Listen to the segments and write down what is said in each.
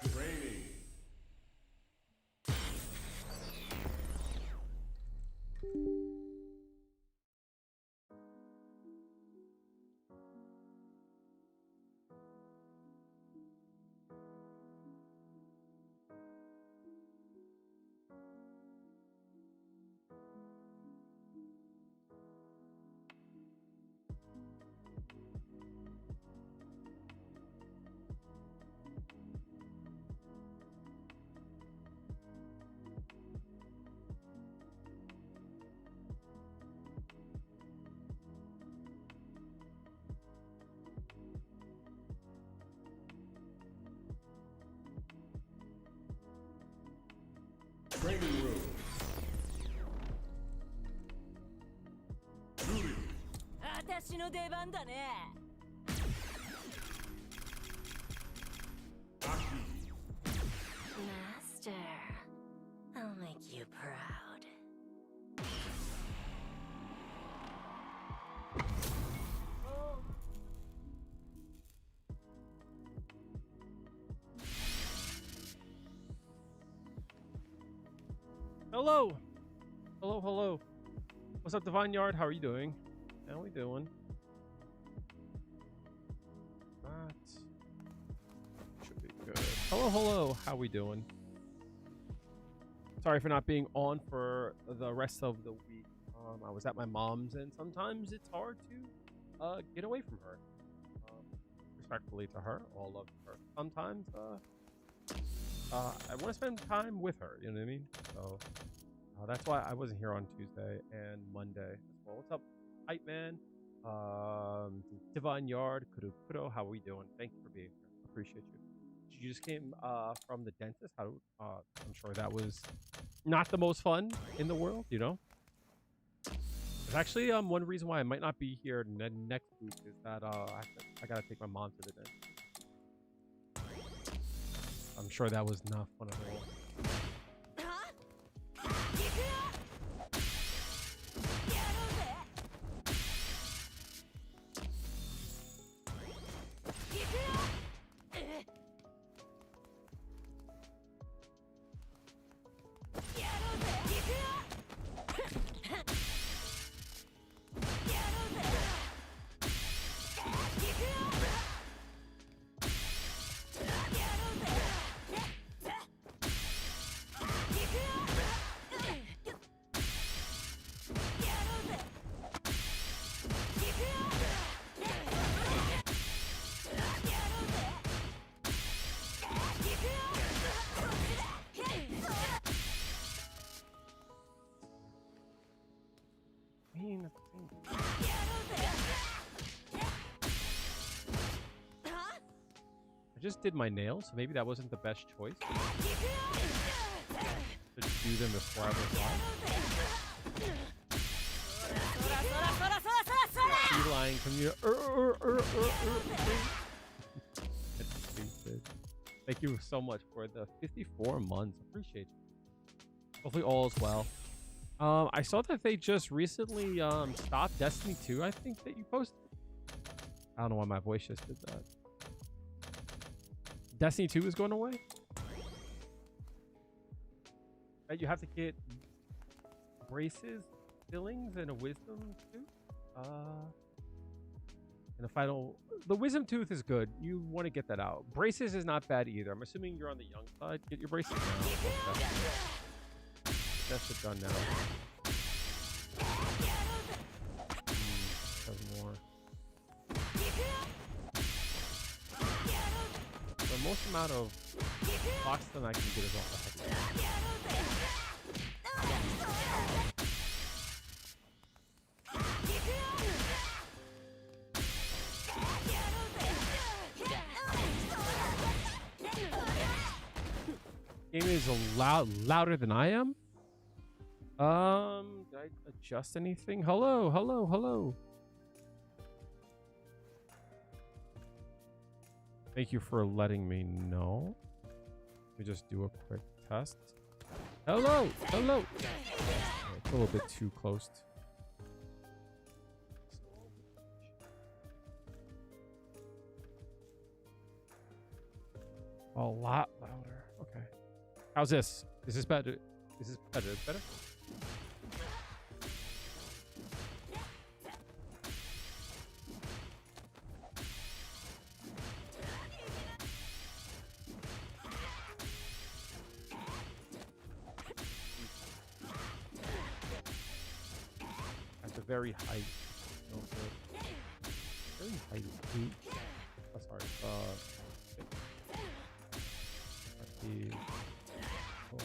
Training. Training room. Juri. 私の出番だね。 Aki. Master, I'll make you proud. Hello! Hello, hello. What's up, Divine Yard? How are you doing? How we doing? That should be good. Hello, hello. How we doing? Sorry for not being on for the rest of the week. I was at my mom's, and sometimes it's hard to get away from her. Respectfully to her, all love to her. Sometimes I want to spend time with her. You know what I mean? So that's why I wasn't here on Tuesday and Monday as well. What's up, Hype Man? Divine Yard, Kudo, how are we doing? Thank you for being here. Appreciate you. You just came from the dentist. How? I'm sure that was not the most fun in the world. You know. There's actually one reason why I might not be here next week is that I gotta take my mom to the dentist. I'm sure that was not fun at all. I just did my nails, so maybe that wasn't the best choice. To do them before I was live. Lying from you. That's stupid. Thank you so much for the 54 months. Appreciate you. Hopefully all is well. I saw that they just recently stopped Destiny 2, I think that you posted. I don't know why my voice just did that. Destiny 2 is going away? You have to get braces, fillings, and a wisdom tooth? And the final... The wisdom tooth is good. You want to get that out. Braces is not bad either. I'm assuming you're on the young side. Get your braces now. That shit done now. Does more. The most amount of oxygen I can get is off the head. Game is louder than I am. Did I adjust anything? Hello, hello, hello. Thank you for letting me know. Let me just do a quick test. Hello, hello. It's a little bit too close. A lot How's this? Is this better? Is this better? Better? That's a very high. No, very high heat. Oh, sorry. Let's see. Oh.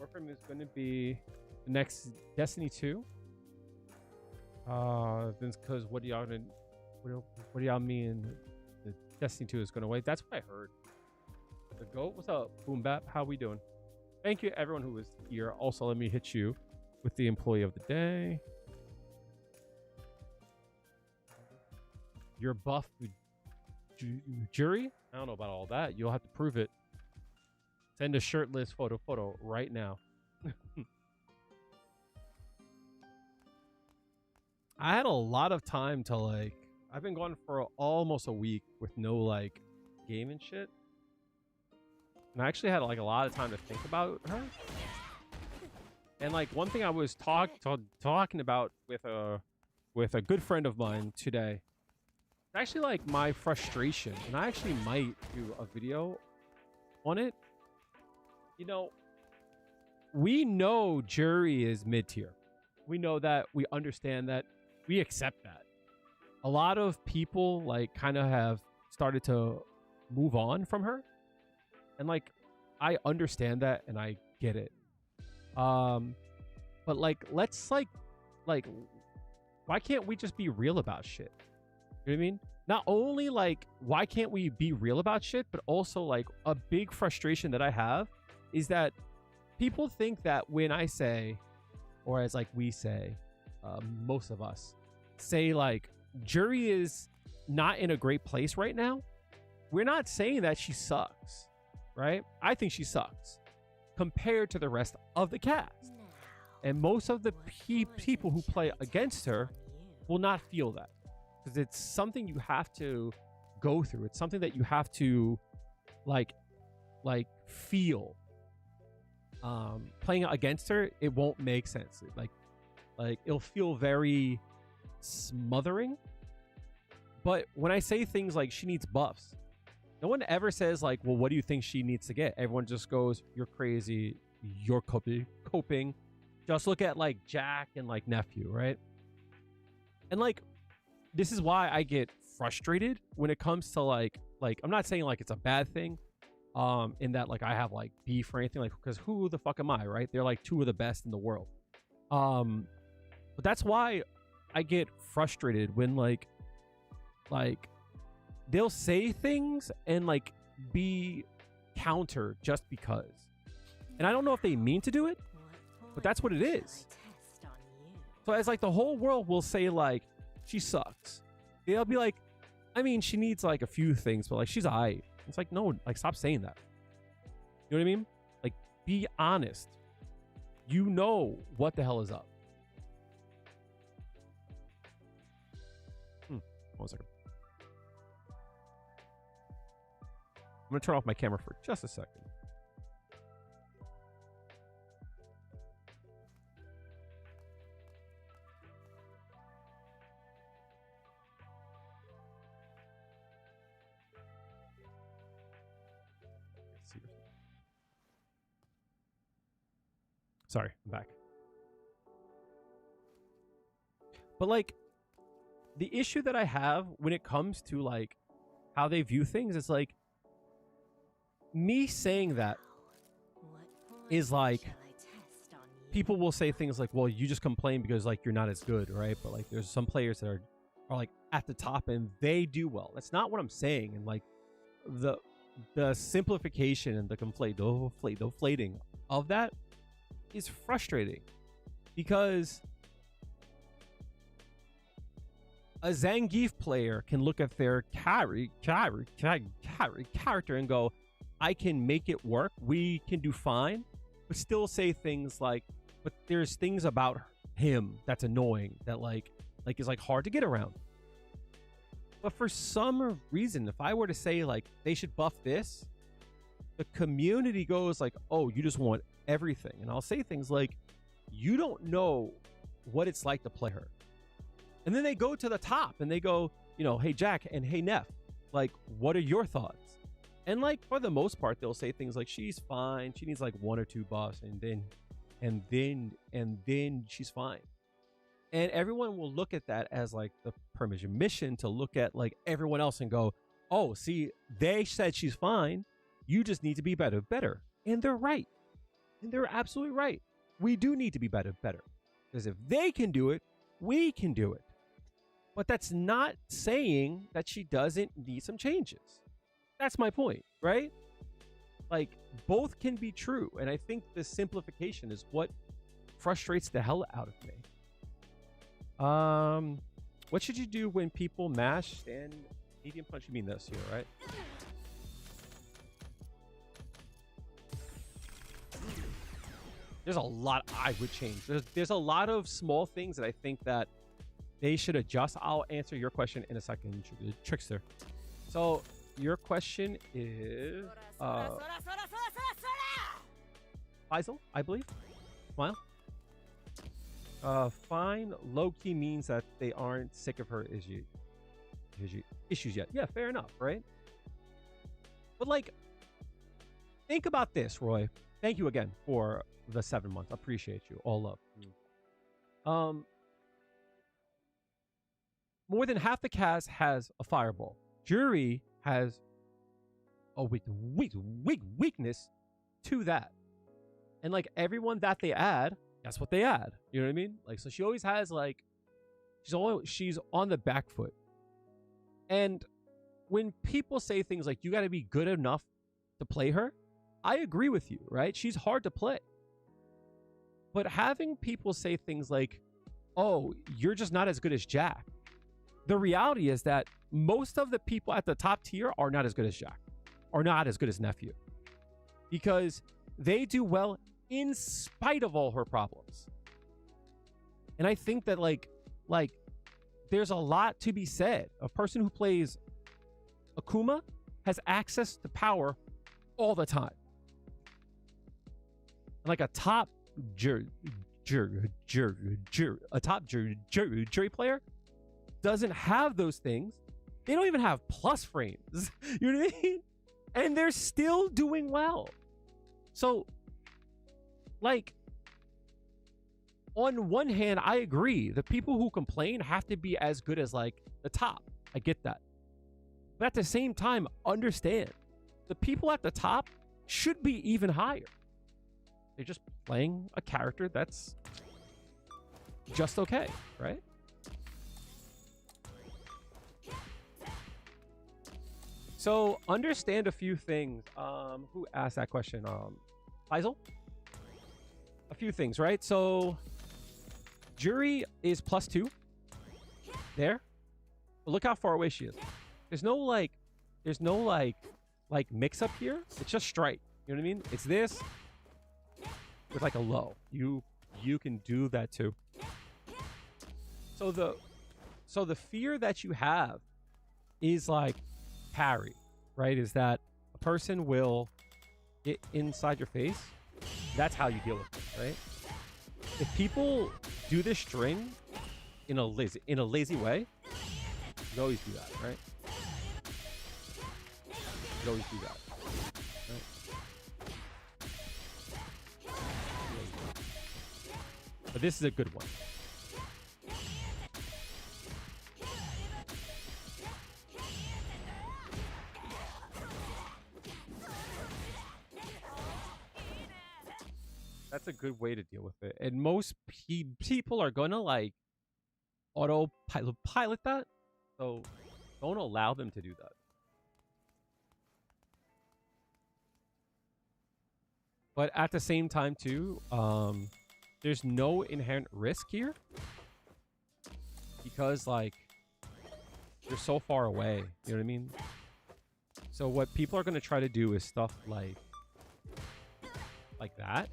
Warframe is going to be the next Destiny 2. Because what do y'all mean? The Destiny 2 is going to wait. That's what I heard. The GOAT, what's up? Boom Bap, how we doing? Thank you everyone who was here. Also, let me hit you with the employee of the day. You're Buff Juri? I don't know about all that. You'll have to prove it. Send a shirtless photo right now. I had a lot of time to like, I've been gone for almost a week with no like game and shit. And I actually had like a lot of time to think about her. And like one thing I was talking about with a good friend of mine today, it's actually like my frustration, and I actually might do a video on it. You know, we know Juri is mid-tier. We know that, we understand that, we accept that. A lot of people like kind of have started to move on from her. And like, I understand that and I get it. But like, let's like, why can't we just be real about shit? You know what I mean? Not only like, why can't we be real about shit, but also like a big frustration that I have is that people think that when I say, or as like we say, most of us say like, Juri is not in a great place right now. We're not saying that she sucks, right? I think she sucks compared to the rest of the cast. And most of the people who play against her will not feel that, because it's something you have to go through. It's something that you have to like feel. Playing against her, it won't make sense. Like it'll feel very smothering. But when I say things like she needs buffs, no one ever says like, well, what do you think she needs to get? Everyone just goes, you're crazy, you're coping. Just look at like Jack and like Nephew, right? And like, this is why I get frustrated when it comes to like I'm not saying like it's a bad thing, in that like I have like beef or anything, like, because who the fuck am I, right? They're like two of the best in the world. But that's why I get frustrated when like they'll say things and like be counter just because. And I don't know if they mean to do it, but that's what it is. So as like the whole world will say like, she sucks. They'll be like, I mean, she needs like a few things, but like she's aight. It's like, no, like stop saying that. You know what I mean? Like, be honest. You know what the hell is up. 1 second. I'm gonna turn off my camera for just a second. Sorry, I'm back. But like, the issue that I have when it comes to like how they view things is like, me saying that is like, people will say things like, well, you just complain because like you're not as good, right? But like there's some players that are like at the top and they do well. That's not what I'm saying. And like the simplification and the conflating of that is frustrating, because a Zangief player can look at their character and go, I can make it work, we can do fine, but still say things like, but there's things about him that's annoying, that like is like hard to get around. But for some reason, if I were to say like they should buff this, the community goes like, oh, you just want everything. And I'll say things like, you don't know what it's like to play her. And then they go to the top and they go, you know, hey Jack and hey Neff, like, what are your thoughts? And like for the most part, they'll say things like, she's fine, she needs like 1 or 2 buffs, and then she's fine. And everyone will look at that as like the permission mission to look at like everyone else and go, oh, see, they said she's fine, you just need to be better. And they're right. And they're absolutely right. We do need to be better. Because if they can do it, we can do it. But that's not saying that she doesn't need some changes. That's my point, right? Like, both can be true. And I think the simplification is what frustrates the hell out of me. What should you do when people mash and medium punch? You mean this here, right? There's a lot I would change. There's a lot of small things that I think that they should adjust. I'll answer your question in a second, Trickster. So your question is Faisal, I believe. Smile. Fine. Low-key means that they aren't sick of her issues yet. Yeah, fair enough, right? But like, think about this, Roy. Thank you again for the 7 months. Appreciate you. All love. More than half the cast has a fireball. Juri has a weakness to that. And like everyone that they add, that's what they add. You know what I mean? Like, so she always has like, she's on the back foot. And when people say things like, you got to be good enough to play her, I agree with you, right? She's hard to play. But having people say things like, oh, you're just not as good as Jack. The reality is that most of the people at the top tier are not as good as Jack, or not as good as Nephew, because they do well in spite of all her problems. And I think that like there's a lot to be said. A person who plays Akuma has access to power all the time. And like a top jury player doesn't have those things. They don't even have plus frames. You know what I mean? And they're still doing well. So, like, on one hand, I agree. The people who complain have to be as good as, like, the top. I get that. But at the same time, understand, the people at the top should be even higher. They're just playing a character that's just okay, right? So understand a few things. Who asked that question? Faisal? A few things, right? So Juri is +2 there. But look how far away she is. There's no like mix up here. It's just straight. You know what I mean? It's this with like a low. You can do that too. So the fear that you have is like parry, right? Is that a person will get inside your face. That's how you deal with it, right? If people do this string in a lazy way, you always do that, right? You always do that. Right? But this is a good one. That's a good way to deal with it. And most people are going to like pilot that. So don't allow them to do that. But at the same time too, there's no inherent risk here. Because like, you're so far away. You know what I mean? So what people are going to try to do is stuff like that.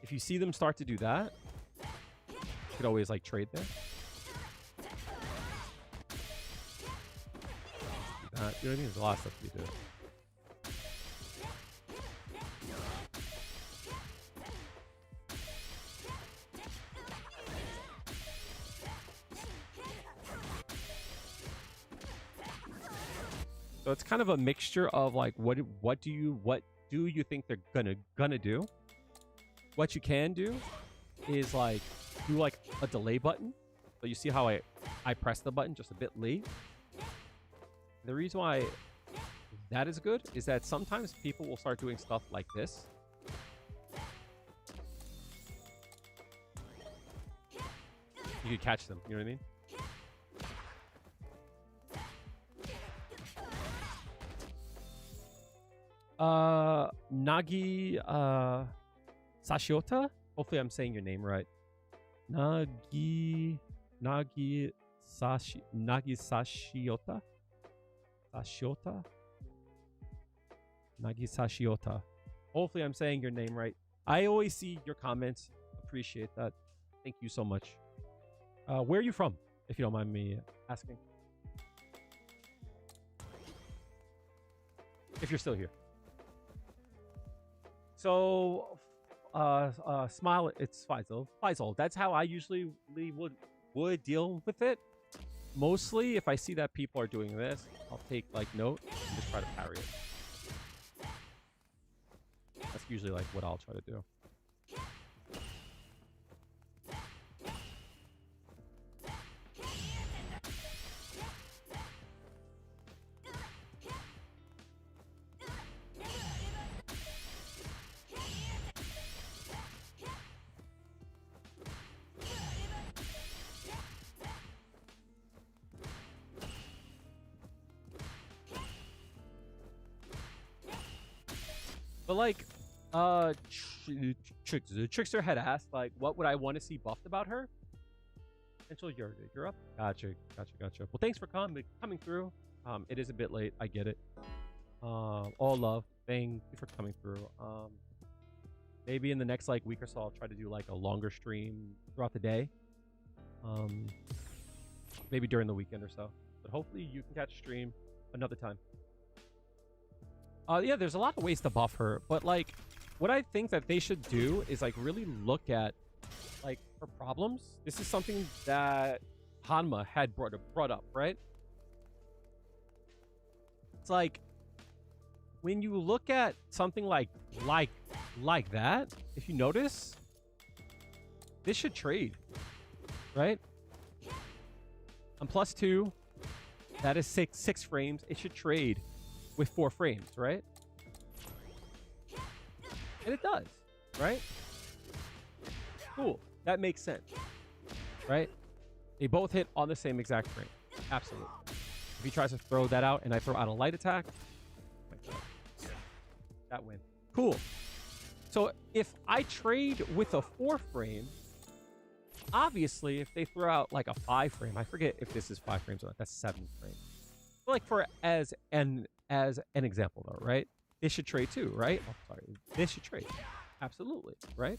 If you see them start to do that, could always like trade there. You know what I mean? There's a lot of stuff you do. So it's kind of a mixture of like what do you think they're gonna do? What you can do is like do like a delay button. So you see how I press the button just a bit late. The reason why that is good is that sometimes people will start doing stuff like this. You could catch them, you know what I mean? Nagi Sashiota? Hopefully I'm saying your name right. Nagi Sashiota? Sashiota? Nagi Sashiota. Hopefully I'm saying your name right. I always see your comments. Appreciate that. Thank you so much. Where are you from, if you don't mind me asking? If you're still here. So, smile. It's Faisal. Faisal. That's how I usually would deal with it. Mostly, if I see that people are doing this, I'll take like note and just try to parry it. That's usually like what I'll try to do. But like, Trickster had asked, like, what would I want to see buffed about her? Potential you're up. Gotcha. Well, thanks for coming through. It is a bit late. I get it. All love. Thank you for coming through. Maybe in the next like week or so, I'll try to do like a longer stream throughout the day. Maybe during the weekend or so. But hopefully you can catch a stream another time. Yeah, there's a lot of ways to buff her, but like what I think that they should do is like really look at like her problems. This is something that Hanma had brought up, right? It's like when you look at something like that, if you notice, this should trade, right? On +2, that is six frames. It should trade with 4 frames, right? And it does, right? Cool. That makes sense, right? They both hit on the same exact frame. Absolutely. If he tries to throw that out and I throw out a light attack, that win. Cool. So if I trade with a 4 frame, obviously if they throw out like a 5 frame, I forget if this is 5 frames or not, that's 7 frames. But like for as an example though, right? This should trade too, right? Oh, sorry. This should trade. Absolutely, right?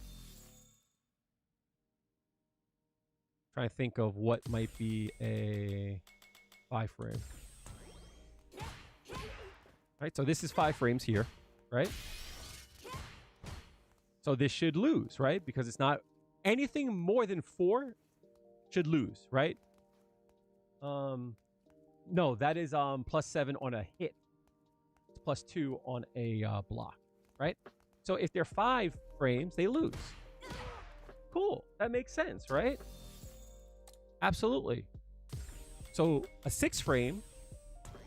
Trying to think of what might be a 5 frame. Right, so this is 5 frames here, right? So this should lose, right? Because it's not anything more than 4 should lose, right? No, that is +7 on a hit. It's +2 on a block, right? So if they're 5 frames, they lose. Cool. That makes sense, right? Absolutely. So a 6 frame,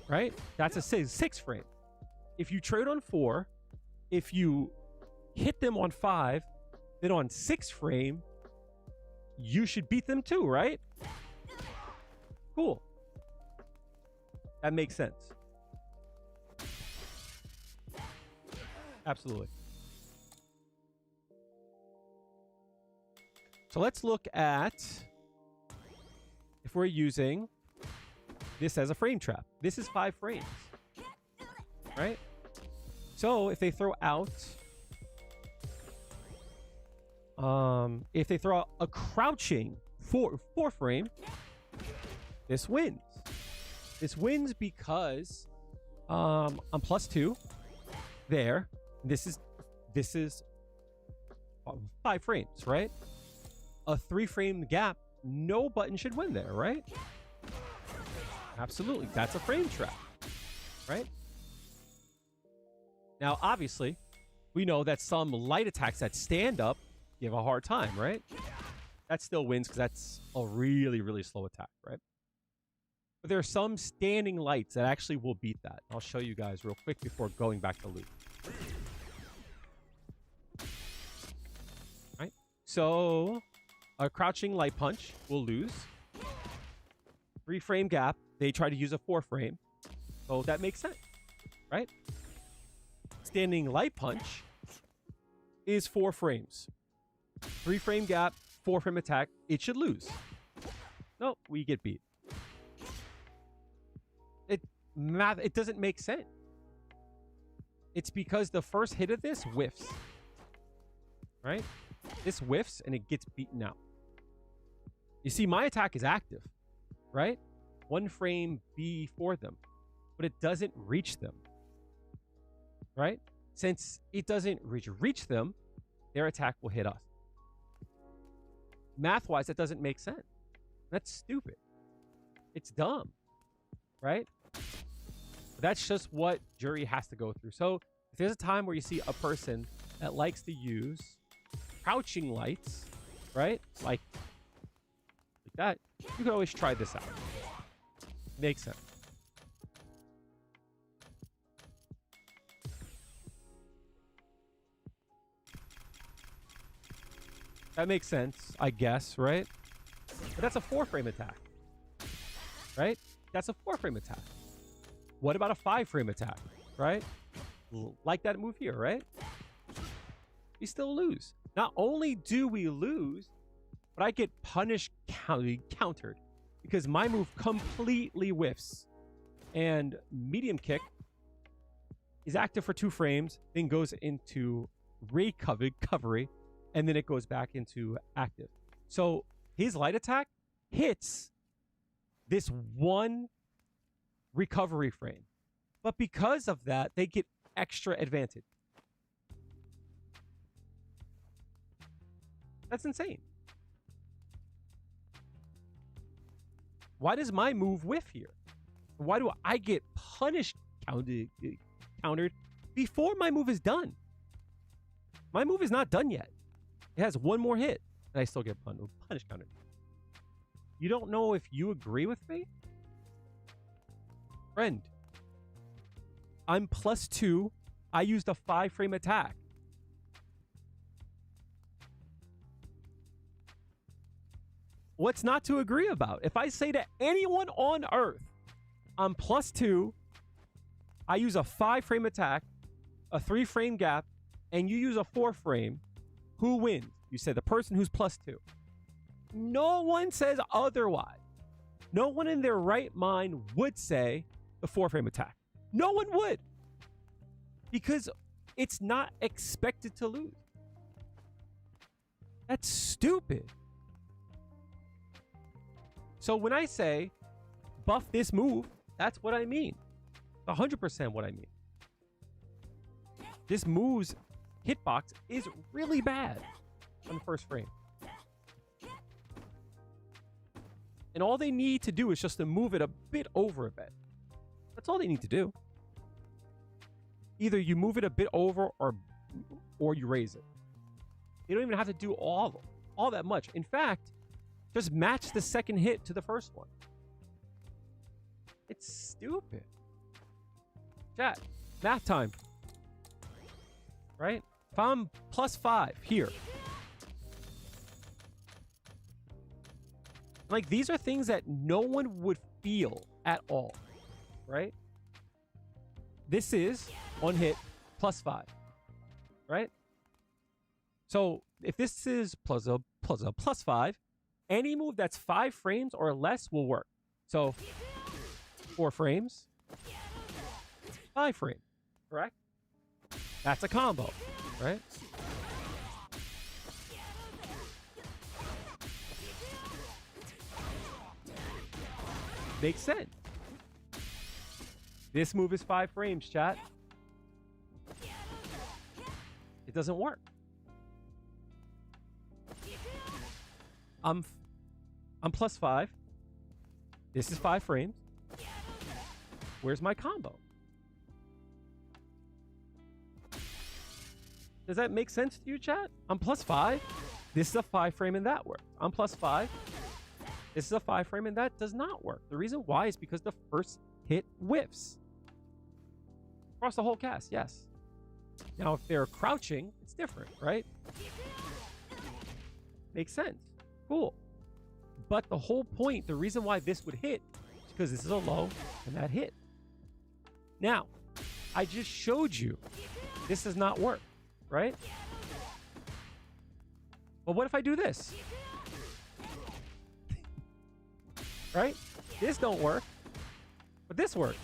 right? That's a 6 frame. If you trade on 4, if you hit them on 5, then on 6 frame, you should beat them too, right? Cool. That makes sense. Absolutely. So let's look at if we're using this as a frame trap. This is 5 frames, right? So if they throw out, if they throw out a crouching four frame, this wins. This wins because I'm +2 there. This is 5 frames, right? A 3-frame gap, no button should win there, right? Absolutely. That's a frame trap, right? Now, obviously, we know that some light attacks that stand up give a hard time, right? That still wins because that's a really, really slow attack, right? But there are some standing lights that actually will beat that. I'll show you guys real quick before going back to loot. Right? So, a crouching light punch will lose. 3-frame gap, they try to use a 4-frame. So that makes sense, right? Standing light punch is 4 frames. 3-frame gap, 4-frame attack, it should lose. No, we get beat. It doesn't make sense. It's because the first hit of this whiffs. Right? This whiffs and it gets beaten out. You see, my attack is active, right? 1 frame before them, but it doesn't reach them, right? Since it doesn't reach them, their attack will hit us. Math-wise, that doesn't make sense. That's stupid. It's dumb, right? But that's just what Juri has to go through. So if there's a time where you see a person that likes to use crouching lights, right? Like that, you can always try this out. Makes sense. That makes sense, I guess, right? But that's a 4-frame attack, right? That's a 4-frame attack. What about a 5-frame attack, right? Like that move here, right? We still lose. Not only do we lose, but I get punished countered because my move completely whiffs. And medium kick is active for 2 frames, then goes into recovery, and then it goes back into active. So his light attack hits this 1 recovery frame. But because of that, they get extra advantage. That's insane. Why does my move whiff here? Why do I get punished countered before my move is done? My move is not done yet. It has 1 more hit, and I still get punished countered. You don't know if you agree with me? Friend, I'm +2. I used a 5-frame attack. What's not to agree about? If I say to anyone on Earth, I'm +2, I use a 5-frame attack, a 3-frame gap, and you use a 4-frame, who wins? You say the person who's +2. No one says otherwise. No one in their right mind would say the 4-frame attack. No one would. Because it's not expected to lose. That's stupid. So when I say buff this move, that's what I mean. 100% what I mean. This move's hitbox is really bad on the first frame. And all they need to do is just to move it a bit over a bit. That's all they need to do. Either you move it a bit over or you raise it. You don't even have to do all that much. In fact, just match the second hit to the first one. It's stupid. Chat, math time. Right? If I'm +5 here. Like, these are things that no one would feel at all. Right? This is, on hit, +5. Right? So, if this is +5, any move that's 5 frames or less will work. So, 4 frames, 5 frames, correct? That's a combo, right? Makes sense. This move is 5 frames, chat. It doesn't work. I'm +5. This is 5 frames. Where's my combo? Does that make sense to you, chat? I'm +5. This is a 5 frame and that works. I'm +5. This is a 5 frame and that does not work. The reason why is because the first hit whiffs. Across the whole cast, yes. Now, if they're crouching, it's different, right? Makes sense. Cool. But the whole point, the reason why this would hit is because this is a low and that hit. Now, I just showed you this does not work, right? But what if I do this? Right? This don't work, but this works.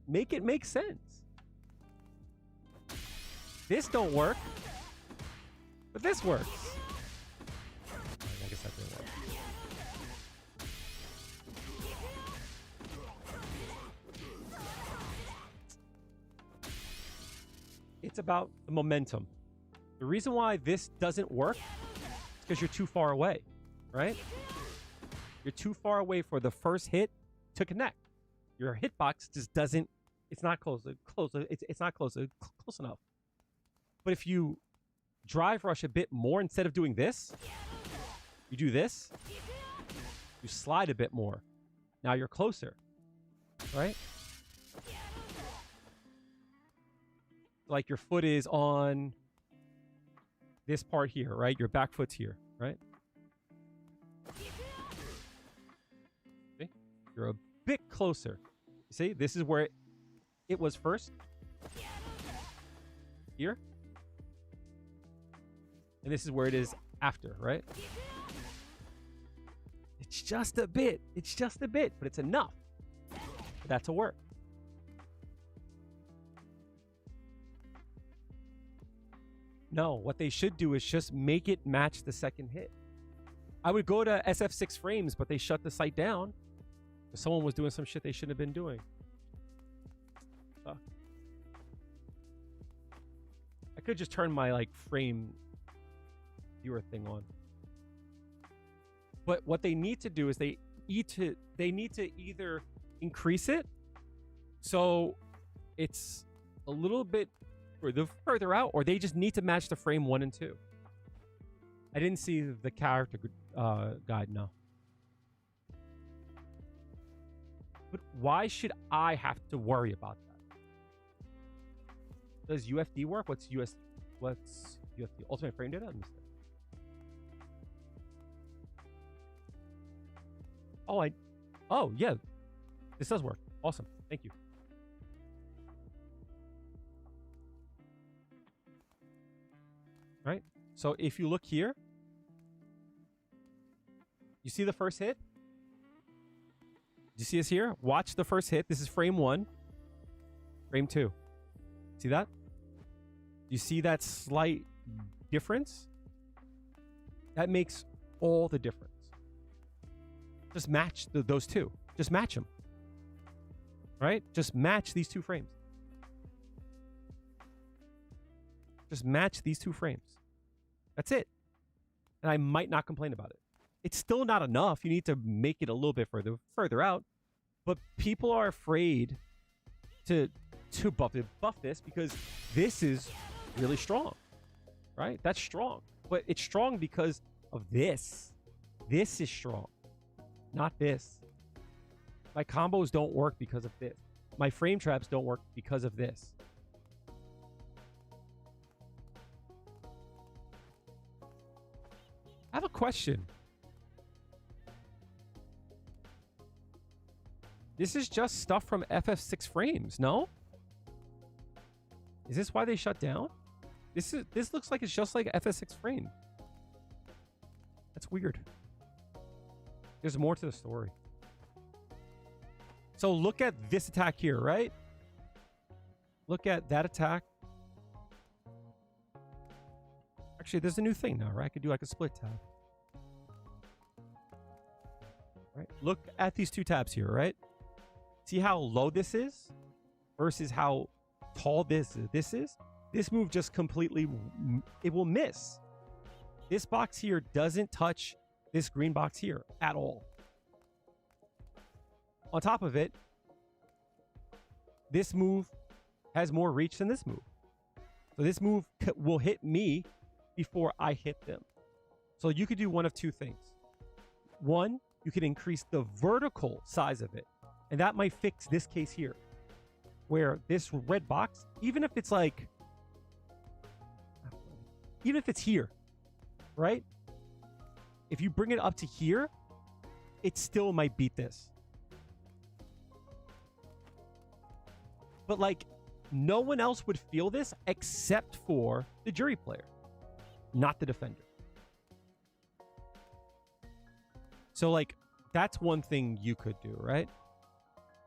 Make it make sense. This don't work, but this works. I guess that didn't work. It's about the momentum. The reason why this doesn't work is because you're too far away, right? You're too far away for the first hit to connect. Your hitbox just doesn't, it's not close enough. But if you drive rush a bit more, instead of doing this, you do this, you slide a bit more. Now you're closer, right? Like your foot is on this part here, right? Your back foot's here, right? See? You're a bit closer. You see, this is where it was first. Here. And this is where it is after, right? It's just a bit. It's just a bit, but it's enough for that to work. No, what they should do is just make it match the second hit. I would go to SF6 frames, but they shut the site down. Someone was doing some shit they shouldn't have been doing. I could just turn my like frame viewer thing on. But what they need to do is they need to either increase it so it's a little bit further out, or they just need to match the frame 1 and 2. I didn't see the character guide, no. But why should I have to worry about that? Does UFD work? What's UFD? Ultimate frame data? I missed it. Oh yeah, this does work. Awesome, thank you. Right? So if you look here, you see the first hit? Do you see us here? Watch the first hit. This is frame 1. Frame 2. See that? You see that slight difference? That makes all the difference. Just match those two. Just match them. Right? Just match these 2 frames. Just match these 2 frames. That's it. And I might not complain about it. It's still not enough. You need to make it a little bit further out. But people are afraid to buff this because this is really strong. Right? That's strong. But it's strong because of this. This is strong. Not this. My combos don't work because of this. My frame traps don't work because of this. I have a question. This is just stuff from FF6 frames, no? Is this why they shut down? This looks like it's just like FF6 frame. That's weird. There's more to the story. So look at this attack here, right? Look at that attack. Actually, there's a new thing now, right? I could do like a split tab. Right? Look at these two tabs here, right? See how low this is versus how tall this is? This move just completely, it will miss. This box here doesn't touch this green box here at all. On top of it, this move has more reach than this move. So this move will hit me before I hit them. So you could do one of two things. One, you can increase the vertical size of it. And that might fix this case here. Where this red box, even if it's like, even if it's here, right? If you bring it up to here, it still might beat this. But like, no one else would feel this except for the Juri player, not the defender. So like, that's one thing you could do, right?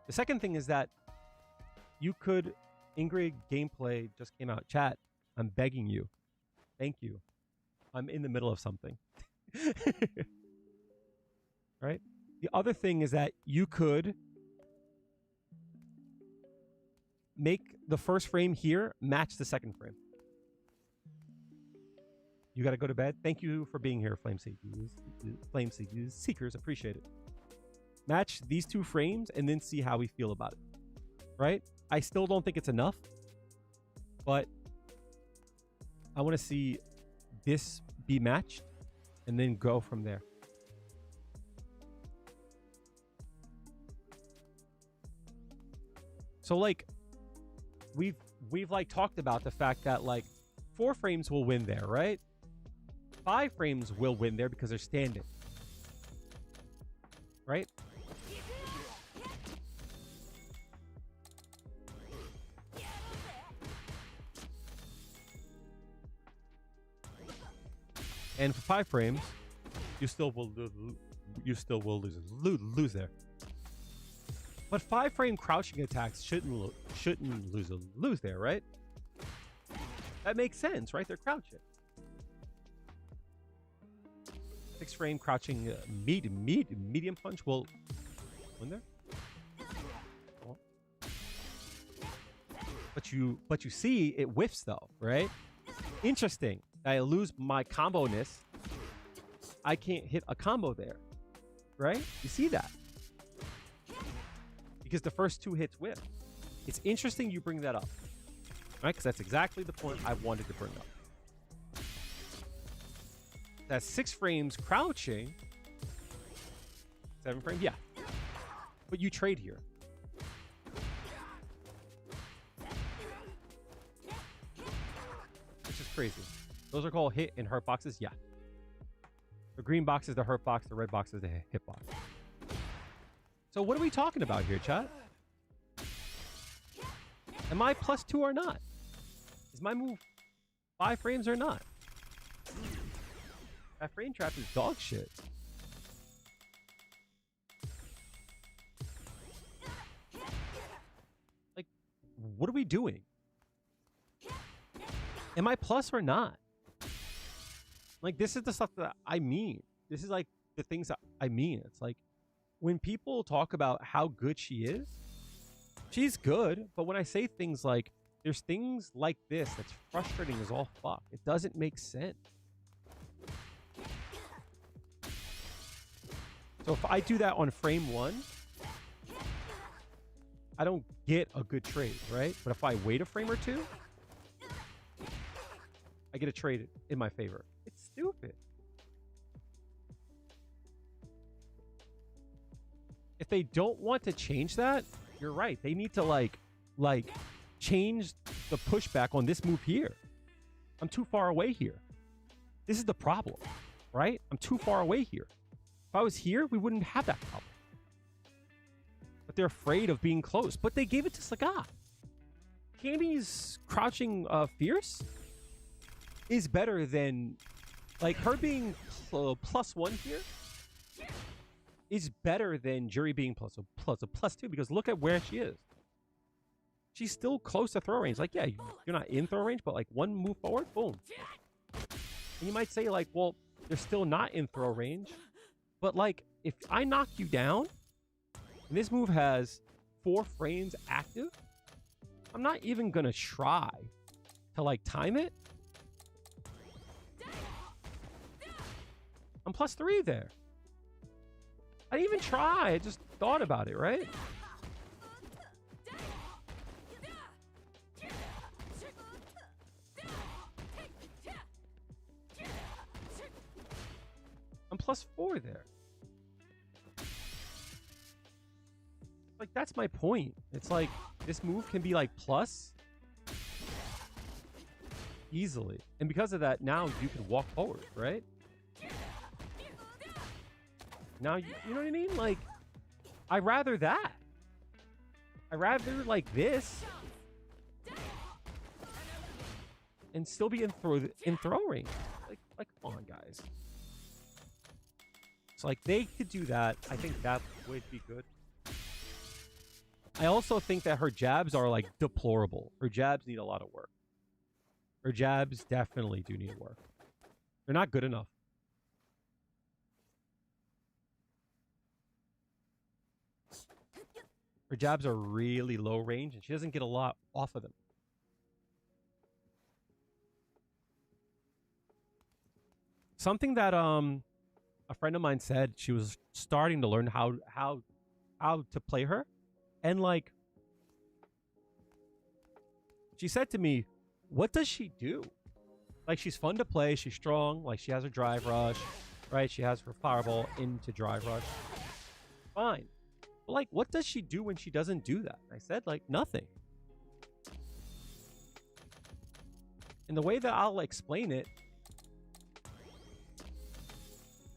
The second thing is that you could, Ingrid gameplay just came out. Chat, I'm begging you. Thank you. I'm in the middle of something. Right? The other thing is that you could make the first frame here match the second frame. You got to go to bed. Thank you for being here, Flame Seekers. Appreciate it. Match these two frames and then see how we feel about it. Right? I still don't think it's enough, but I want to see this be matched and then go from there. So like we've like talked about the fact that like 4 frames will win there, right? 5 frames will win there because they're standing. Right? And for 5 frames, you still will lose there. But 5 frame crouching attacks shouldn't lose there, right? That makes sense, right? They're crouching. 6 frame crouching medium punch will win there. Oh. But you see it whiffs though, right? Interesting. I lose my combo-ness. I can't hit a combo there, right? You see that? Because the first 2 hits whiff. It's interesting you bring that up, right? Because that's exactly the point I wanted to bring up. That's 6 frames crouching. 7 frames, yeah. But you trade here. Which is crazy. Those are called hit and hurt boxes, yeah. The green box is the hurt box, the red box is the hit box. So what are we talking about here, chat? Am I +2 or not? Is my move 5 frames or not? That frame trap is dog shit. Like, what are we doing? Am I plus or not? Like, this is the stuff that I mean. This is like the things that I mean. It's like when people talk about how good she is, she's good. But when I say things like, there's things like this that's frustrating as all fuck. It doesn't make sense. So if I do that on frame 1, I don't get a good trade, right? But if I wait a frame or 2, I get a trade in my favor. It's stupid. If they don't want to change that, you're right. They need to like change the pushback on this move here. I'm too far away here. This is the problem, right? I'm too far away here. If I was here, we wouldn't have that problem. But they're afraid of being close. But they gave it to Sagat. Candy's crouching fierce is better than, like, her being +1 here is better than Juri being +2 because look at where she is. She's still close to throw range. Like, yeah, you're not in throw range, but like one move forward, boom. And you might say like, well, they're still not in throw range. But like, if I knock you down, and this move has 4 frames active, I'm not even gonna try to like time it. I'm +3 there. I didn't even try. I just thought about it, right? I'm +4 there. Like, that's my point. It's like, this move can be like plus easily. And because of that, now you can walk forward, right? Now, you know what I mean? Like, I'd rather that. I'd rather like this and still be in throw range. Like, come on, guys. So, like, they could do that. I think that would be good. I also think that her jabs are, like, deplorable. Her jabs need a lot of work. Her jabs definitely do need work. They're not good enough. Her jabs are really low range, and she doesn't get a lot off of them. Something that a friend of mine said, she was starting to learn how to play her, and like, she said to me, what does she do? Like, she's fun to play, she's strong, like she has her drive rush, right? She has her fireball into drive rush. Fine. But like, what does she do when she doesn't do that? I said, like, nothing. And the way that I'll explain it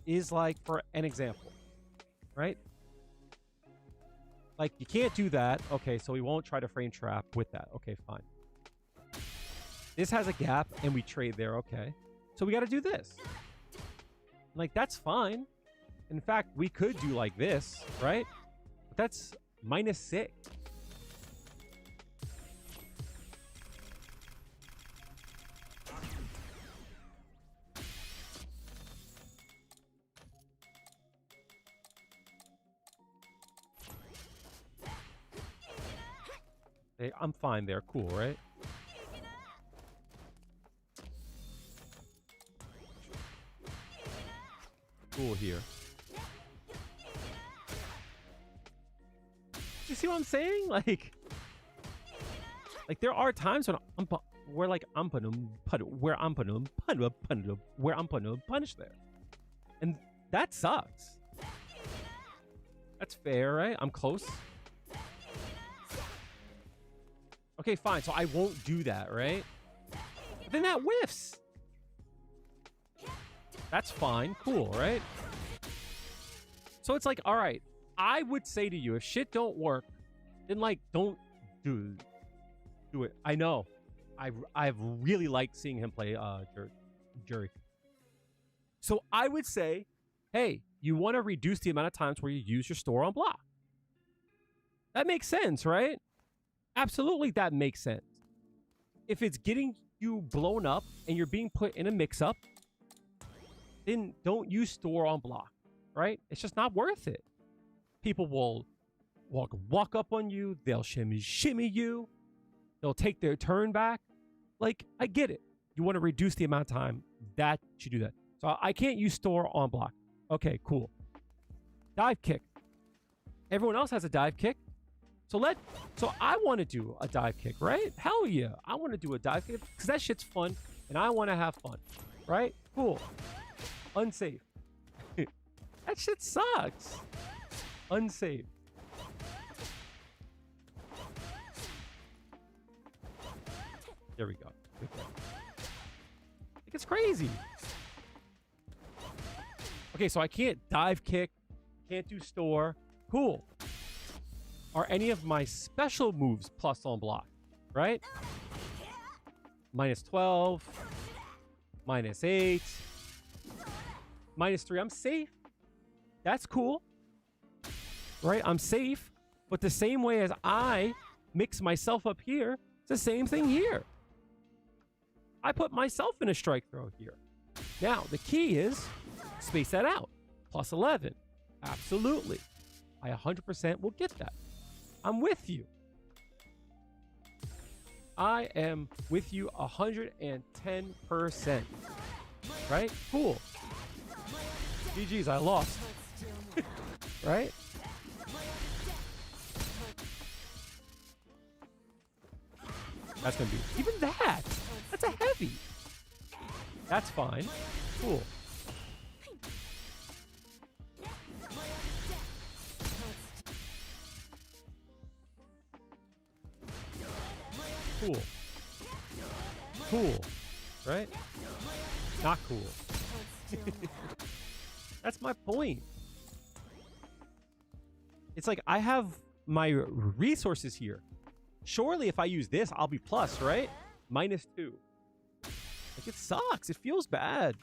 is like, for an example, right? Like, you can't do that. Okay, so we won't try to frame trap with that. Okay, fine. This has a gap and we trade there. Okay. So we got to do this. Like, that's fine. In fact, we could do like this, right? But that's -6. Hey, I'm fine there. Cool, right? Cool here. You see what I'm saying? Like there are times when where I'm gonna punish there, and that sucks. That's fair, right? I'm close. Okay, fine. So I won't do that, right? But then that whiffs. That's fine. Cool, right? So it's like, all right, I would say to you, if shit don't work, then like, don't do it. I know. I've really liked seeing him play Juri. So I would say, hey, you want to reduce the amount of times where you use your store on block. That makes sense, right? Absolutely, that makes sense. If it's getting you blown up and you're being put in a mix-up, then don't use store on block, right? It's just not worth it. People will walk up on you. They'll shimmy you. They'll take their turn back. Like, I get it. You want to reduce the amount of time that you do that. So I can't use store on block. Okay, cool. Dive kick. Everyone else has a dive kick. So I want to do a dive kick, right? Hell yeah. I want to do a dive kick because that shit's fun and I want to have fun, right? Cool. Unsafe. That shit sucks. Unsafe. There we go. It's crazy. Okay, so I can't dive kick. Can't do store. Cool. Are any of my special moves plus on block, right? -12, -8, -3. I'm safe. That's cool, right? I'm safe. But the same way as I mix myself up here, it's the same thing here. I put myself in a strike throw here. Now, the key is space that out. Plus 11. Absolutely. I 100% will get that. I'm with you. I am with you 110%. Right? Cool. GG's, I lost. Right? That's gonna be even that. That's a heavy. That's fine. Cool. Cool. Cool. Right? Not cool. That's my point. It's like I have my resources here. Surely if I use this, I'll be plus, right? -2. Like, it sucks. It feels bad.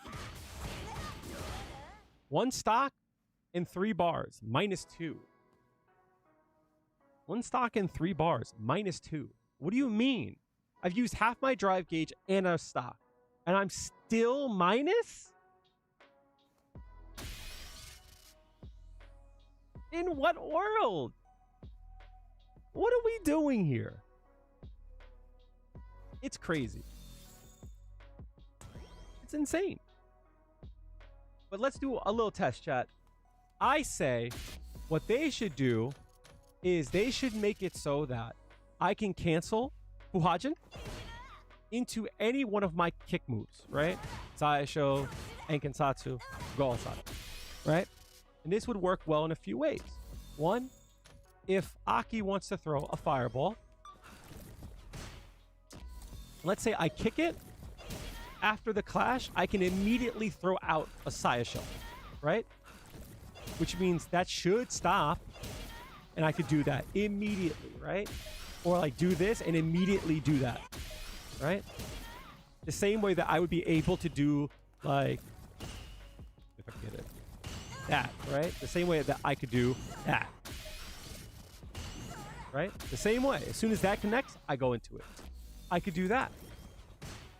1 stock and 3 bars, -2. 1 stock and 3 bars, -2. What do you mean? I've used half my drive gauge and a stock, and I'm still minus? In what world? What are we doing here? It's crazy. It's insane. But let's do a little test, chat. I say what they should do is they should make it so that I can cancel Fuhajin into any one of my kick moves, right? Saisho, Enkensatsu, Goosada, right? And this would work well in a few ways. One, if Aki wants to throw a fireball, let's say I kick it, after the clash, I can immediately throw out a Saisho, right? Which means that should stop, and I could do that immediately, right? Or like do this and immediately do that, right? The same way that I would be able to do like, if I can get it, that, right? The same way that I could do that, right? The same way. As soon as that connects, I go into it. I could do that.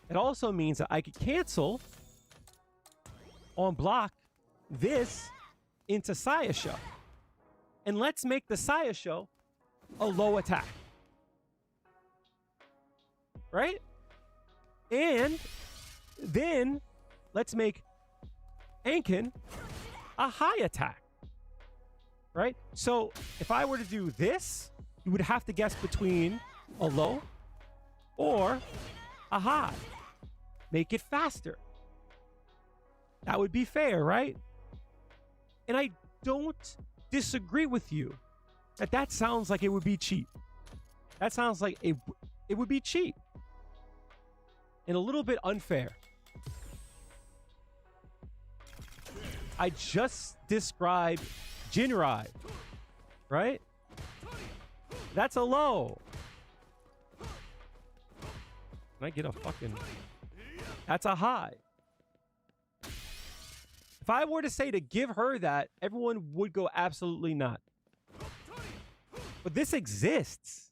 It also means that I could cancel on block this into Saisho. And let's make the Saisho a low attack. Right? And then let's make Ankin a high attack. Right? So if I were to do this, you would have to guess between a low or a high. Make it faster. That would be fair, right? And I don't disagree with you that sounds like it would be cheap. That sounds like it would be cheap and a little bit unfair. I just described Jinrai, right? That's a low. Can I get a fucking... That's a high. If I were to say to give her that, everyone would go absolutely not. But this exists.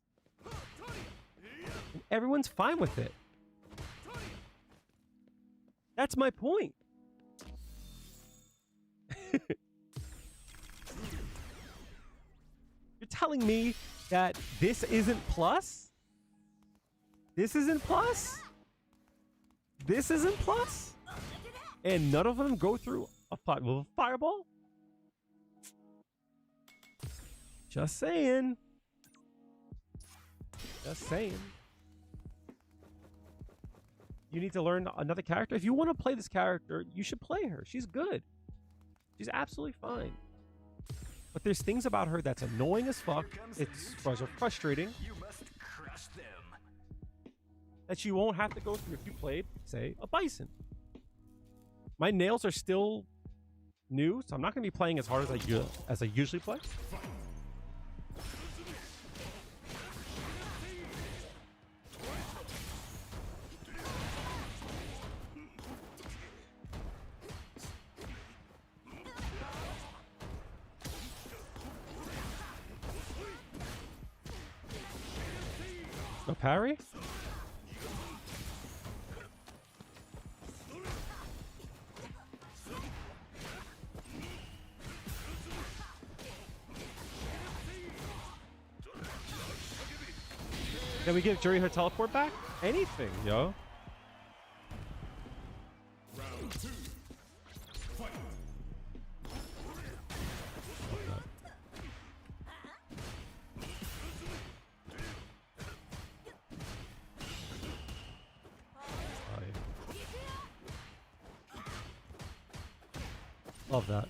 And everyone's fine with it. That's my point. You're telling me that this isn't plus? This isn't plus? This isn't plus? And none of them go through a fireball? Just saying. Just saying. You need to learn another character. If you want to play this character, you should play her. She's good. She's absolutely fine. But there's things about her that's annoying as fuck. It's frustrating. You must crush them. That you won't have to go through if you played, say, a Bison. My nails are still new, so I'm not going to be playing as hard as I usually play. No parry? Can we give Juri her teleport back? Anything, yo. Round 2. Fight. Love that.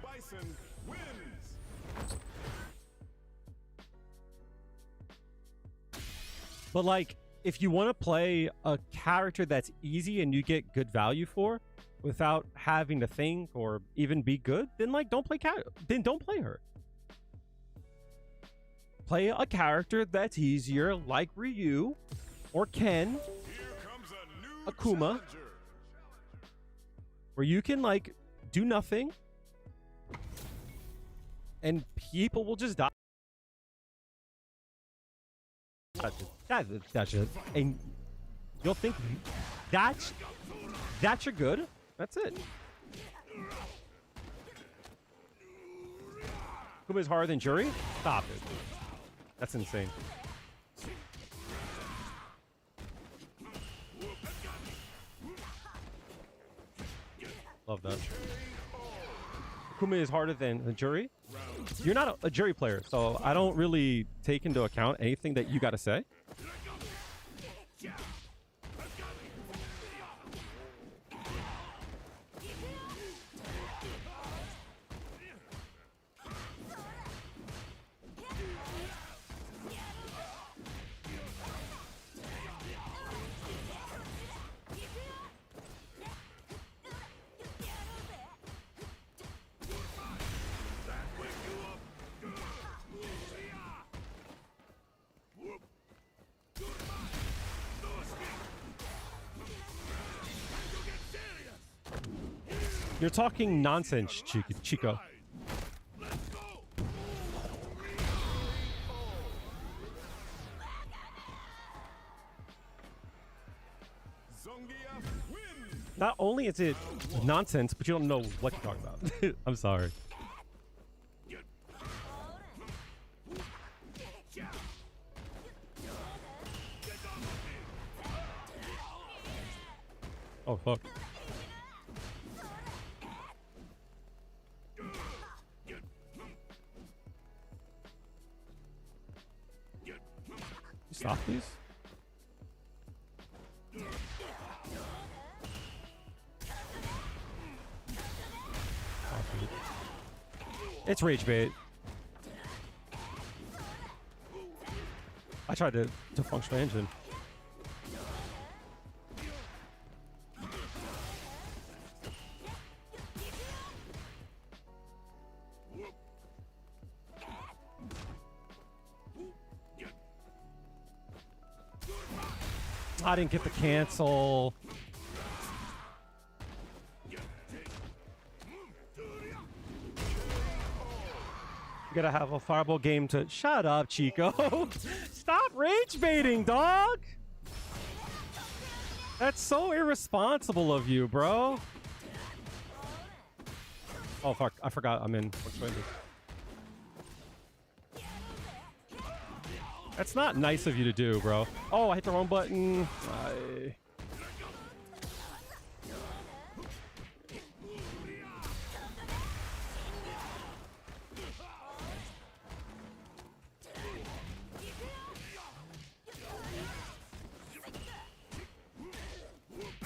Bison wins. But like, if you want to play a character that's easy and you get good value for without having to think or even be good, then like don't play her. Play a character that's easier like Ryu or Ken, Here comes a new Akuma, challenger. where you can like do nothing and people will just die. That's it. And you'll think that's you're good. That's it. Who is harder than Juri? Stop it. That's insane. Love that. Kuma is harder than Juri. You're not a Juri player, so I don't really take into account anything that you got to say. You're talking nonsense, Chico. Not only is it nonsense, but you don't know what to talk about. I'm sorry. Oh, fuck. Stop, please. It's rage bait. I tried to function my engine. I didn't get the cancel. You gotta have a fireball game to... Shut up, Chico. Stop rage baiting, dog. That's so irresponsible of you, bro. Oh, fuck. I forgot I'm in. That's not nice of you to do, bro. Oh, I hit the wrong button.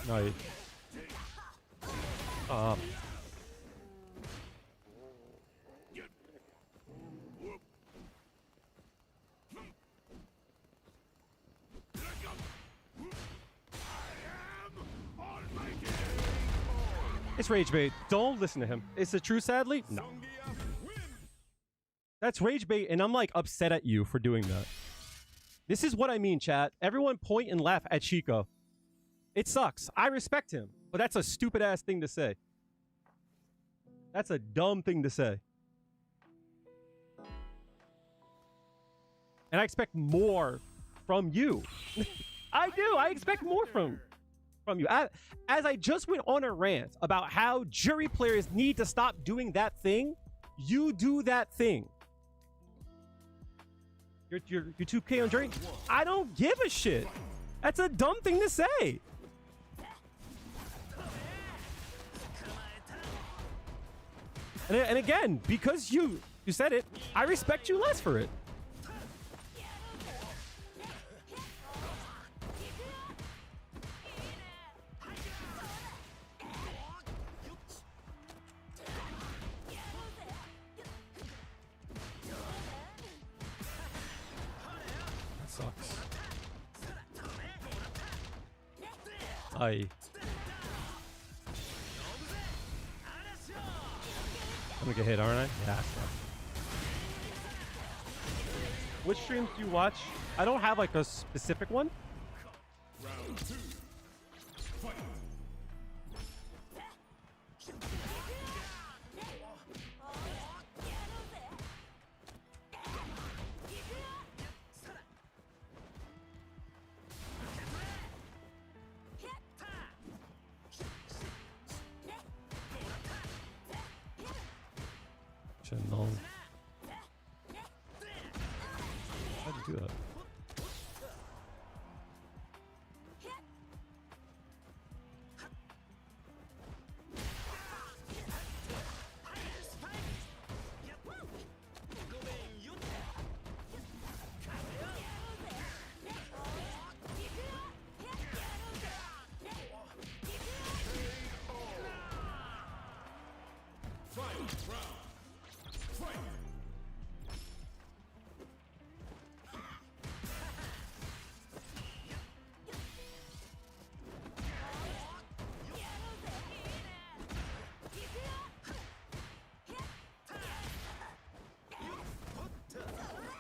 Nice. It's rage bait. Don't listen to him. Is it true, sadly? No. That's rage bait, and I'm like upset at you for doing that. This is what I mean, chat. Everyone point and laugh at Chico. It sucks. I respect him, but that's a stupid ass thing to say. That's a dumb thing to say. And I expect more from you. I do. I expect more from you. As I just went on a rant about how jury players need to stop doing that thing, you do that thing. You're 2K on jury. I don't give a shit. That's a dumb thing to say. And again, because you said it, I respect you less for it. That sucks. Aye. I'm gonna get hit, aren't I? Yeah. Which streams do you watch? I don't have like a specific one. Round 2. Fight. Should've known. How'd you do that?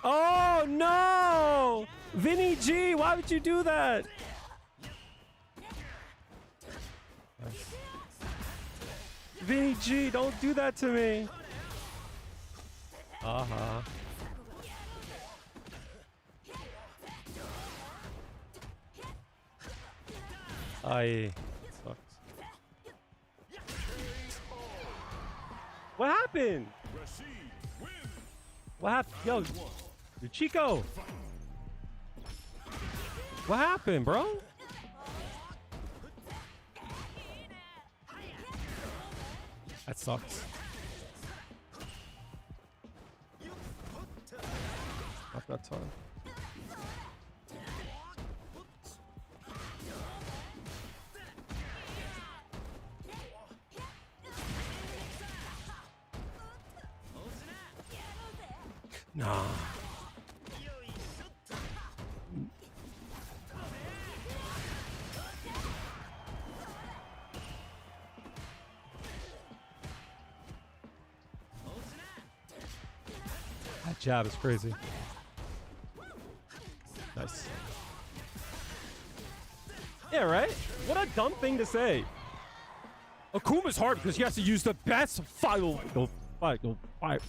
Oh no! Vinny G, why would you do that? Nice. Vinny G, don't do that to me. Uh-huh. Aye. Sucks. What happened? What happened? Yo, Chico. What happened, bro? That sucks. Not that time. Nah. That jab is crazy. Nice. Yeah, right? What a dumb thing to say. Akuma's hard because he has to use the best file. Go fight. Go fight.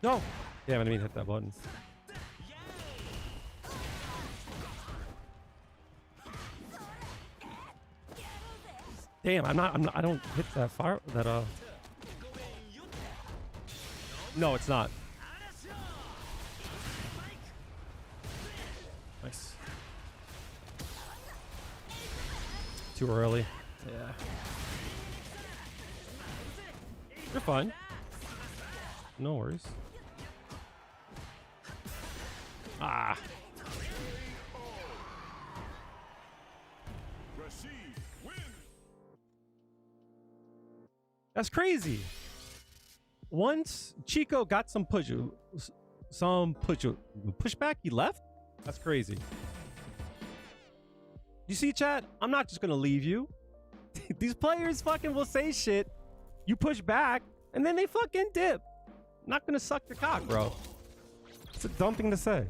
No! Damn, I didn't mean to hit that button. Damn, I don't hit that fire, No, it's not. Nice. Too early. Yeah. You're fine. No worries. Ah. That's crazy. once Chico got some pushback, he left? That's crazy. You see, chat? I'm not just gonna leave you. These players fucking will say shit. You push back, and then they fucking dip. I'm not gonna suck your cock, bro. It's a dumb thing to say.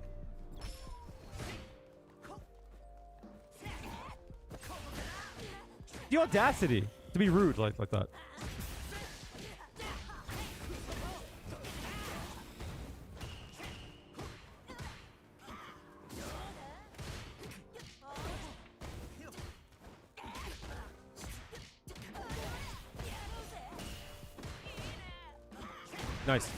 The audacity to be rude like that. Nice.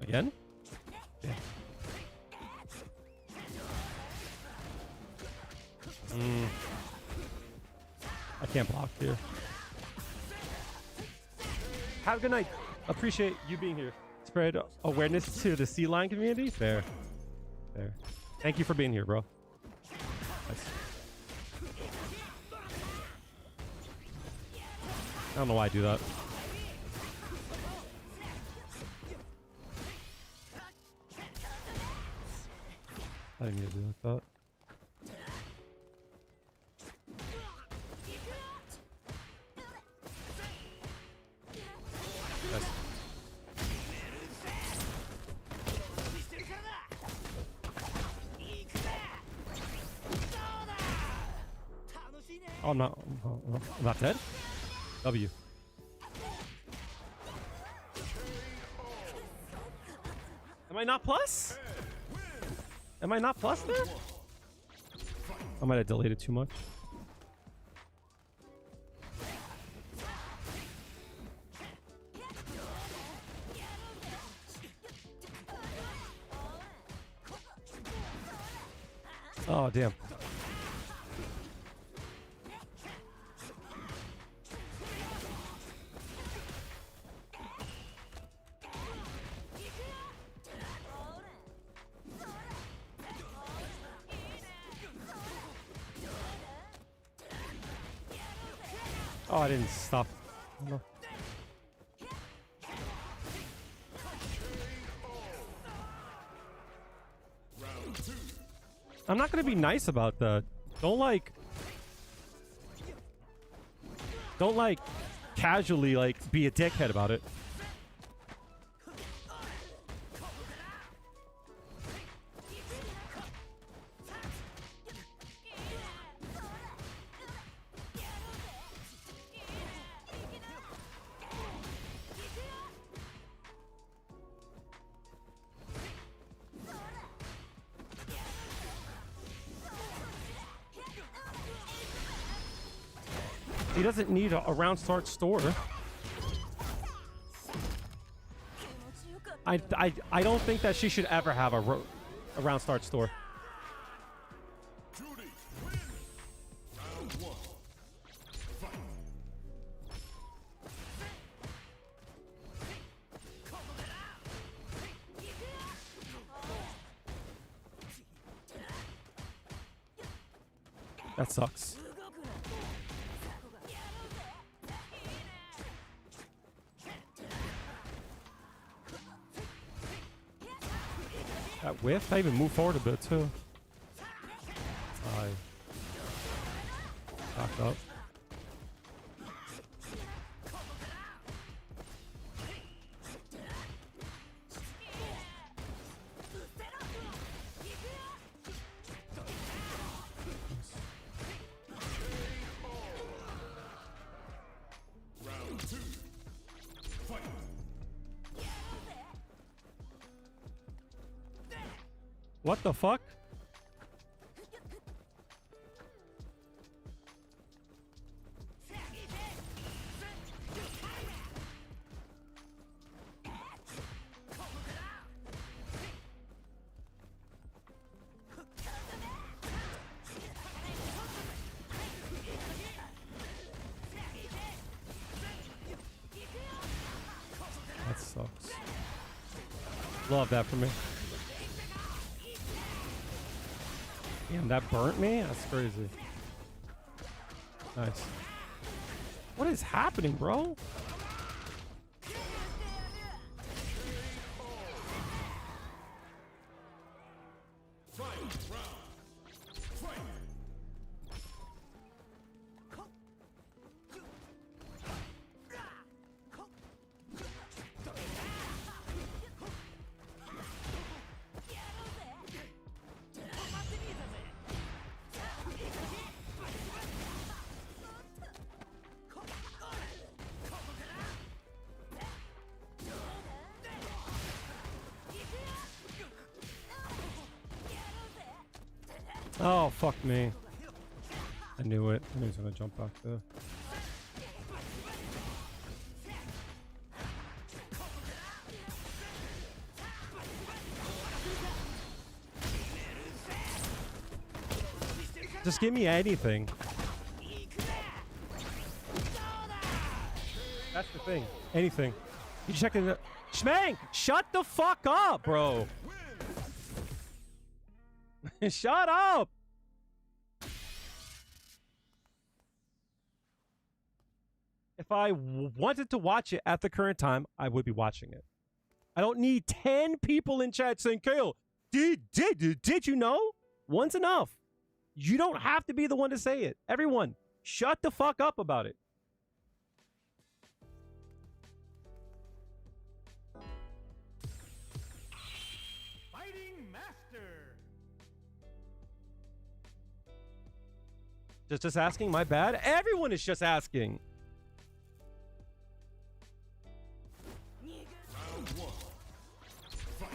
Again? Yeah. I can't block here. Have a good night. Appreciate you being here. Spread awareness to the sea lion community. Fair. Fair. Thank you for being here, bro. Nice. I don't know why I do that. I didn't need to do like that. Nice. Oh, I'm not dead? W. Am I not plus? Am I not plus there? I might have delayed it too much. Oh, damn. Oh, I didn't stop. No. I'm not gonna be nice about that. Don't like casually like be a dickhead about it. He doesn't need a round start store. I don't think that she should ever have a round start store. Judy, win. Round 1. Fight. That sucks. That whiff, I even moved forward a bit too. I backed up. Round 2. Fight. What the fuck? That sucks. Love that for me. Damn, that burnt me? That's crazy. Nice. What is happening, bro? Fight round. Fight. Oh, fuck me. I knew it. I knew he was gonna jump back there. Just give me anything. That's the thing. Anything. You checking it? Schmank! Shut the fuck up, bro! Shut up! If I wanted to watch it at the current time, I would be watching it. I don't need 10 people in chat saying, Kale, did you know? One's enough. You don't have to be the one to say it. Everyone, shut the fuck up about it. Fighting master. Just asking, my bad. Everyone is just asking. Round one. Fight.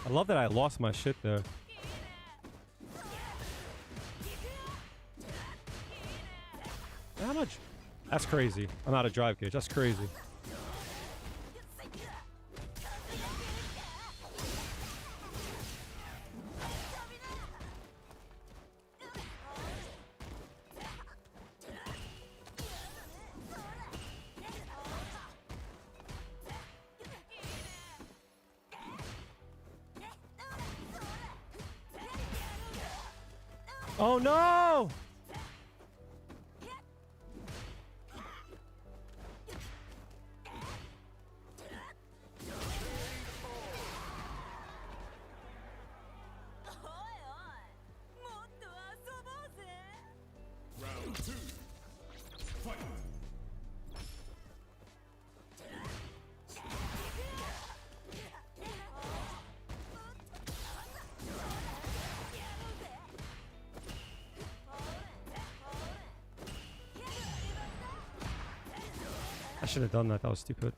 I love that I lost my shit there. How much? That's crazy. I'm out of drive gauge. That's crazy. Oh no! Round two. Fight. I should have done that. That was stupid.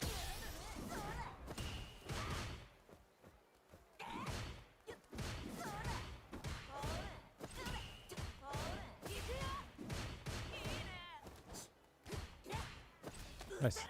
Nice.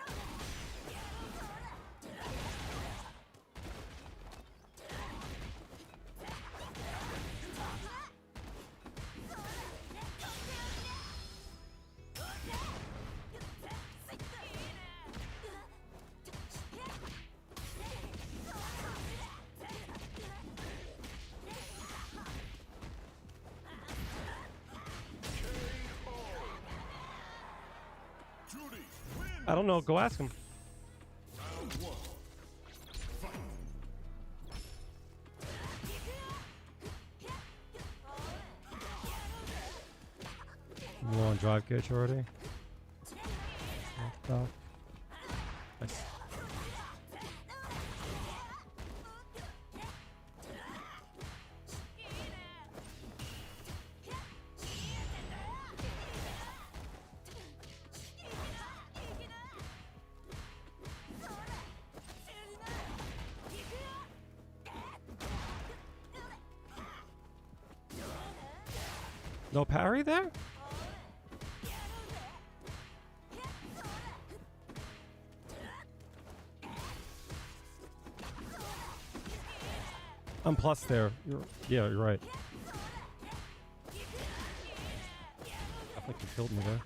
Juri wins. I don't know. Go ask him. Round one. Fight. I'm low on drive gauge already. Nice. No parry there? I'm plus there. Yeah, you're right. I think you killed me there.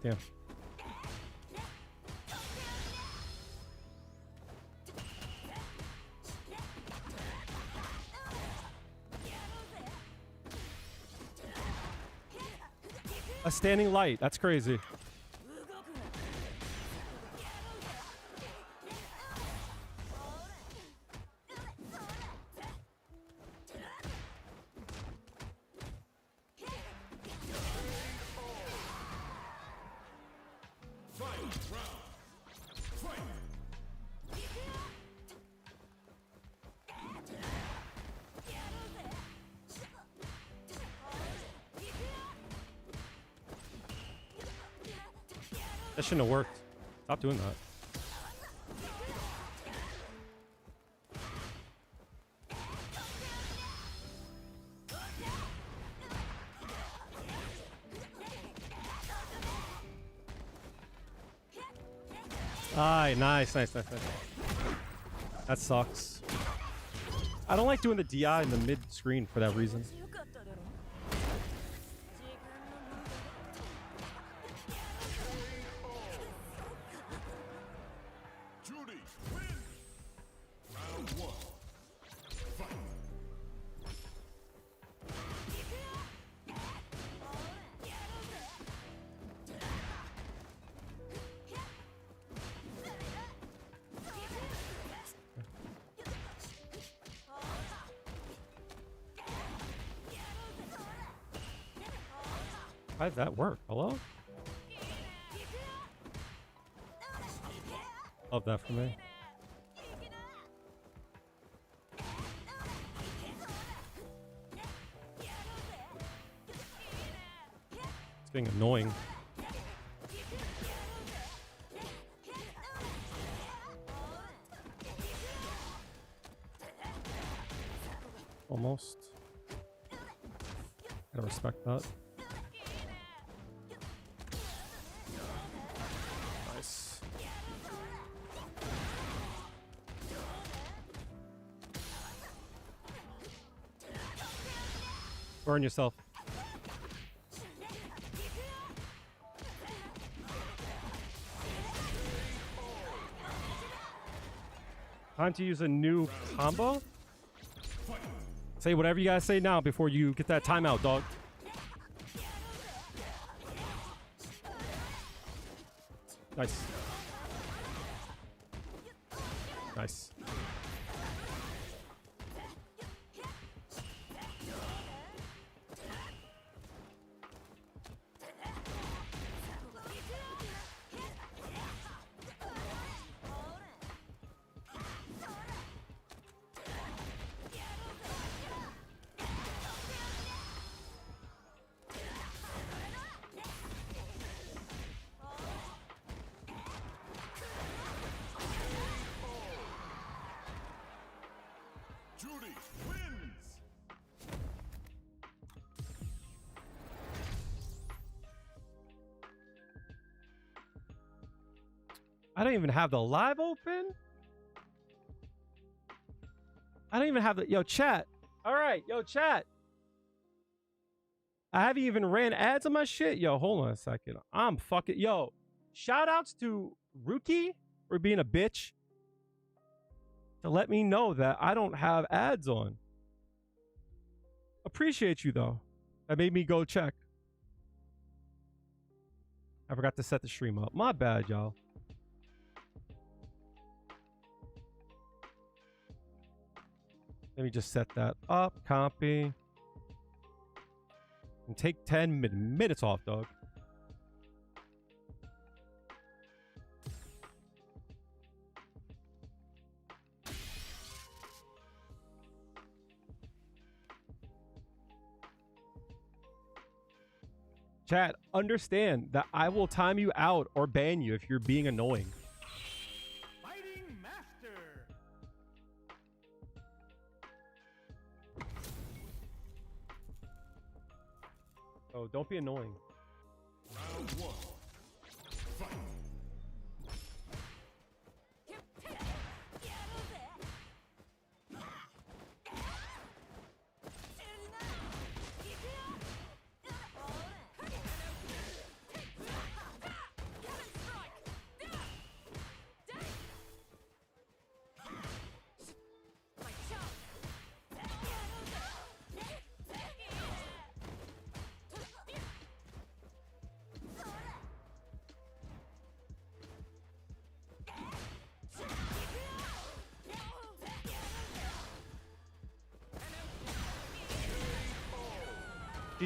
Damn. A standing light. That's crazy. That shouldn't have worked. Stop doing that. Aye, nice. That sucks. I don't like doing the DI in the mid screen for that reason. Juri wins. Round 1. Fight. How did that work? Hello? Love that for me. It's being annoying. Almost. Gotta respect that. Nice. Burn yourself. Time to use a new combo? Say whatever you guys say now before you get that timeout, dog. Nice. Nice. Juri wins. I don't even have the live open. I don't even have the... Yo, chat. All right. Yo, chat. I haven't even ran ads on my shit. Yo, hold on a second. I'm fucking... Yo, shout outs to Ruki for being a bitch to let me know that I don't have ads on. Appreciate you, though. That made me go check. I forgot to set the stream up. My bad, y'all. Let me just set that up. Copy. And take 10 minutes off, dog. Chat, understand that I will time you out or ban you if you're being annoying. Fighting Master. Oh, don't be annoying. Round 1. Fight.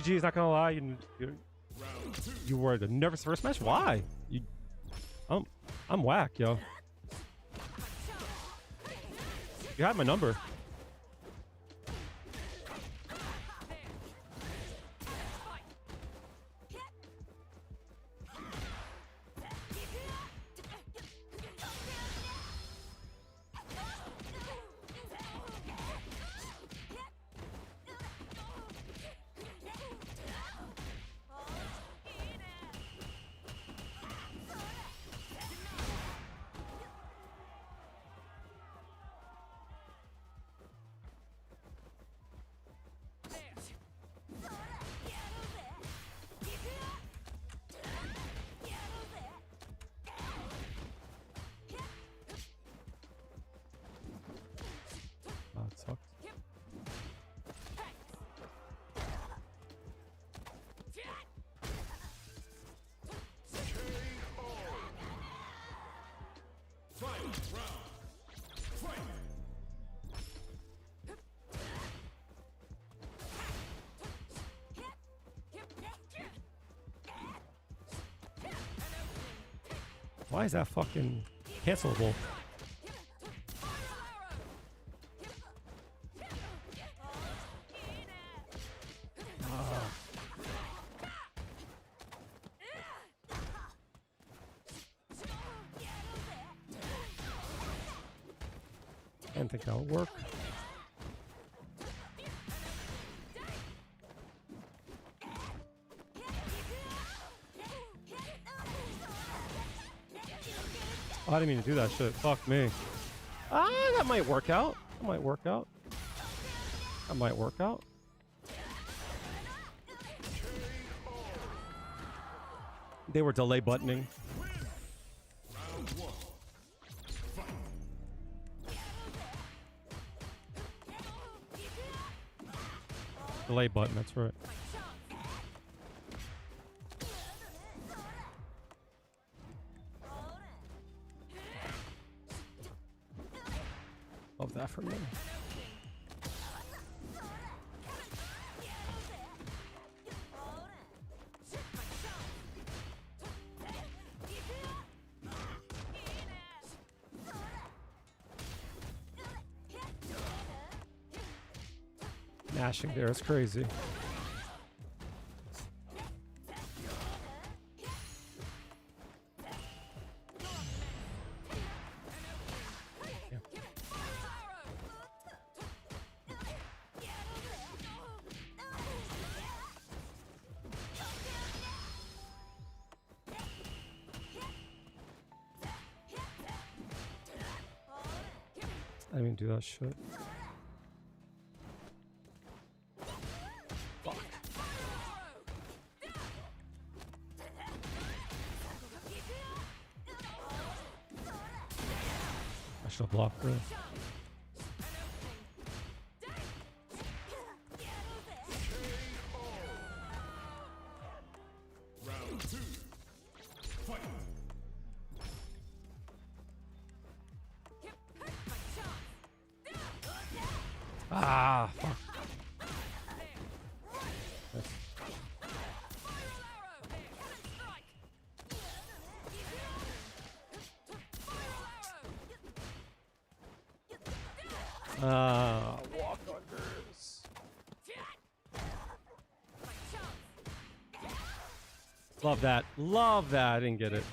GG's not gonna lie, Round 2. you were the nervous first match. Why? I'm whack, yo. You had my number. Oh, it sucks. Final round. Fight. Why is that fucking cancelable? I didn't think that would work. Oh, I didn't mean to do that shit. Fuck me. Ah, that might work out. That might work out. That might work out. They were delay buttoning. Round 1. Fight. Delay button, that's right. Love that for me. Mashing there is crazy. I didn't even do that shit. Fuck. I should have blocked her. Round 2. Fight. Ah, fuck. Walk unders. Love that. Love that. I didn't get it.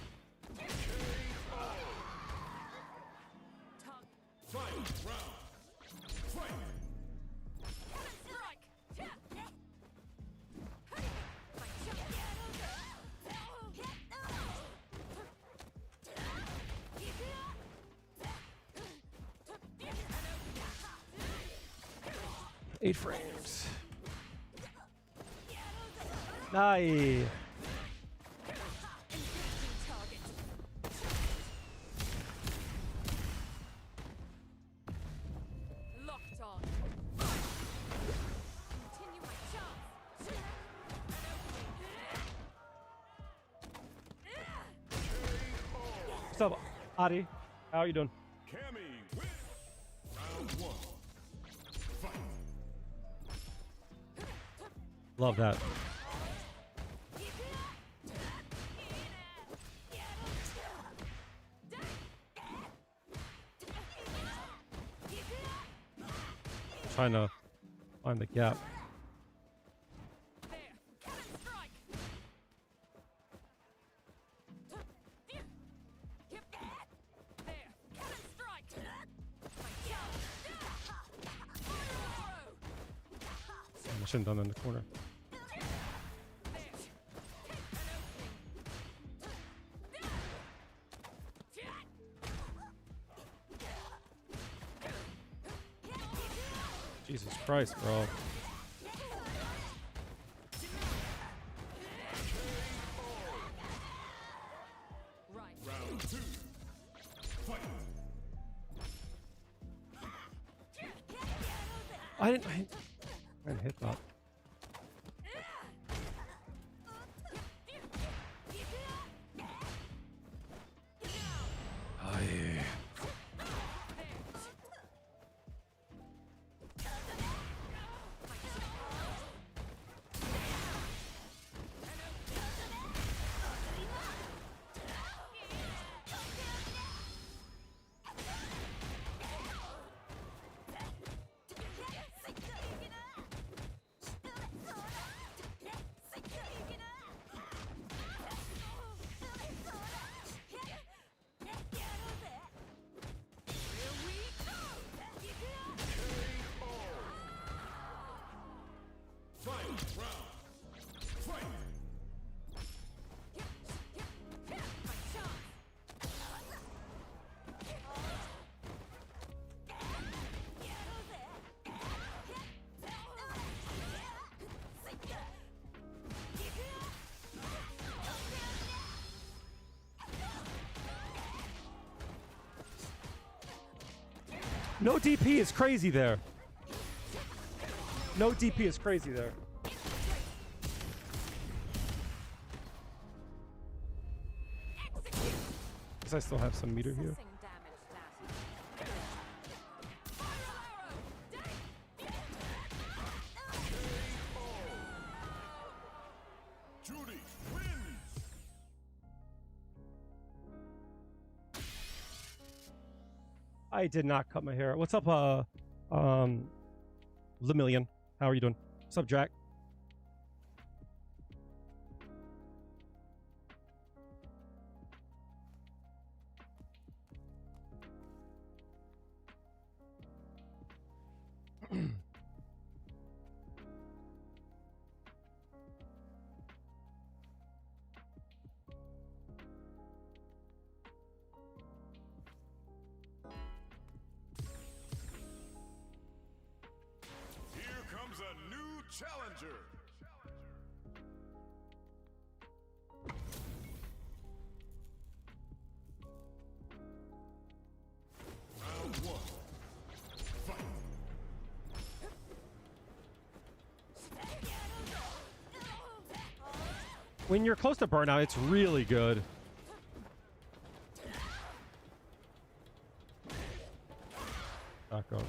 Final round. Fight. 8 frames. Nice. Locked on. Continue my chance. What's up, Adi? How are you doing? Cammy wins. Round 1. Fight. Love that. Trying to find the gap. I shouldn't have done that in the corner. Jesus Christ, bro. Round 2. Fight. I didn't hit that. Oh, yeah. Final round. Fight. No DP is crazy there. No DP is crazy there. Guess I still have some meter here. Juri wins. I did not cut my hair. What's up, Lemillion? How are you doing? What's up, Jack? Here comes a new challenger. Round 1. Fight. When you're close to burnout, it's really good. Back up.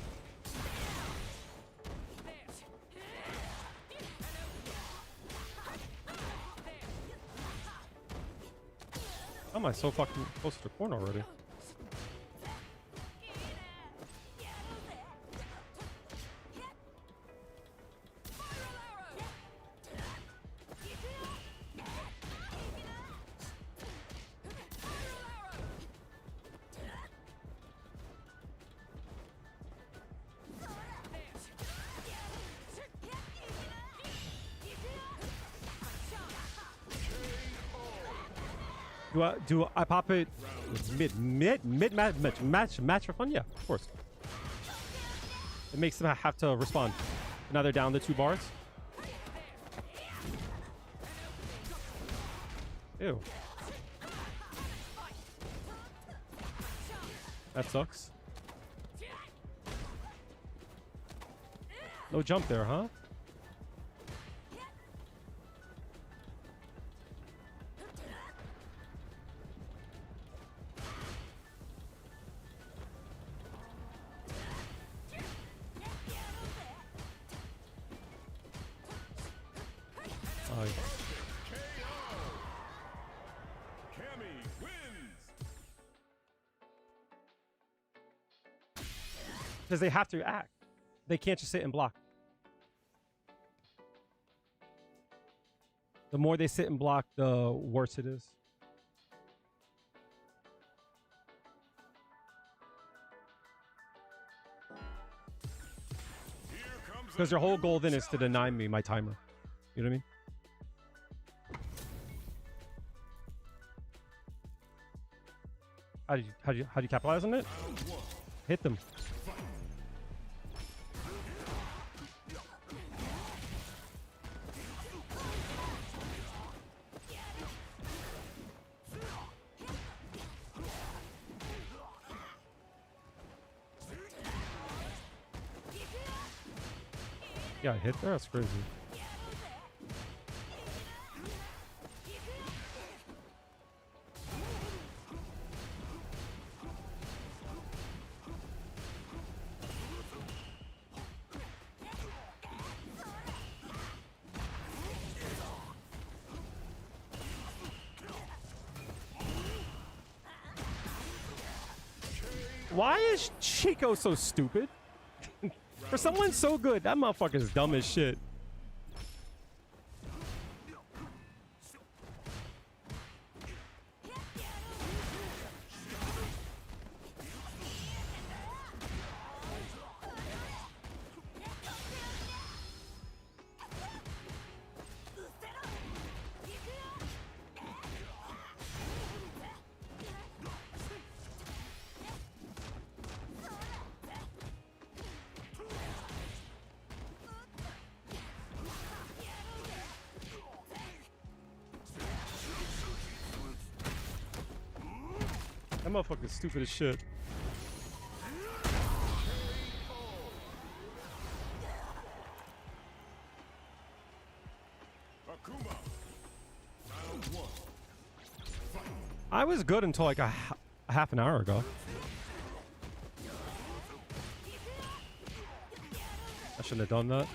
How am I so fucking close to the corner already? Do I pop it mid match for fun? Yeah, of course. It makes them have to respond. Now they're down the 2 bars. Ew. That sucks. No jump there, huh? Because they have to act. They can't just sit and block. The more they sit and block, the worse it is. Because their whole goal then is to deny me my timer. You know what I mean? How do you capitalize on it? Hit them. Yeah, hit there? That's crazy. Why is Chico so stupid? For someone so good, that motherfucker is dumb as shit. That motherfucker's stupid as shit. I was good until like a half an hour ago. I shouldn't have done that.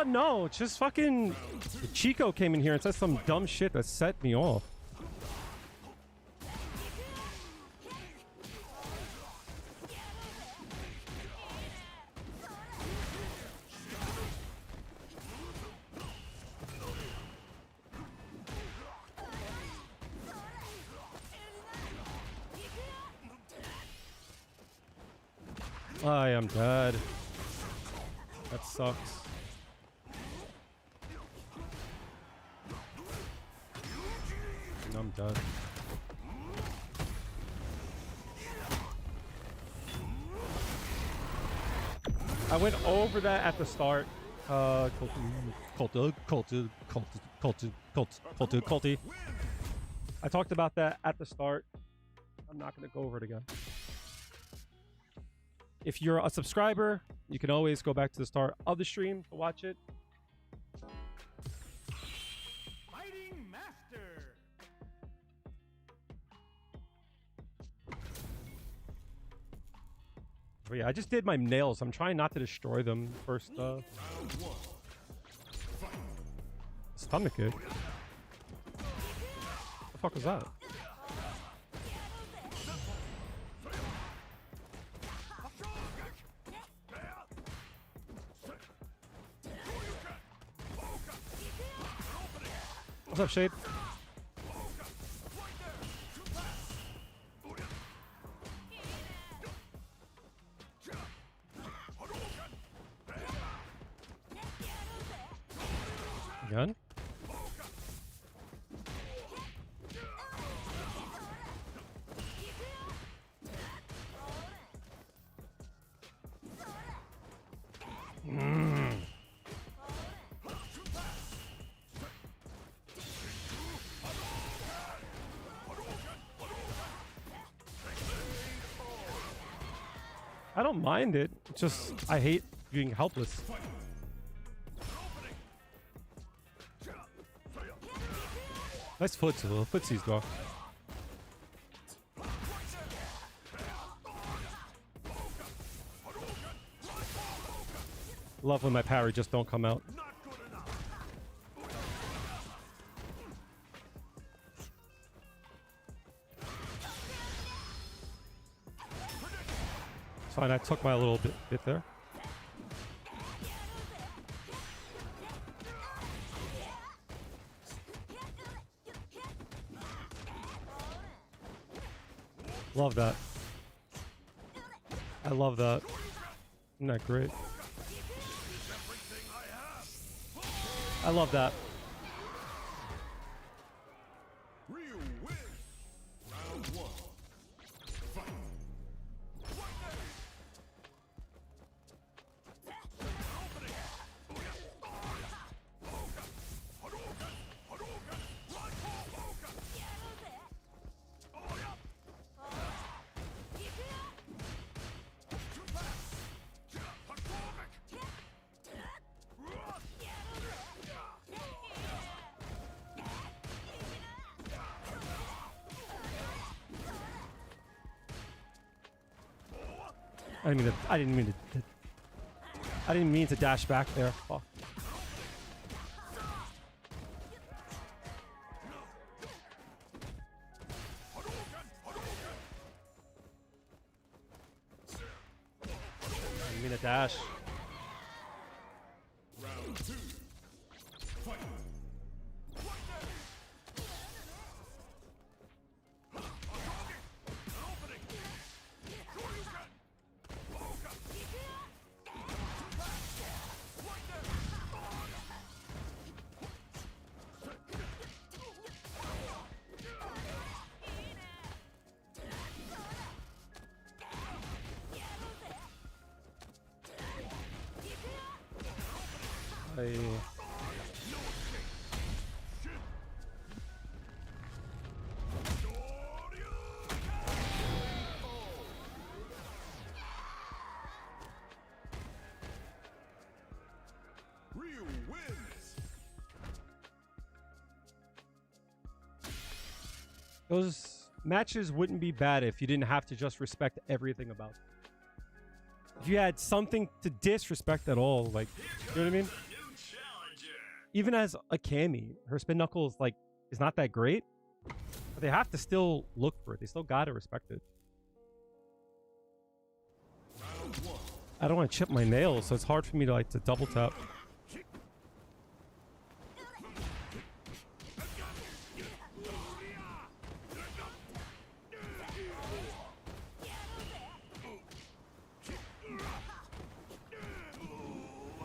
No, just fucking Chico came in here and said some dumb shit that set me off. I am dead. That sucks. I'm done. I went over that at the start. Culty. I talked about that at the start. I'm not going to go over it again. If you're a subscriber, you can always go back to the start of the stream to watch it. But yeah, I just did my nails. I'm trying not to destroy them first. Stomach kick. What the fuck was that? What's up, Shade? Gun? I don't mind it. It's just I hate being helpless. Nice footsies, though. Love when my parry just don't come out. Fine, I took my little bit there. Love that. I love that. Isn't that great? I love that. Real win. Round one. Fight. I didn't mean to dash back there. Fuck. I didn't mean to dash. Round two. Fight. Real wins. Those matches wouldn't be bad if you didn't have to just respect everything about them. If you had something to disrespect at all, like, you know what I mean? Even as a Cammy, her spin knuckle is not that great, but they have to still look for it. They still gotta respect it. I don't want to chip my nails, so it's hard for me to double tap.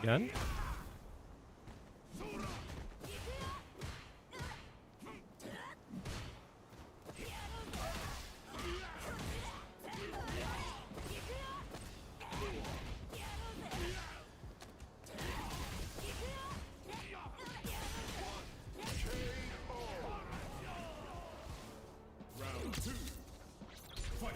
Again? Round two. Fight.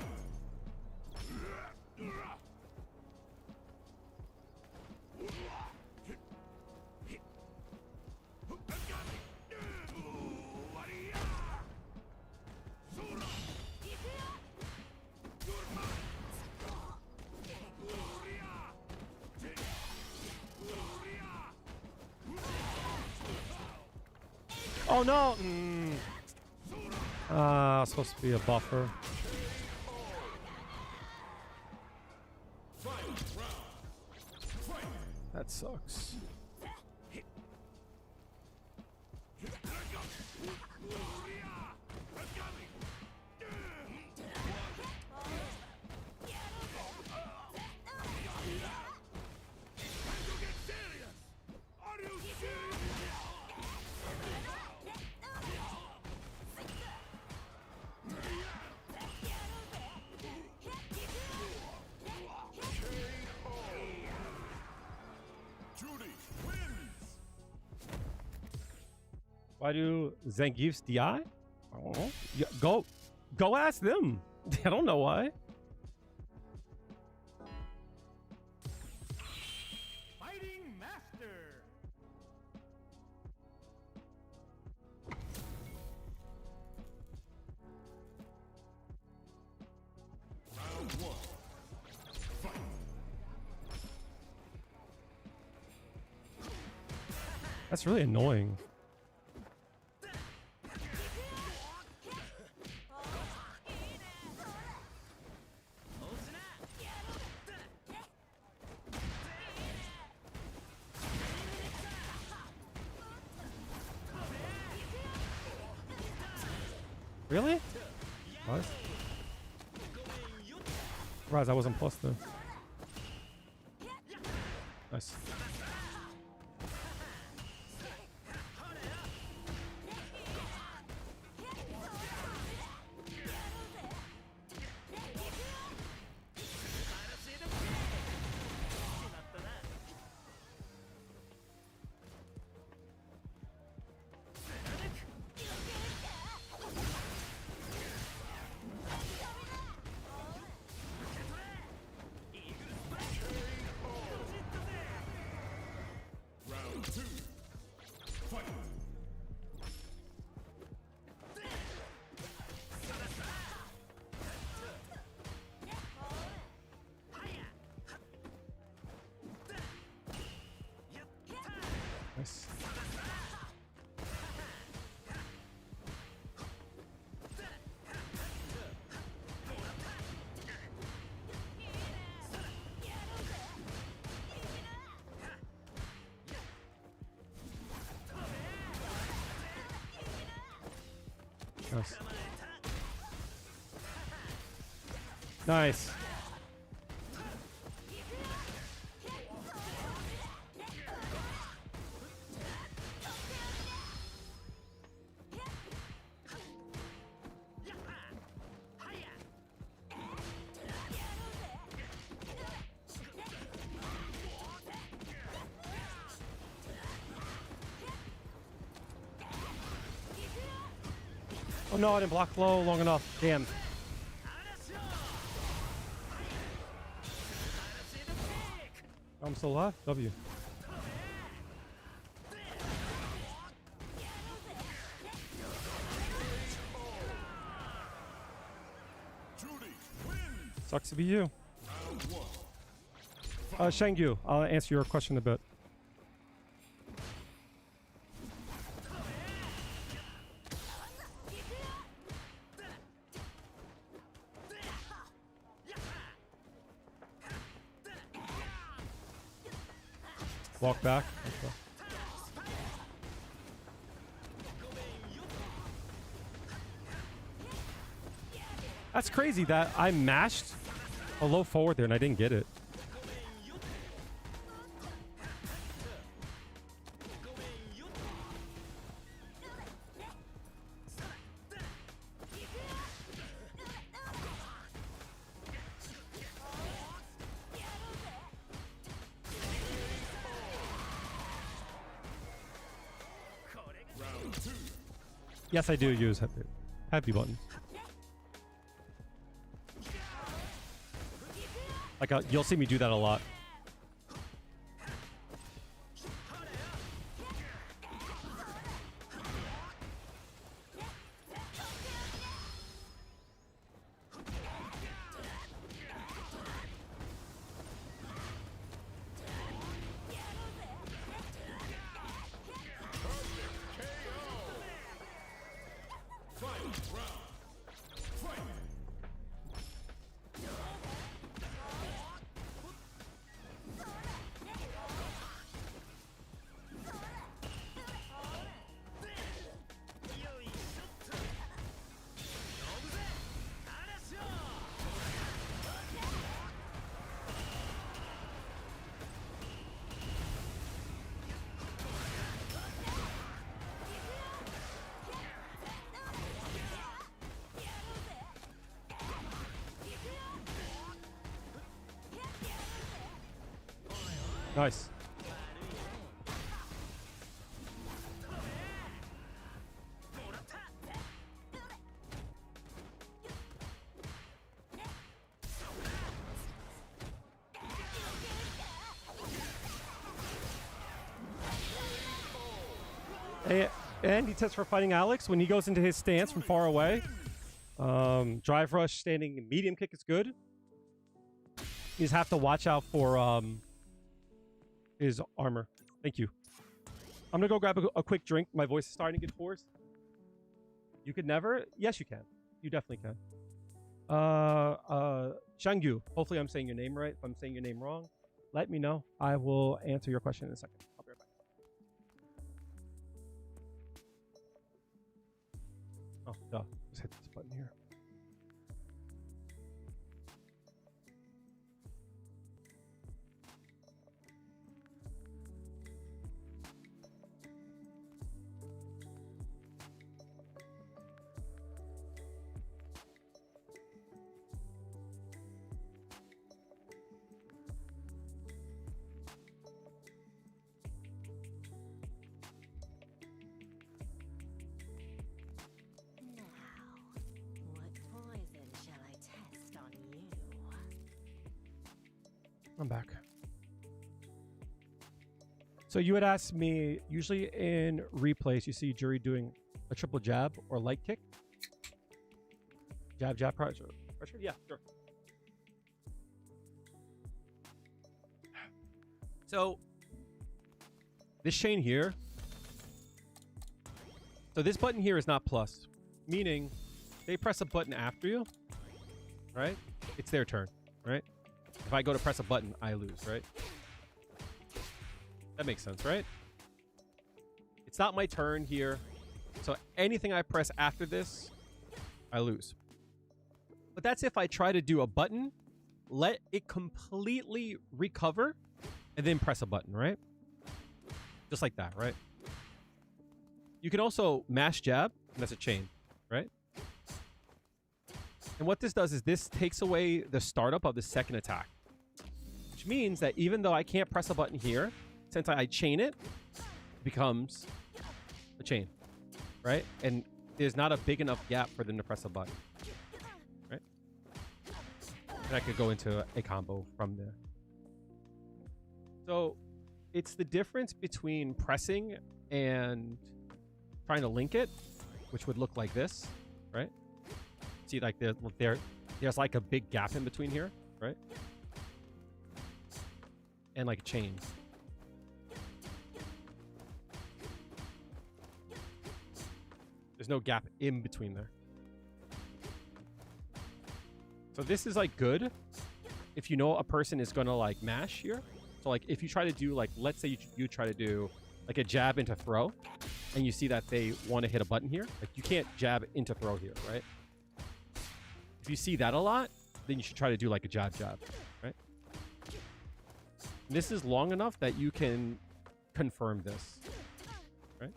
Oh no! Supposed to be a buffer. That sucks. Juri wins. Why do Zangief's DI? I don't know. Yeah, go ask them. I don't know why. That's really annoying. Really? What? Rise, I wasn't plus though. Nice. Round 2. Fight. Nice. Nice. Nice. Oh no, I didn't block low long enough. Damn. I'm still alive. W. Judy wins. Sucks to be you. Round 1. Shangyu, I'll answer your question in a bit. Walk back. Okay. That's crazy that I mashed a low forward there and I didn't get it. Round 2. Yes, I do use heavy buttons. Like you'll see me do that a lot. Nice. And he tests for fighting Alex when he goes into his stance from far away. Drive rush, standing medium kick is good. You just have to watch out for his armor. Thank you. I'm gonna go grab a quick drink. My voice is starting to get hoarse. You could never? Yes, you can. You definitely can. Shangyu. Hopefully I'm saying your name right. If I'm saying your name wrong, let me know. I will answer your question in a second. I'll be right back. Oh, duh. Just hit this button here. I'm back. So you had asked me, usually in replays, you see Juri doing a triple jab or light kick. Jab, jab, pressure. Pressure? Yeah, sure. So this chain here. So this button here is not plus, meaning they press a button after you, right? It's their turn, right? If I go to press a button, I lose, right? That makes sense, right? It's not my turn here. So anything I press after this, I lose. But that's if I try to do a button, let it completely recover, and then press a button, right? Just like that, right? You can also mash jab, and that's a chain, right? And what this does is this takes away the startup of the second attack. Which means that even though I can't press a button here, since I chain it, it becomes a chain, right? And there's not a big enough gap for them to press a button, right? And I could go into a combo from there. So it's the difference between pressing and trying to link it, which would look like this, right? See, like there's like a big gap in between here, right? And like a chain. There's no gap in between there. So this is like good if you know a person is gonna like mash here. So like if you try to do like, let's say you try to do like a jab into throw, and you see that they want to hit a button here, like you can't jab into throw here, right? If you see that a lot, then you should try to do like a jab, right? And this is long enough that you can confirm this, right?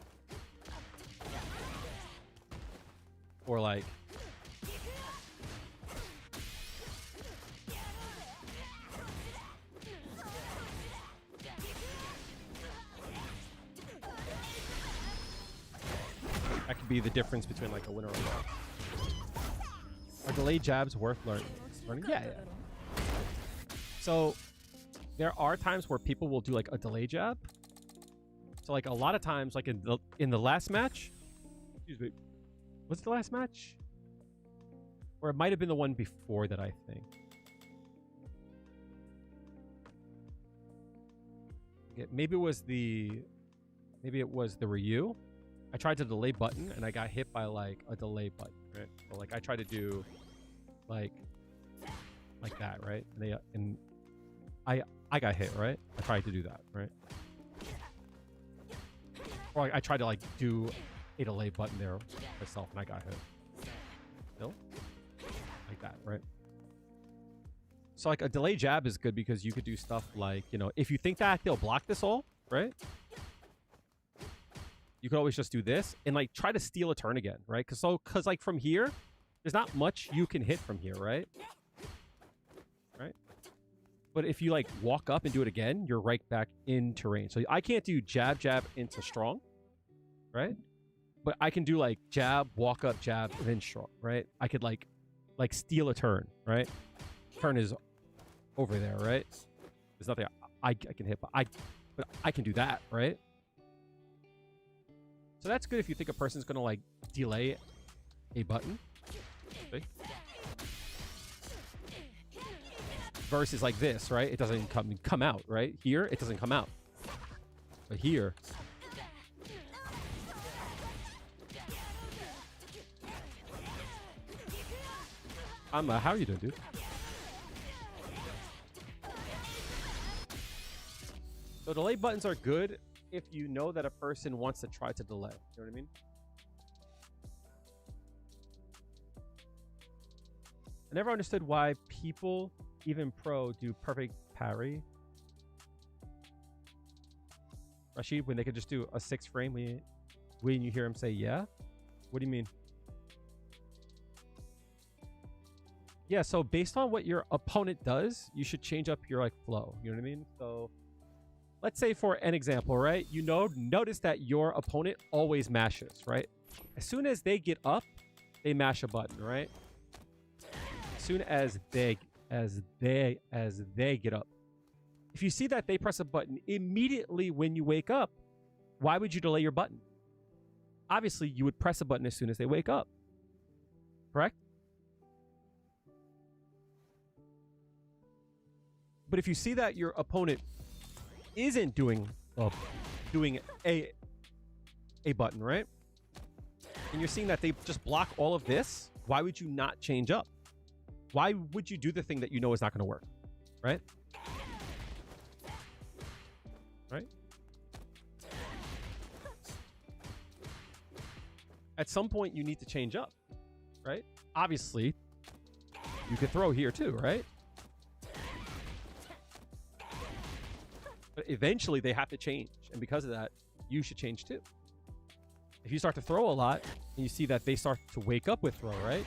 Or like, that could be the difference between like a winner or a loss. Are delayed jabs worth learning? Yeah. So there are times where people will do like a delay jab. So like a lot of times, like in the last match, excuse me, what's the last match? Or it might have been the one before that, I think. Yeah, maybe it was the Ryu. I tried to delay button and I got hit by like a delay button, right? So like I tried to do like that, right? And I got hit, right? I tried to do that, right? Or I tried to like do a delay button there myself and I got hit. No? Like that, right? So like a delay jab is good because you could do stuff like, you know, if you think that they'll block this all, right? You could always just do this and like try to steal a turn again, right? Cause like from here, there's not much you can hit from here, right? Right? But if you like walk up and do it again, you're right back into range. So I can't do jab, jab into strong, right? But I can do like jab, walk up, jab, and then strong, right? I could like steal a turn, right? Turn is over there, right? There's nothing I can hit, but I can do that, right? So that's good if you think a person's gonna like delay a button. See? Versus like this, right? It doesn't come out, right? Here, it doesn't come out. But here, How are you doing, dude? So delay buttons are good if you know that a person wants to try to delay. You know what I mean? I never understood why people, even pro, do perfect parry. Rashid, when they could just do a 6 frame when you hear him say, yeah? What do you mean? Yeah, so based on what your opponent does, you should change up your like flow. You know what I mean? So let's say for an example, right? You notice that your opponent always mashes, right? As soon as they get up, they mash a button, right? As soon as they get up. If you see that they press a button immediately when you wake up, why would you delay your button? Obviously, you would press a button as soon as they wake up. Correct? But if you see that your opponent isn't doing a button, right? And you're seeing that they just block all of this, why would you not change up? Why would you do the thing that you know is not going to work? Right? Right? At some point, you need to change up, right? Obviously, you could throw here too, right? But eventually, they have to change. And because of that, you should change too. If you start to throw a lot, and you see that they start to wake up with throw, right?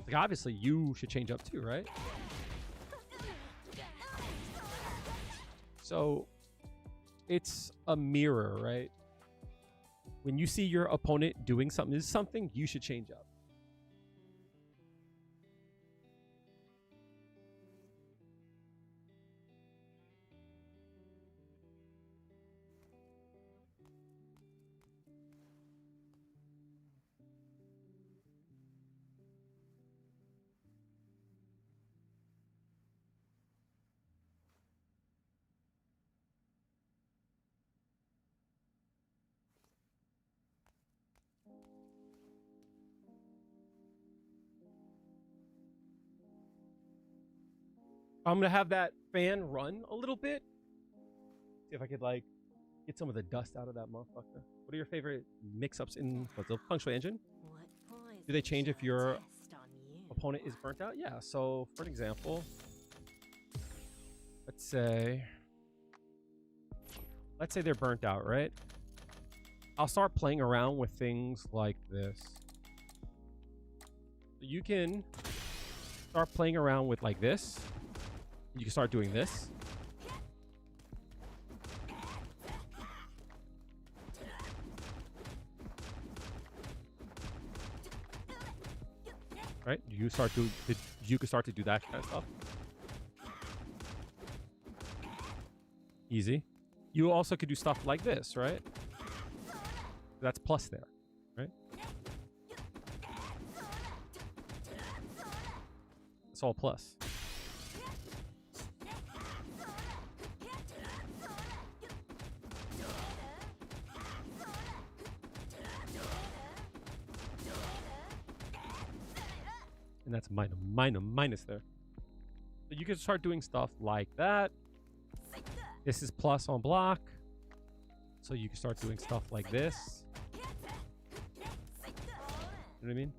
Like obviously, you should change up too, right? So, it's a mirror, right? When you see your opponent doing something, you should change up. I'm going to have that fan run a little bit. See if I could, like, get some of the dust out of that motherfucker. What are your favorite mix-ups in the Feng Shui engine? Do they change if your opponent is burnt out? Yeah, so for an example, let's say they're burnt out, right? I'll start playing around with things like this. So you can start playing around with like this. You can start doing this. Right? You can start to do that kind of stuff. Easy. You also could do stuff like this, right? That's plus there, right? It's all plus. And that's minus there. So you can start doing stuff like that. This is plus on block. So you can start doing stuff like this. You know what I mean?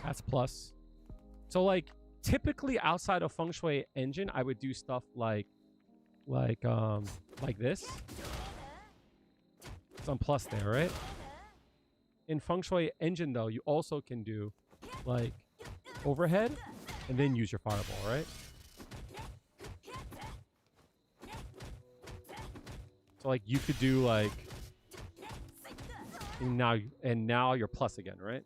That's plus. So like typically outside of Feng Shui engine, I would do stuff like this. Some plus there, right? In Feng Shui engine though, you also can do like overhead and then use your fireball, right? So like you could do like and now you're plus again, right?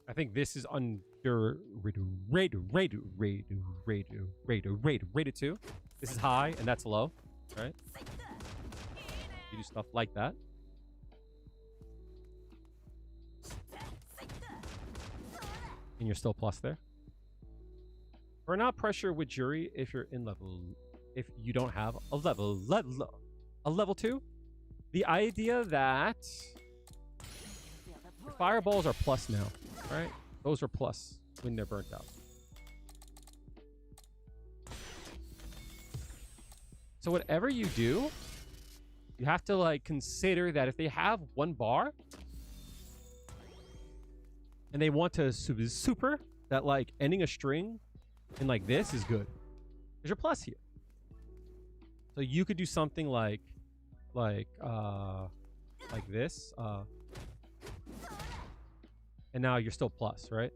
I think this is rated 2. This is high and that's low, right? You do stuff like that. And you're still plus there. Burnout pressure with Juri if you're in level, if you don't have a level 2. The idea that the fireballs are plus now, right? Those are plus when they're burnt out. So whatever you do, you have to like consider that if they have 1 bar and they want to super that, like ending a string in like this is good because you're plus here. So you could do something like this, and now you're still plus, right?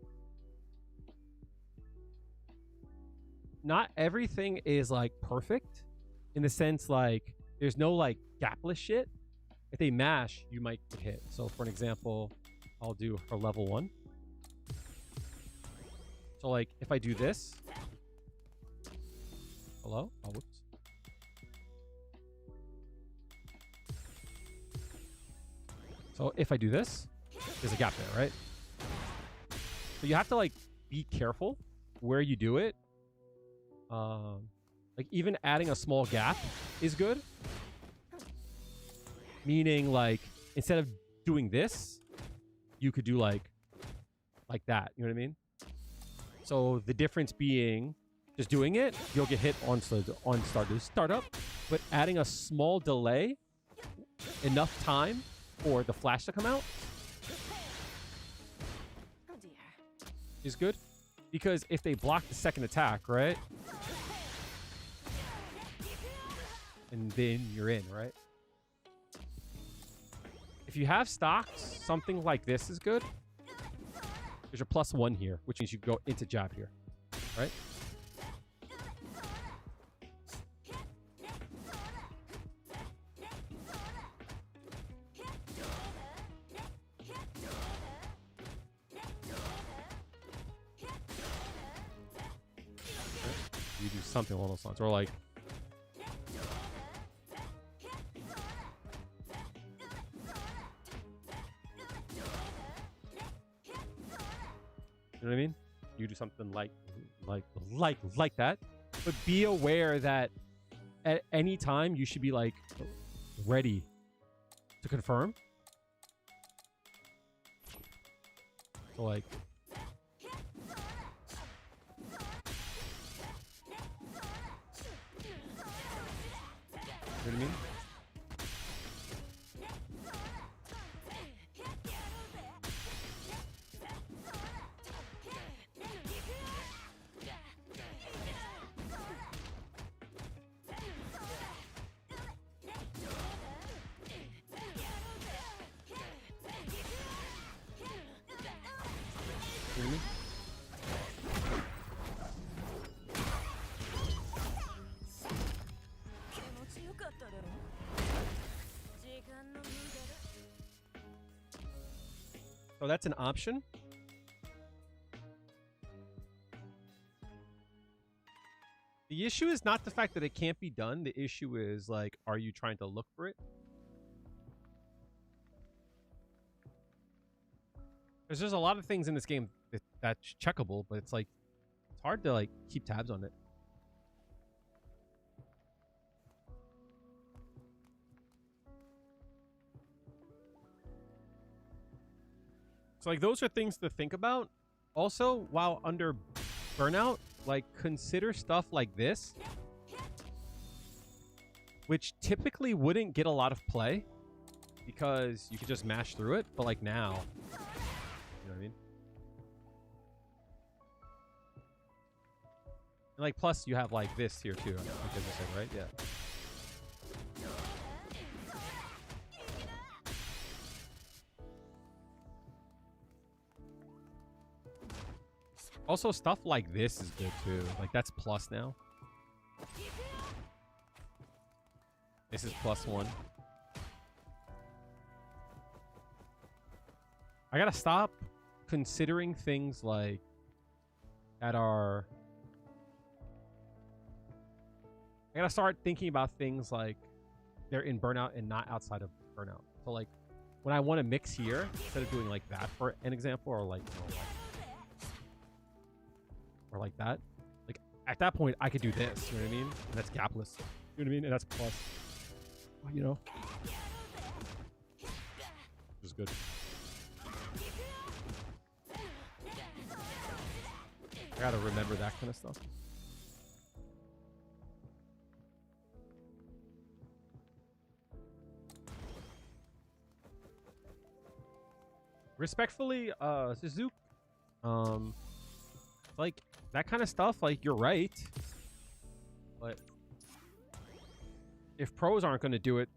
Not everything is like perfect in the sense like there's no like gapless shit. If they mash, you might get hit. So for an example, I'll do for level 1. So like if I do this, hello? Oh, whoops. So if I do this, there's a gap there, right? So you have to like be careful where you do it. Like even adding a small gap is good. Meaning like instead of doing this, you could do like that. You know what I mean? So the difference being just doing it, you'll get hit on startup, but adding a small delay, enough time for the flash to come out is good. Because if they block the second attack, right? And then you're in, right? If you have stocks, something like this is good. There's your +1 here, which means you go into jab here, right? You do something along those lines, or like you know what I mean? You do something like that, but be aware that at any time you should be like ready to confirm. So like you know what I mean? You know what I mean? So that's an option. The issue is not the fact that it can't be done. The issue is like, are you trying to look for it? Because there's a lot of things in this game that's checkable, but it's like, it's hard to like keep tabs on it. So like those are things to think about. Also, while under Burnout, like consider stuff like this, which typically wouldn't get a lot of play because you could just mash through it. But like now, you know what I mean? And like plus you have like this here too, like as I said, right? Yeah. Also, stuff like this is good too. Like that's plus now. This is +1. I gotta stop considering things like that are. I gotta start thinking about things like they're in Burnout and not outside of Burnout. So like when I want to mix here, instead of doing like that for an example, or like, you know, like or like that, like at that point I could do this. You know what I mean? And that's gapless. You know what I mean? And that's plus. You know, which is good. I gotta remember that kind of stuff. Respectfully, Suzuki, like that kind of stuff, like you're right, but if pros aren't going to do it,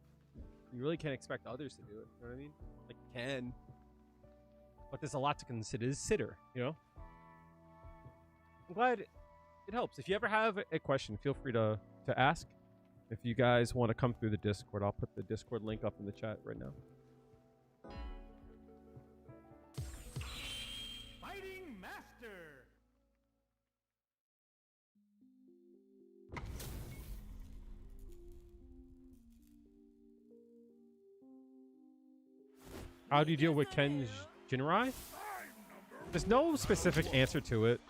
you really can't expect others to do it. You know what I mean? Like you can, but there's a lot to consider, you know? I'm glad it helps. If you ever have a question, feel free to ask. If you guys want to come through the Discord, I'll put the Discord link up in the chat right now. Fighting Master. How do you deal with Ken's Jinrai? There's no specific answer to it.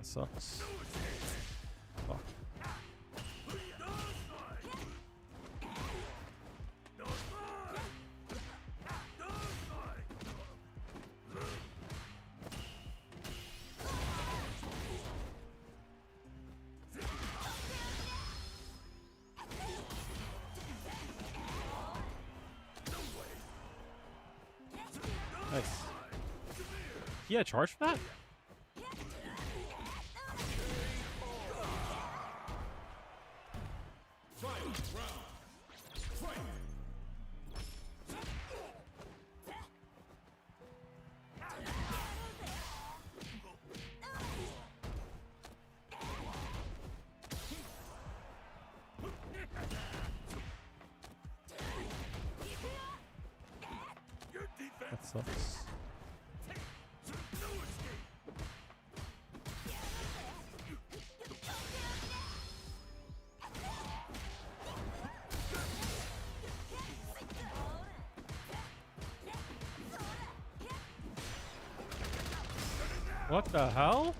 Sucks. Fuck. Nice. Yeah, charge for that? That sucks. What the hell?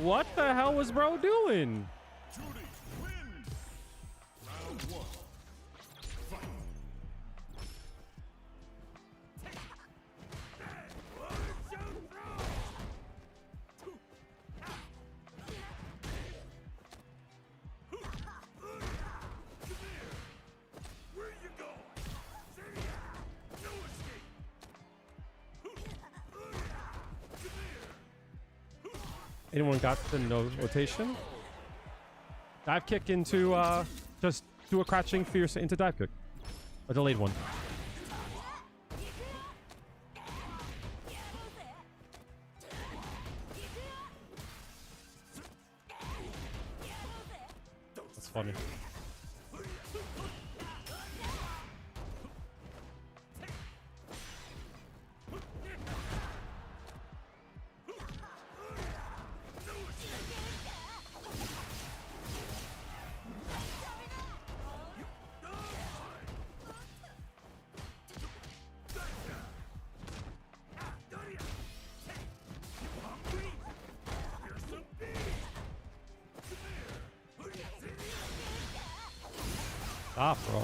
What the hell was bro doing? Juri wins. Round one. Fight. Where you going? No escape. Anyone got the notation? Dive kick into, just do a crouching fierce into dive kick. A delayed one. That's funny. Stop, bro.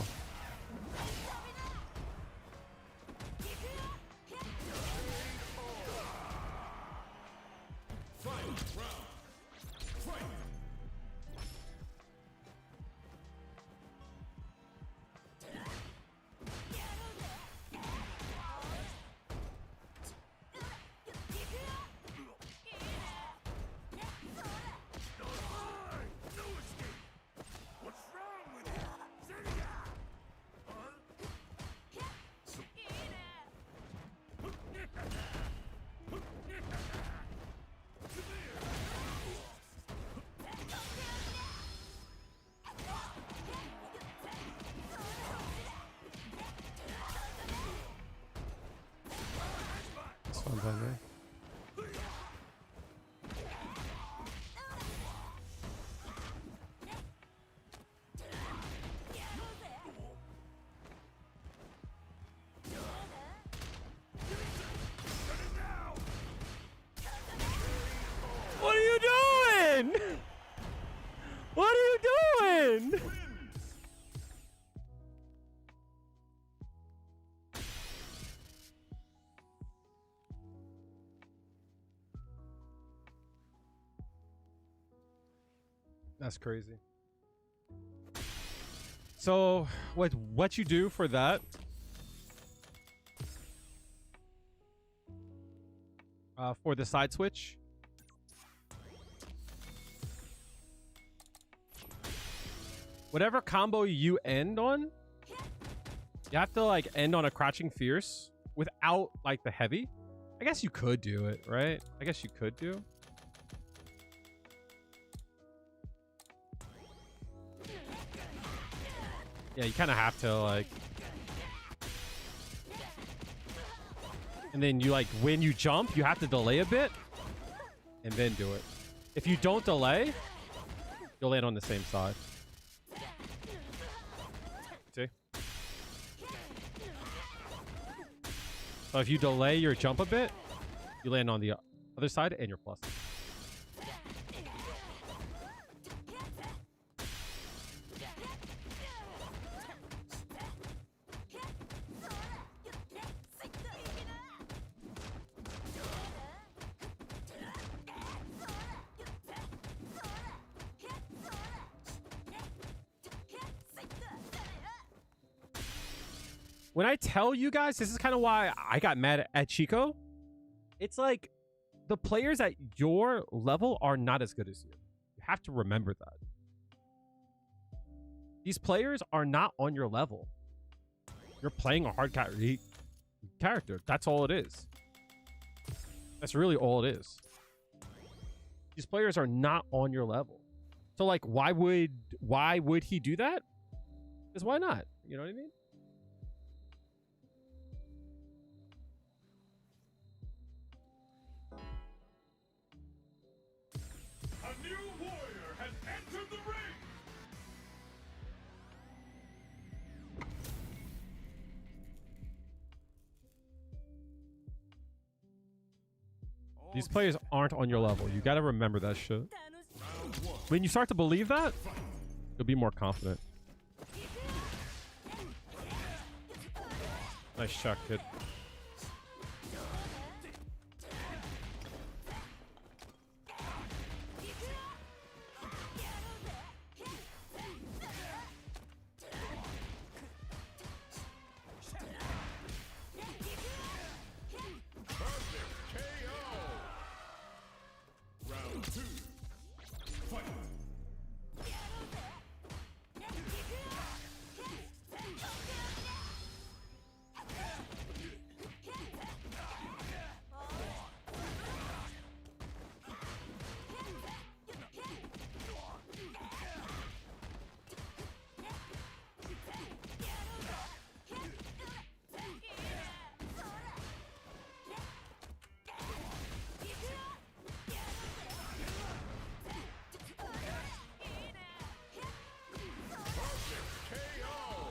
What's wrong with you? Zenia! It's fun down there. What are you doing? What are you doing? That's crazy. So, what you do for that? For the side switch. Whatever combo you end on, you have to like end on a crouching fierce without like the heavy. I guess you could do it, right? I guess you could do. Yeah, you kind of have to like. And then you like, when you jump, you have to delay a bit and then do it. If you don't delay, you'll land on the same side. See? So if you delay your jump a bit, you land on the other side and you're plus. When I tell you guys, this is kind of why I got mad at Chico. It's like the players at your level are not as good as you. You have to remember that. These players are not on your level. You're playing a hard character. That's all it is. That's really all it is. These players are not on your level. So like, why would he do that? Because why not? You know what I mean? A new warrior has entered the ring! These players aren't on your level. You got to remember that shit. When you start to believe that, you'll be more confident. Nice shot, kid.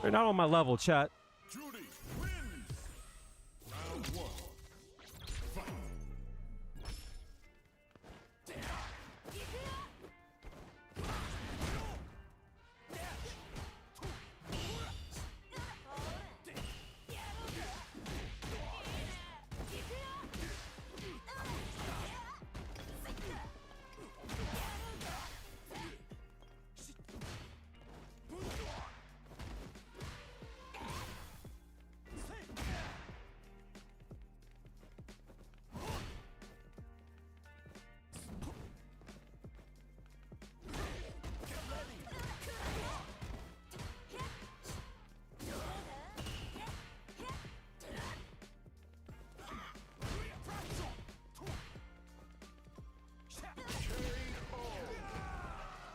They're not on my level, chat. Juri wins! Round one. Fight!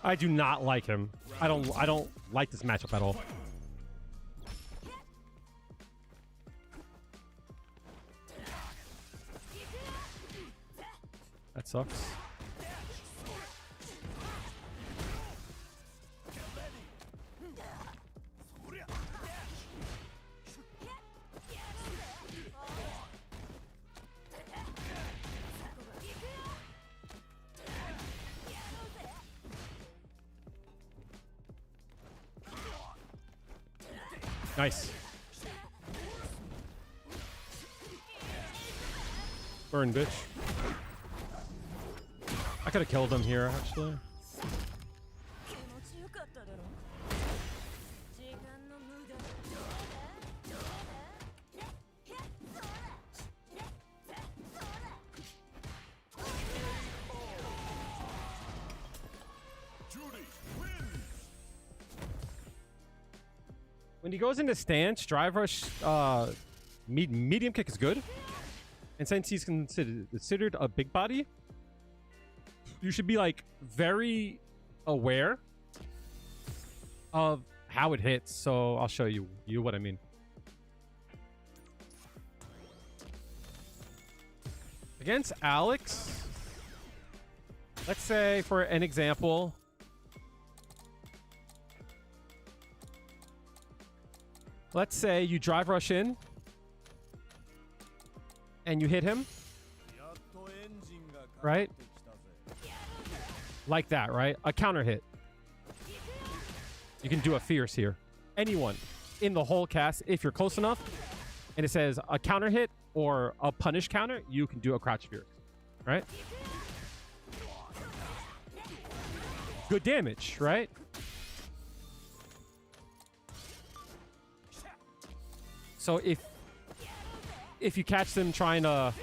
I do not like him. I don't like this matchup at all. That sucks. Nice. Burn, bitch. I could have killed him here, actually. When he goes into stance, drive rush, medium kick is good. And since he's considered a big body, you should be like very aware of how it hits. So I'll show you what I mean. Against Alex, let's say for an example, let's say you drive rush in and you hit him, right? Like that, right? A counter hit. You can do a fierce here. Anyone in the whole cast, if you're close enough, and it says a counter hit or a punish counter, you can do a crouch fierce, right? Good damage, right? So if you catch them trying to... Oh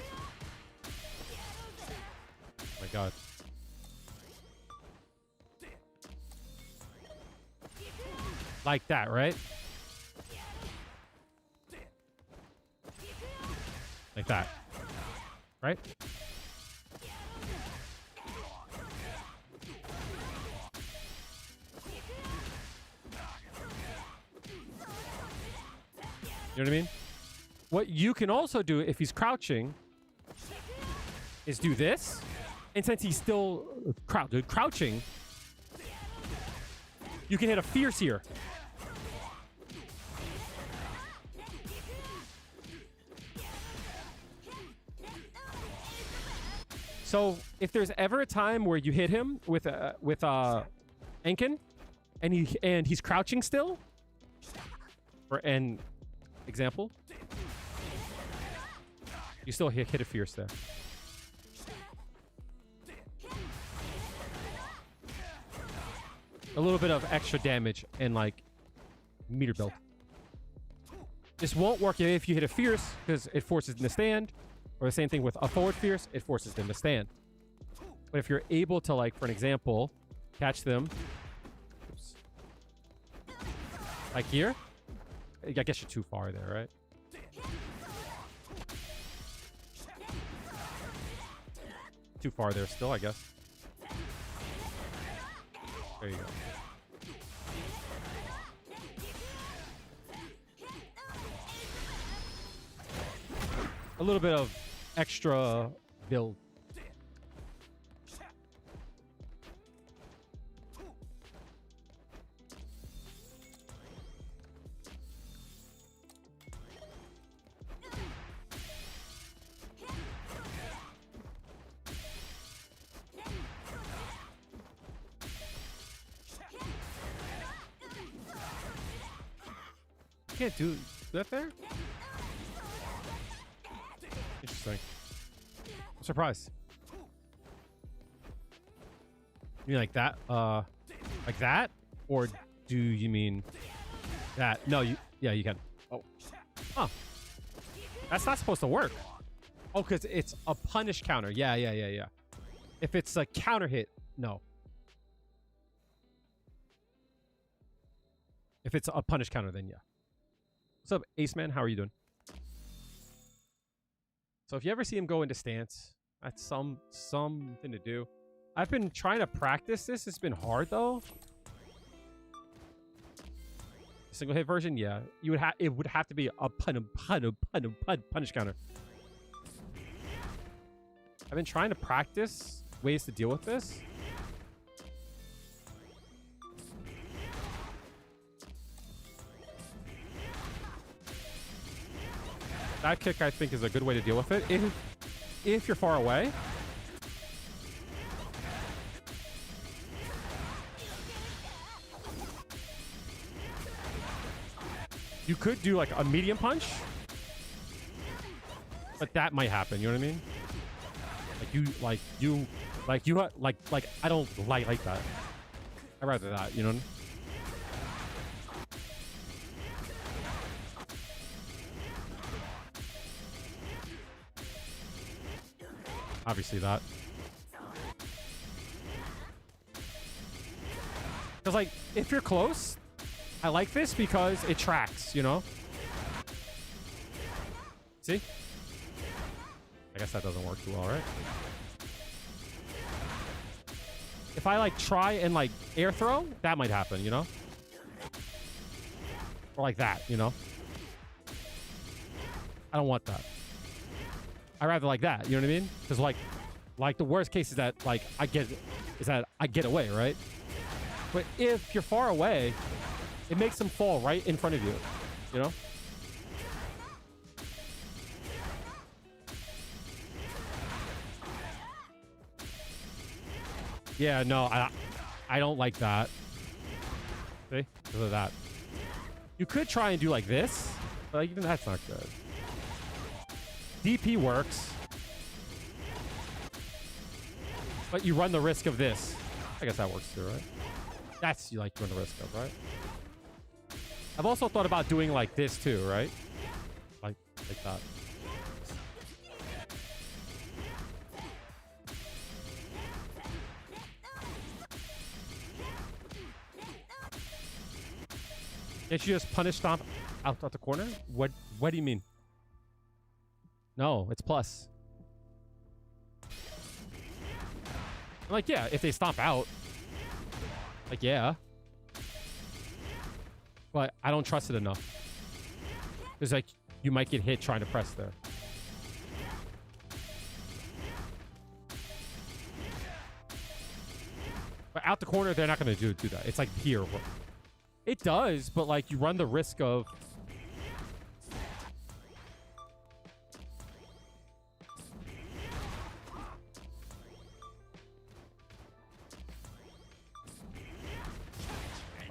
my god. Like that, right? Like that. Right? You know what I mean? What you can also do if he's crouching is do this. And since he's still crouching, you can hit a fierce here. So if there's ever a time where you hit him with Enkin and he's crouching still, for an example, you still hit a fierce there. A little bit of extra damage and like meter build. This won't work if you hit a fierce because it forces them to stand. Or the same thing with a forward fierce, it forces them to stand. But if you're able to, like, for an example, catch them, oops, like here, I guess you're too far there, right? Too far there still, I guess. There you go. A little bit of extra build. Can't do that there? Interesting. I'm surprised. You mean like that? Like that? Or do you mean that? No, yeah, you can. Oh. Huh. That's not supposed to work. Oh, because it's a punish counter. Yeah. If it's a counter hit, no. If it's a punish counter, then yeah. What's up, Ace Man? How are you doing? So if you ever see him go into stance, that's something to do. I've been trying to practice this. It's been hard though. Single hit version, yeah. You would have it would have to be a punish counter. I've been trying to practice ways to deal with this. That kick, I think, is a good way to deal with it. If you're far away. You could do like a medium punch. But that might happen, you know what I mean? I don't like that. I'd rather that, you know what I mean? Obviously that. Because like, if you're close, I like this because it tracks, you know? See? I guess that doesn't work too well, right? If I like try and like air throw, that might happen, you know? Or like that, you know? I don't want that. I rather like that, you know what I mean? Because like the worst case is that like I get away, right? But if you're far away, it makes them fall right in front of you, you know? Yeah, no, I don't like that. See? Because of that. You could try and do like this, but even that's not good. DP works. But you run the risk of this. I guess that works too, right? That's you run the risk of, right? I've also thought about doing like this too, right? Like that. Can't you just punish stomp out the corner? What do you mean? No, it's plus. Like, yeah, if they stomp out. Like, yeah. But I don't trust it enough. Because, like, you might get hit trying to press there. But out the corner, they're not going to do that. It's like here. It does, but, like, you run the risk of...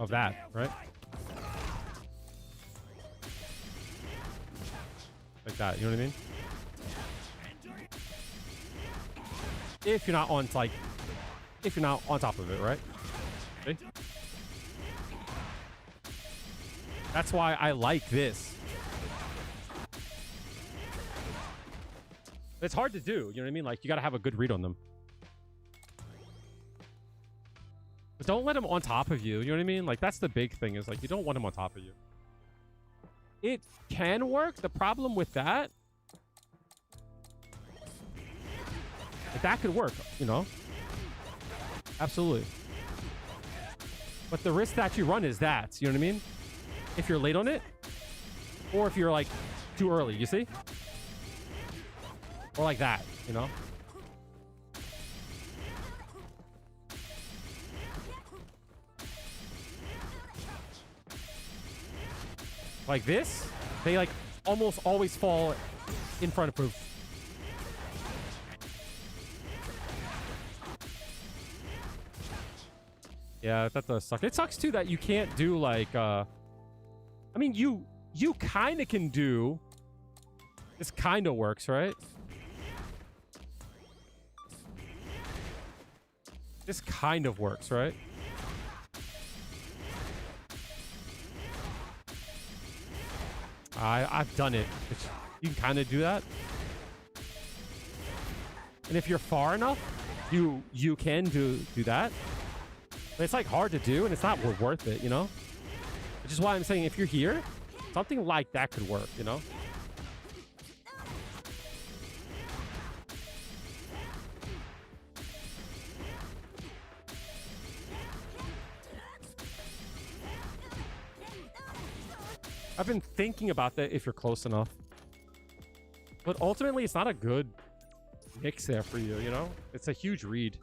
of that, right? Like that, you know what I mean? If you're not on, like... if you're not on top of it, right? See? That's why I like this. It's hard to do, you know what I mean? Like, you gotta have a good read on them. But don't let them on top of you, you know what I mean? Like, that's the big thing, is like, you don't want them on top of you. It can work. The problem with that... like, that could work, you know? Absolutely. But the risk that you run is that, you know what I mean? If you're late on it, or if you're like too early, you see? Or like that, you know? Like this, they like almost always fall in front of proof. Yeah, that does suck. It sucks too that you can't do like I mean, you kind of can do... this kind of works, right? This kind of works, right? I've done it. You can kind of do that. And if you're far enough, you can do that. But it's like hard to do, and it's not worth it, you know? Which is why I'm saying if you're here, something like that could work, you know? I've been thinking about that if you're close enough. But ultimately, it's not a good mix there for you, you know? It's a huge read.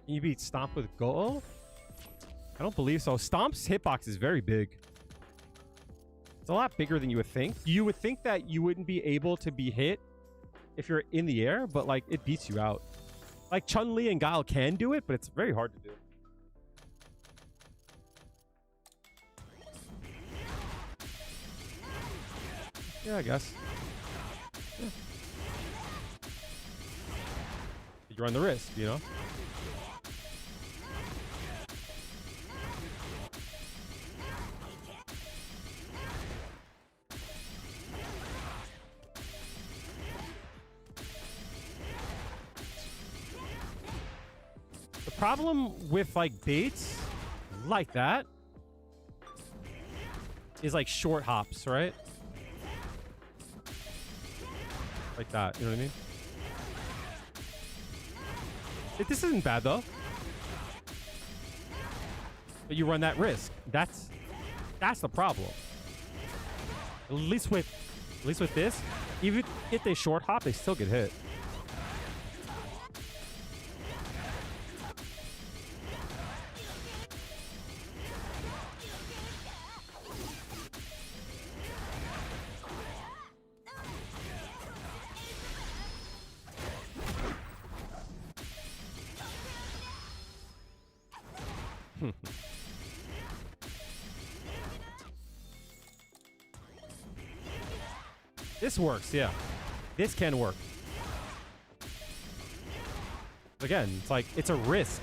You beat Stomp with Go? I don't believe so. Stomp's hitbox is very big. It's a lot bigger than you would think. You would think that you wouldn't be able to be hit if you're in the air, but like it beats you out. Like Chun-Li and Guile can do it, but it's very hard to do. Yeah, I guess. Yeah. You run the risk, you know? The problem with like baits like that is like short hops, right? Like that, you know what I mean? This isn't bad though. But you run that risk. That's the problem. At least with this, even if they short hop, they still get hit. This works, yeah. This can work. Again, it's like, it's a risk.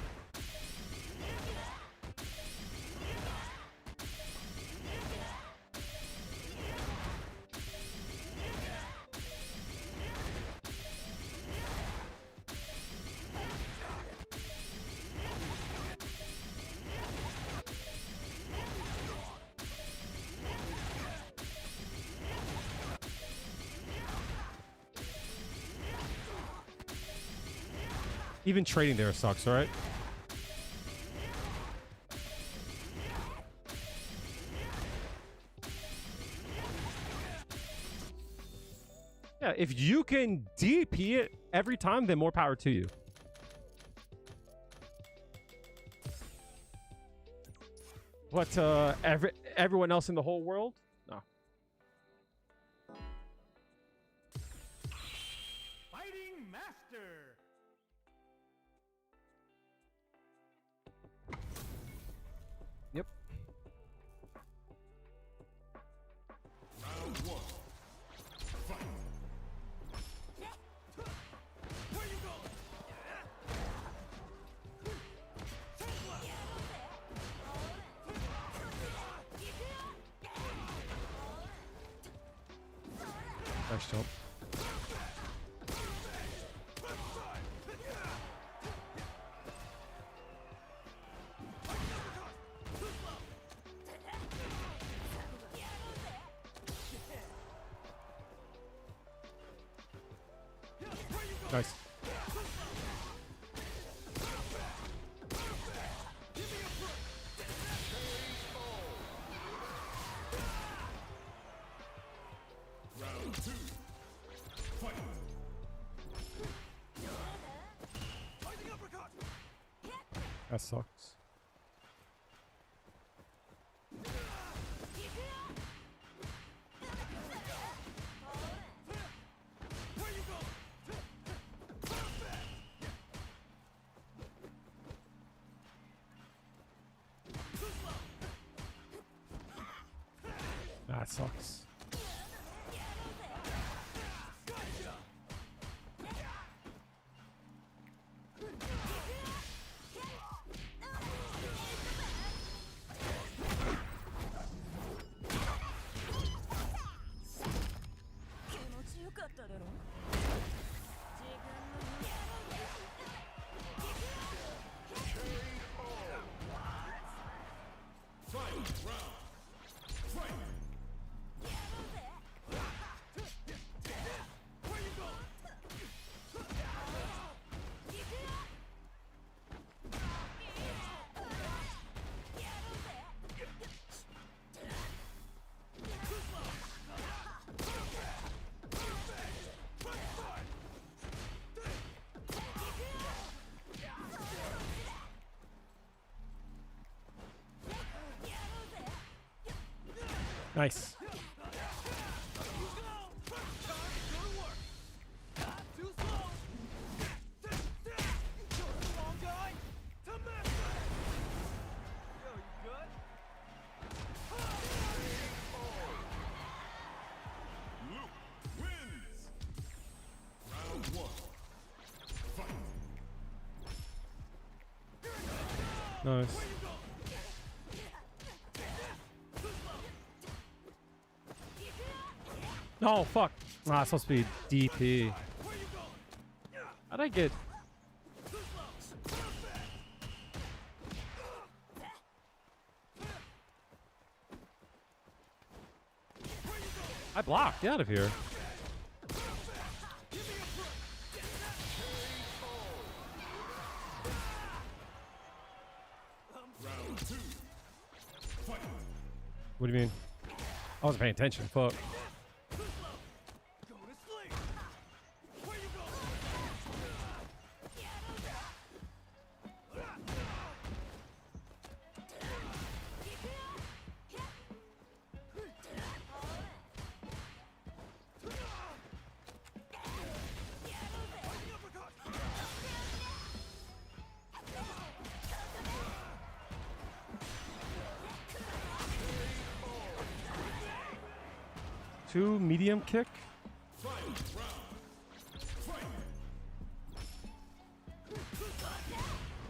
Even trading there sucks, right? Yeah, if you can DP it every time, then more power to you. But everyone else in the whole world? No. Fighting Master. Yep. Round one. Fight. Where you going? Nice jump. Nice. Round two. Fight. Fighting uppercut. That sucks. Where you going? That sucks. Nice. Luke wins. Round one. Fight. Nice. No, fuck. Ah, it's supposed to be DP. How'd I get... I blocked. Get out of here. Round two. Fight. What do you mean? I wasn't paying attention. Fuck. Two medium kick.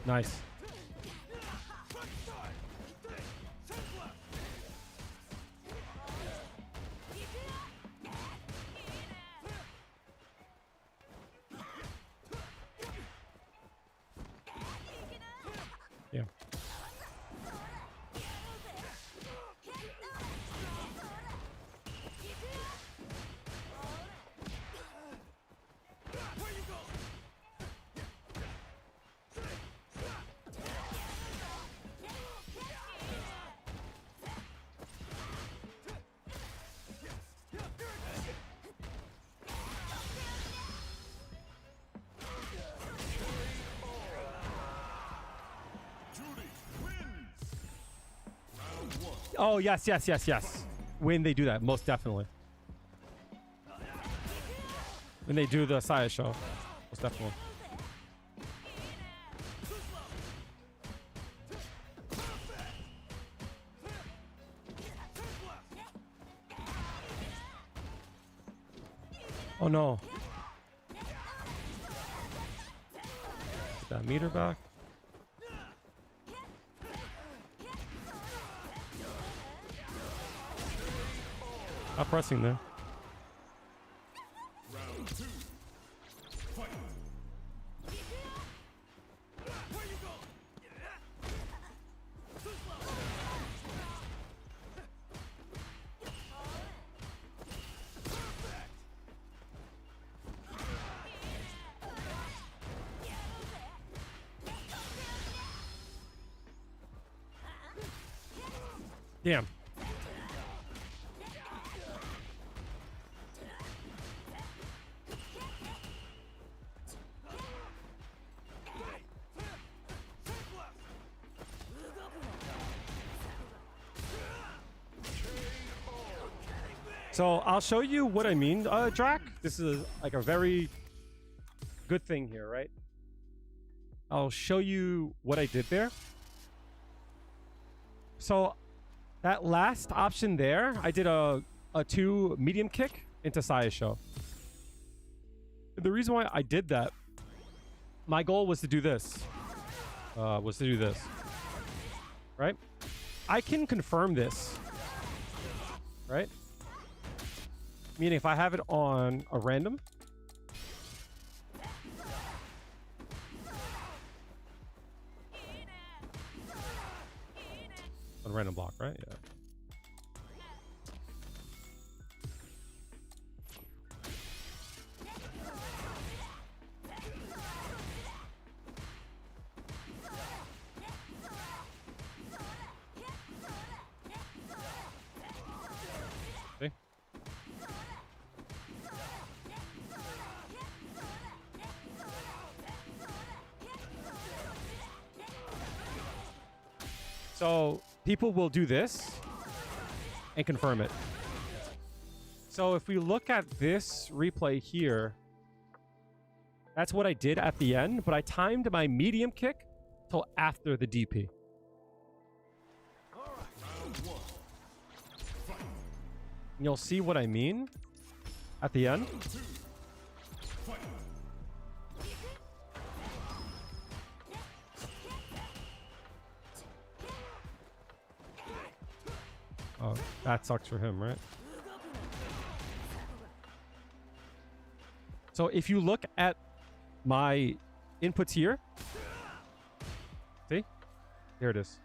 Nice. Yeah. Juri wins. Round one. Oh, yes, yes, yes, yes. When they do that, most definitely. When they do the Saya show, most definitely. Oh no. Get that meter back. Not pressing there. Round two. Fight. Damn. So I'll show you what I mean, Drac. This is like a very good thing here, right? I'll show you what I did there. So that last option there, I did a 2 medium kick into Saya show. The reason why I did that, my goal was to do this. Right? I can confirm this. Right? Meaning if I have it on a random. On a random block, right? Yeah. See? So people will do this, and confirm it. So if we look at this replay here, that's what I did at the end, but I timed my medium kick till after the DP. And you'll see what I mean at the end. Oh, that sucks for him, right? So if you look at my inputs here, see? Here it is.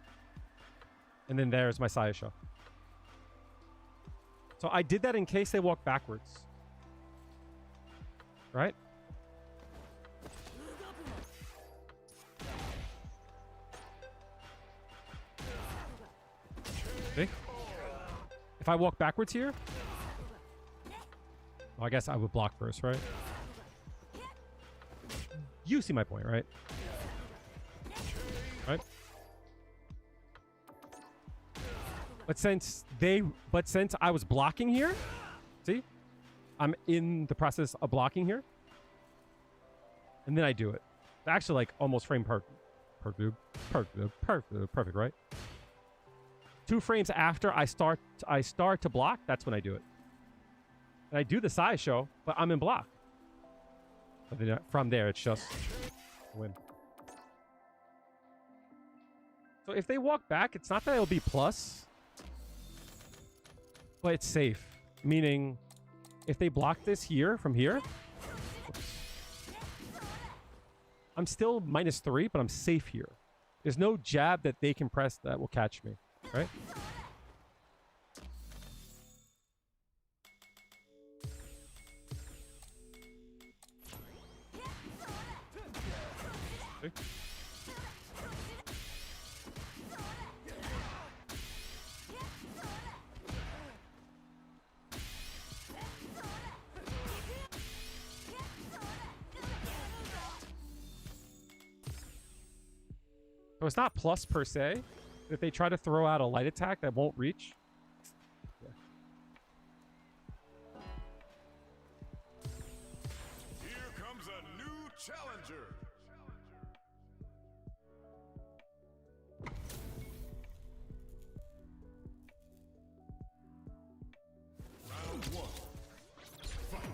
And then there's my Sayasha. So I did that in case they walk backwards. Right? See? If I walk backwards here, well, I guess I would block first, right? You see my point, right? Right? But since I was blocking here, see? I'm in the process of blocking here. And then I do it. It's actually like almost frame perfect, right? 2 frames after I start to block, that's when I do it. And I do the side show, but I'm in block. But then from there, it's just a win. So if they walk back, it's not that it'll be plus, but it's safe. Meaning, if they block this here, from here, I'm still -3, but I'm safe here. There's no jab that they can press that will catch me, right? See? So it's not plus per se. If they try to throw out a light attack that won't reach. Yeah. Here comes a new challenger. Round 1. Fight.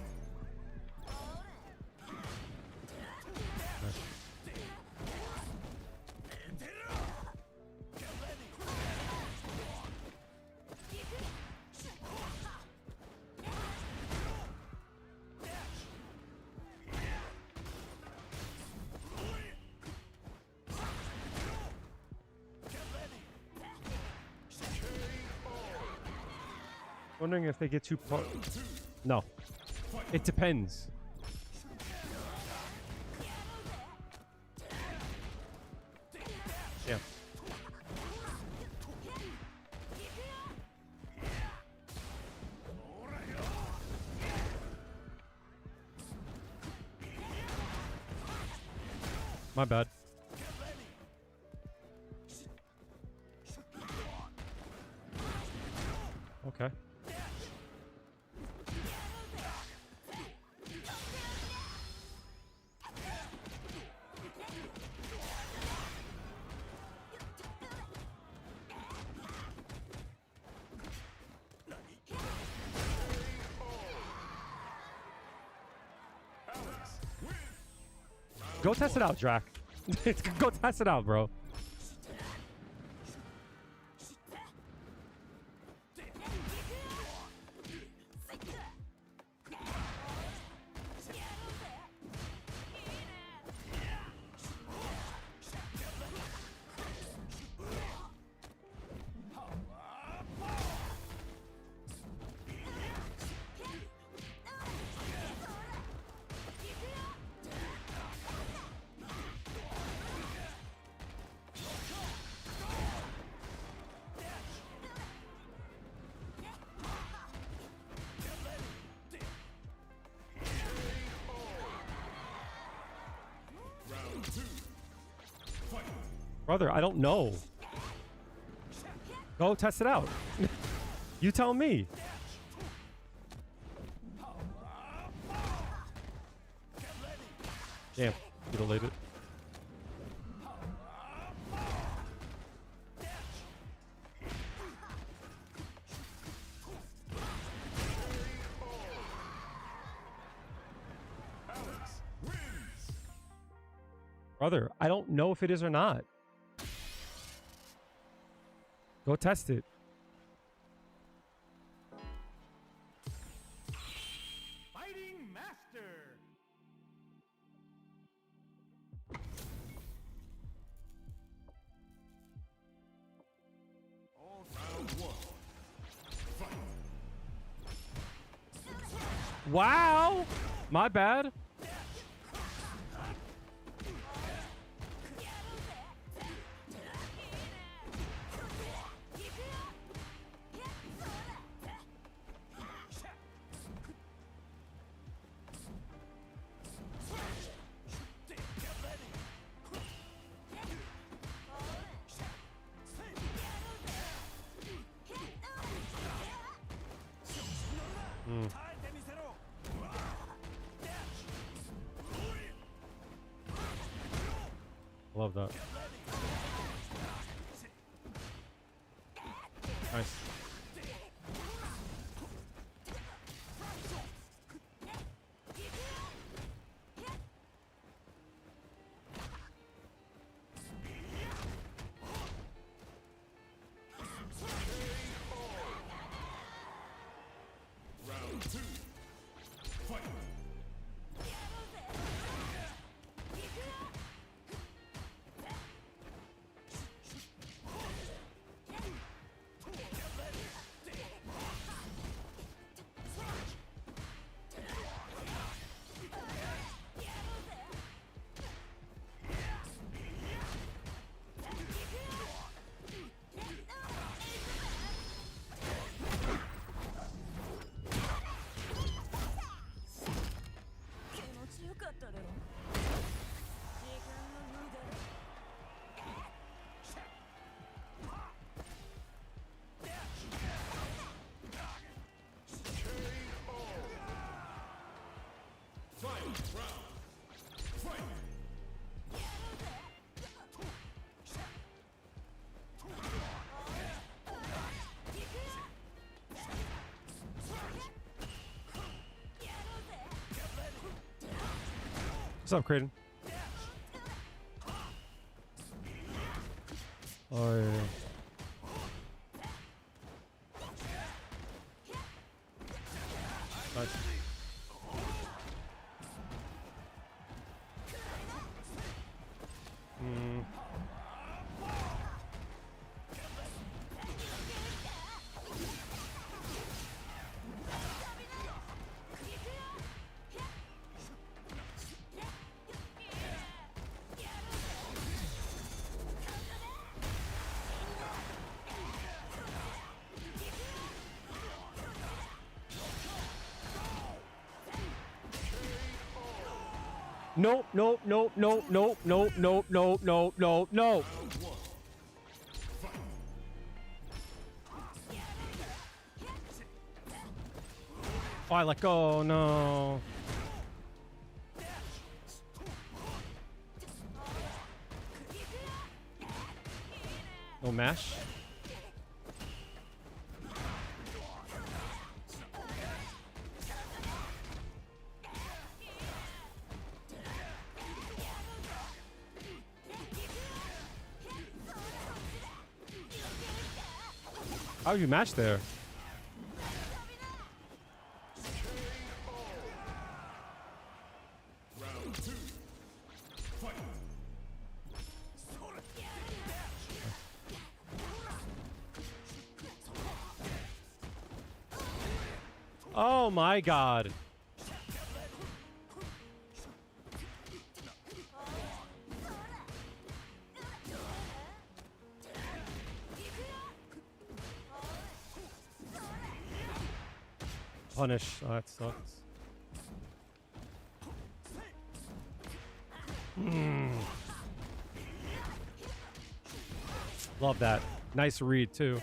Wondering if they get too close. No. It depends. Yeah. My bad. Okay. Go test it out, Drac. Go test it out, bro. Brother, I don't know. Go test it out. You tell me. Damn, mutilated. Brother, I don't know if it is or not. Go test it. Fighting Master. All round one. Fight. Wow! My bad. Love that. Nice. Round two. Fight. What's up, Creighton? Oh, yeah. Nice. Nope, nope, nope, nope, nope, nope, nope, nope, nope, nope, nope. Oh, I let go. No. No mash. How would you match there? Round two. Fight. Oh my god. Punish. Oh, that sucks. Love that. Nice read, too.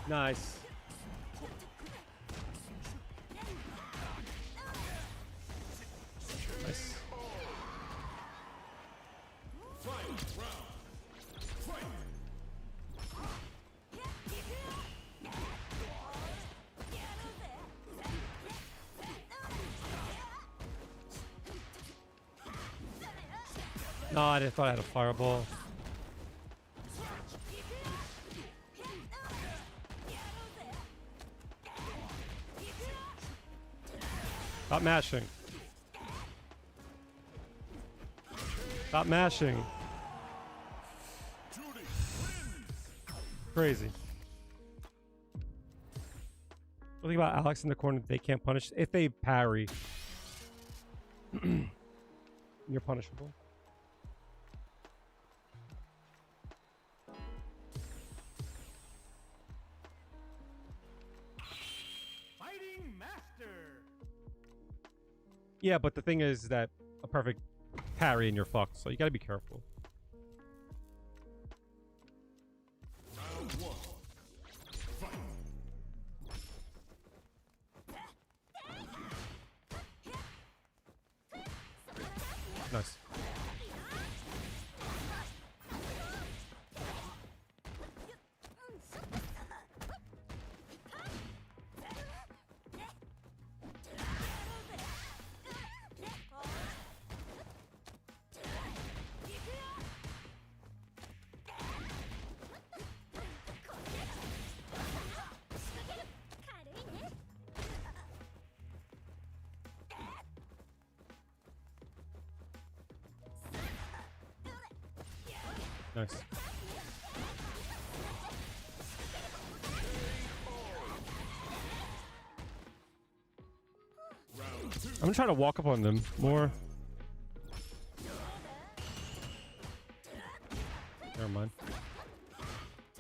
Nice. Nice. No, I didn't thought I had a fireball. Stop mashing. Stop mashing. Crazy. What think about Alex in the corner? They can't punish if they parry. You're punishable. Fighting master. Yeah, but the thing is that a perfect parry and you're fucked, so you gotta be careful. Round one. Fight. Nice. Nice. I'm gonna try to walk up on them more. Never mind.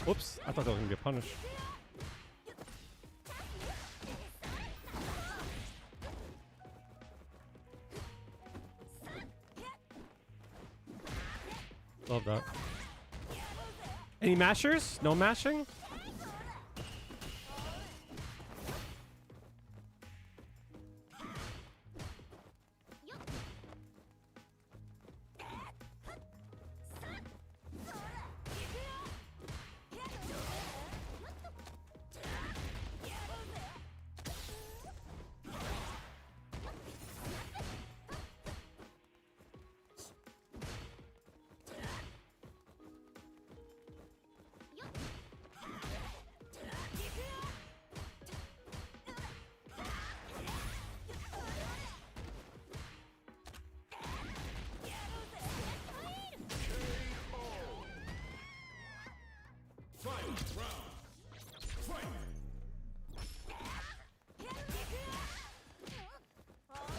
Whoops, I thought that was gonna get punished. Love that. Any mashers? No mashing?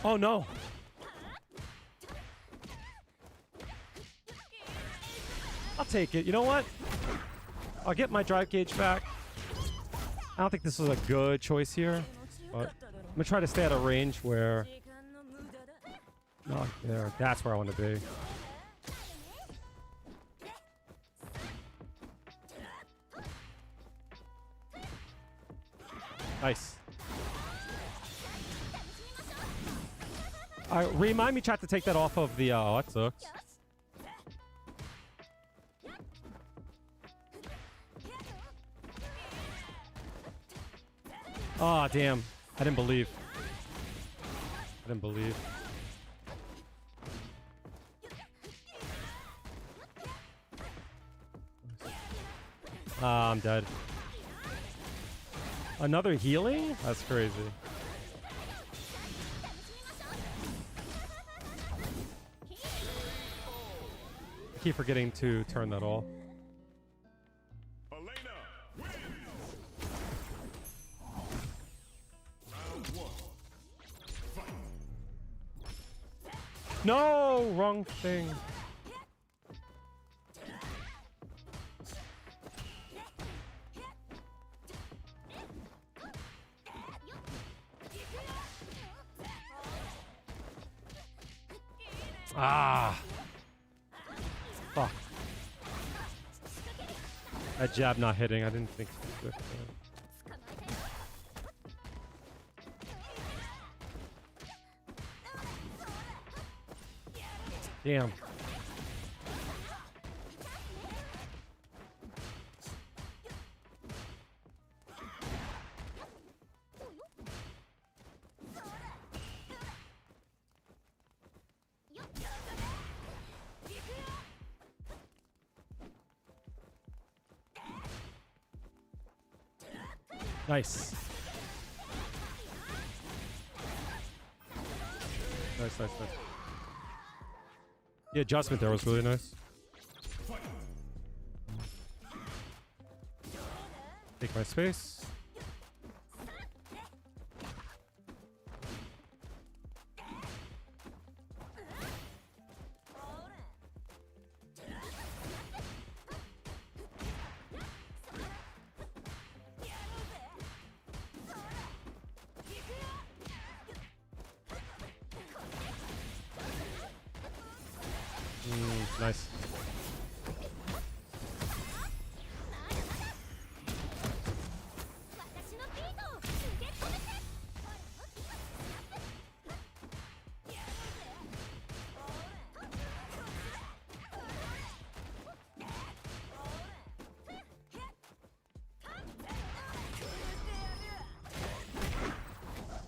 Oh no. I'll take it. You know what? I'll get my drive gauge back. I don't think this was a good choice here, but I'm gonna try to stay at a range where not there. That's where I want to be. Nice. Remind me, chat, to take that off of the. Oh, that sucks. Oh, damn. I didn't believe. I didn't believe. Ah, I'm dead. Another healing? That's crazy. I keep forgetting to turn that off. No, wrong thing. Ah. Fuck. That jab not hitting. I didn't think it was good. Damn. Nice. Nice, nice, nice. The adjustment there was really nice. Take my space. Nice.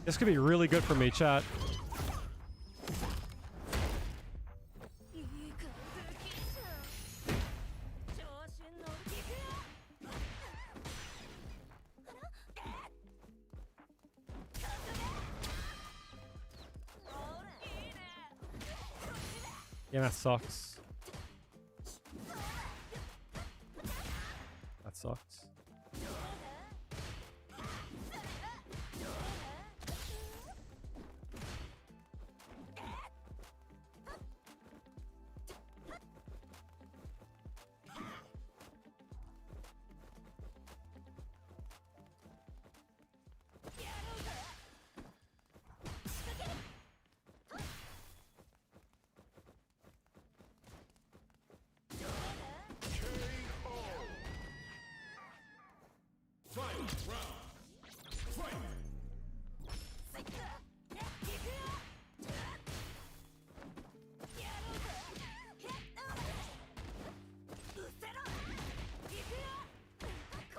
This could be really good for me, chat. Yeah, that sucks. That sucks.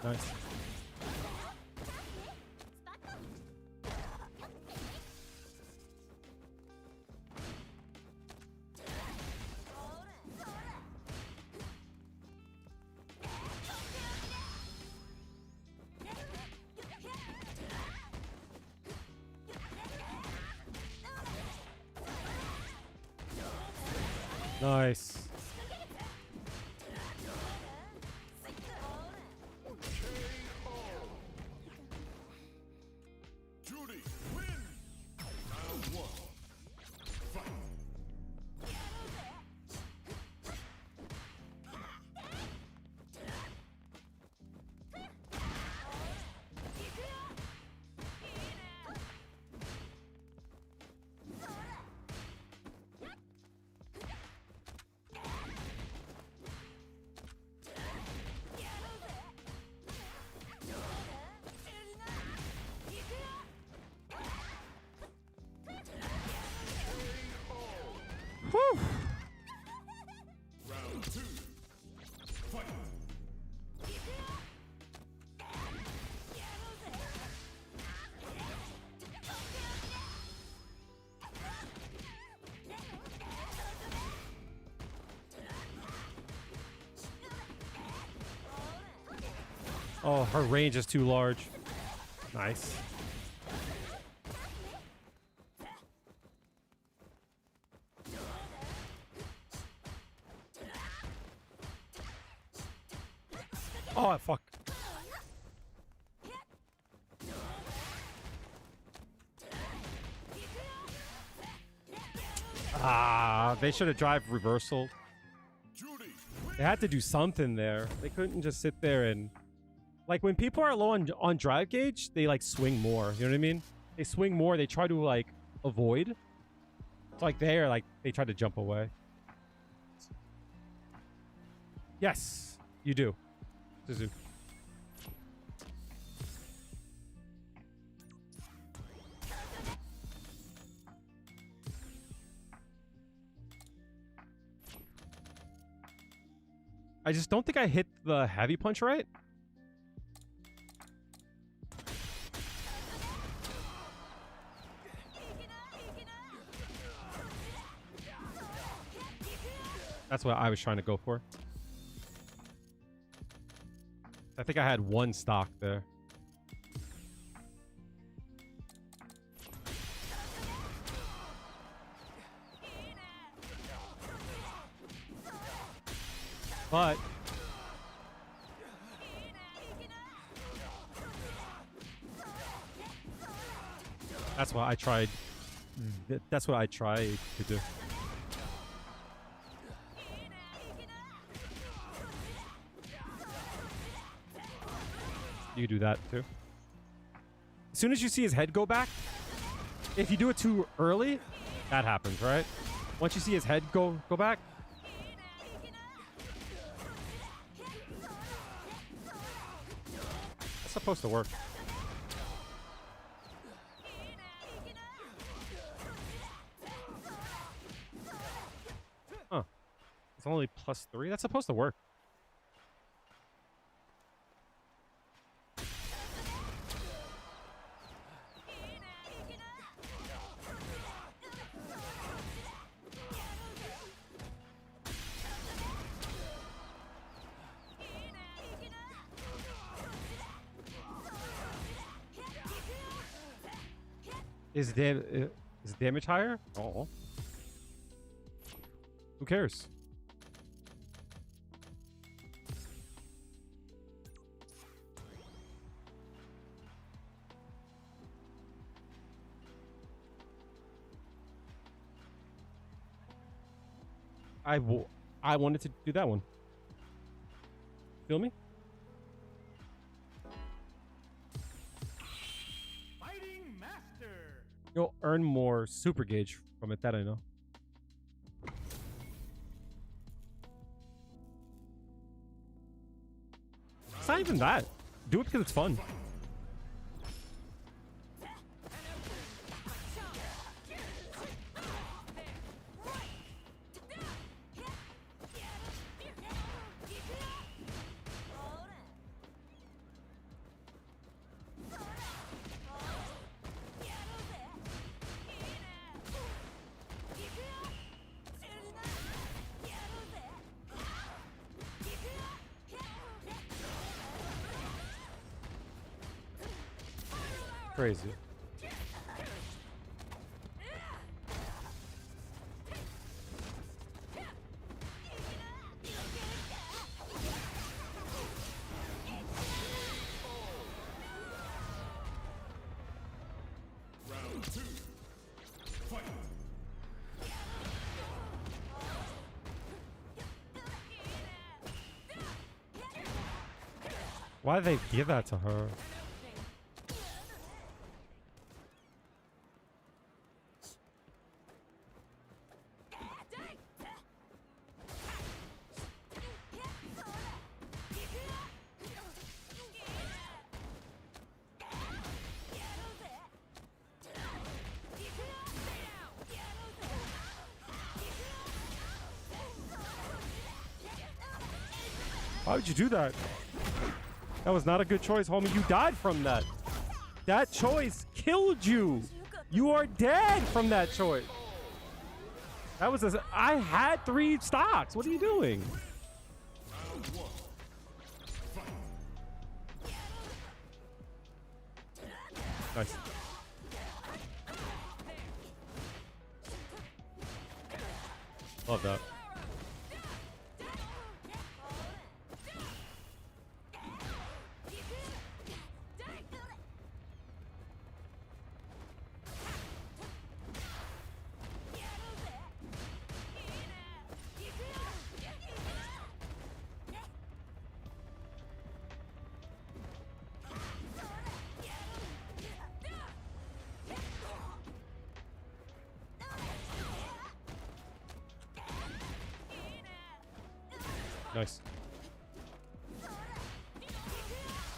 Nice. Nice. Juri, win! Round 1. Fight! Whew. Round 2. Fight! Oh, her range is too large. Nice. Oh, fuck. Ah, they should have drive reversal. Juri, They had to do something there. They couldn't just sit there and... Like, when people are low on drive gauge, they, like, swing more. You know what I mean? They swing more. They try to, like, avoid. It's like there, like, they try to jump away. Yes, you do. Suzu. I just don't think I hit the heavy punch right. That's what I was trying to go for. I think I had one stock there. But that's what I tried. That's what I tried to do. You can do that too. As soon as you see his head go back, if you do it too early, that happens, right? Once you see his head go back, that's supposed to work. Huh. It's only +3. That's supposed to work. Is damage higher? Oh. Who cares? I wanted to do that one. Feel me? You'll earn more super gauge from it, that I know. It's not even that. Do it because it's fun. Crazy. Round 2. Fight. Why did they give that to her? Why would you do that? That was not a good choice, homie. You died from that. That choice killed you. You are dead from that choice. That was I had 3 stocks. What are you doing? Round 1. Fight. Nice. Love that. Nice.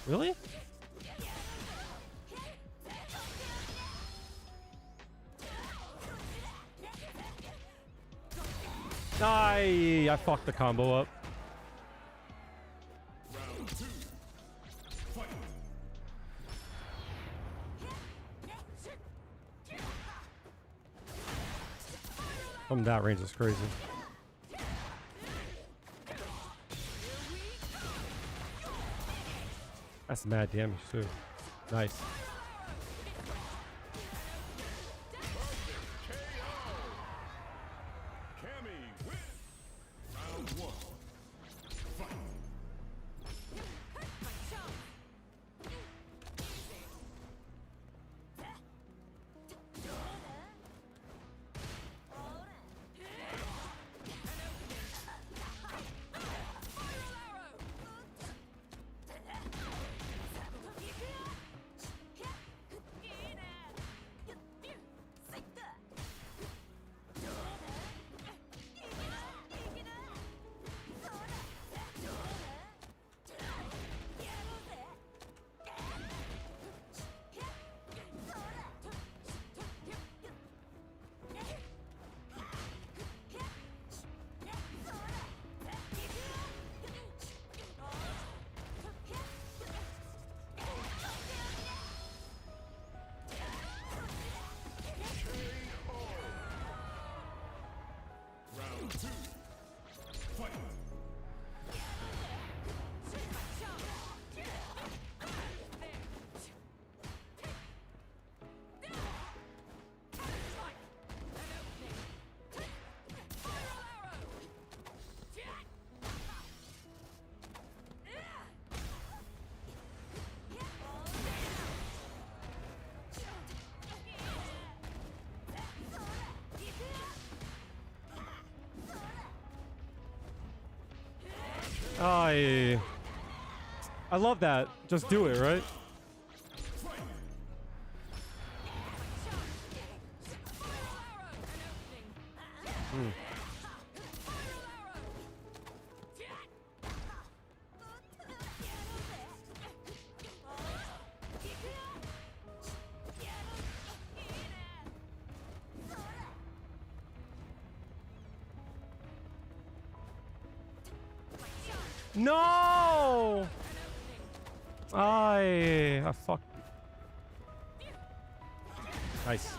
Really? I fucked the combo up. From that range is crazy. That's mad damage too. Nice. I love that. Just do it, right? No! I fucked. Nice.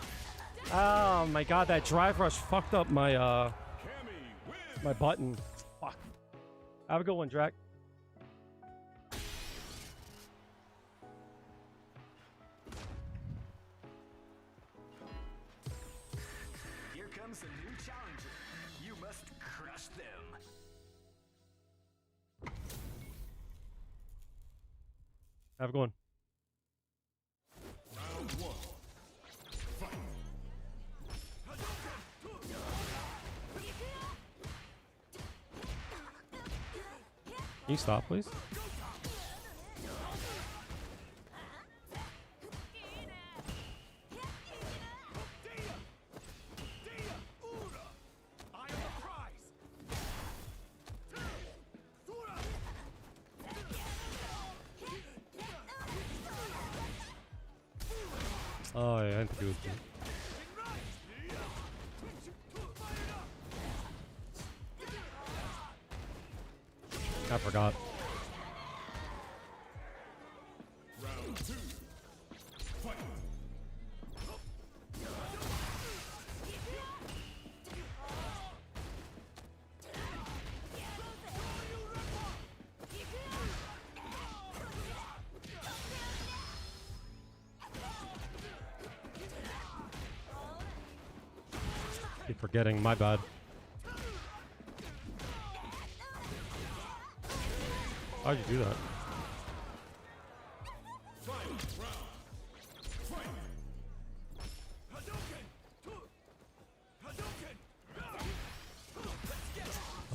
Oh my god, that drive rush fucked up my my button. Fuck. Have a good one, Drac. Here comes a new challenger. You must crush them. Have a good one. Round one. Fight. Can you stop, please? Oh, yeah, I think it was good. I forgot. Round two. Fight. Keep forgetting, my bad. How'd you do that?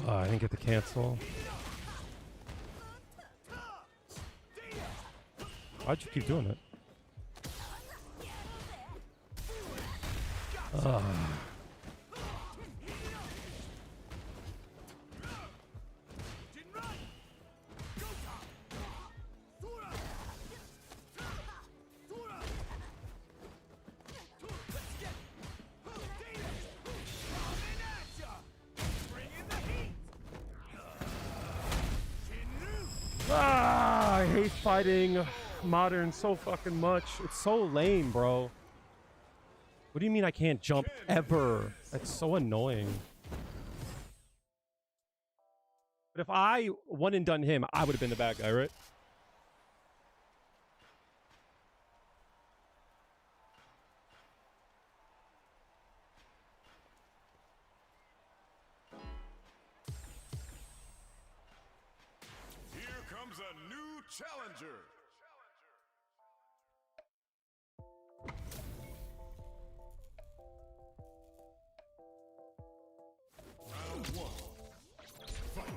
I didn't get the cancel. Why'd you keep doing it? I hate fighting modern so fucking much. It's so lame, bro. What do you mean I can't jump ever? That's so annoying. But if I one and done him, I would have been the bad guy, right? Here comes a new challenger. Round one. Fight.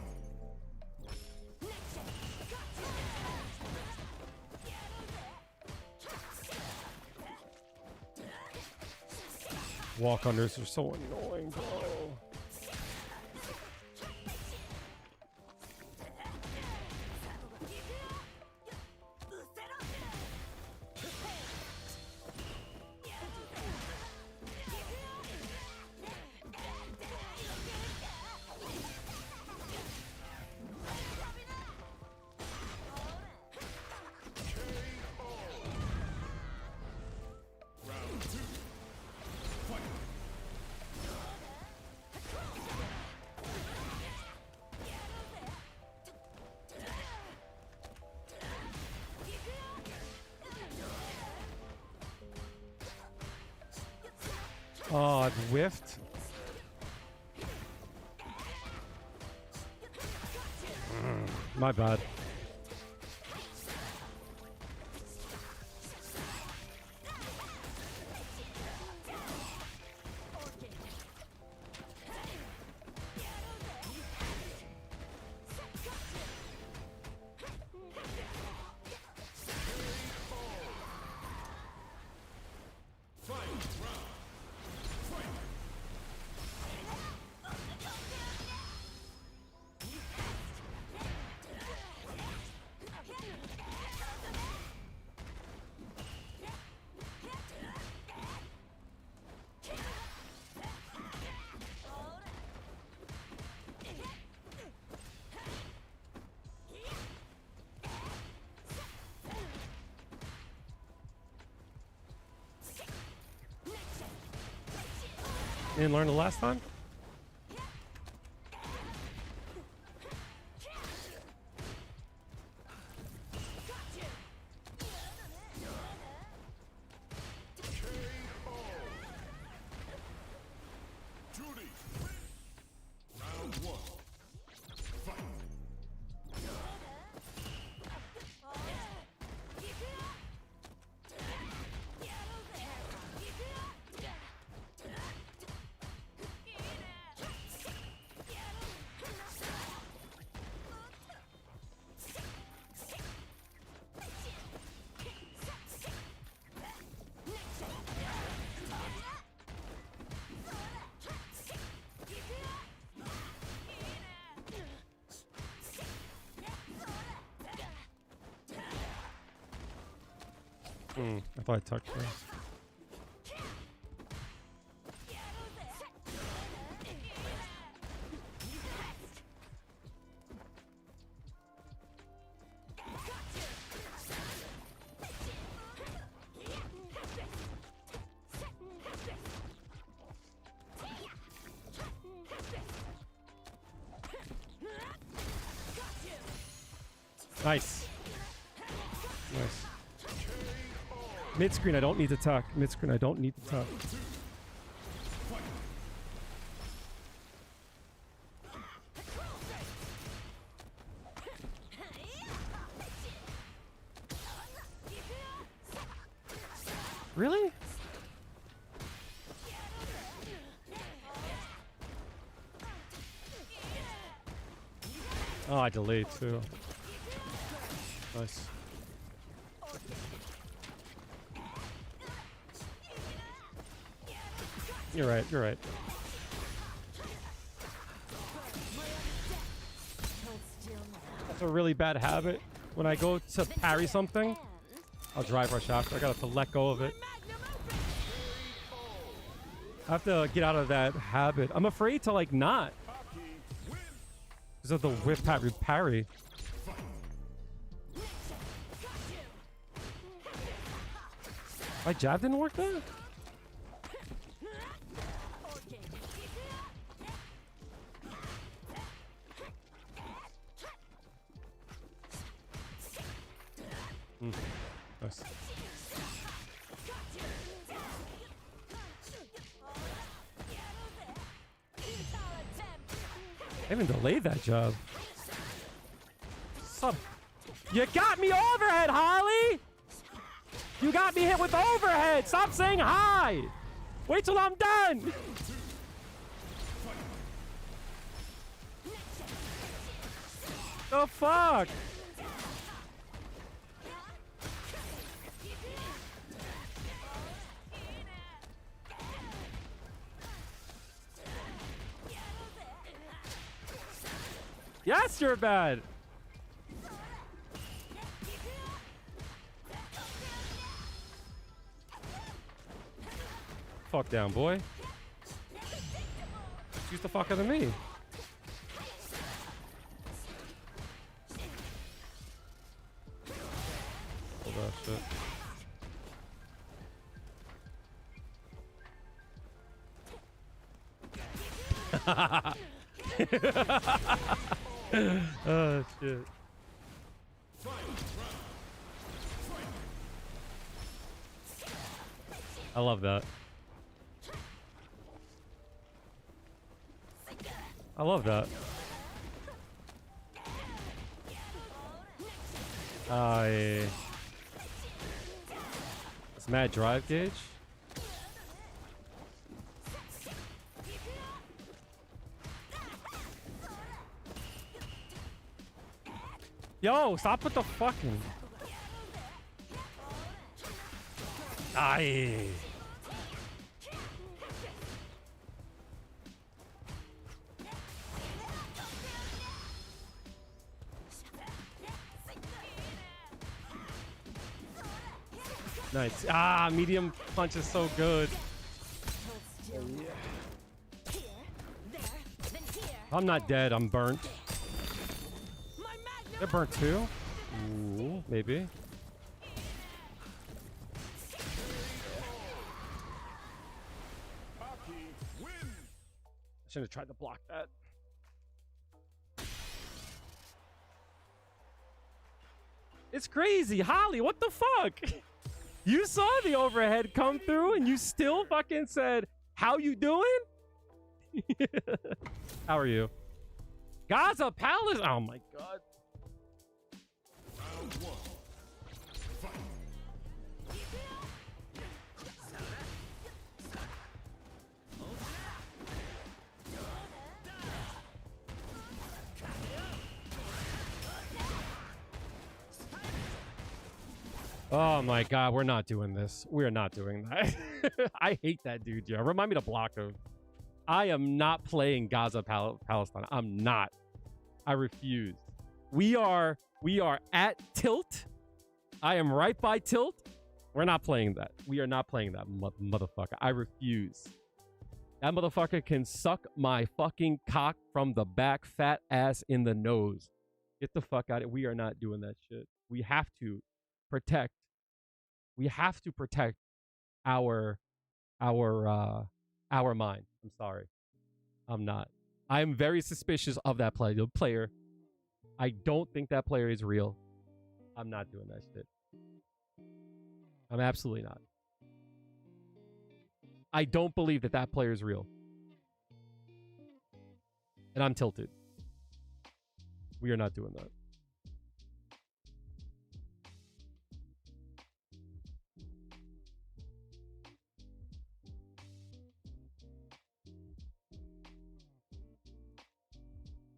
Walk unders are so annoying, bro. Round two. Fight. Oh, I've whiffed. My bad. Fight. Round. Fight. Didn't learn the last time? Judy. Round one. Fight. I thought I tucked first. Nice. Nice. Mid screen, I don't need to tuck. Mid screen, I don't need to tuck. Really? Oh, I delayed too. Nice. You're right, you're right. That's a really bad habit. When I go to parry something, I'll drive rush after. I gotta let go of it. I have to get out of that habit. I'm afraid to like not. Because of the whip parry. My jab didn't work there? this. I even delayed that job. Sub. You got me overhead, Holly! You got me hit with overhead! Stop saying hi! Wait till I'm done! The fuck? Yes, you're bad. Fuck down, boy. Excuse the fuck out of me. Hold that shit. Oh shit. I love that. I love that. Yeah. It's mad drive gauge. Yo, stop with the fucking. Aye. Nice. Ah, medium punch is so good. I'm not dead. I'm burnt. They're burnt too? Ooh, maybe. I should have tried to block that. It's crazy. Holly, what the fuck? You saw the overhead come through and you still fucking said, how you doing? How are you? Gaza Palace. Oh my god. Round one. Fight. Oh my god, we're not doing this. We're not doing that. I hate that dude, yo. Remind me to block him. I am not playing Gaza Palestine. I'm not. I refuse. We are at tilt. I am right by tilt. We're not playing that. We are not playing that motherfucker. I refuse. That motherfucker can suck my fucking cock from the back, fat ass in the nose. Get the fuck out of it. We are not doing that shit. We have to protect. We have to protect our mind. I'm sorry. I'm not. I am very suspicious of that player. I don't think that player is real. I'm not doing that shit. I'm absolutely not. I don't believe that that player is real. And I'm tilted. We are not doing that.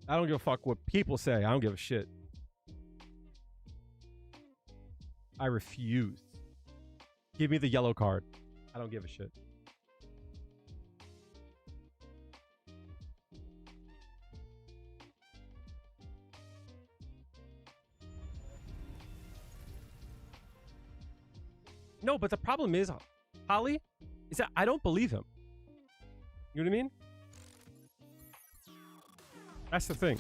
I don't give a fuck what people say. I don't give a shit. I refuse. Give me the yellow card. I don't give a shit. No, but the problem is, Holly, is that I don't believe him. You know what I mean? That's the thing.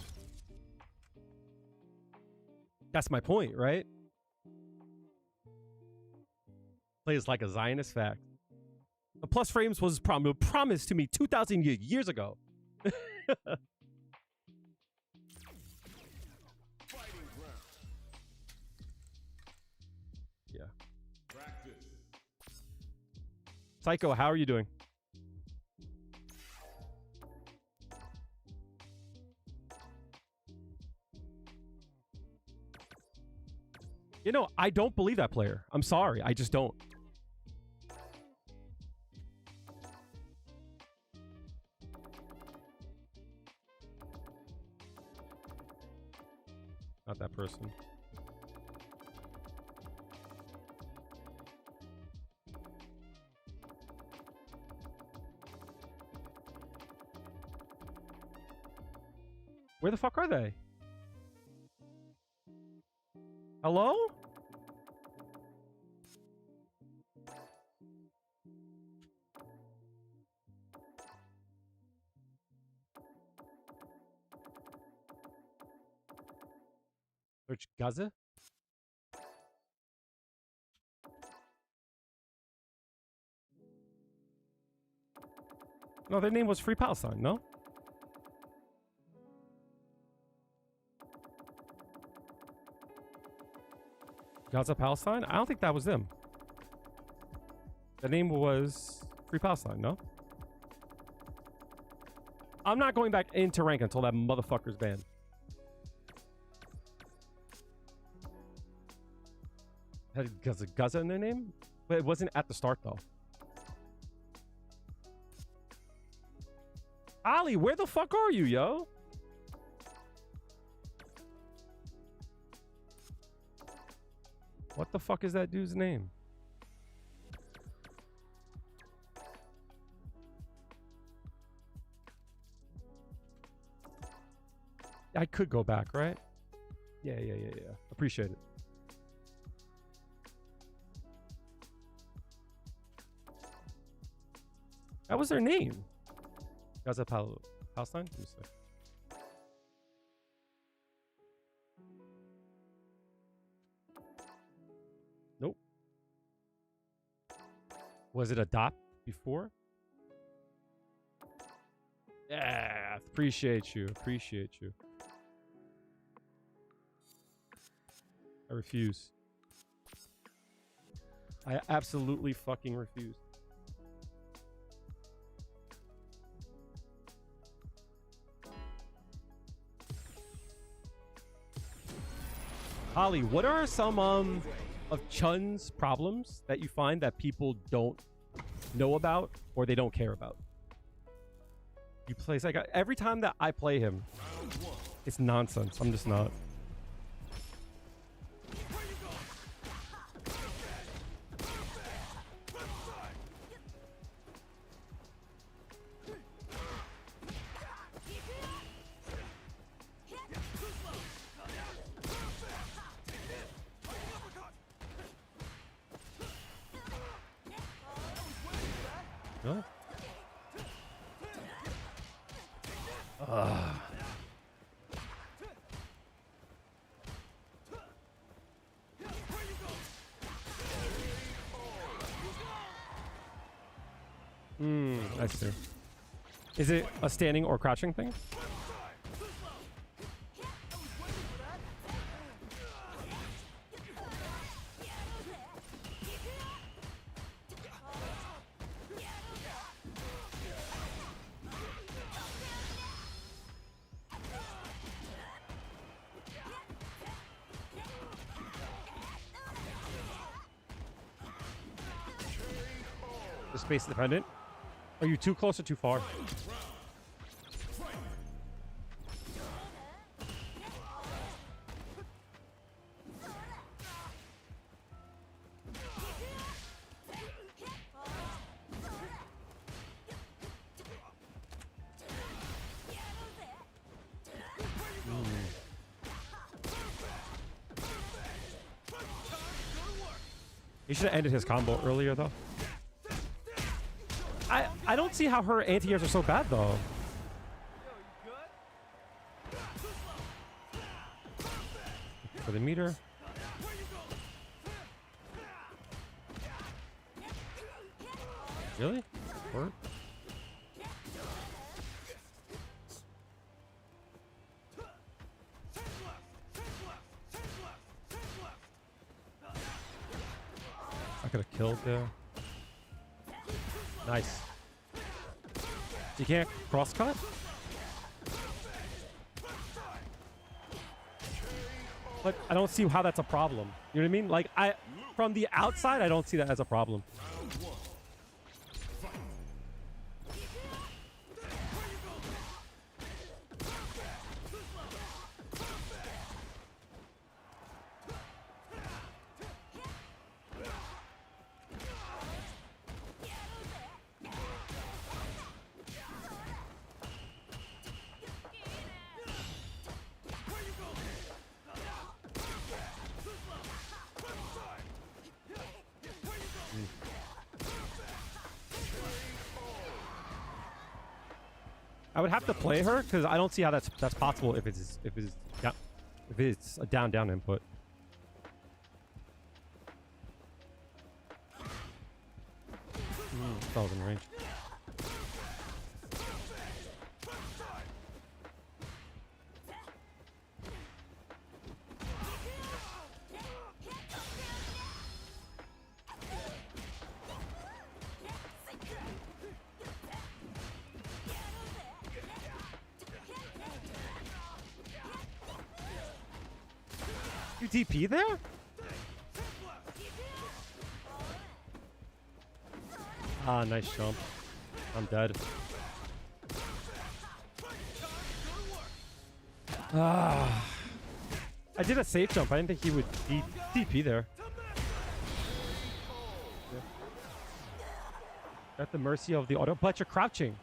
That's my point, right? Plays like a Zionist fact. The plus frames was promised to me 2,000 years ago. Yeah. Psycho, how are you doing? You know, I don't believe that player. I'm sorry. I just don't. Not that person. Where the fuck are they? Hello? Search Gaza? No, their name was Free Palestine, no? Gaza Palestine? I don't think that was them. The name was Free Palestine, no? I'm not going back into rank until that motherfucker's banned. Had Gaza in their name? But it wasn't at the start, though. Ali, where the fuck are you, yo? What the fuck is that dude's name? I could go back, right? Yeah. Appreciate it. That was their name. Gaza Palestine? Let me see. Nope. Was it a dot before? Yeah, appreciate you. Appreciate you. I refuse. I absolutely fucking refuse. Holly, what are some of Chun's problems that you find that people don't know about or they don't care about? He plays like every time that I play him, it's nonsense. I'm just not. Really? I see. Is it a standing or crouching thing? The space dependent? Are you too close or too far? He should have ended his combo earlier, though. I don't see how her anti-airs are so bad, though. For the meter. Really? Or? I could have killed there. Nice. You can't cross cut? But I don't see how that's a problem. You know what I mean? Like, from the outside, I don't see that as a problem. I would have to play her because I don't see how that's possible if it's a down input. That was in range. You DP there? Ah, nice jump. I'm dead. Ah. I did a safe jump. I didn't think he would DP there. Yeah. At the mercy of the auto, but you're crouching.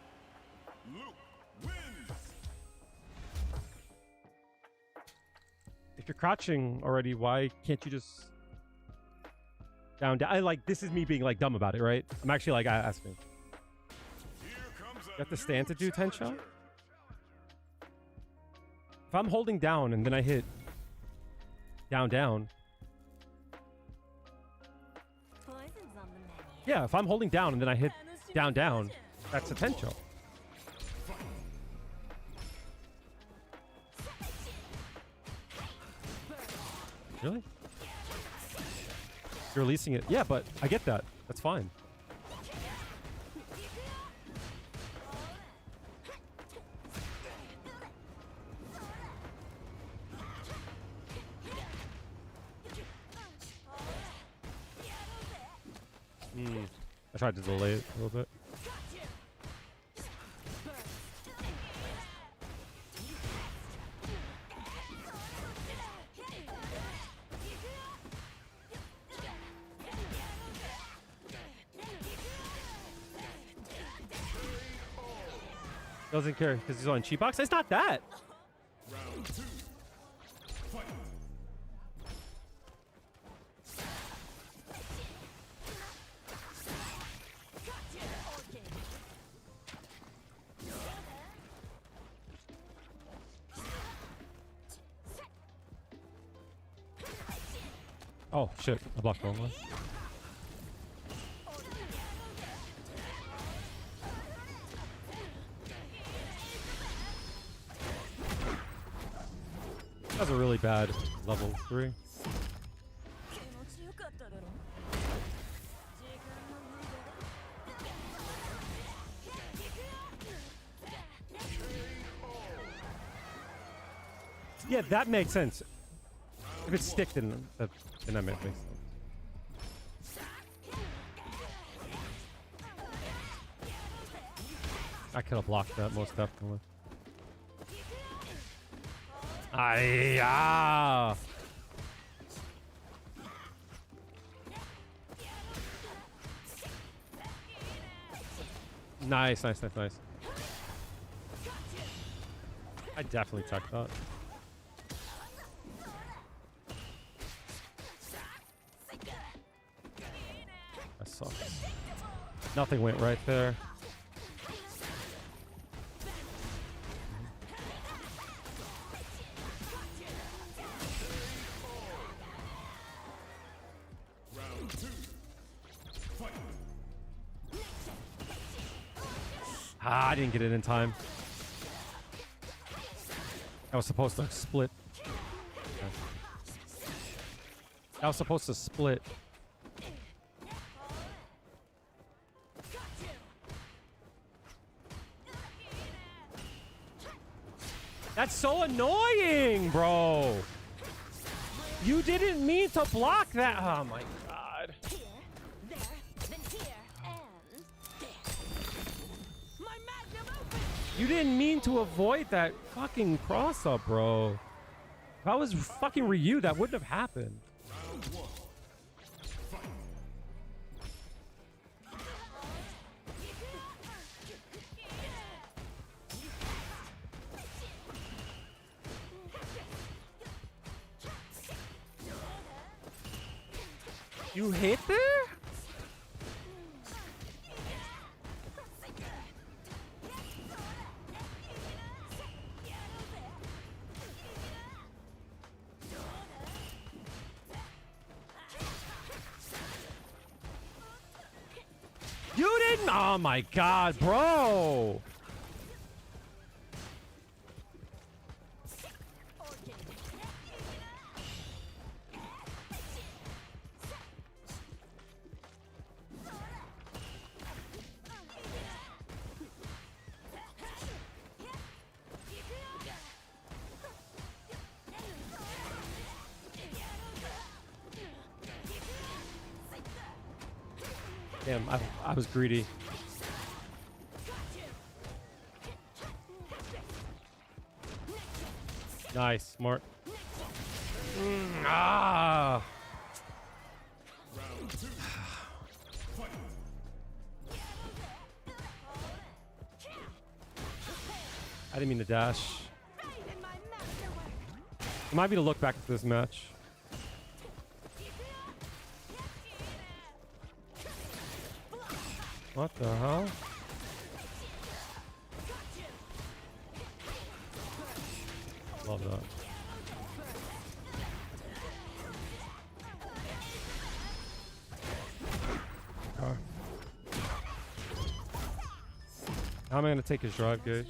If you're crouching already, why can't you just down? This is me being like dumb about it, right? I'm actually like asking. You have to stand to do 10 shot? If I'm holding down and then I hit down. Yeah, if I'm holding down and then I hit down, that's a 10 shot. Really? You're releasing it. Yeah, but I get that. That's fine. I tried to delay it a little bit. Doesn't care because he's on cheat box. It's not that. Round 2. Fight. Oh shit! I blocked the wrong one. That was a really bad level 3. Yeah, that makes sense. If it's stick, then that makes sense. I could have blocked that most definitely. Ah. Nice. I definitely teched that. That sucks. Nothing went right there. Ah, I didn't get it in time. I was supposed to split. I was supposed to split. That's so annoying, bro. You didn't mean to block that. Oh my god. Here, there, then here, and there. My magnum opens. You didn't mean to avoid that fucking cross up, bro. If I was fucking Ryu, that wouldn't have happened. You hit there? You didn't? Oh my god, bro. Damn, I was greedy. Nice, smart. Ah! I didn't mean to dash. It might be to look back at this match. What the hell? Love that. Okay. How am I gonna take his drive gauge?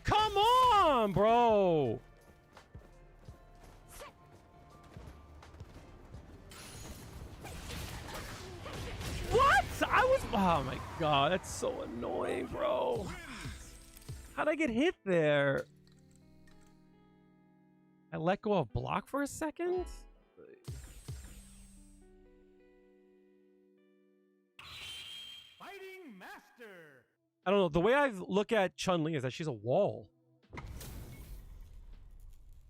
Come on, bro. What? I was. Oh my god, that's so annoying, bro. How'd I get hit there? I let go of block for a second? Fighting master. I don't know. The way I look at Chun-Li is that she's a wall.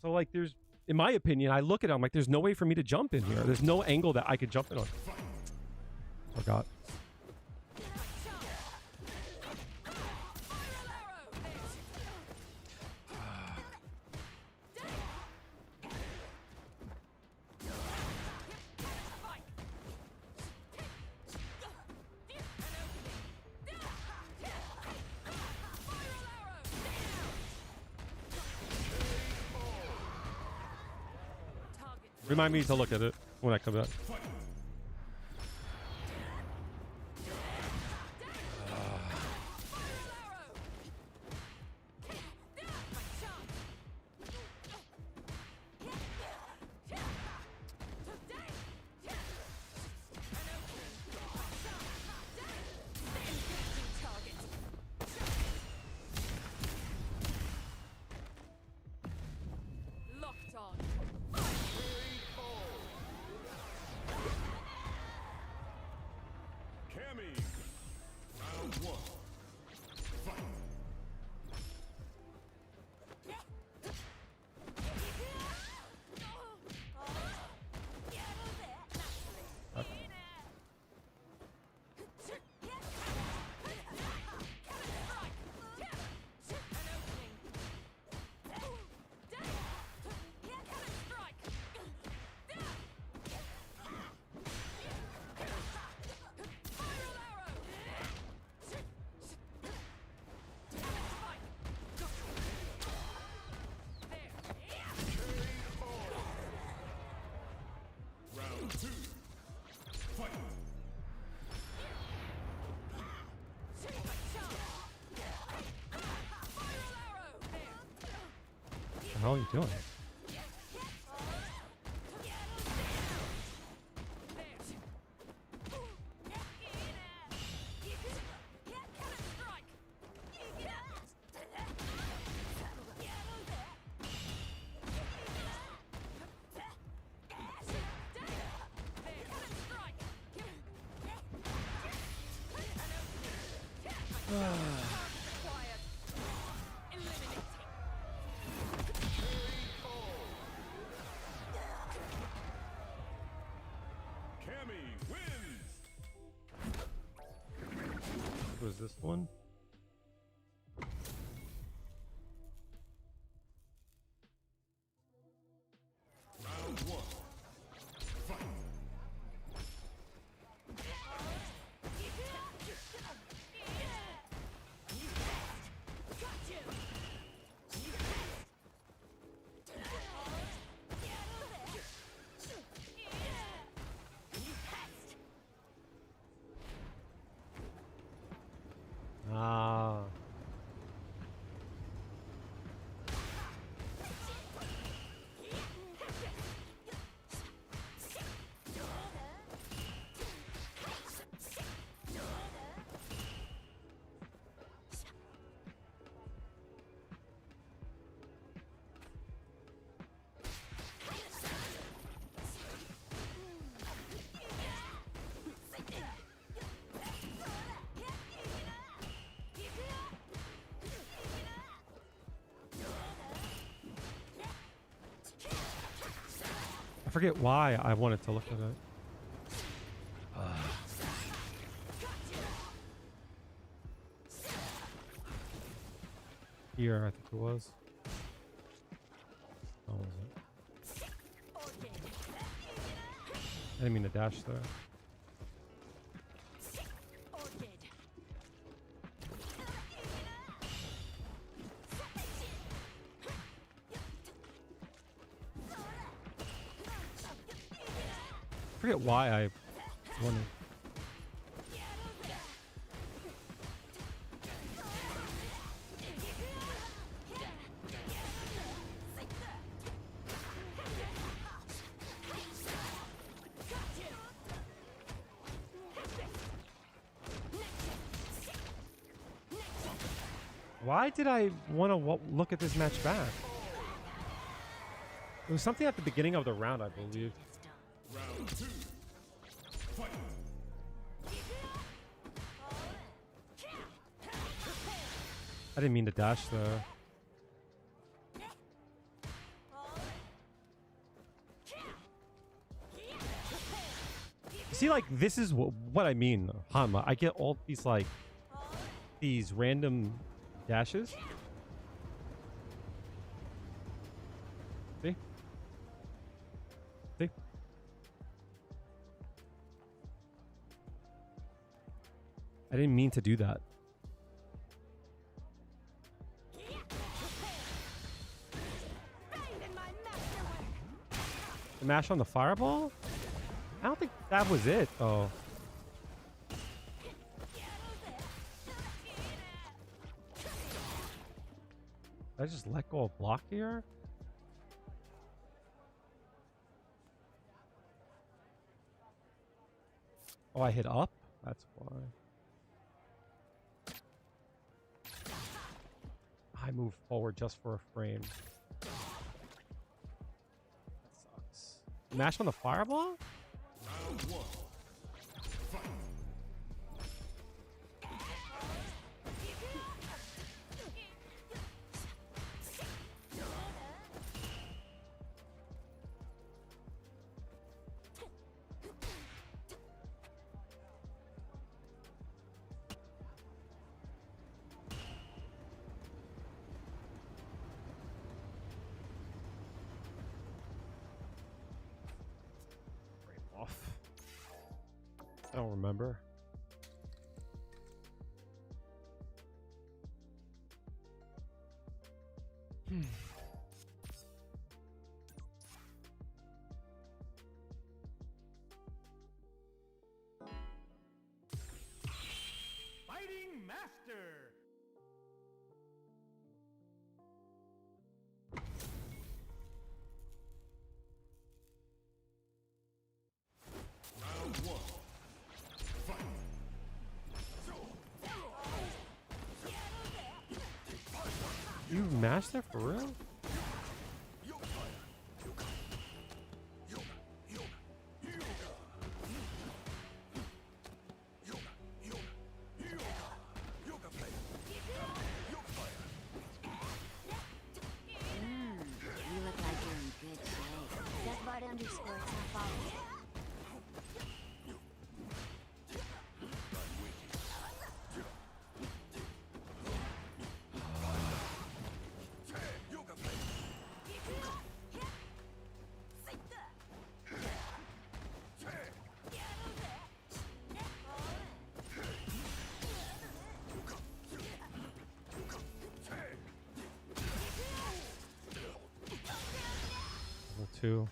So, like, there's, in my opinion, I look at it, I'm like, there's no way for me to jump in here. There's no angle that I could jump in on. Forgot. Remind me to look at it when I come back. Locked on. the hell are you doing? Cammy wins. What was this one? Round one. Fight. Ah. I forget why I wanted to look at it. Here, I think it was. Oh, was it? I didn't mean to dash there. I forget why I wanted. Why did I want to look at this match back? It was something at the beginning of the round, I believe. Round two. Fight. I didn't mean to dash there. See, like, this is what I mean, Hanma. I get all these, like, these random dashes. See? See? I didn't mean to do that. The mash on the fireball? I don't think that was it, though. Did I just let go of block here? Oh, I hit up? That's why. I moved forward just for a frame. That sucks. Mash on the fireball? Round one. Fight. Off. I don't remember. Fighting Master. mash there for real? You look like you're in good shape. That's right underscore top follow. Two.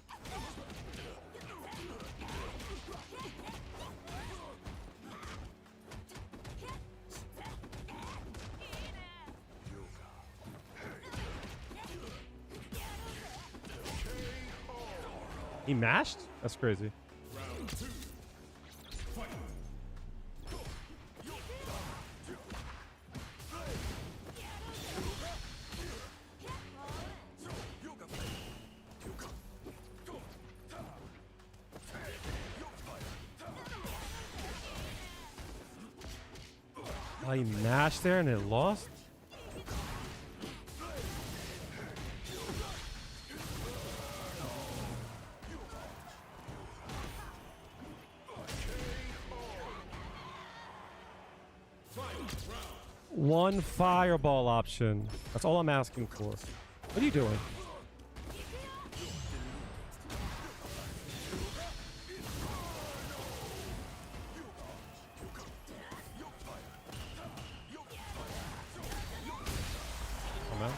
He mashed? That's crazy. Round 2. Fight. Oh, he mashed there and it lost? One fireball option. That's all I'm asking for. What are you doing? Come out.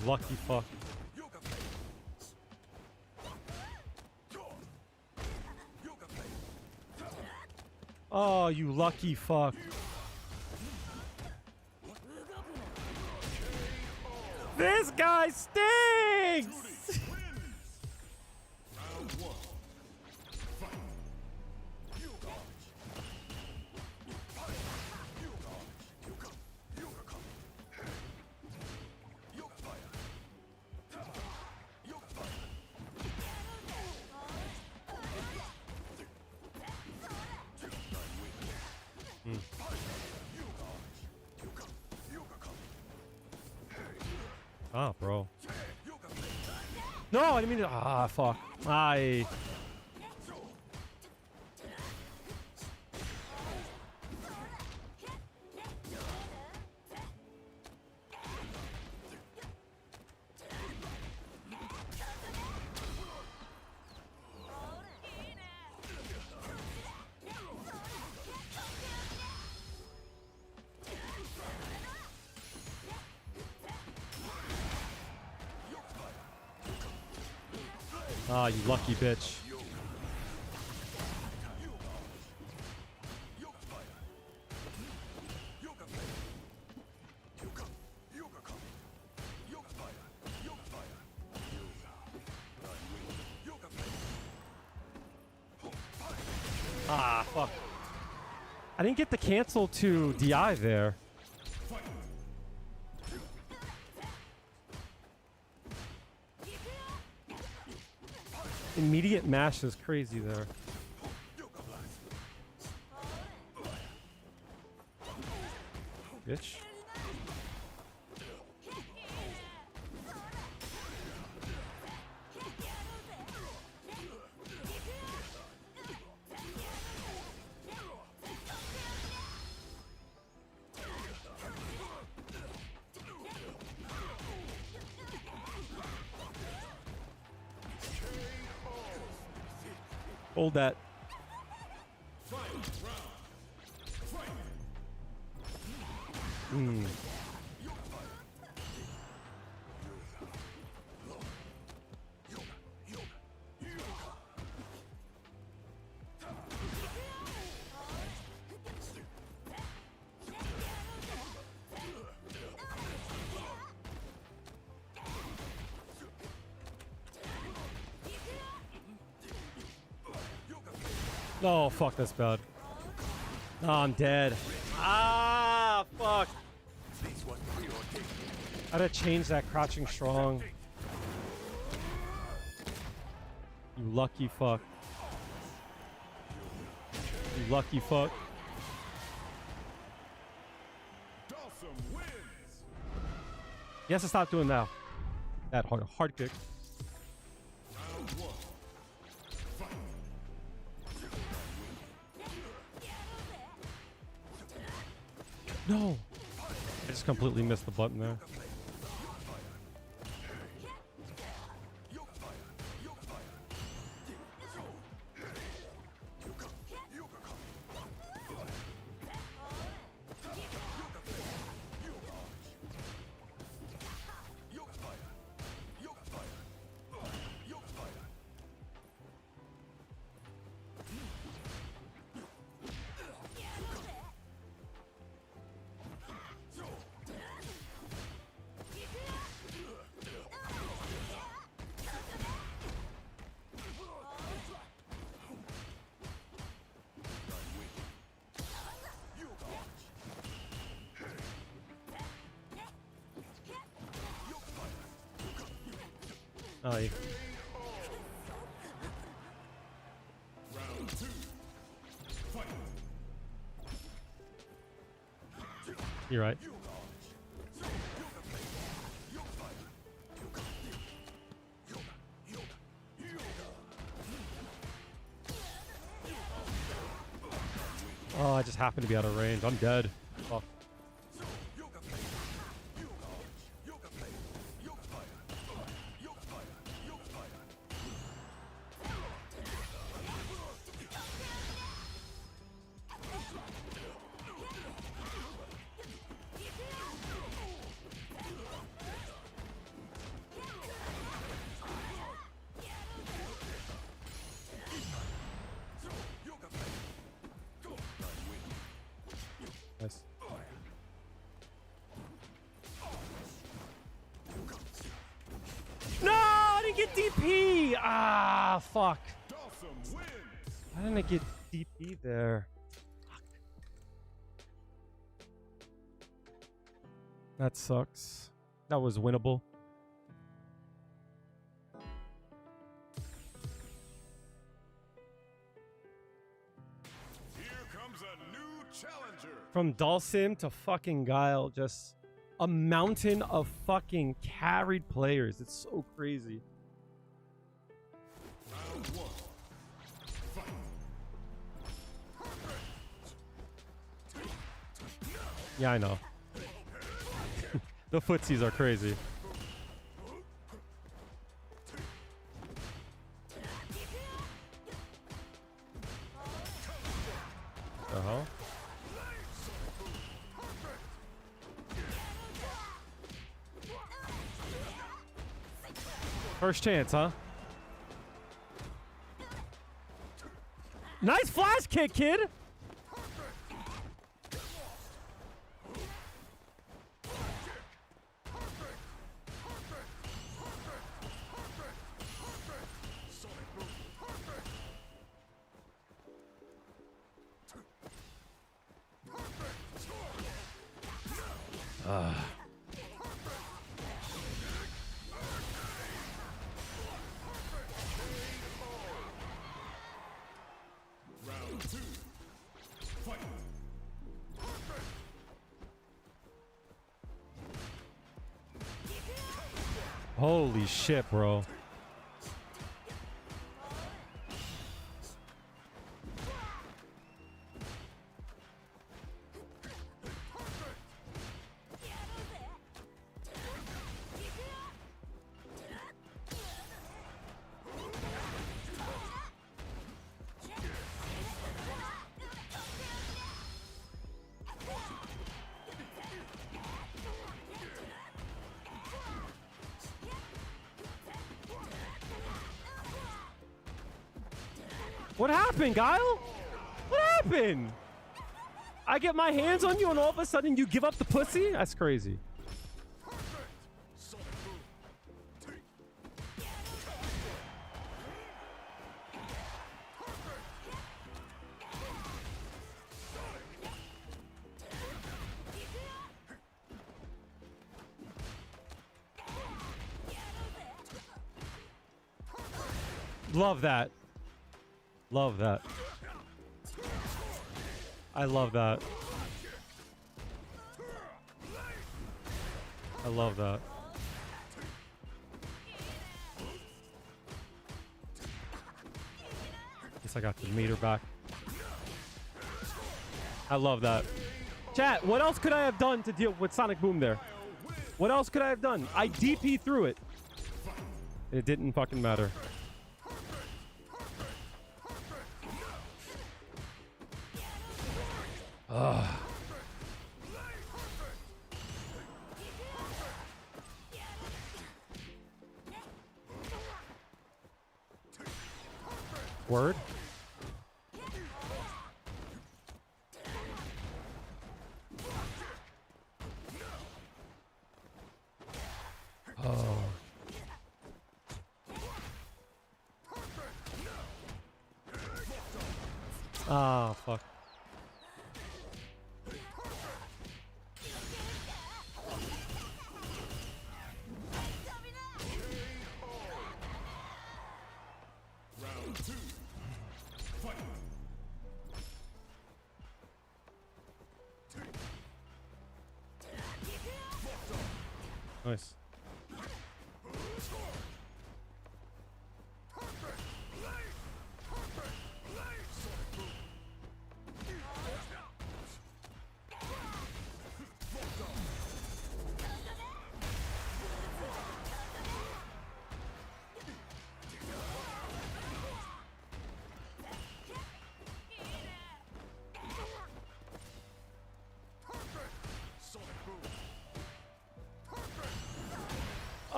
Lucky fuck. Oh, you lucky fuck. This guy stinks! Round 1. Fight. Ah, bro. No, I didn't mean to. Ah, fuck. I. Ah, you lucky bitch. Ah, fuck. I didn't get the cancel to DI there. Immediate mash is crazy there. Bitch. Hold that. Oh, fuck, that's bad. Oh, I'm dead. Ah, fuck. I gotta change that crouching strong. You lucky fuck. You lucky fuck. He has to stop doing that. That hard kick. No! I just completely missed the button there. Oh, yeah. Round 2. Fight. You're right. Oh, I just happened to be out of range. I'm dead. Fuck. Nice. No, I didn't get DP. Ah, fuck. Why didn't I get DP there? Fuck. That sucks. That was winnable. From Dalsim to fucking Guile, just a mountain of fucking carried players. It's so crazy. Yeah, I know. The footsies are crazy. Uh-huh. First chance, huh? Nice flash kick, kid! Holy shit, bro. What happened, Guile? What happened? I get my hands on you and all of a sudden you give up the pussy? That's crazy. Love that. Love that. I love that. I love that. Guess I got the meter back. I love that. Chat, what else could I have done to deal with Sonic Boom there? What else could I have done? I DP through it. It didn't fucking matter. Ugh. Word? Oh. Ah, fuck. Round 2. Fight. Nice.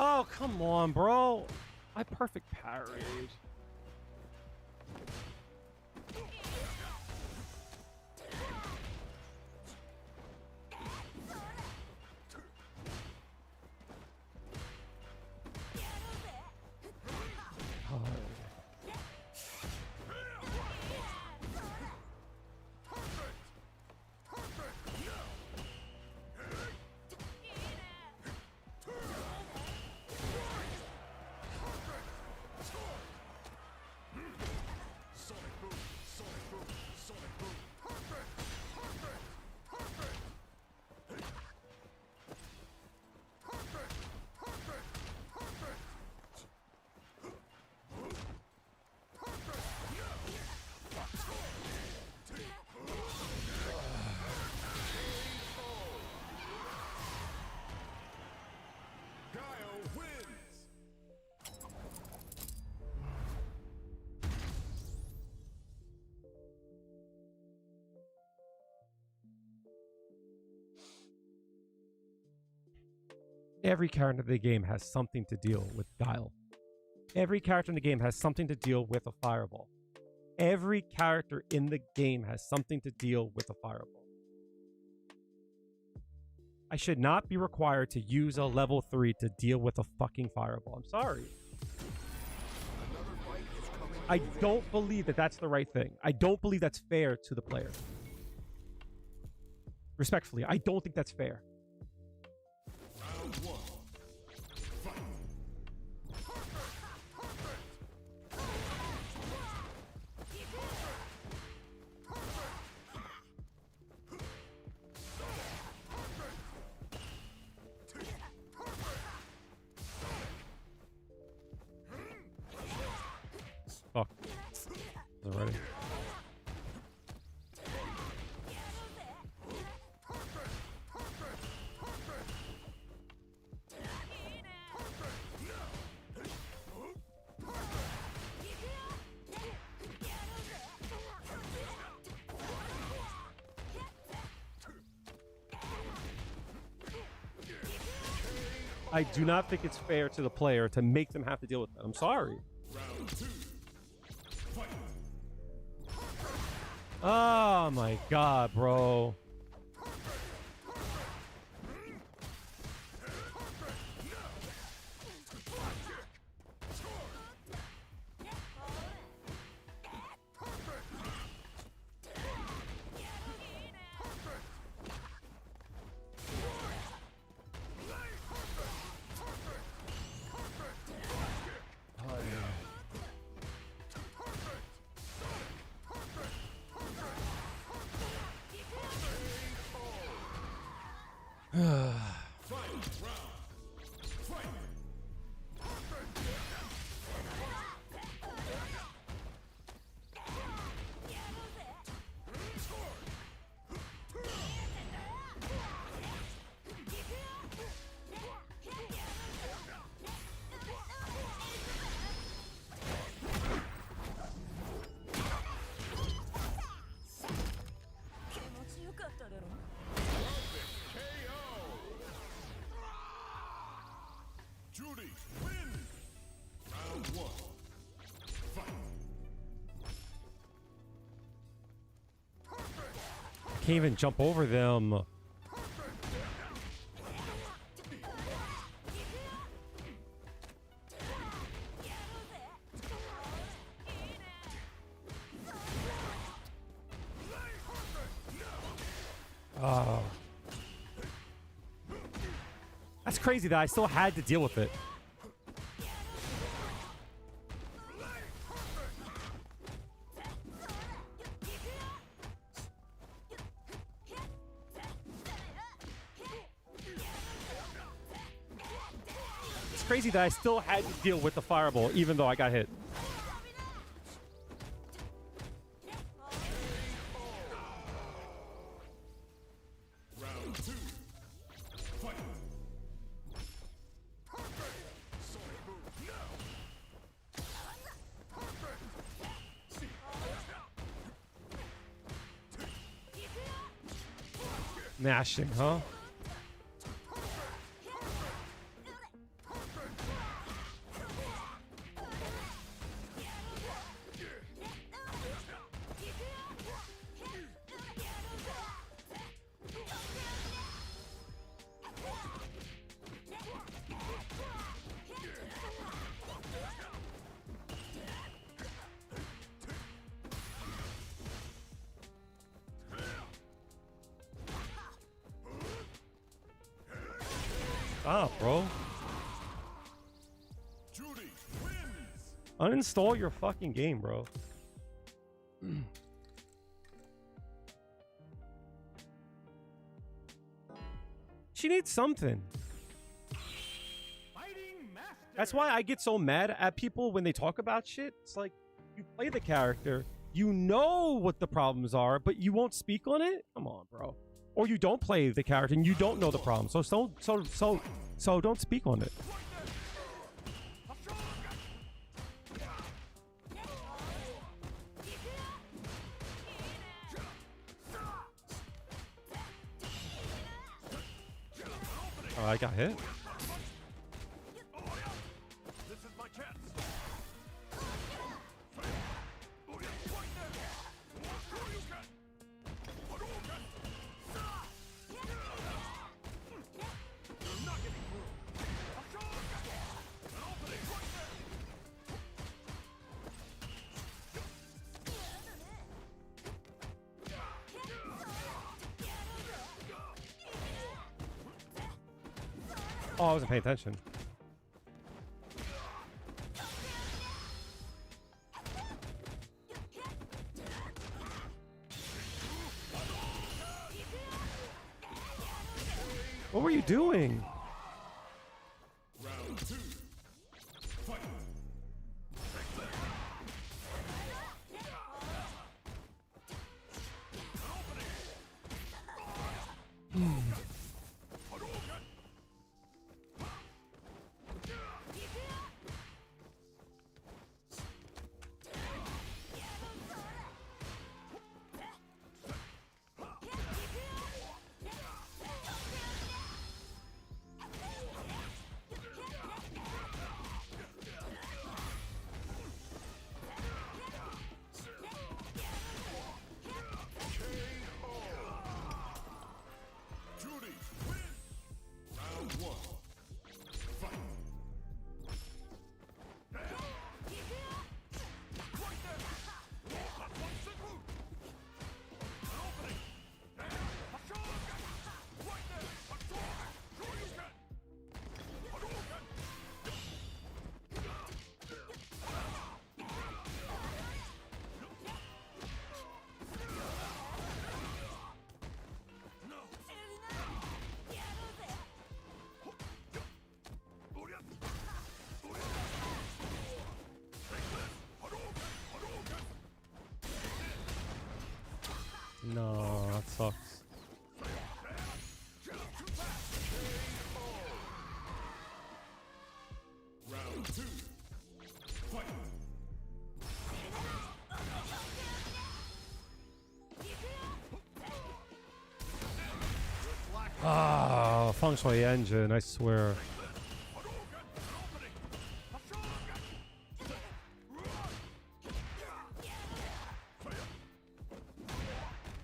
Oh, come on, bro. I perfect parried. Every character in the game has something to deal with Guile. Every character in the game has something to deal with a fireball. Every character in the game has something to deal with a fireball. I should not be required to use a level 3 to deal with a fucking fireball. I'm sorry. I don't believe that that's the right thing. I don't believe that's fair to the player. Respectfully, I don't think that's fair. Round 1. Fight. Fuck. Wasn't ready. I do not think it's fair to the player to make them have to deal with that. I'm sorry. Round 2. Fight. Oh my god, bro. Juri wins! Round 1. Fight! Can't even jump over them. Oh. That's crazy that I still had to deal with it. It's crazy that I still had to deal with the fireball even though I got hit. Round 2. Fight! Mashing, huh? Stop, bro. Juri wins! Uninstall your fucking game, bro. She needs something. Fighting master! That's why I get so mad at people when they talk about shit. It's like, you play the character, you know what the problems are, but you won't speak on it? Come on, bro. Or you don't play the character and you don't know the problem. So don't speak on it. Oh, I got hit. This is my chance! Oh, I wasn't paying attention. What were you doing? Round 2. Fight! No, that sucks. Round 2. Fight. Ah, Feng Shui engine, I swear.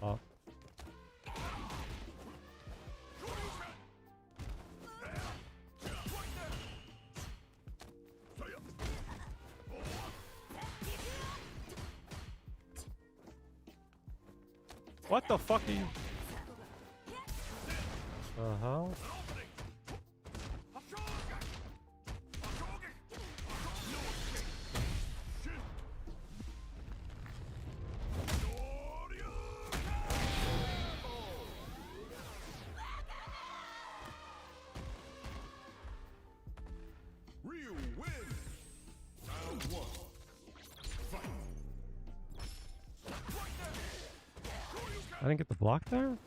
Oh. What the fuck are you? Uh-huh. Ryu wins. Round 1. Fight. I didn't get the block there?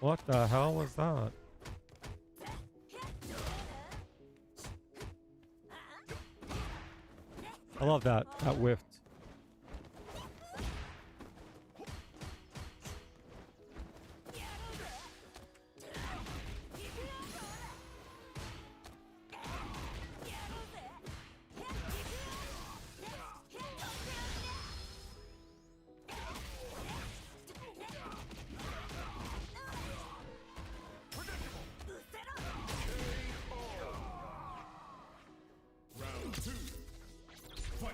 What the hell was that? I love that. That whiffed. Round 2. Fight.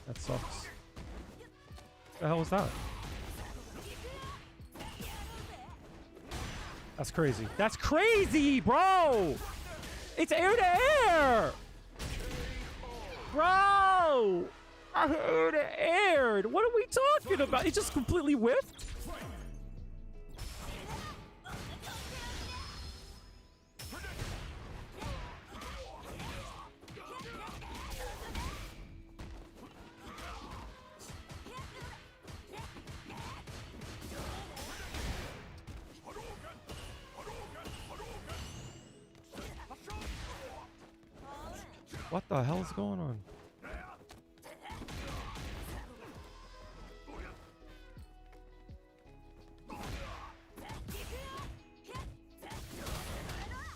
That sucks. What the hell was that? That's crazy. That's crazy, bro! It's air to air! Bro! Air to air! What are we talking about? It just completely whiffed? What the hell is going on?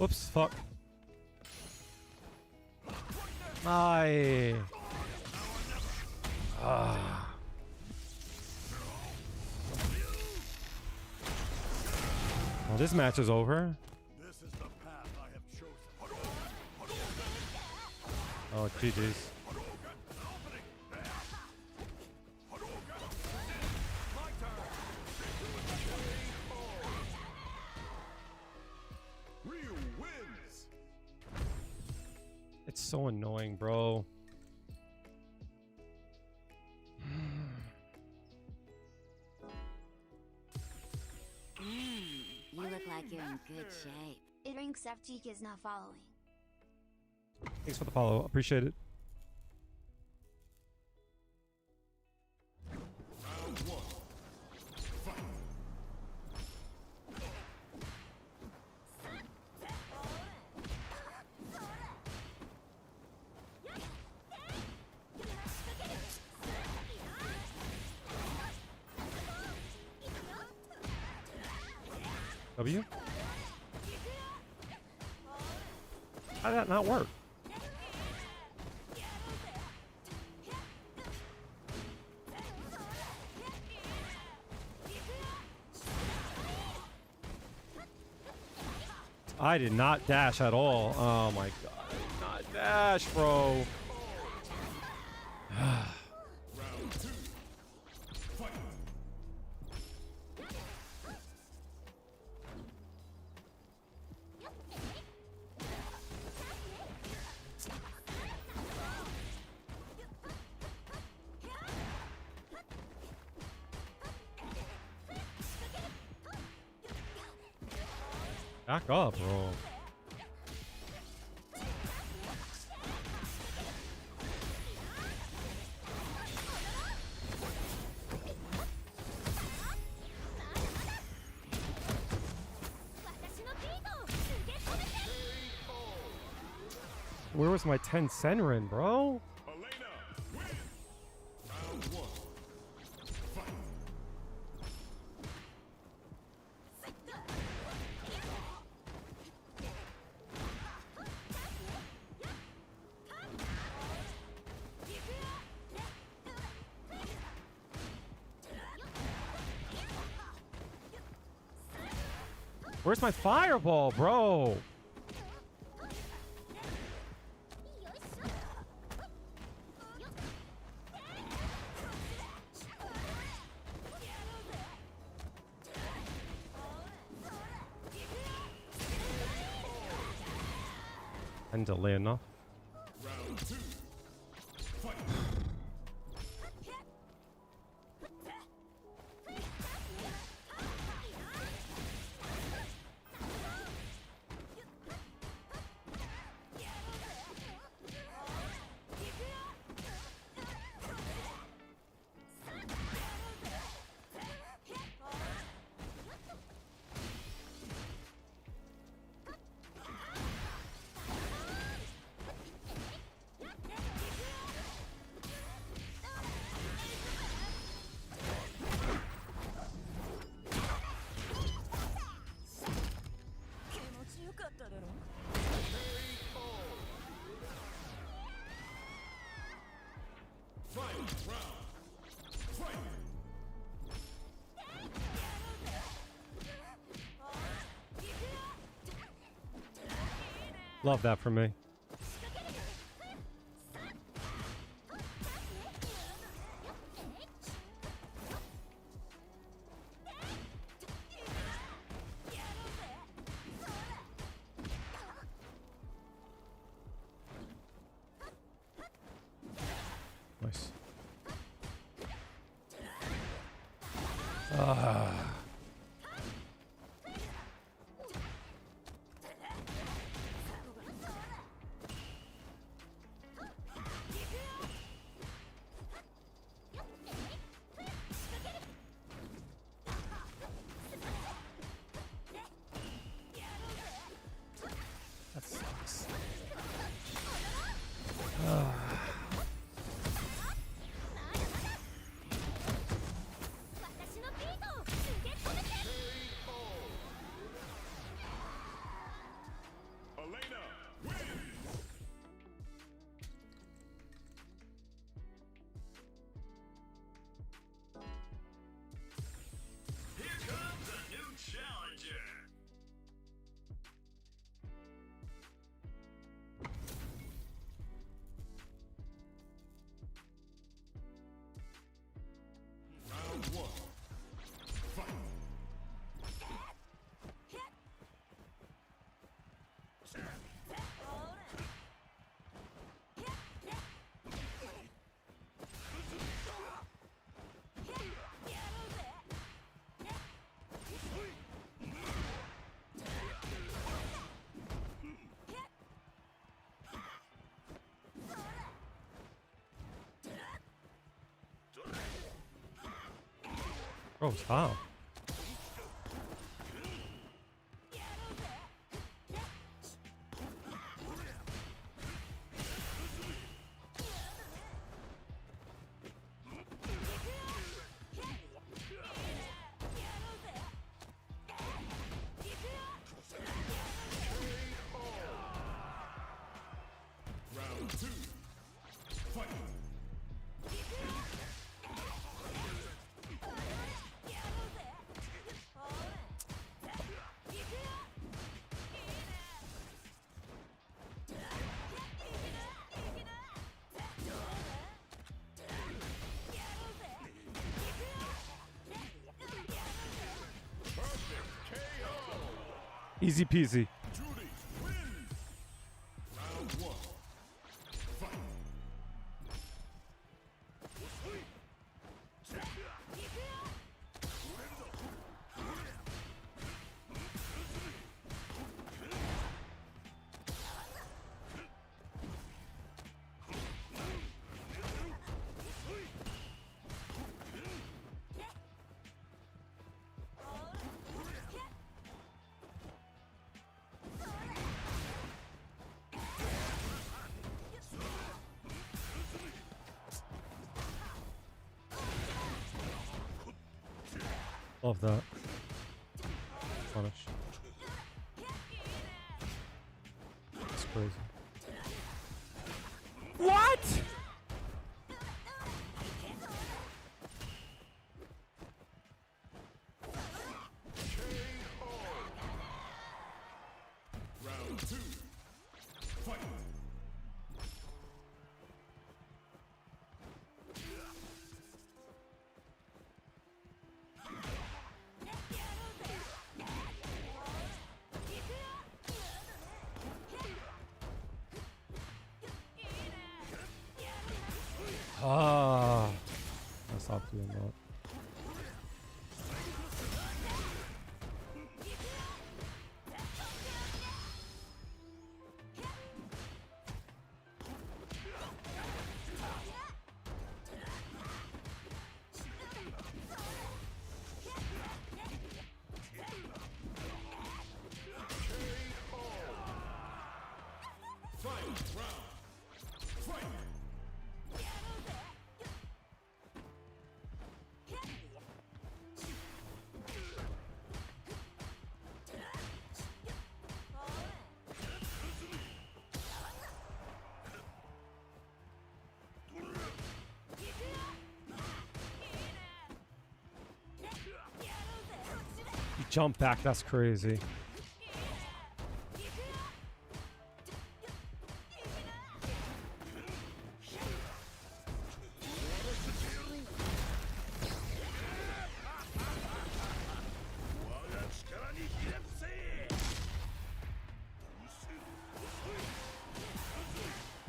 Oops, fuck. Aye. Ah. Well, this match is over. This is the path I have chosen. Oh, GG's. Ryu wins. It's so annoying, bro. You look like you're in good shape. It thinks FTK is not following. Thanks for the follow. Appreciate it. Round 1. Fight. W? How did that not work? I did not dash at all. Oh my god, I did not Dash, bro. Round 2. Fight. Back up, bro. Where was my 10 Senrin, bro? Elena wins. Round 1. Fight. Where's my fireball, bro? And delay enough. Round 2. Fight. Final round. Fight. Love that for me. Nice. That sucks. Elena wins. Here comes a new challenger. Round 1. Fight. Bro, stop. Round 2. Fight. Easy peasy. Judy wins. Round one. Fight. Love that. Punish. It's crazy. What? Round two. Fight. Ah. I stopped doing that. Final round. Fight. You jump back, that's crazy.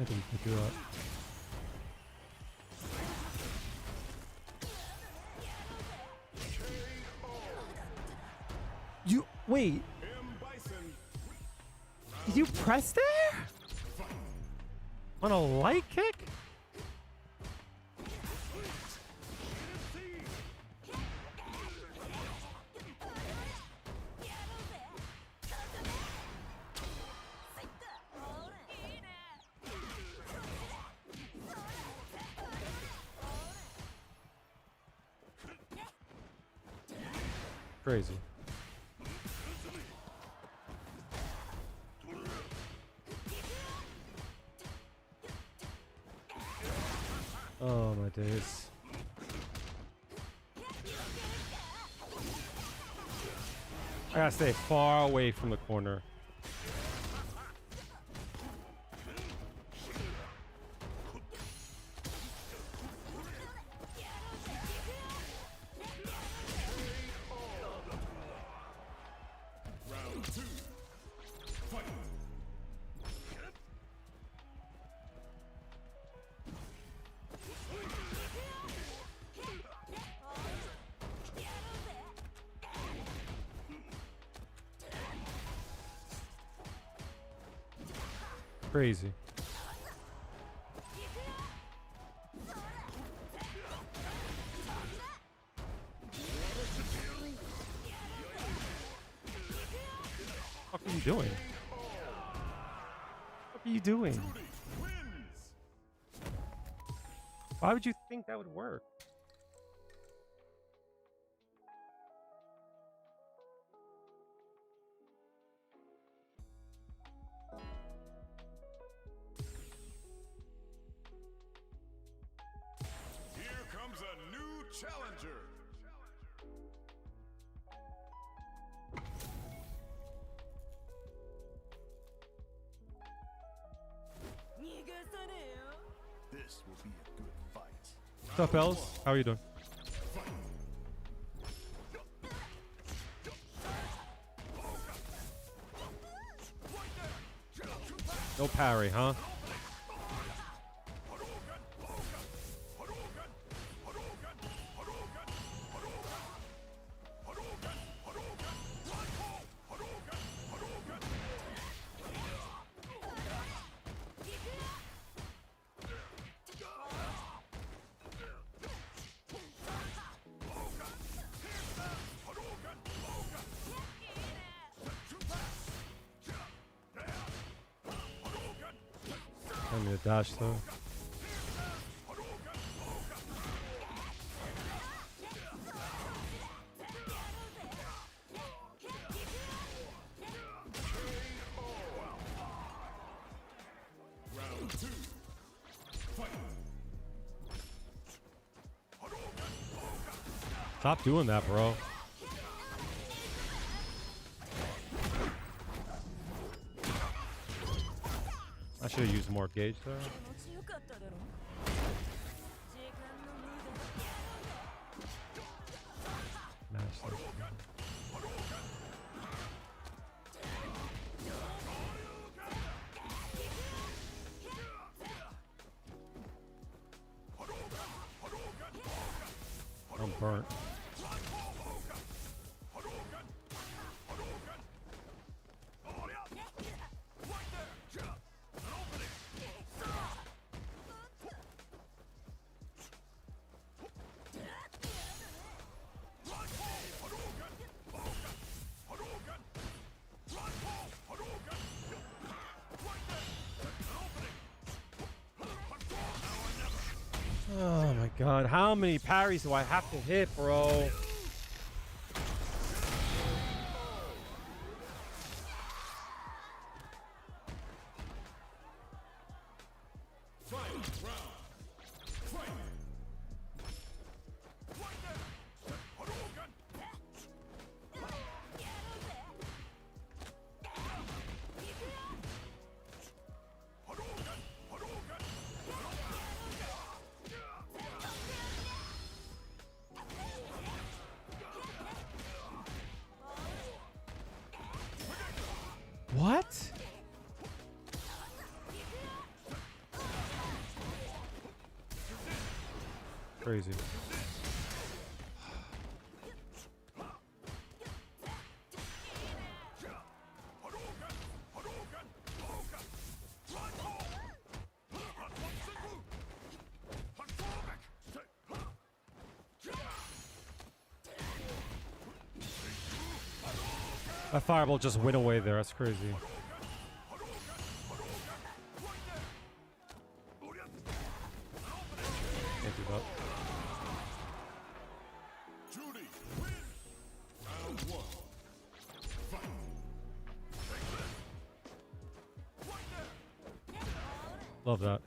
I think you can do that. You wait. Did you press there? On a light kick? Crazy. Oh my days. I gotta stay far away from the corner. Round two. Fight. Crazy. What are you doing? What are you doing? Why would you think that would work? Here comes a new challenger. This will be a good fight. What's up, Els? How are you doing? No parry, huh? I'm gonna dash though. Round 2. Fight. Stop doing that, bro. I should have used more gauge there. Mash this. I'm burnt. Oh my god, how many parries do I have to hit, bro? What? Crazy. That fireball just went away there. That's crazy. Can't do that. Juri win. Round 1. Fight. Love that.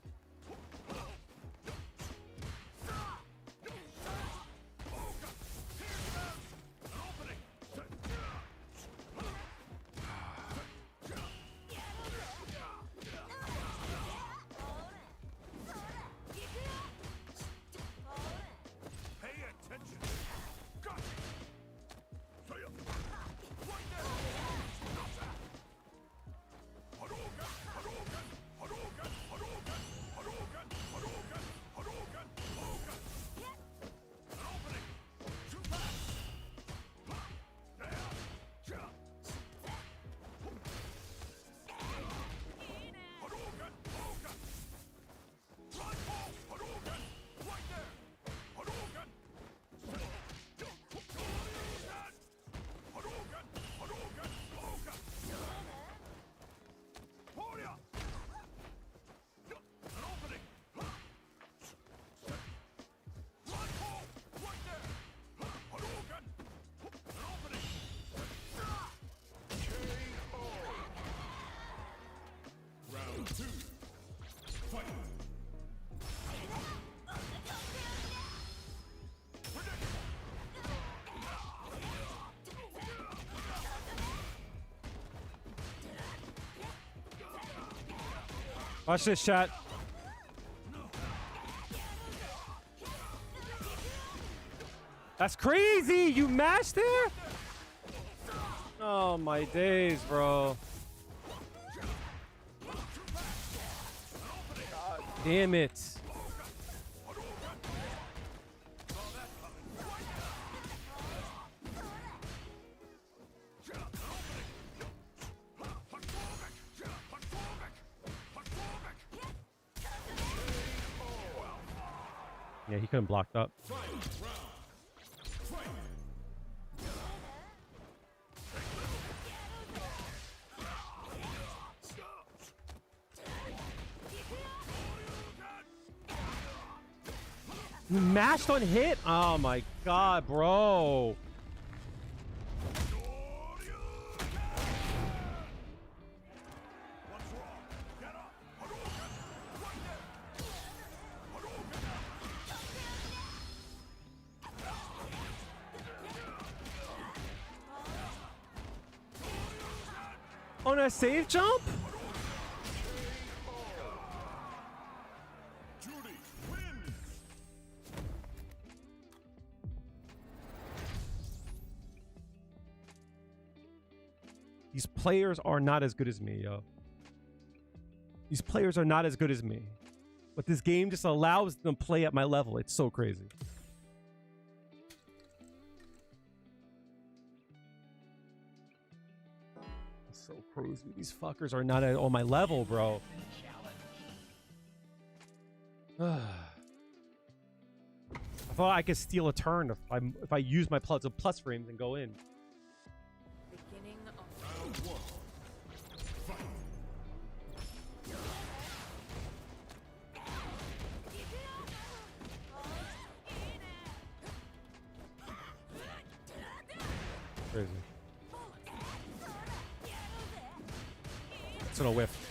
Round 2. Fight. Watch this, chat. That's crazy! You mashed there? Oh my days, bro. Damn it. Yeah, he couldn't block up. You mashed on hit? Oh my god, bro. On a safe jump? Juri wins. These players are not as good as me, yo. These players are not as good as me. But this game just allows them to play at my level. It's so crazy. It's so crazy. These fuckers are not on my level, bro. I thought I could steal a turn if I use my plus frames and go in. Beginning of Round one. Fight. Crazy. It's gonna whiff.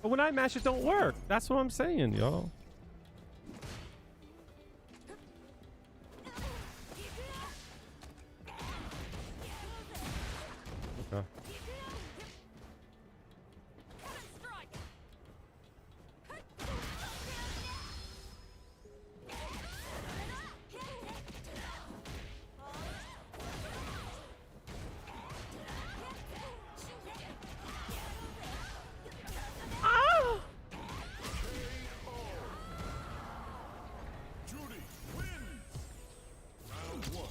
But when I mash, it don't work. That's what I'm saying, yo. Okay. Juri wins. Round one.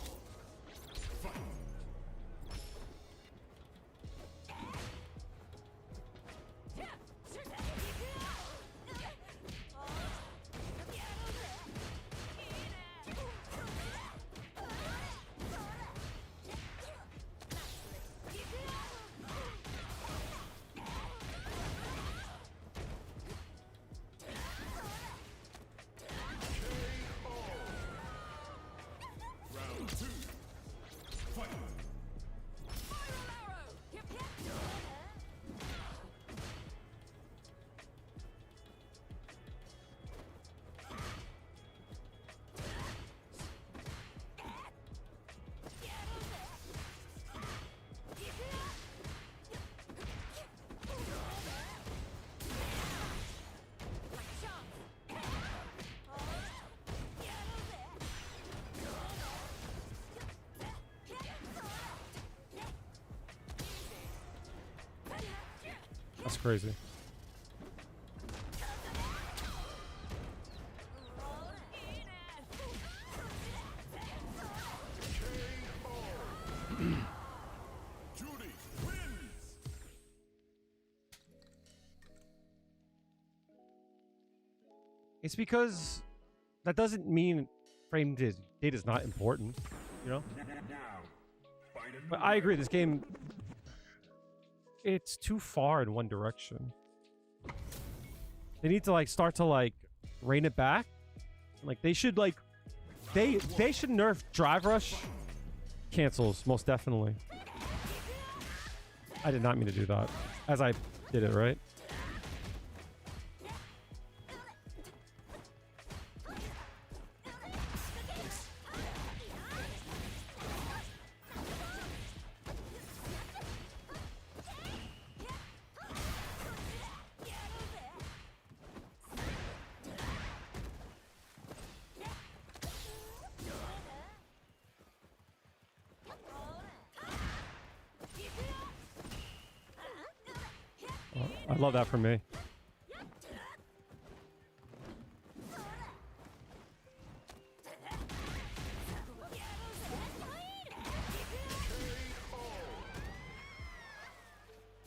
Fight. Round two. Fight. That's crazy. Juri wins. It's because that doesn't mean frame data is not important, you know? Now, fight a But I agree, this game, it's too far in one direction. They need to like start to like rein it back. Like they should like they should nerf drive rush cancels most definitely. I did not mean to do that as I did it, right? I love that for me.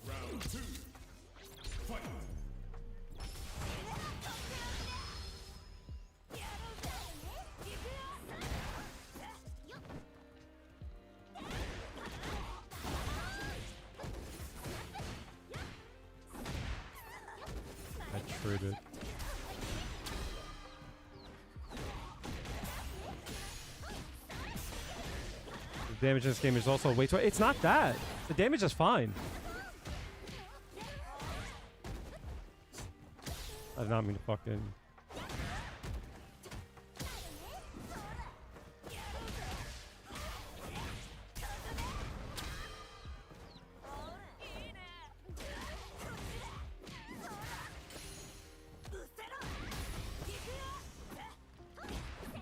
Round 2. Fight. I traded. The damage in this game is also way too. It's not that. The damage is fine. I did not mean to fucking.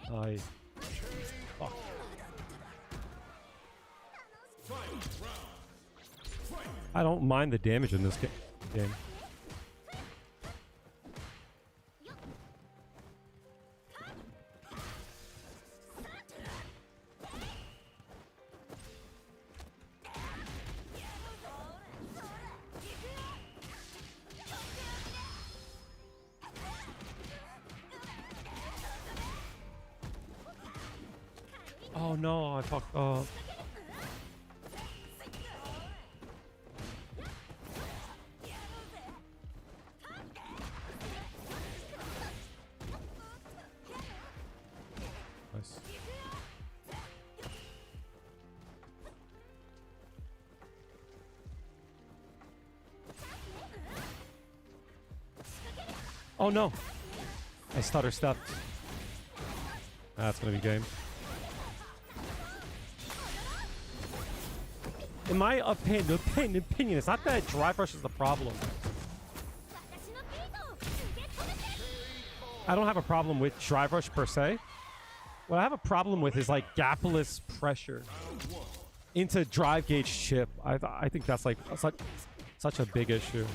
I. Fuck. I don't mind the damage in this game. Oh no, I fucked up. Nice. Oh no! I stutter stepped. That's gonna be game. In my opinion, it's not that drive rush is the problem. I don't have a problem with drive rush per se. What I have a problem with is like gapless pressure into drive gauge chip. I think that's like such a big issue.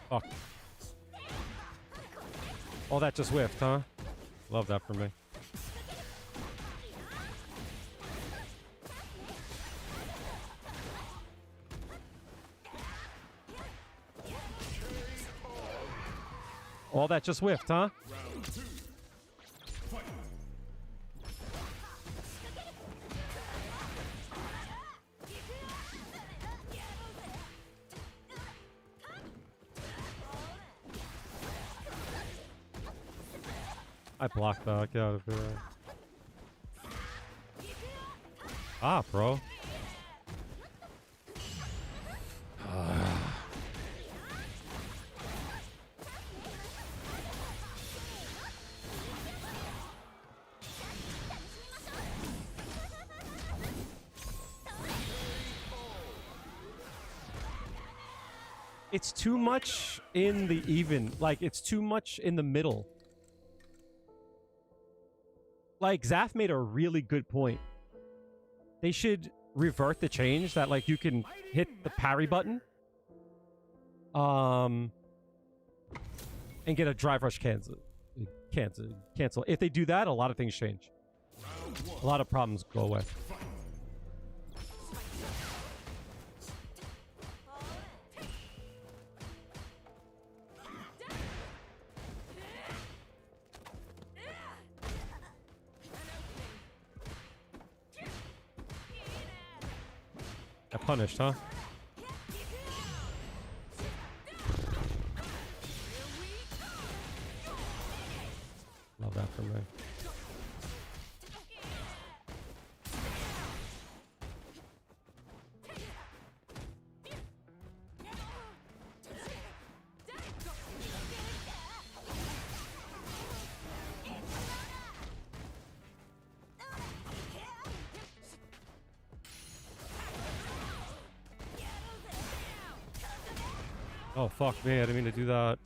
Fuck. All that just whiffed, huh? Love that for me. All that just whiffed, huh? Round 2. Fight. I blocked that. Get out of here. Ah, bro. It's too much in the even. Like, it's too much in the middle. Like, Zaf made a really good point. They should revert the change that, like, you can hit the parry button. And get a drive rush cancel. If they do that, a lot of things change. A lot of problems go away. Got punished, huh? Love that for me. Oh, fuck me. I didn't mean to do that.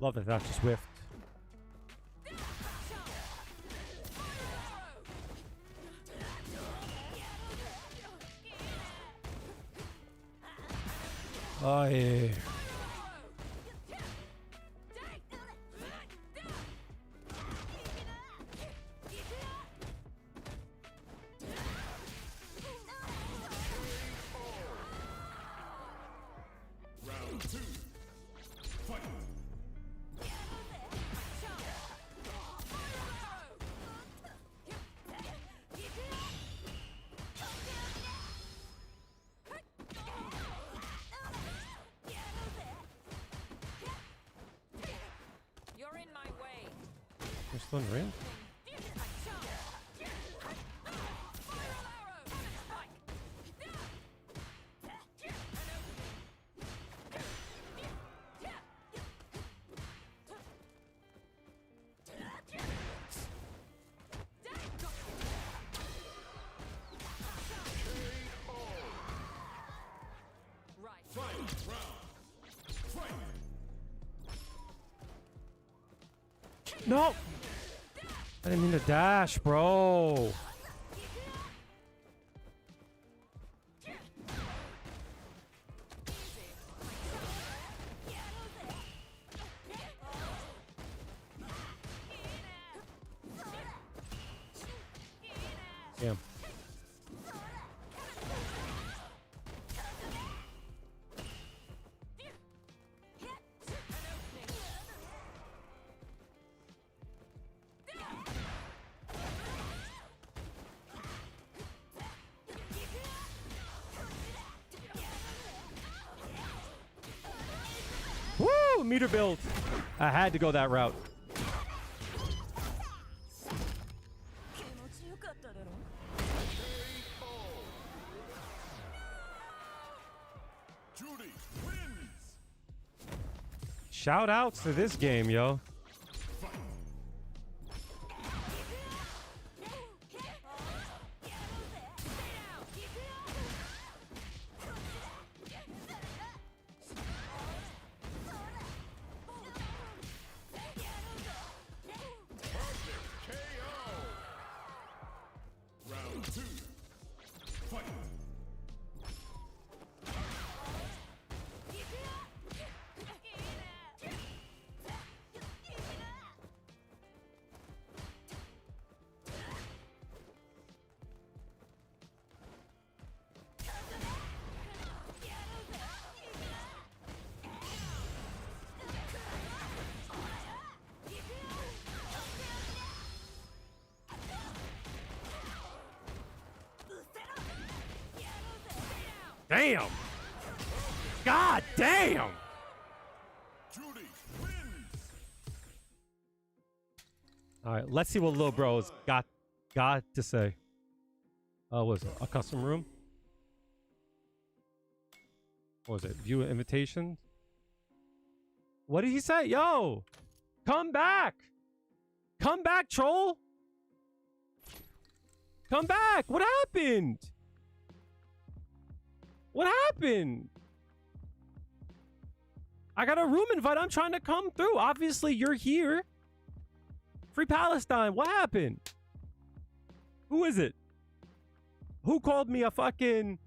Love that that's just whiffed. Oh yeah. Round two. Fight. You're in my way. You're still in range? Final round. Fight. No! I didn't mean to dash, bro. Damn. Woo! Meter build. I had to go that route. Judy wins. Shout outs to this game, yo. Round two. Fight. Damn! God damn! Judy wins. All right, let's see what little bro's got to say. What was it? A custom room? What was it? View invitations? What did he say? Yo! Come back! Come back, troll! Come back! What happened? What happened? I got a room invite. I'm trying to come through. Obviously, you're here. Free Palestine. What happened? Who is it? Who called me a fucking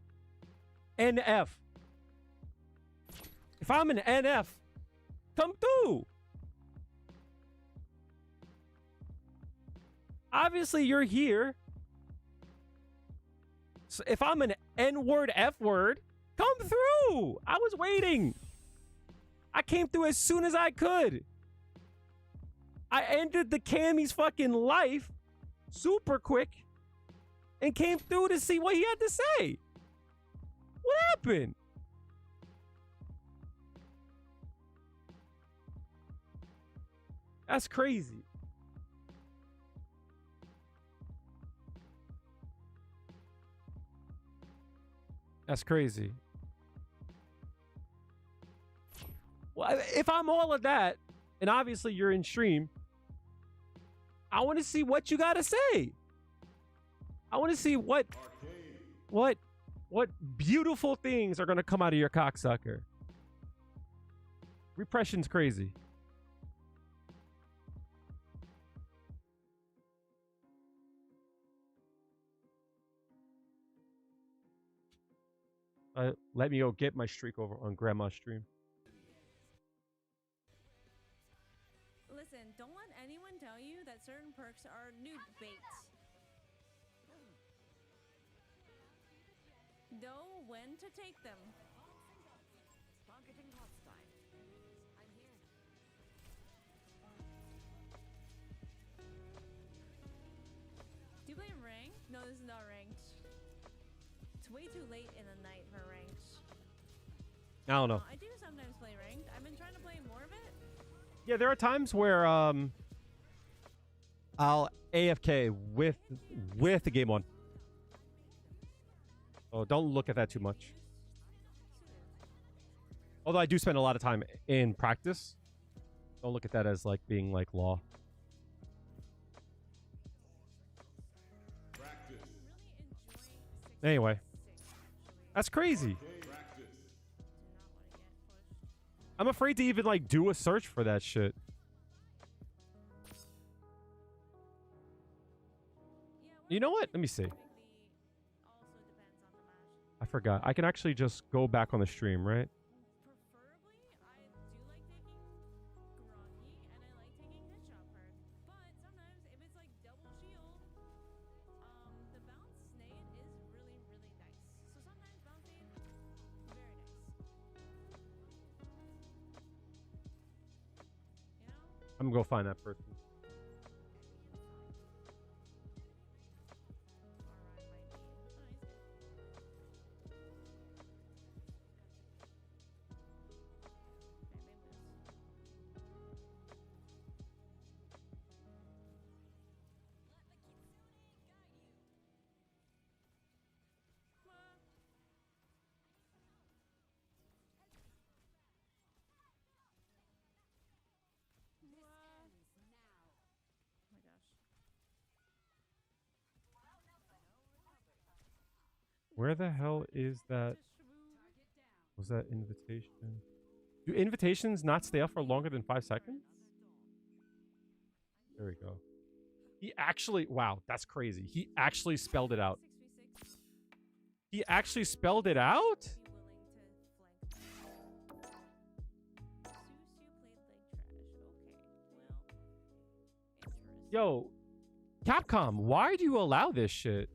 NF? If I'm an NF, come through. Obviously, you're here. So if I'm an N-word, F-word, come through. I was waiting. I came through as soon as I could. I ended the Cammy's fucking life super quick and came through to see what he had to say. What happened? That's crazy. That's crazy. Well, if I'm all of that, and obviously you're in stream, I want to see what you got to say. I want to see what beautiful things are going to come out of your cocksucker. Repression's crazy. Let me go get my streak over on Grandma's stream. Listen, don't let anyone tell you that certain perks are noob bait. Know when to take them. Targeting hostile. I'm here. Do you play ranked? No, this is not ranked. It's way too late in the night for ranked. I don't know. I do sometimes play ranked. I've been trying to play more of it. Yeah, there are times where I'll AFK with the game on. Oh, don't look at that too much. Although I do spend a lot of time in practice. Don't look at that as like being like law. Anyway, that's crazy. I'm afraid to even like do a search for that shit. You know what? Let me see. I forgot. I can actually just go back on the stream, right? Preferably, I do like taking groggy and I like taking headshot perk. But sometimes if it's like double shield, the bounce snake is really, really nice. So sometimes bounce snake, very nice. You know? I'm gonna go find that person. Where the hell is that? Was that invitation? Do invitations not stay up for longer than 5 seconds? There we go. He actually, wow, that's crazy. He actually spelled it out. He actually spelled it out? Yo, Capcom, why do you allow this shit?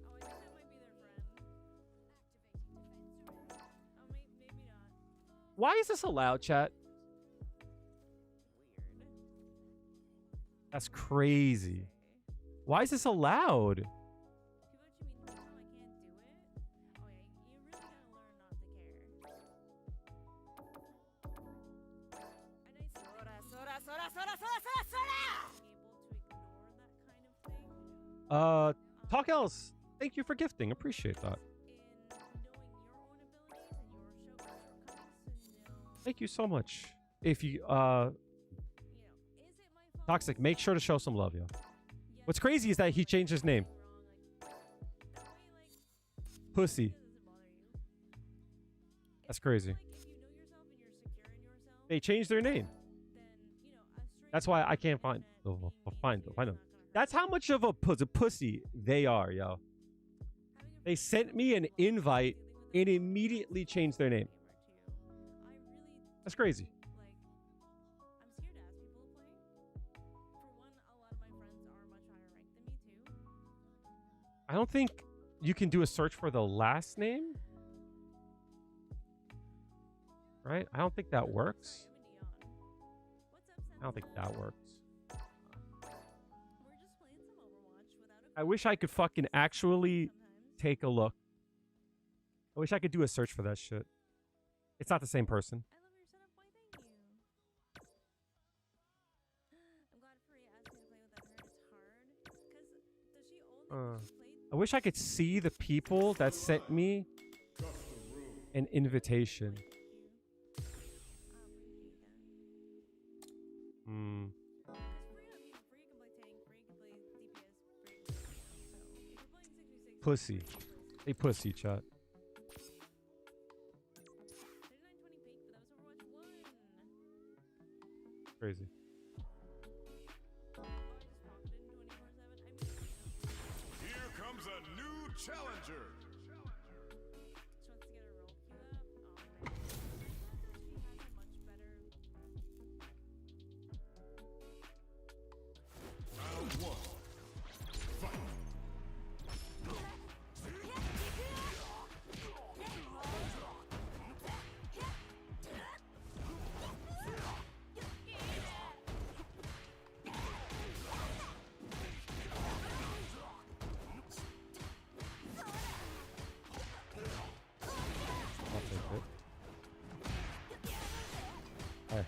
Why is this allowed, chat? That's crazy. Why is this allowed? Talk else. Thank you for gifting. Appreciate that. Thank you so much. If you Toxic, make sure to show some love, yo. What's crazy is that he changed his name. Pussy. That's crazy. They changed their name. That's why I can't find them. That's how much of a pussy they are, yo. They sent me an invite and immediately changed their name. That's crazy. I'm scared to ask people to play. For one, a lot of my friends are much higher ranked than me too. I don't think you can do a search for the last name. Right? I don't think that works. I don't think that works. We're just playing some Overwatch without a I wish I could fucking actually take a look. I wish I could do a search for that shit. It's not the same person. I love your setup. Why, thank you. I'm glad Free asked me to play without her. It's hard. Because does she only play? I wish I could see the people that sent me an invitation. Hmm. Pussy. Hey, pussy, chat. Crazy. Here comes a new challenger. She wants to get her roll queue up.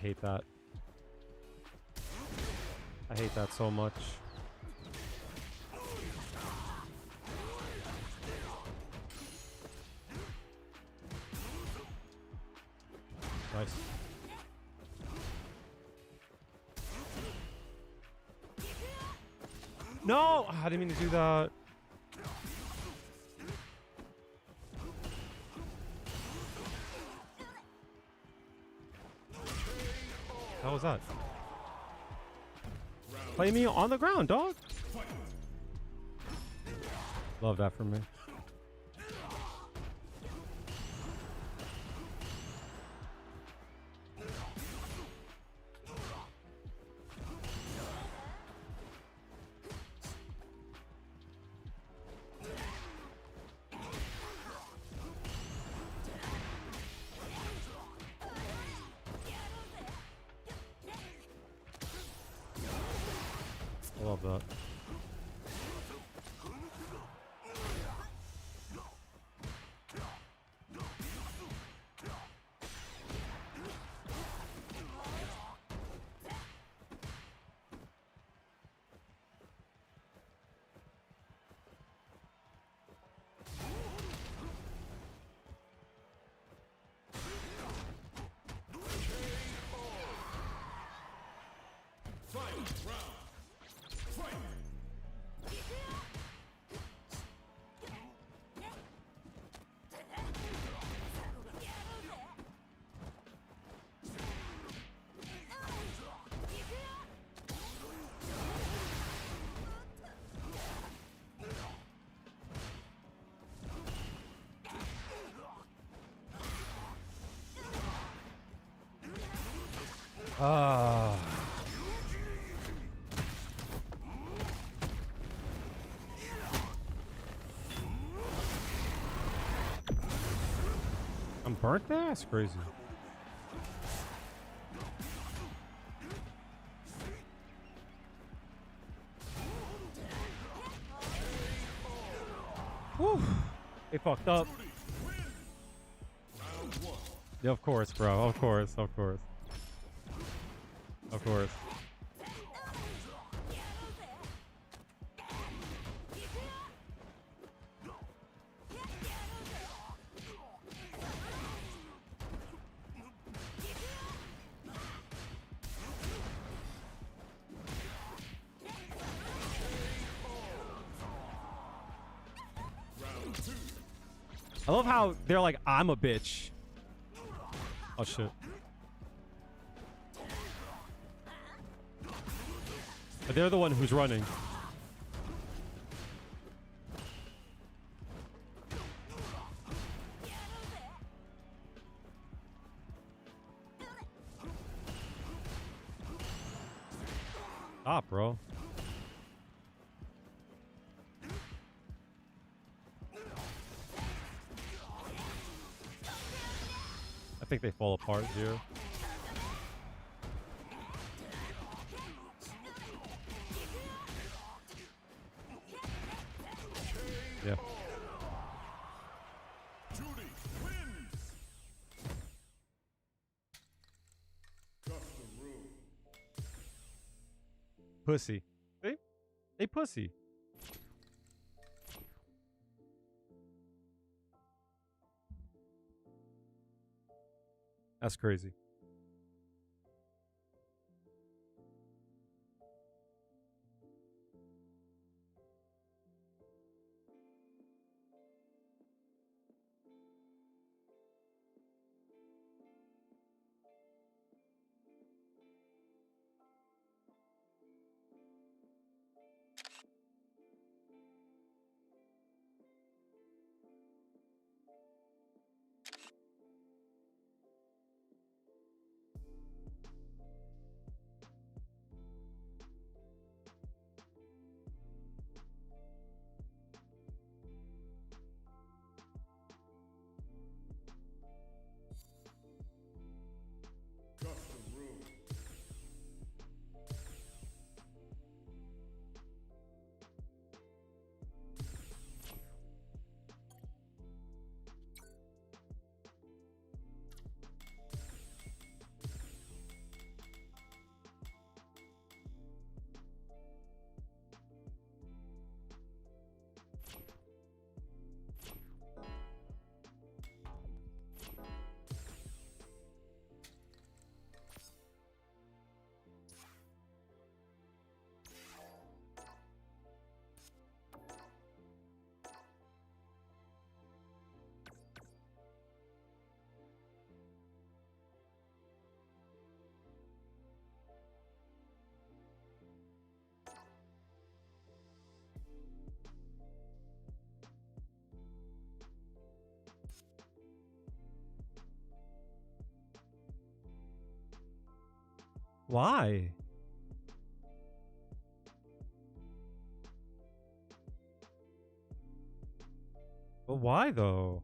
hate that. I hate that so much. Nice. No! I didn't mean to do that. How was that? Play me on the ground, dog. Love that for me. I love that. Ah. I'm burnt there? That's crazy. Whew. They fucked up. Yeah, of course, bro. Of course, of course. Of course. I love how they're like, I'm a bitch. Oh, shit. But they're the one who's running. Stop, bro. I think they fall apart here. Yeah. Juri wins. Custom room. Pussy. See? They pussy. That's crazy. Why? But why though?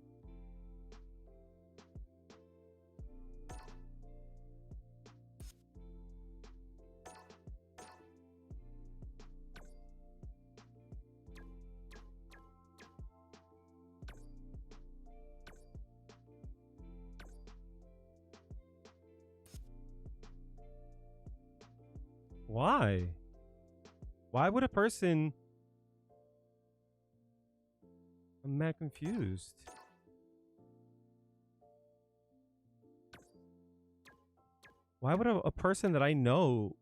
Why? Why would a person... I'm mad confused. Why would a person that I know...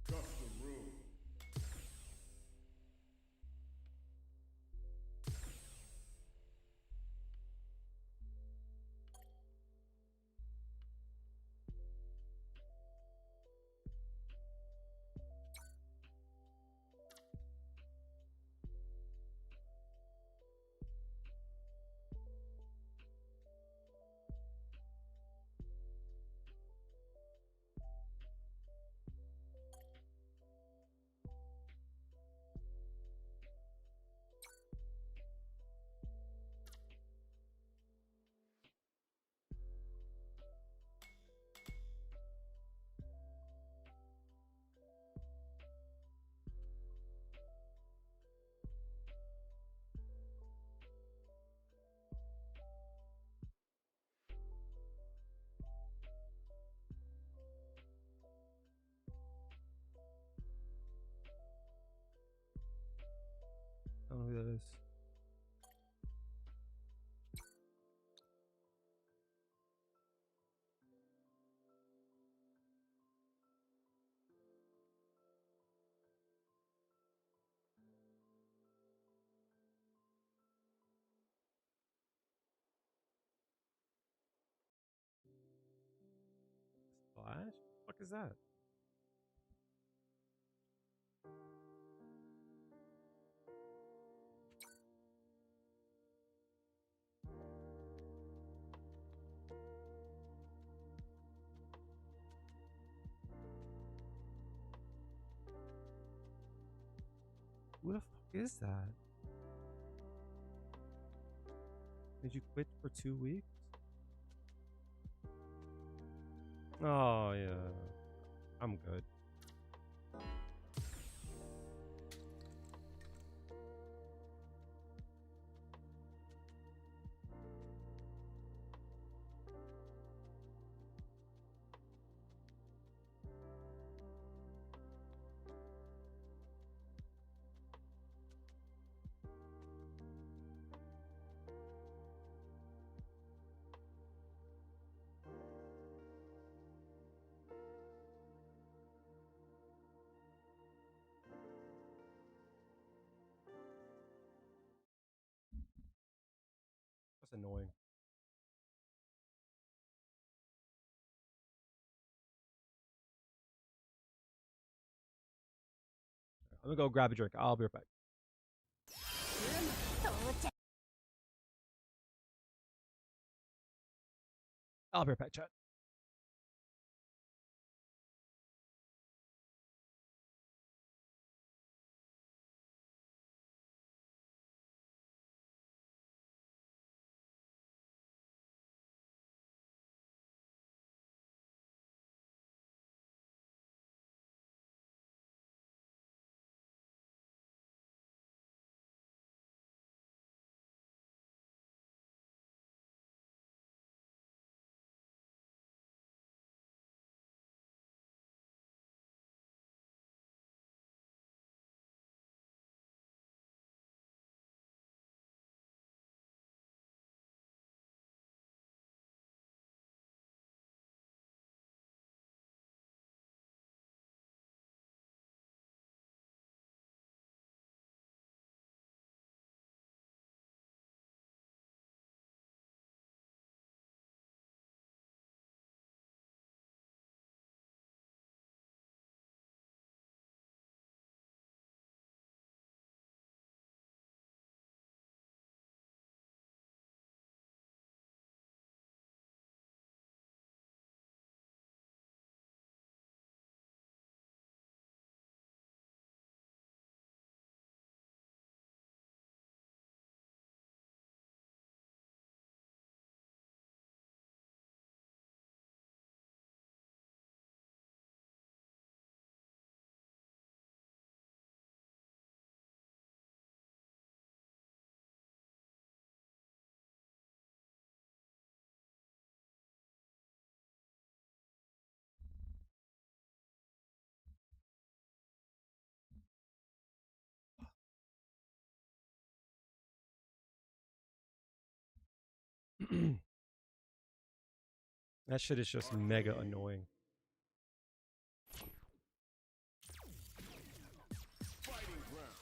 Custom room. I don't know who that is. Splash? What the fuck is that? Who the fuck is that? Did you quit for 2 weeks? Oh, yeah. I'm good. annoying. I'm gonna go grab a drink. I'll be right back. I'll be right back, chat. That shit is just mega annoying. Fighting round.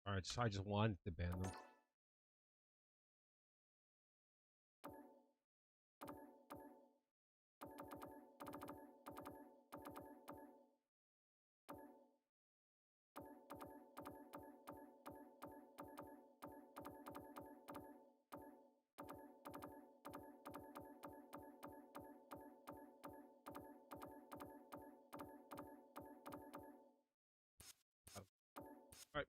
All right, so I just wanted to ban them. Oh. All right,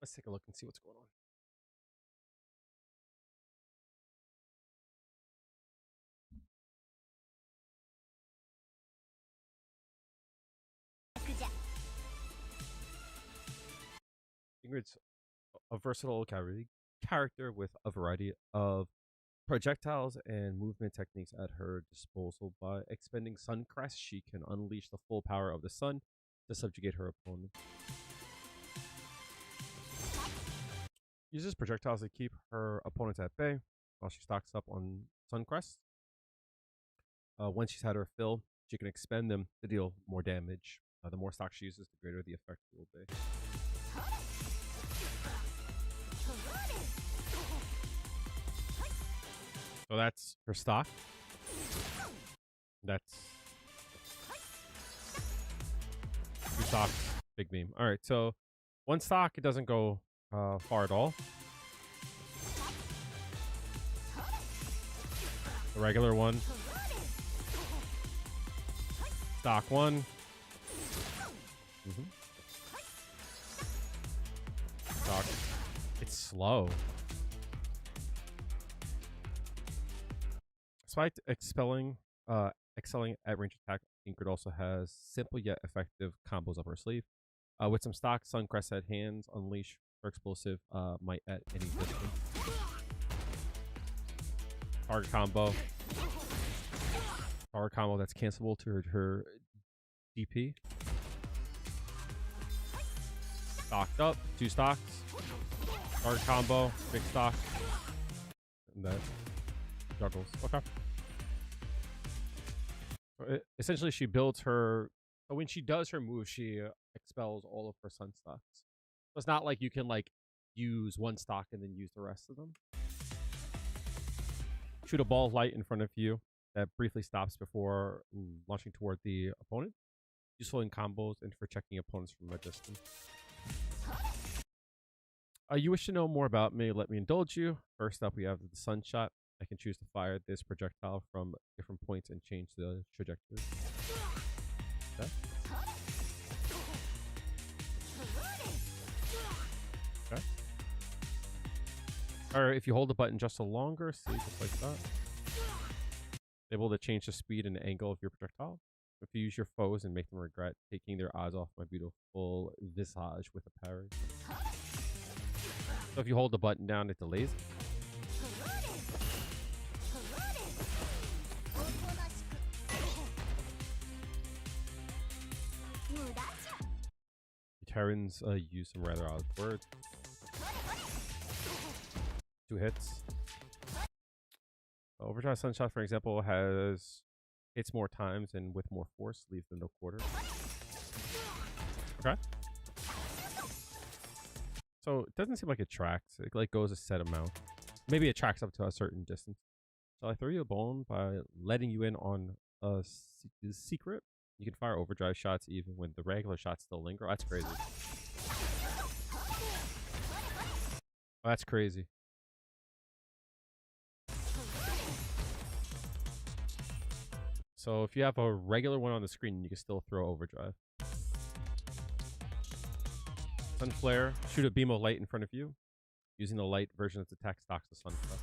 let's take a look and see what's going on. Ingrid's a versatile character with a variety of projectiles and movement techniques at her disposal. By expending Sun Crest, she can unleash the full power of the sun to subjugate her opponent. Uses projectiles to keep her opponents at bay while she stocks up on Sun Crest. Once she's had her fill, she can expend them to deal more damage. The more stock she uses, the greater the effect will be. So that's her stock. That's two stocks, big beam. All right, so one stock, it doesn't go far at all. The regular one. Stock one. Stock. It's slow. Despite excelling at range attack, Ingrid also has simple yet effective combos up her sleeve. With some stock, Suncrest at hands, unleash her explosive might at any distance. Target combo. Target combo that's cancelable to her DP. Stocked up, 2 stocks. Target combo, big stock. And that juggles. Okay. Essentially, she builds her. When she does her move, she expels all of her sun stocks. So it's not like you can like use one stock and then use the rest of them. Shoot a ball of light in front of you that briefly stops before launching toward the opponent. Useful in combos and for checking opponents from a distance. You wish to know more about me? Let me indulge you. First up, we have the sun shot. I can choose to fire this projectile from different points and change the trajectory. Okay. Okay. Or if you hold the button just a longer, see, just like that. Able to change the speed and angle of your projectile. Confuse your foes and make them regret taking their eyes off my beautiful visage with a parry. So if you hold the button down, it delays. Terrans use some rather odd words. 2 hits. Overdrive Sunshot, for example, has hits more times and with more force, leaves them no quarter. Okay. So it doesn't seem like it tracks. It like goes a set amount. Maybe it tracks up to a certain distance. Shall I throw you a bone by letting you in on a secret? You can fire overdrive shots even when the regular shots still linger. Oh, that's crazy. Oh, that's crazy. So if you have a regular one on the screen, you can still throw overdrive. Sunflare, shoot a beam of light in front of you. Using the light version of the attack stocks the Sunflare.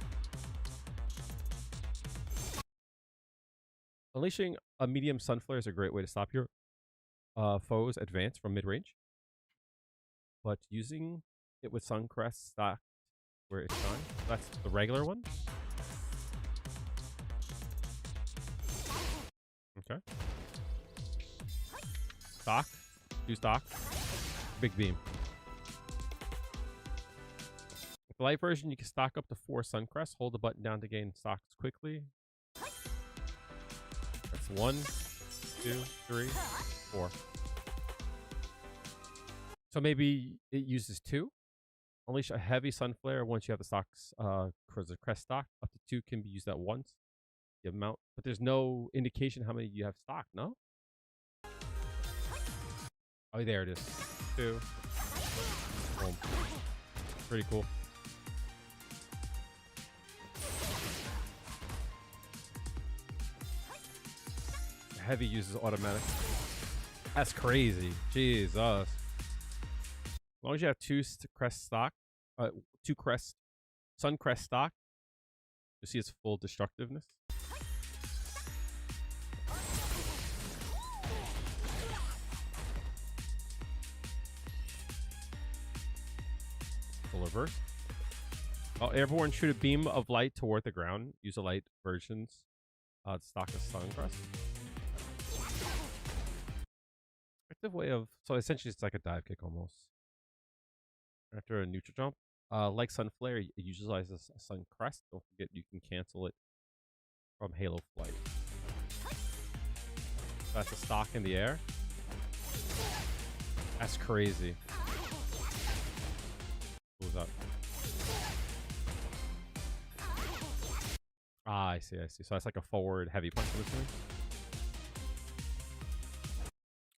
Unleashing a medium Sunflare is a great way to stop your foes advance from mid-range. But using it with Suncrest stock where it's shines, that's the regular one. Okay. Stock. 2 stock. Big beam. With the light version, you can stock up to 4 Suncrest. Hold the button down to gain stocks quickly. That's 1, 2, 3, 4. So maybe it uses 2. Unleash a heavy Sunflare once you have the stocks, the crest stock. Up to 2 can be used at once. The amount, but there's no indication how many you have stocked, no? Oh, there it is. 2. Boom. Pretty cool. Heavy uses automatic. That's crazy. Jesus. As long as you have 2 crest stock, 2 crest, Suncrest stock, you see its full destructiveness. Full reverse. Oh, everyone shoot a beam of light toward the ground. Use the light versions. Stock of Suncrest. Effective way of, so essentially it's like a dive kick almost. After a neutral jump, like Sunflare, it utilizes Suncrest. Don't forget you can cancel it from Halo Flight. That's a stock in the air. That's crazy. What was that? Ah, I see, I see. So that's like a forward heavy punch.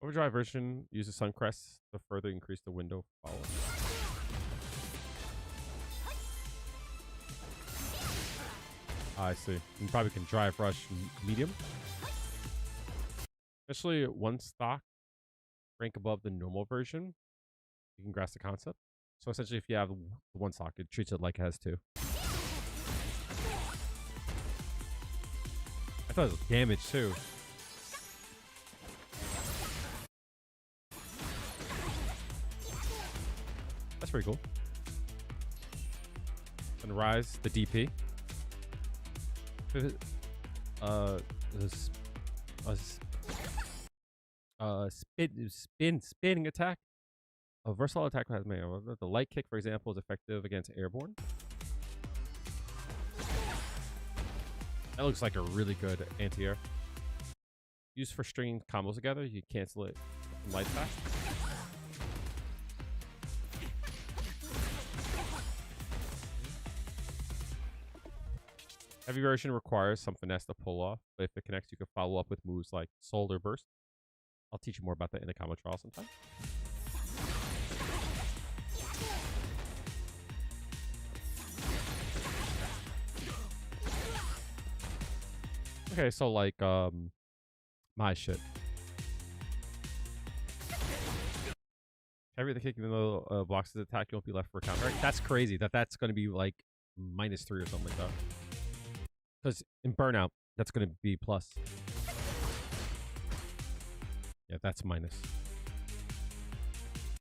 Overdrive version uses Suncrest to further increase the window follow. I see. You probably can drive rush medium. Especially one stock rank above the normal version. You can grasp the concept. So essentially, if you have the one stock, it treats it like it has two. I thought it was damage too. That's pretty cool. And Rise, the DP. Spinning attack. A versatile attack has made. The light kick, for example, is effective against airborne. That looks like a really good anti-air. Used for stringing combos together, you cancel it from light attack. Heavy version requires some finesse to pull off, but if it connects, you can follow up with moves like Solar Burst. I'll teach you more about that in a combo trial sometime. Okay, so like my shit. Everything kicking the boxes attack, you won't be left for a counter. Right? That's crazy. That's going to be like -3 or something like that. Because in Burnout, that's going to be plus. Yeah, that's minus.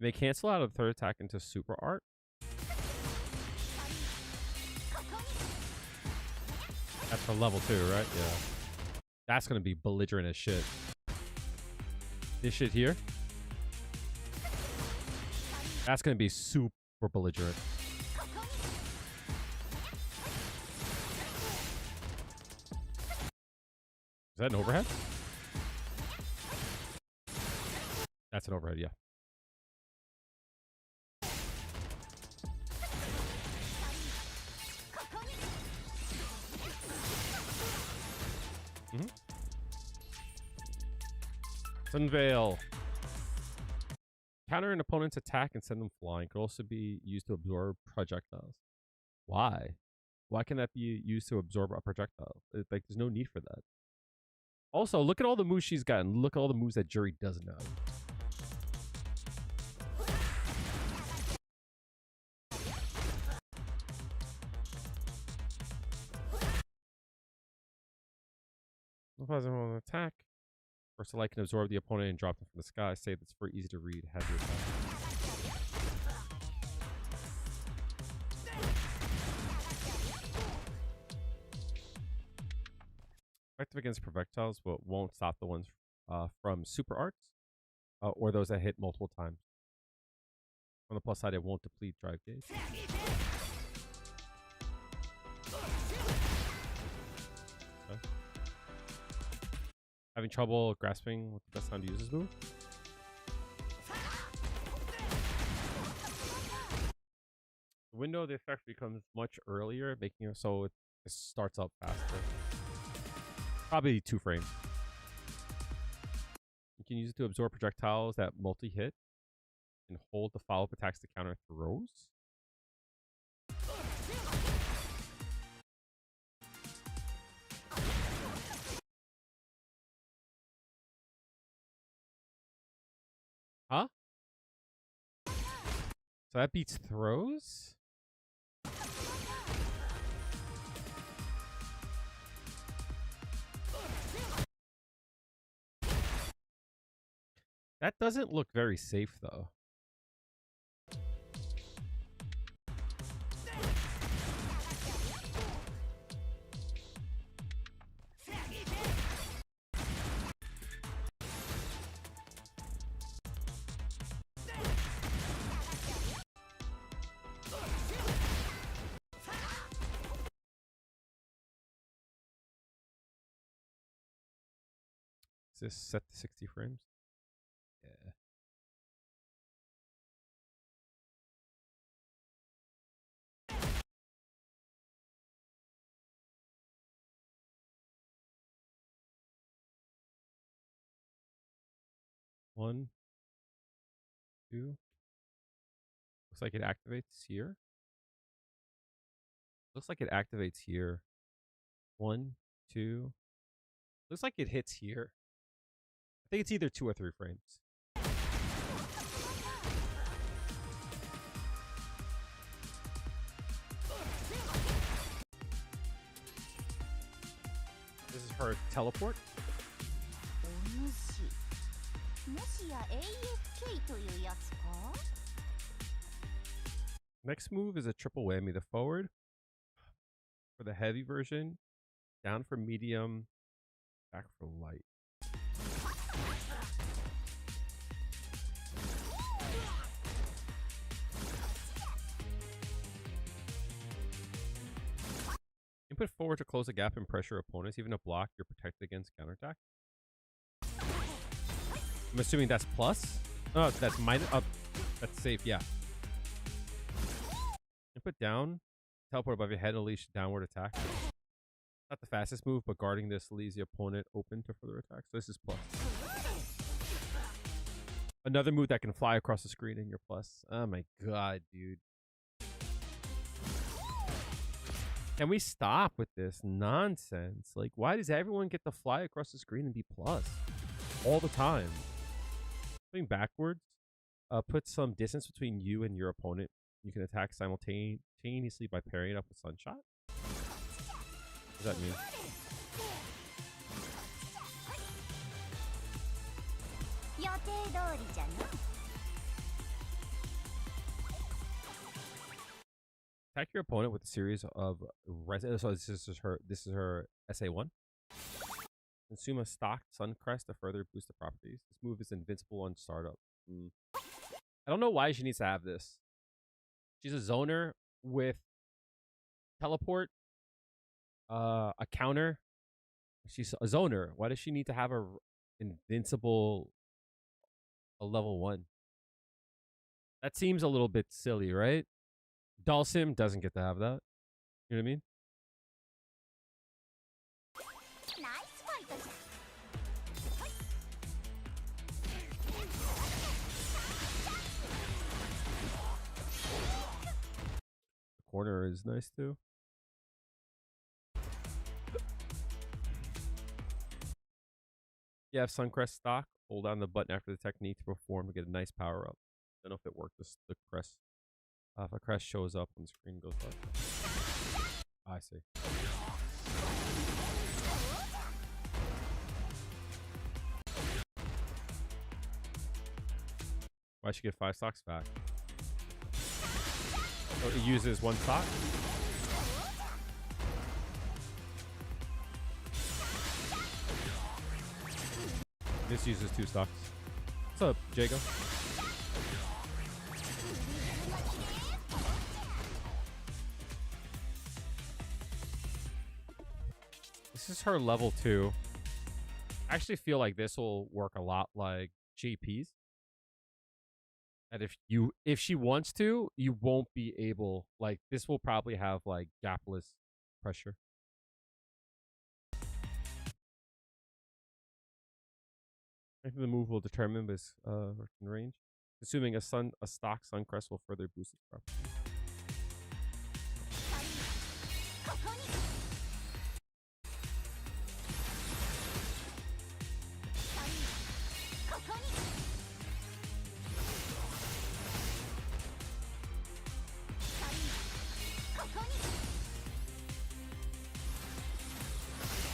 They cancel out a third attack into super art. That's for level 2, right? Yeah. That's going to be belligerent as shit. This shit here. That's going to be super belligerent. Is that an overhead? That's an overhead, yeah. Sunveil. Counter an opponent's attack and send them flying. Could also be used to absorb projectiles. Why? Why can that be used to absorb a projectile? Like, there's no need for that. Also, look at all the moves she's gotten. Look at all the moves that Juri doesn't have. An attack. First, light can absorb the opponent and drop them from the sky. Say that's very easy to read. Heavy attack. Effective against projectiles, but won't stop the ones from super arts or those that hit multiple times. On the plus side, it won't deplete drive gauge. Okay. Having trouble grasping what's the best time to use this move? The window of the effect becomes much earlier, making it so it starts up faster. Probably 2 frames. You can use it to absorb projectiles that multi-hit and hold the follow-up attacks to counter throws. Huh? So that beats throws? That doesn't look very safe, though. Is this set to 60 frames? Yeah. One, two. Looks like it activates here. Looks like it activates here. 1, 2. Looks like it hits here. I think it's either 2 or 3 frames. This is her teleport. お主もしや AFK というやつか Next move is a triple whammy. The forward for the heavy version, down for medium, back for light. Input forward to close a gap and pressure opponents. Even a block, you're protected against counterattack. I'm assuming that's plus. Oh, that's minus. That's safe, yeah. Input down, teleport above your head, unleash downward attack. Not the fastest move, but guarding this leaves the opponent open to further attacks. So this is plus. Another move that can fly across the screen and you're plus. Oh my god, dude. Can we stop with this nonsense? Like, why does everyone get to fly across the screen and be plus all the time? Going backwards, put some distance between you and your opponent. You can attack simultaneously by pairing it up with Sunshot. What does that mean? Attack your opponent with a series of so this is her SA1. Consume a stock Sun Crest to further boost the properties. This move is invincible on startup. I don't know why she needs to have this. She's a zoner with teleport, a counter. She's a zoner. Why does she need to have a invincible a level 1? That seems a little bit silly, right? Dhalsim doesn't get to have that. You know what I mean? The corner is nice too. You have Suncrest stock. Hold down the button after the technique to perform to get a nice power up. I don't know if it worked. The crest. If a crest shows up when the screen goes dark. I see. Why should get 5 stocks back? Oh, it uses 1 stock. This uses 2 stocks. What's up, Jago? This is her level 2. I actually feel like this will work a lot like JP's. And if she wants to, you won't be able, like, this will probably have like gapless pressure. I think the move will determine this range. Assuming a stock Suncrest will further boost its property.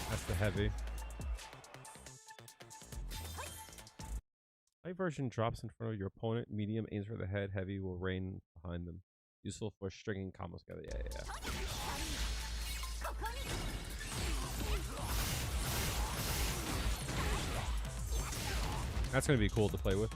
That's the heavy. Light version drops in front of your opponent. Medium aims for the head. Heavy will rain behind them. Useful for stringing combos together. Yeah. That's going to be cool to play with.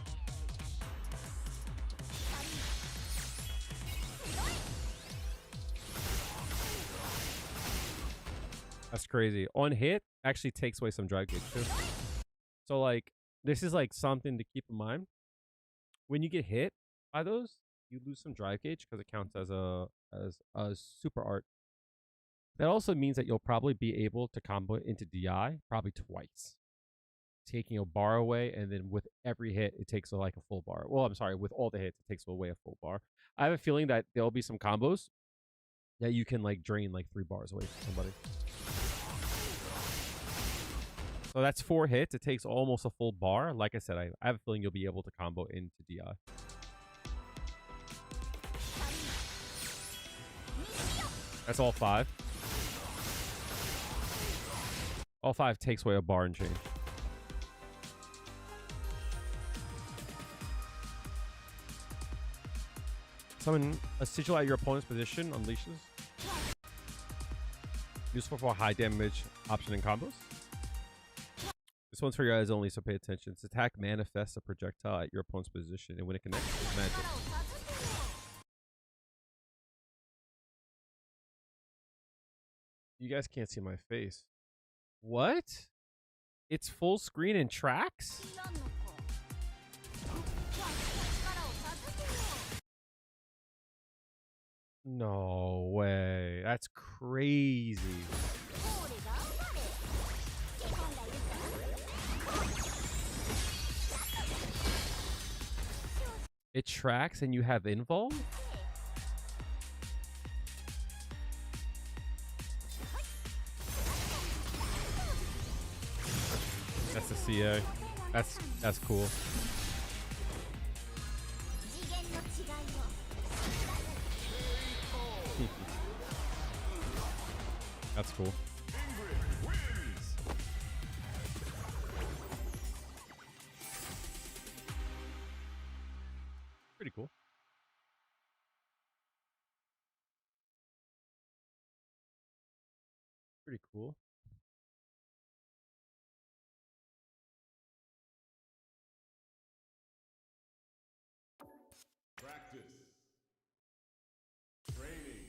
That's crazy. On hit, actually takes away some drive gauge too. So like, this is like something to keep in mind. When you get hit by those, you lose some drive gauge because it counts as a super art. That also means that you'll probably be able to combo it into DI probably twice, taking a bar away, and then with every hit, it takes like a full bar. Well, I'm sorry, with all the hits, it takes away a full bar. I have a feeling that there'll be some combos that you can like drain like 3 bars away from somebody. So that's 4 hits. It takes almost a full bar. Like I said, I have a feeling you'll be able to combo into DI. That's all 5. All 5 takes away a bar and change. Summon a sigil at your opponent's position, unleashes. Useful for high damage option in combos. This one's for your guys only, so pay attention. Its attack manifests a projectile at your opponent's position, and when it connects, it's magic. You guys can't see my face. What? It's full screen and tracks? No way. That's crazy. It tracks and you have invul? That's the CA. That's cool. That's cool. Pretty cool. Pretty cool. Practice. Training.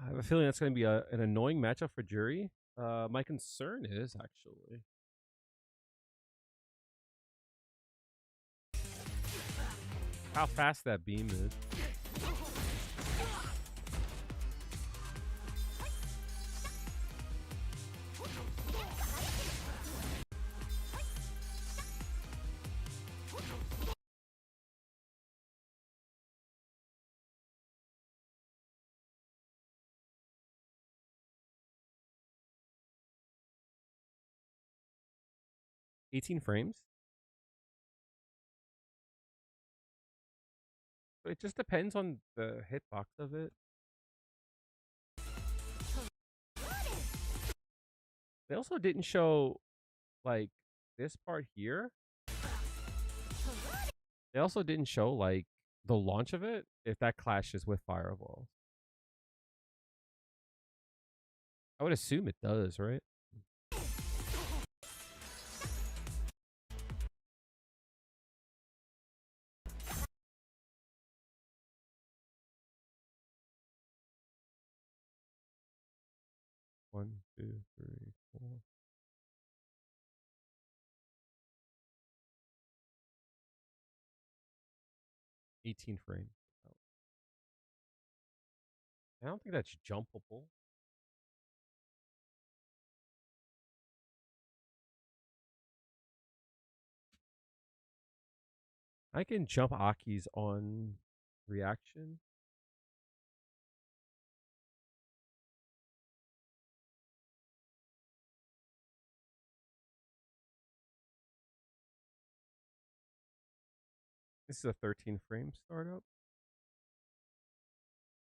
I have a feeling that's going to be an annoying matchup for Juri. My concern is actually how fast that beam is. $18 frames. But it just depends on the hitbox of it. They also didn't show like this part here. They also didn't show like the launch of it if that clashes with Fireball. I would assume it does, right? One, two, three, 4. $18 frames. I don't think that's jumpable. I can jump Aki's on reaction. This is a 13 frame startup.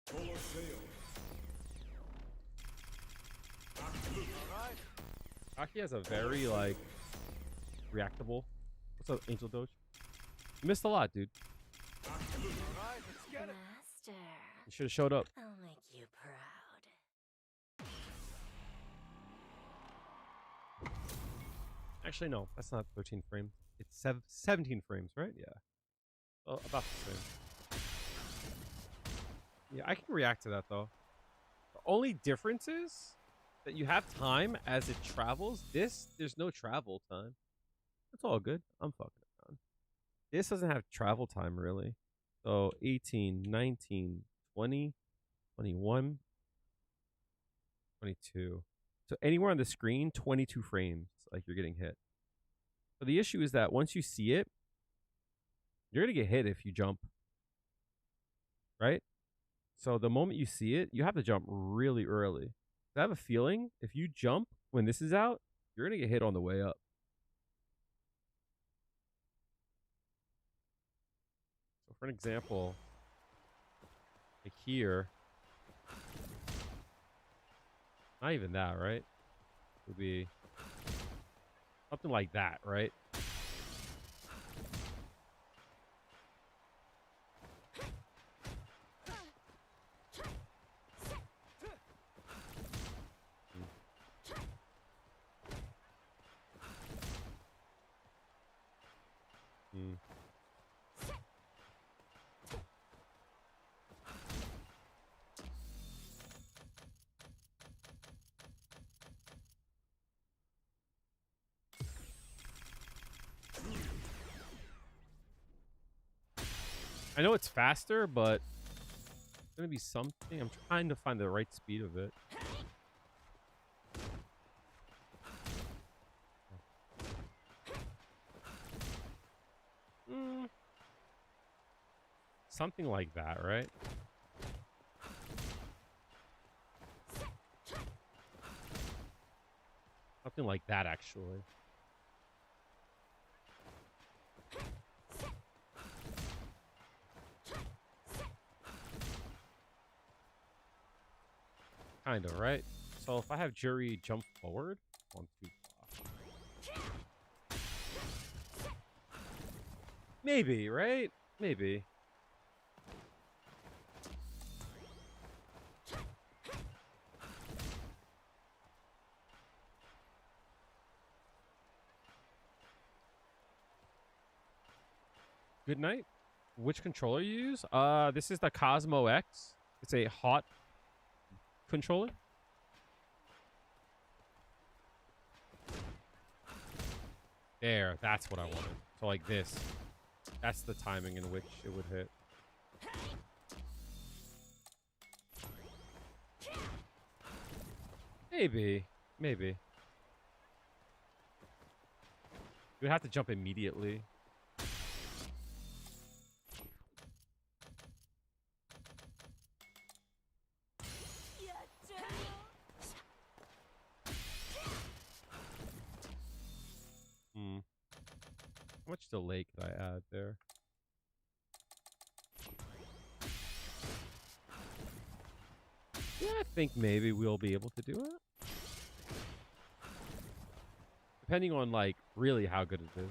Full of sail. Aki has a very like reactable. What's up, Angel Doge? You missed a lot, dude. Master, You should have showed up. I'll make you proud. Actually, no, that's not 13 frames. It's 17 frames, right? Yeah. Well, about the same. Yeah, I can react to that though. The only difference is that you have time as it travels. There's no travel time. It's all good. I'm fucking around. This doesn't have travel time really. So 18, 19, 20, 21, 22. So anywhere on the screen, 22 frames, like you're getting hit. But the issue is that once you see it, you're going to get hit if you jump. Right? So the moment you see it, you have to jump really early. I have a feeling if you jump when this is out, you're going to get hit on the way up. So for an example, like here, not even that, right? It would be something like that, right? Hmm. I know it's faster, but it's gonna be something. I'm trying to find the right speed of it. Something like that, right? Something like that, actually. Kind of, right? So if I have Juri jump forward, 1, 2, maybe, right? Maybe. Good night. Which controller you use? This is the Cosmo X. It's a hot controller. There, that's what I wanted. So like this. That's the timing in which it would hit. Maybe. Maybe. You would have to jump immediately. How much delay could I add there? Yeah, I think maybe we'll be able to do it. Depending on, like, really how good it is.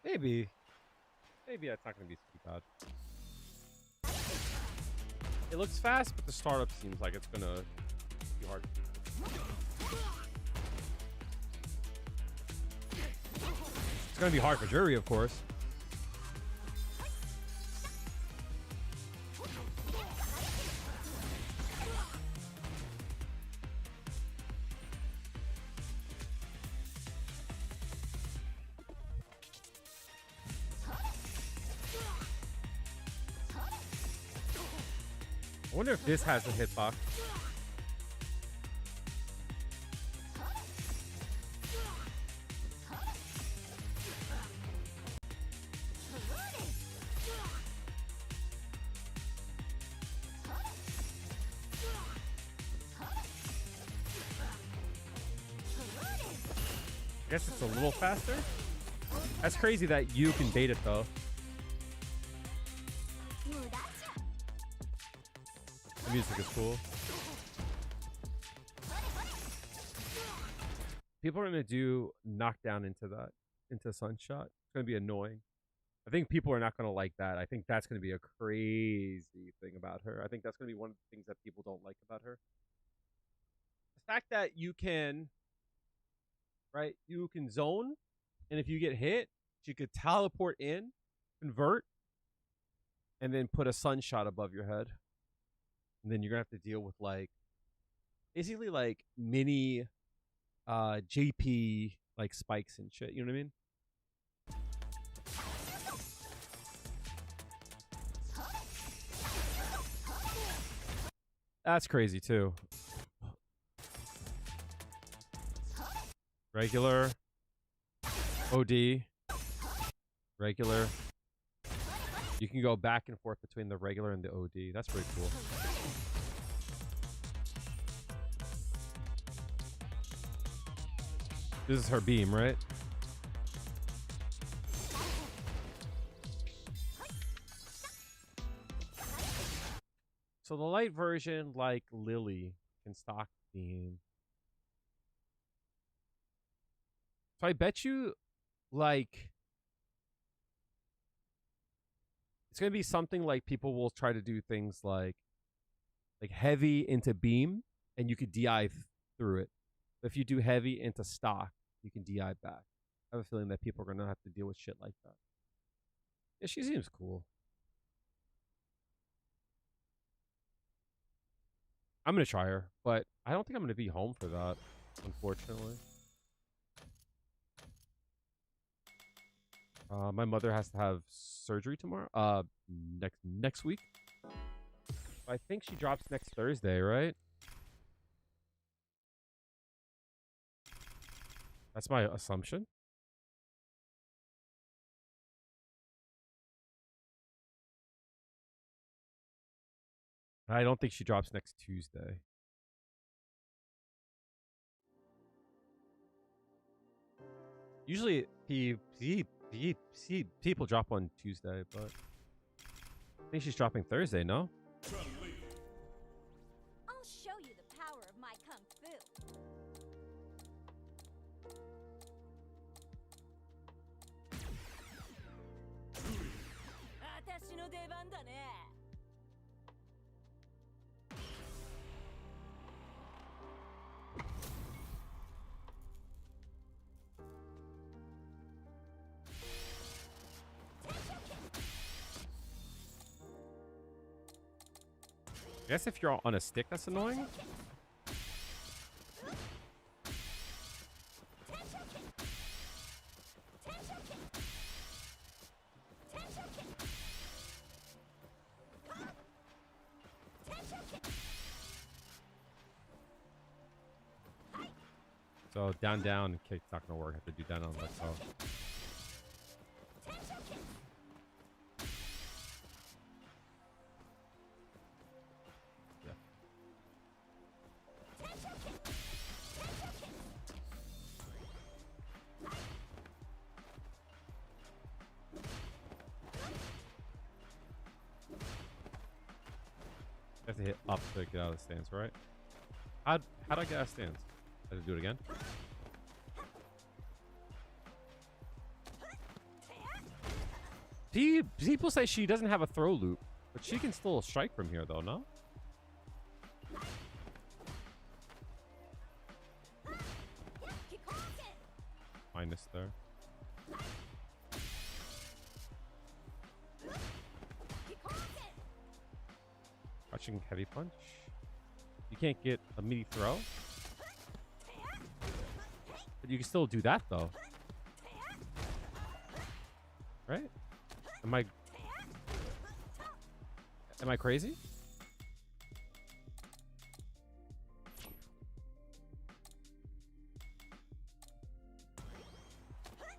Maybe. Maybe that's not going to be too bad. It looks fast, but the startup seems like it's going to be hard. It's going to be hard for Juri, of course. I wonder if this has a hitbox. I guess it's a little faster. That's crazy that you can bait it though. The music is cool. People are gonna do knockdown into that, into Sunshot. It's gonna be annoying. I think people are not going to like that. I think that's going to be a crazy thing about her. I think that's going to be one of the things that people don't like about her. The fact that you can, right? You can zone, and if you get hit, she could teleport in, convert, and then put a sunshot above your head. And then you're going to have to deal with like basically like mini JP like spikes and shit. You know what I mean? That's crazy too. Regular. OD. Regular. You can go back and forth between the regular and the OD. That's pretty cool. This is her beam, right? So the light version, like Lily, can stock beam. So I bet you, like, it's gonna be something like people will try to do things like heavy into beam, and you could DI through it. If you do heavy into stock, you can DI back. I have a feeling that people are gonna have to deal with shit like that. Yeah, she seems cool. I'm gonna try her, but I don't think I'm gonna be home for that, unfortunately. My mother has to have surgery tomorrow. Next week. I think she drops next Thursday, right? That's my assumption. I don't think she drops next Tuesday. Usually, people drop on Tuesday, but I think she's dropping Thursday, no? I'll show you the power of my kung fu. 私の出番だね。I guess if you're on a stick, that's annoying. So down, kick's not gonna work. I have to do down on let go. I have to hit up to get out of the stance, right? How'd I get out of stance? I have to do it again? People say she doesn't have a throw loop, but she can still strike from here, though, no? Minus there. Watching heavy punch. You can't get a midi throw. But you can still do that though. Right? Am I crazy?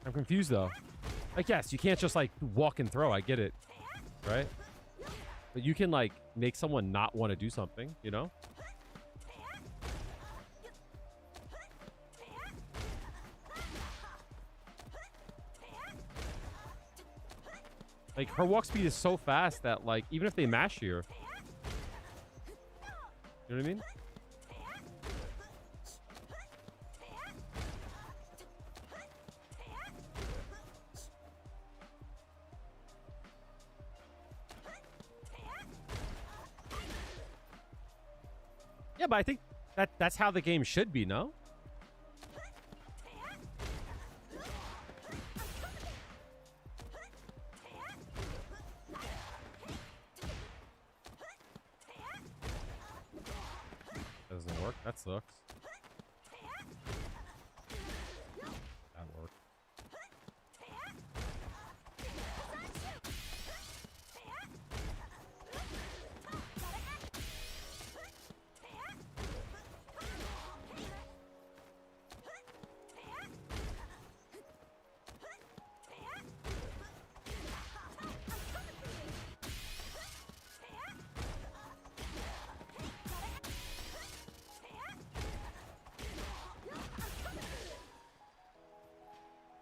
I'm confused though. Like, yes, you can't just like walk and throw. I get it. Right? But you can like make someone not want to do something, you know? Like, her walk speed is so fast that, like, even if they mash here, you know what I mean? but I think that's how the game should be, no? Doesn't work. That sucks. That worked.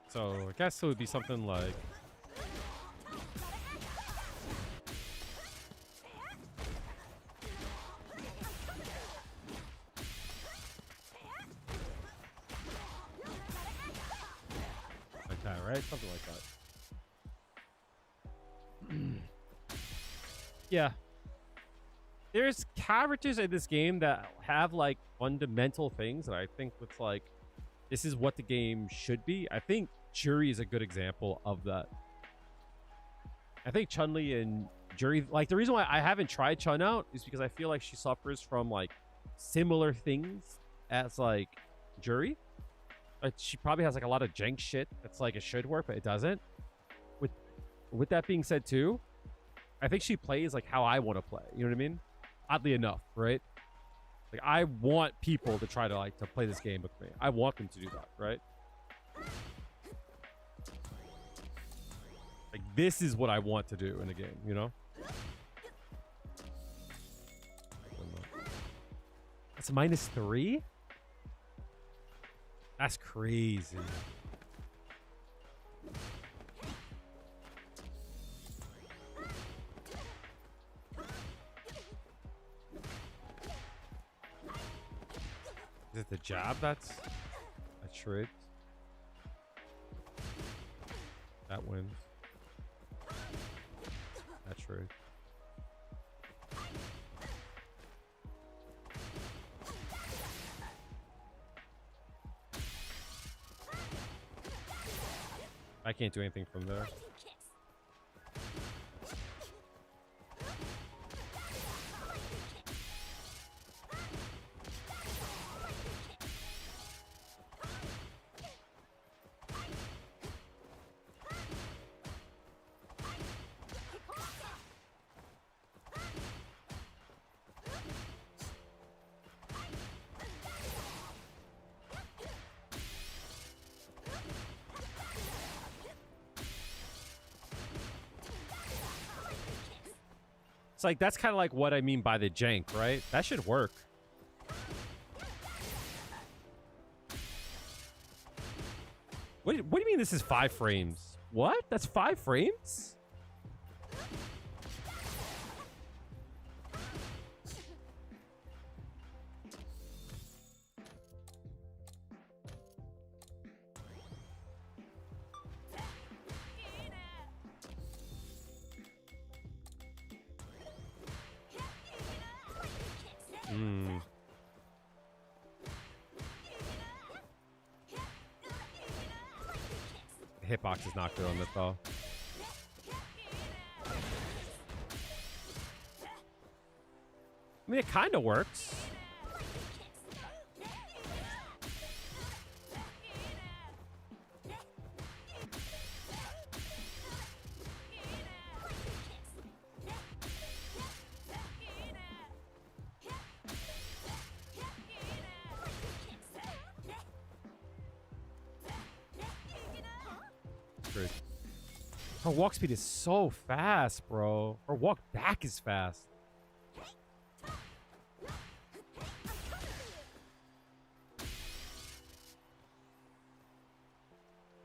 So I guess it would be something like that, right? Something like that. Yeah. There's characters in this game that have like fundamental things that I think it's like this is what the game should be. I think Juri is a good example of that. I think Chun-Li and Juri, like the reason why I haven't tried Chun out is because I feel like she suffers from like similar things as like Juri. Like, she probably has like a lot of jank shit that's like it should work, but it doesn't. With that being said too, I think she plays like how I want to play. You know what I mean? Oddly enough, right? Like I want people to try to like to play this game with me. I want them to do that, right? Like this is what I want to do in a game, you know? That's -3? That's crazy. Is it the jab that's tricked? That wins. That's true. I can't do anything from there. It's like, that's kind of like what I mean by the jank, right? That should work. What do you mean this is 5 frames? What? That's 5 frames? Hitbox is not good on this though. I mean, it kind of works. Her walk speed is so fast, bro. Her walk back is fast.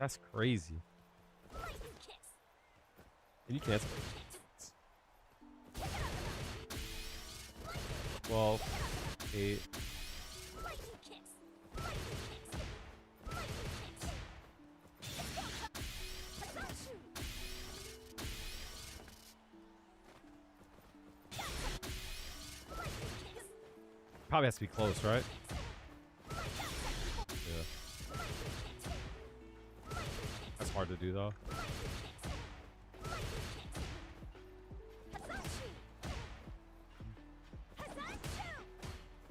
That's crazy. And you can't. 12, 8. Probably has to be close, right? Yeah. That's hard to do, though.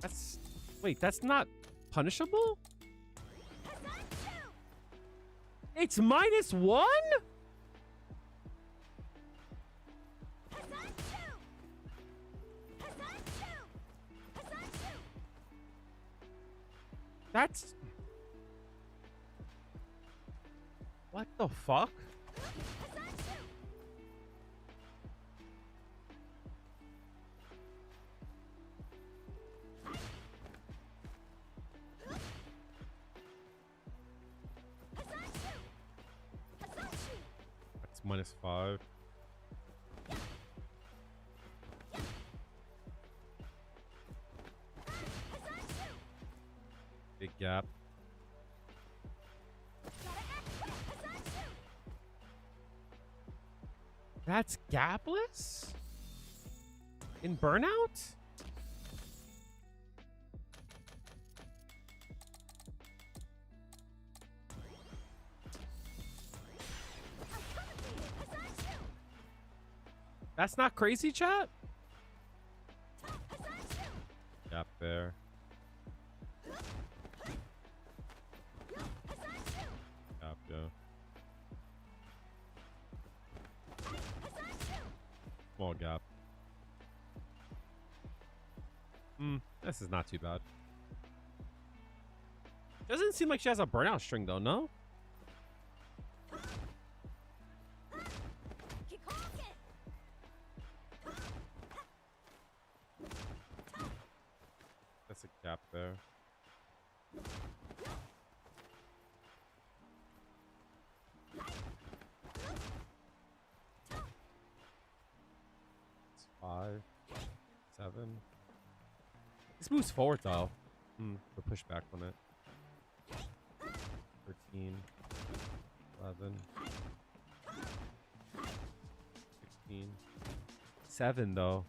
That's... Wait, that's not punishable? It's -1? That's... What the fuck? That's -5. Big gap. That's gapless? In Burnout? That's not crazy, chat? Gap there. Gap, yeah. Small gap. This is not too bad. Doesn't seem like she has a burnout string though, no? That's a gap there. It's 5, 7. This moves forward though. The pushback on it. 13, 11, 16, 7 though.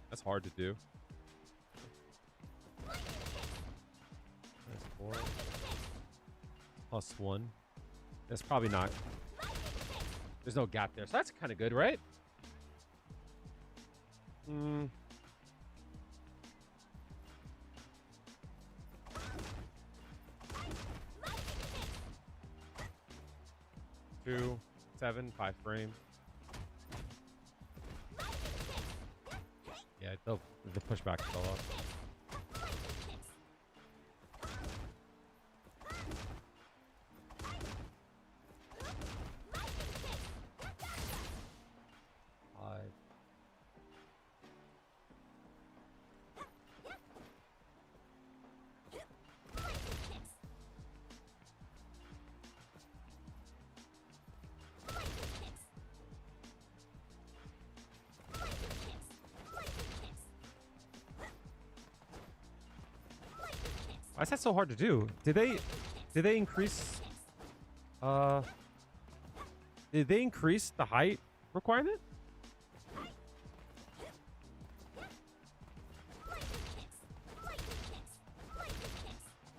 That's hard to do. That's 4. +1. That's probably not. There's no gap there. So that's kind of good, right? Two, 7, 5 frame. Yeah, the pushback fell off. Why is that so hard to do? Did they increase did they increase the height requirement?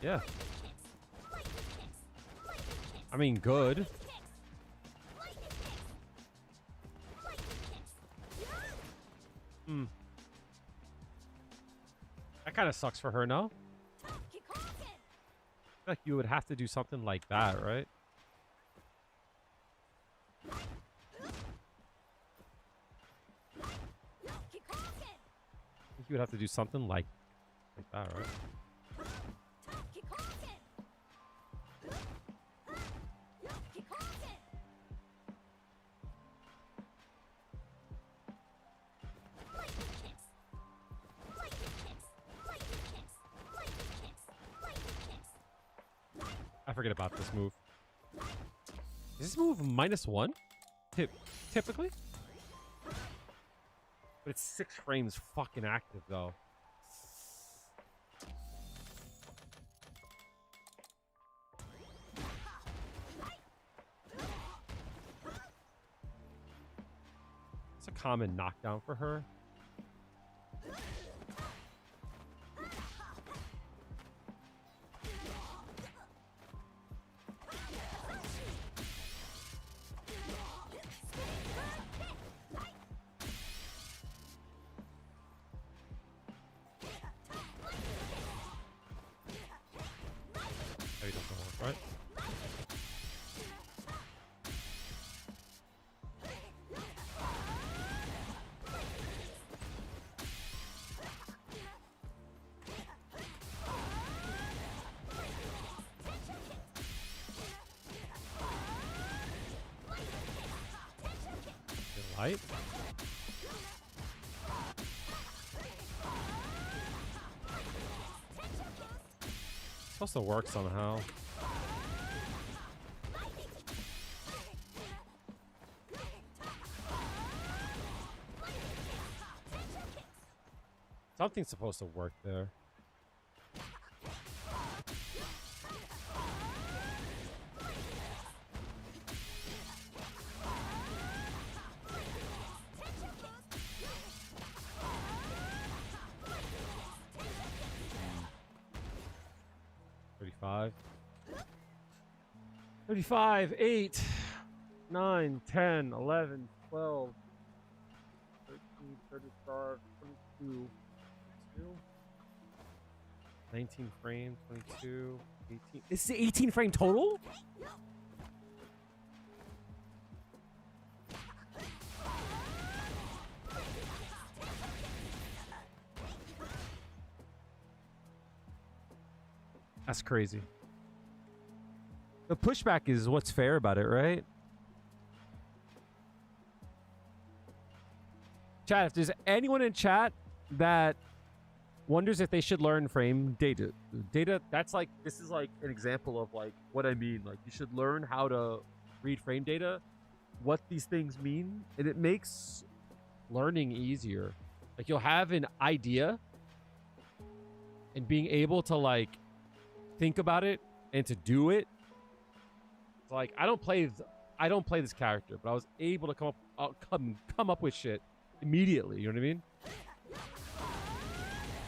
Yeah. I mean, good. That kind of sucks for her, no? I feel like you would have to do something like that, right? I think you would have to do something like that, right? I forget about this move. Is this move -1? Typically? But it's 6 frames fucking active though. It's a common knockdown for her. Maybe it doesn't work, right? Light. It's supposed to work somehow. Something's supposed to work there. $35. 35, 8, 9, 10, 11, 12, 13, 35, 22, 19 frame, 22, 18. This is 18 frame total? That's crazy. The pushback is what's fair about it, right? Chat, if there's anyone in chat that wonders if they should learn frame data, that's like, this is like an example of like what I mean. Like, you should learn how to read frame data, what these things mean, and it makes learning easier. Like, you'll have an idea, and being able to like think about it and to do it. It's like, I don't play this character, but I was able to come up with shit immediately. You know what I mean?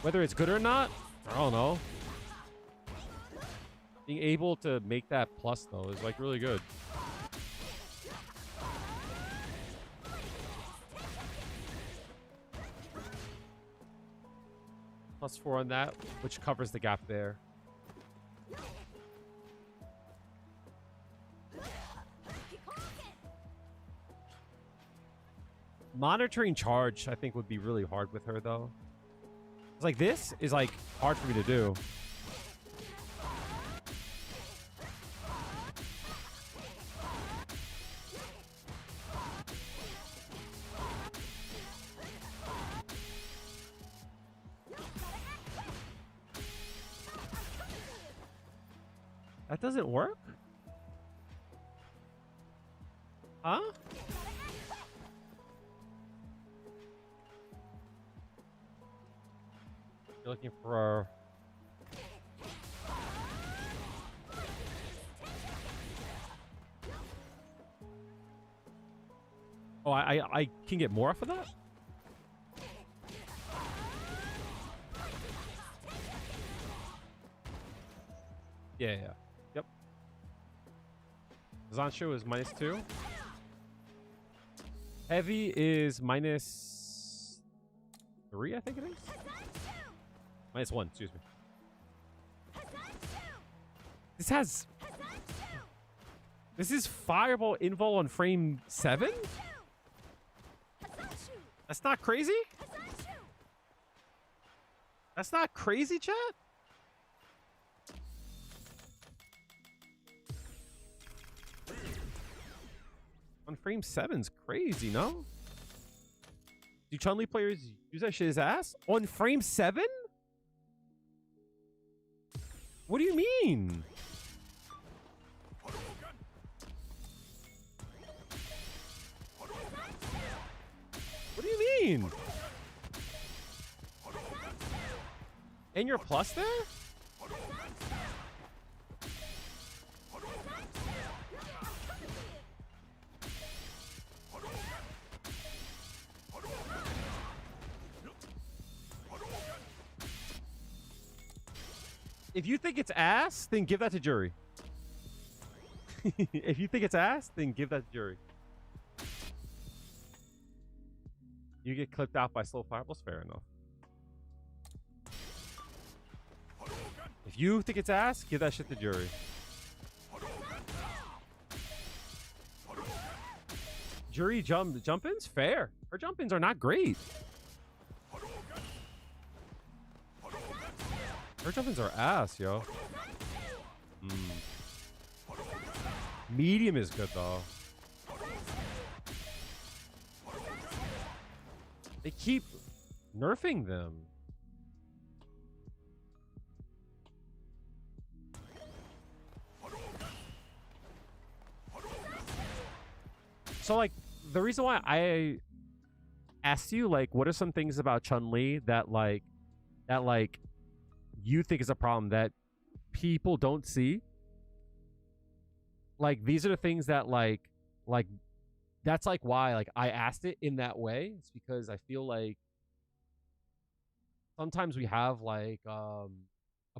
Whether it's good or not, I don't know. Being able to make that plus though is like really good. +4 on that, which covers the gap there. Monitoring charge, I think, would be really hard with her, though. It's like, this is, like, hard for me to do. That doesn't work? Huh? You're looking for... Oh, I can get more off of that? Yeah. Yep. Zanshu is -2. Heavy is -3, I think it is. -1, excuse me. This is Fireball Invul on frame 7? That's not crazy? That's not crazy, chat? On frame 7's crazy, no? Do Chun-Li players use that shit as ass? On frame 7? What do you mean? What do you mean? And you're plus there? If you think it's ass, then give that to Juri. If you think it's ass, then give that to Juri. You get clipped out by slow fireballs, fair enough. If you think it's ass, give that shit to Juri. Juri jump-ins? Fair. Her jump-ins are not great. Her jump-ins are ass, yo. Medium is good, though. They keep nerfing them. So, like, the reason why I asked you, like, what are some things about Chun-Li that you think is a problem that people don't see? Like, these are the things that, like, that's, like, why, like, I asked it in that way. It's because I feel like sometimes we have, like, a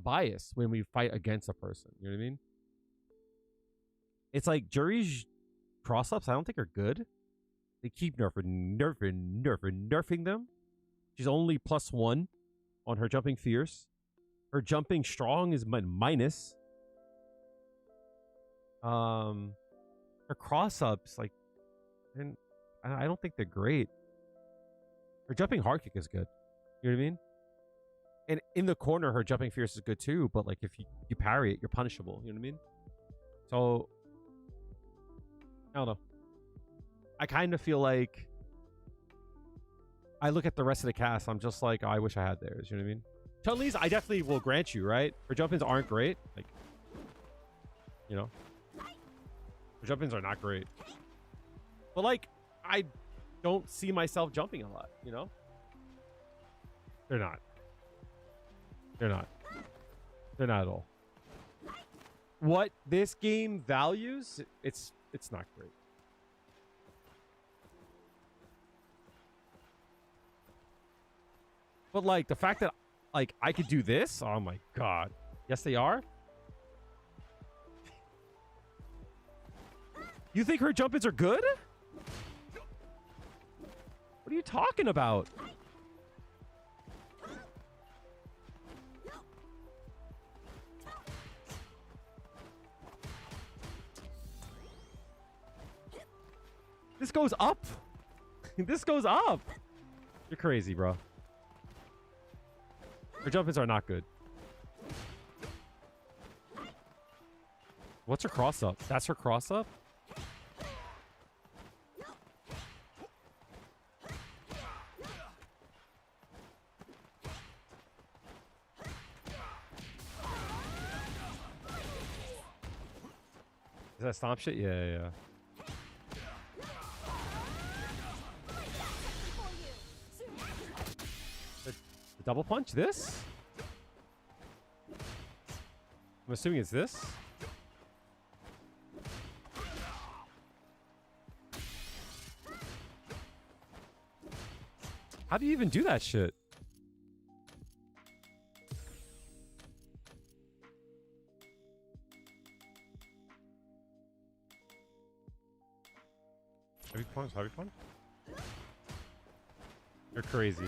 bias when we fight against a person. You know what I mean? It's like Juri's cross-ups, I don't think are good. They keep nerfing them. She's only +1 on her jumping fierce. Her jumping strong is minus. Her cross-ups, like, and I don't think they're great. Her jumping hard kick is good. You know what I mean? And in the corner, her jumping fierce is good too. But like, if you parry it, you're punishable. You know what I mean? So I don't know. I kind of feel like I look at the rest of the cast. I'm just like, oh, I wish I had theirs. You know what I mean? Chun-Li's, I definitely will grant you, right? Her jump-ins aren't great. Like, you know, her jump-ins are not great. But like, I don't see myself jumping a lot. You know, they're not. They're not. They're not at all. What this game values, it's not great. But like the fact that like I could do this, oh my god. Yes, they are. You think her jump-ins are good? What are you talking about? This goes up. This goes up. You're crazy, bro. Her jump-ins are not good. What's her cross-up? That's her cross-up? Is that stomp shit? Yeah. The double punch? This? I'm assuming it's this. How do you even do that shit? Heavy punch? You're crazy.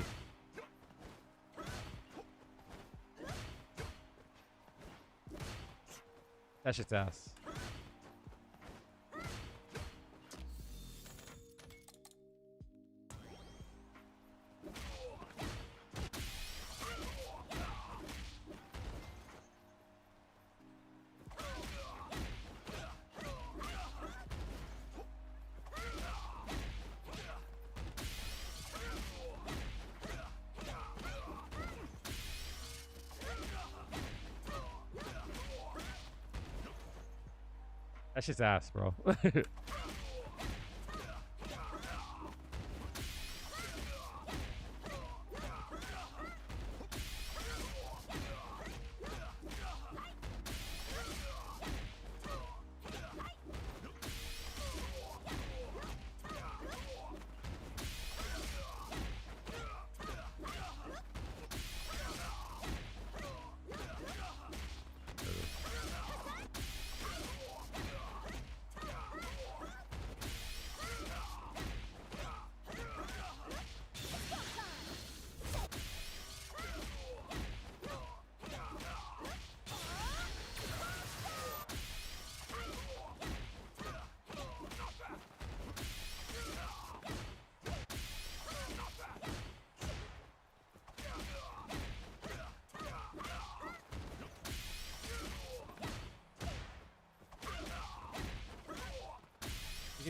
That shit's ass. That shit's ass, bro.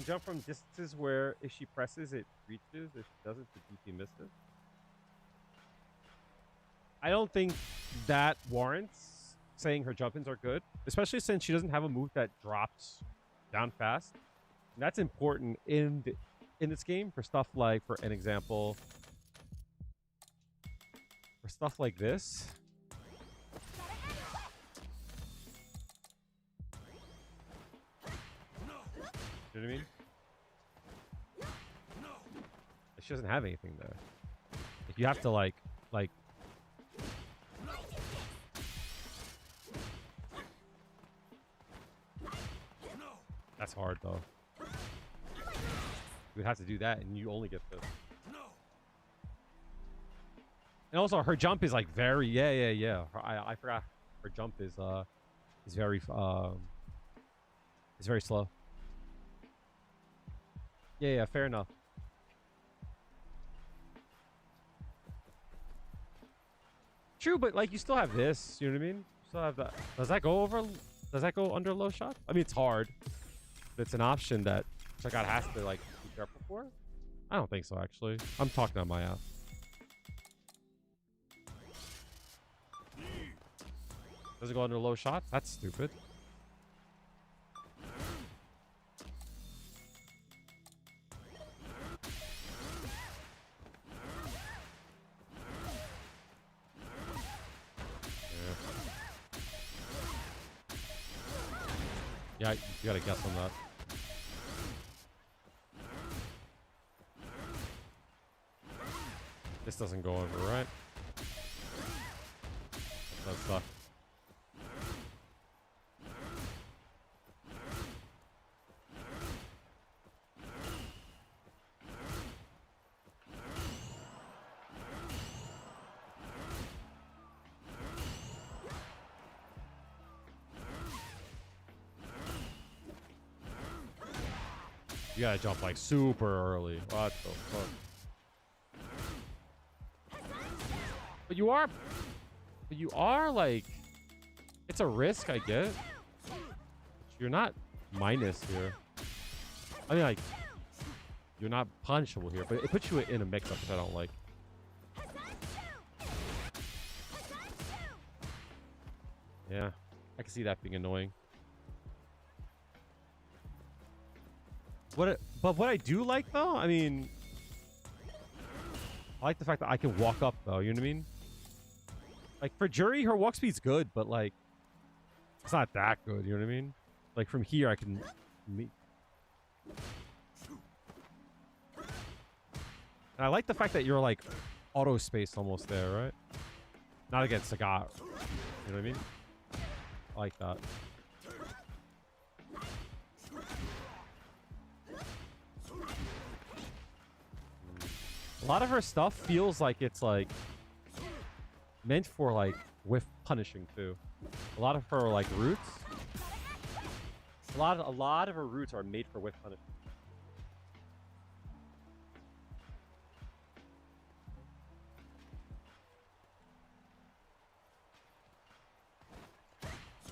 can jump from distances where if she presses, it reaches. If she doesn't, the DP misses. I don't think that warrants saying her jump-ins are good, especially since she doesn't have a move that drops down fast. And that's important in this game for stuff like, for an example, for stuff like this. You know what I mean? She doesn't have anything there. If you have to like that's hard though. You would have to do that and you only get this. And also her jump is like very yeah. I forgot her jump is very slow. Yeah, fair enough. True, but like you still have this, you know what I mean? You still have that. Does that go under low shot? I mean, it's hard, but it's an option that Sagat has to like be careful for. I don't think so, actually. I'm talking on my ass. Does it go under low shot? That's stupid. Yeah, you gotta guess on that. This doesn't go over, right? That sucks. You gotta jump like super early. What the fuck? But you are like, it's a risk, I get. But you're not minus here. I mean, like, you're not punishable here, but it puts you in a mix-up, which I don't like. Yeah, I can see that being annoying. But what I do like though, I mean, I like the fact that I can walk up though. You know what I mean? Like for Juri, her walk speed's good, but like it's not that good. You know what I mean? Like from here, I can meet. And I like the fact that you're like auto spaced almost there, right? Not against Sagat. You know what I mean? I like that. A lot of her stuff feels like it's like meant for like whiff punishing too. A lot of her like roots. A lot of her roots are made for whiff punishing.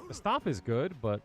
The stomp is good, but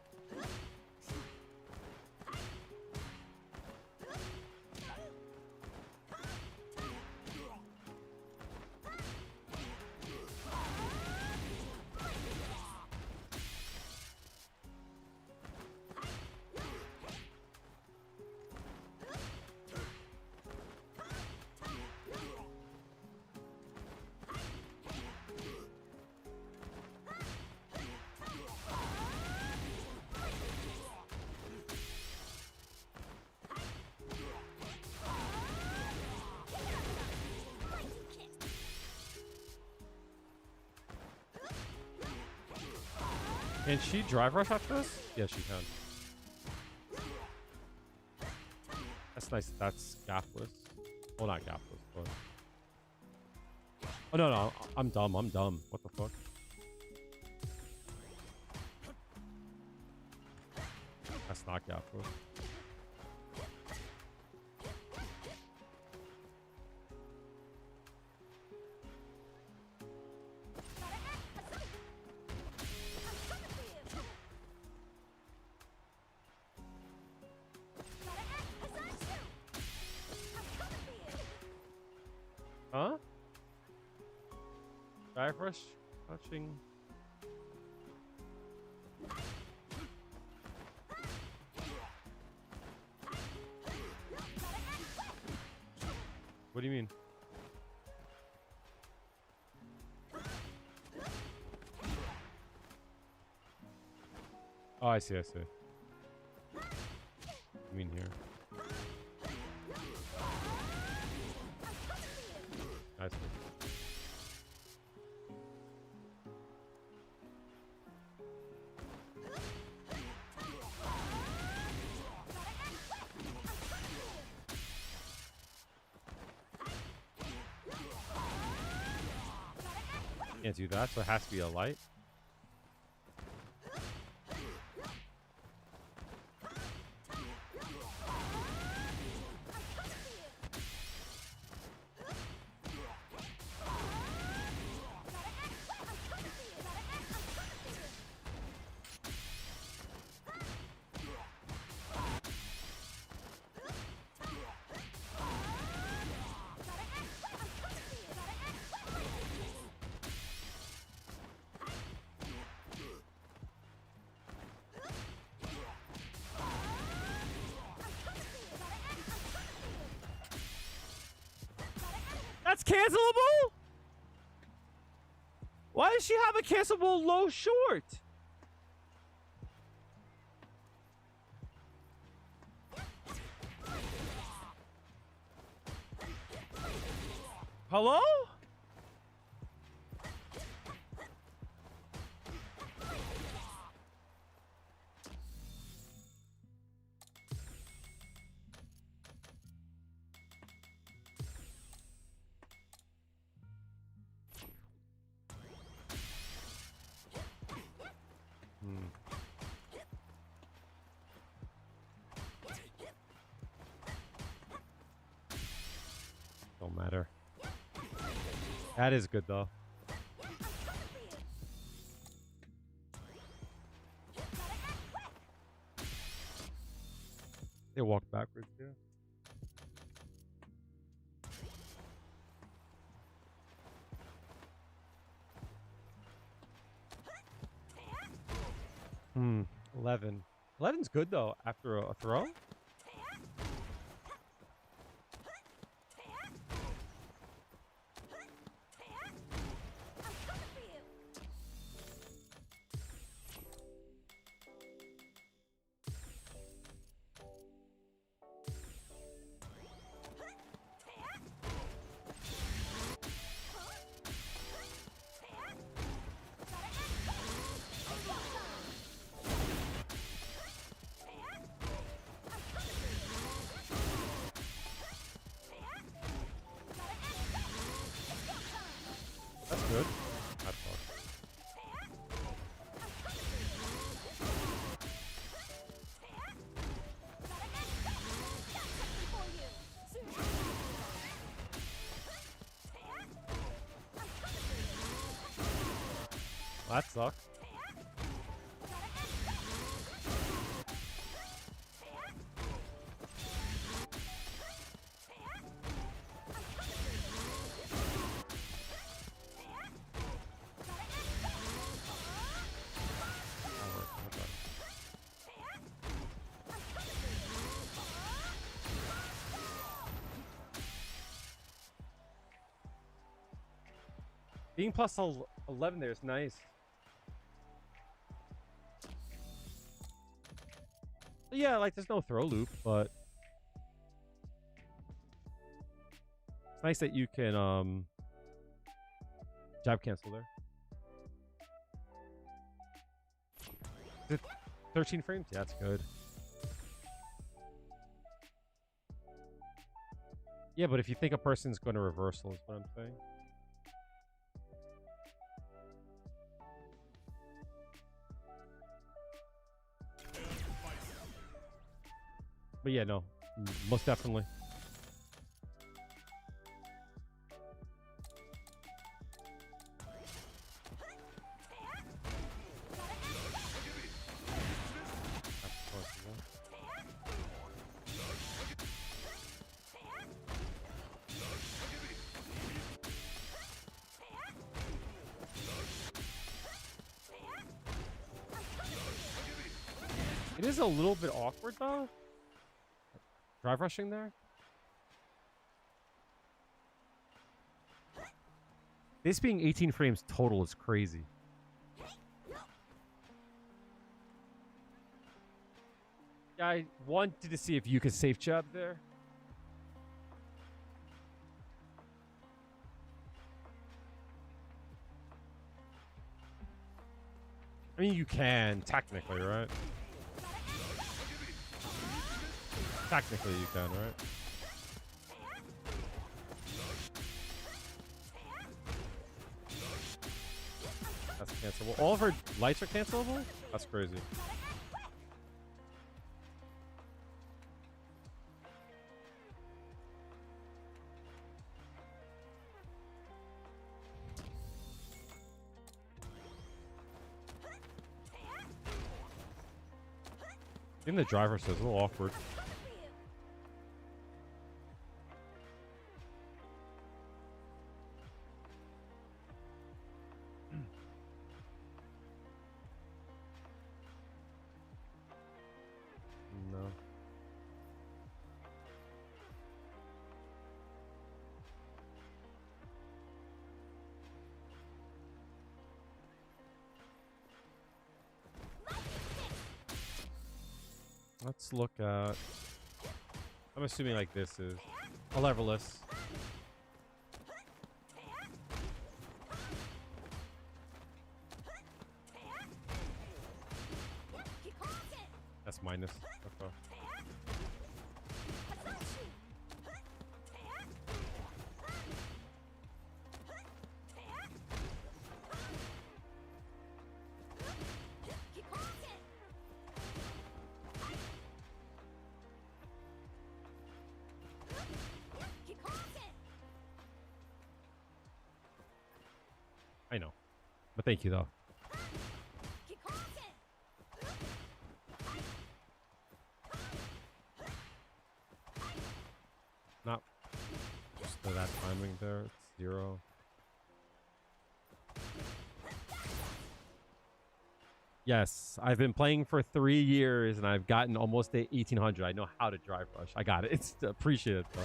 can she drive rush after this? Yeah, she can. That's nice. That's gapless. Well, not gapless, but... Oh, no. I'm dumb. What the fuck? That's not gapless. Dive rush, touching. What do you mean? Oh, I see, I see. I mean here. I see. Can't do that, so it has to be a light. That's cancelable? Why does she have a cancelable low short? Hello? Don't matter. That is good though. They walk backwards, yeah. Hmm. 11. 11's good though after a throw. That's good. That's all. That sucks. Being plus 11 there is nice. Yeah, like there's no throw loop, but it's nice that you can jab cancel there. Is it 13 frames? Yeah, that's good. Yeah, but if you think a person's going to reversal is what I'm saying. But yeah, no, most definitely. It is a little bit awkward though. Drive rushing there. This being 18 frames total is crazy. Yeah, I wanted to see if you could safe jab there. I mean, you can, technically, right? Technically, you can, right? That's cancelable. All of her lights are cancelable? That's crazy. Even the driver says a little awkward. No. Let's look at... I'm assuming like this is a leverless. That's minus. Okay. I know. But thank you, though. Not just that timing there. It's 0. Yes, I've been playing for 3 years and I've gotten almost to 1800. I know how to drive rush. I got it. It's appreciated, though.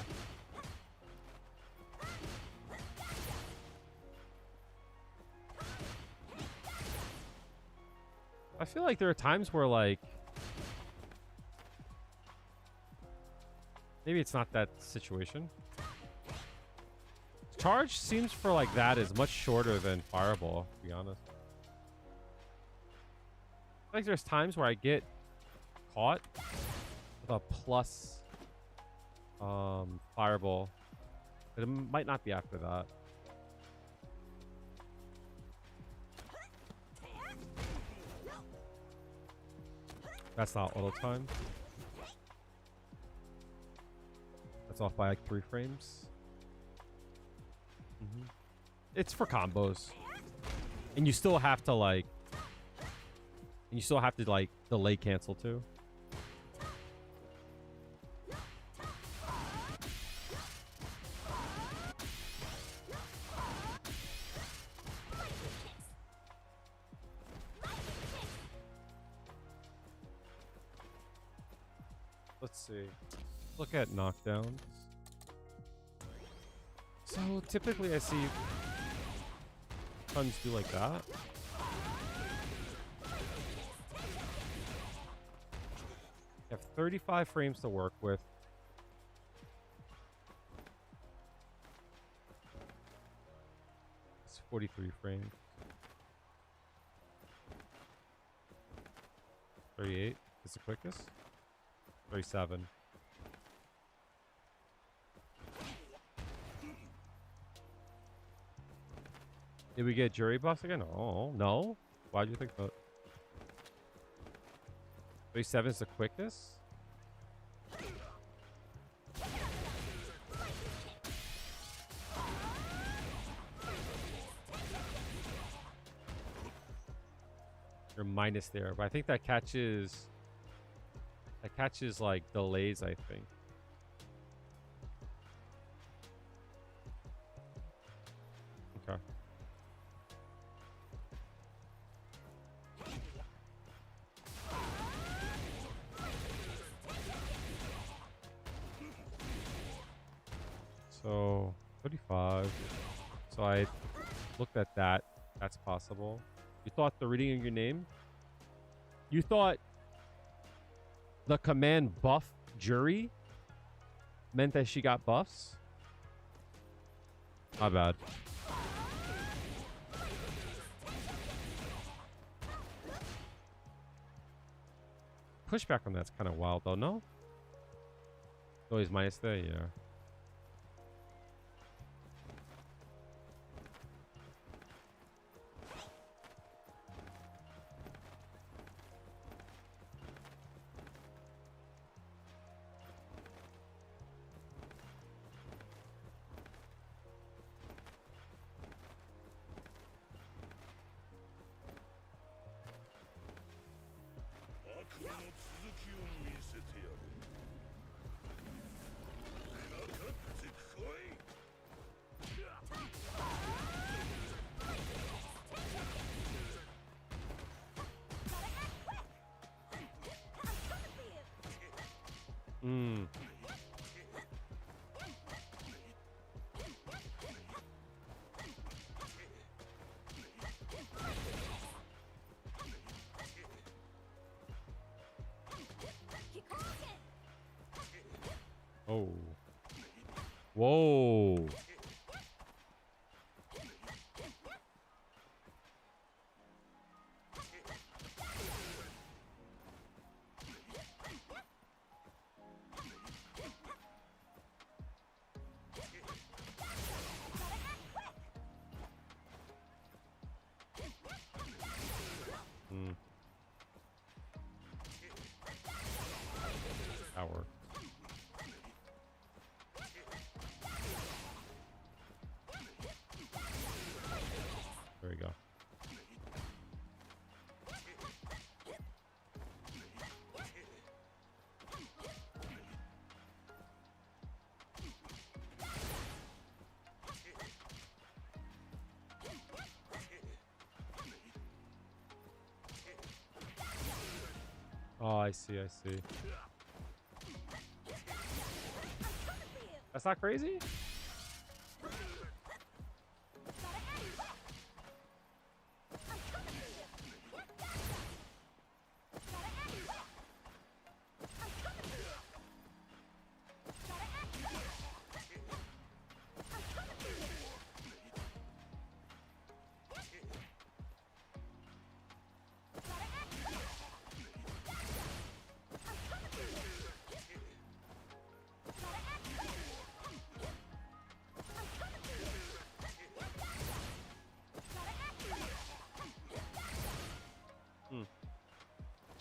I feel like there are times where, like, maybe it's not that situation. Charge seems for like that is much shorter than Fireball, to be honest. I feel like there's times where I get caught with a plus Fireball, but it might not be after that. That's not auto time. That's off by like 3 frames. It's for combos, and you still have to like, delay cancel too. Let's see. Look at knockdowns. So typically I see tons do like that. You have 35 frames to work with. It's 43 frames. 38 is the quickest. 37. Did we get jury buffs again? Oh, no. Why do you think that? 37 is the quickest? You're minus there, but I think that catches... That catches, like, delays, I think. Okay. So 35. So I looked at that. That's possible. You thought the reading of your name? You thought the command Buff Juri meant that she got buffs? My bad. Pushback on that's kind of wild though, no? Always minus there, yeah. Hmm. Oh. Whoa. Hmm. That worked. There we go. Oh, I see, I see. That's not crazy?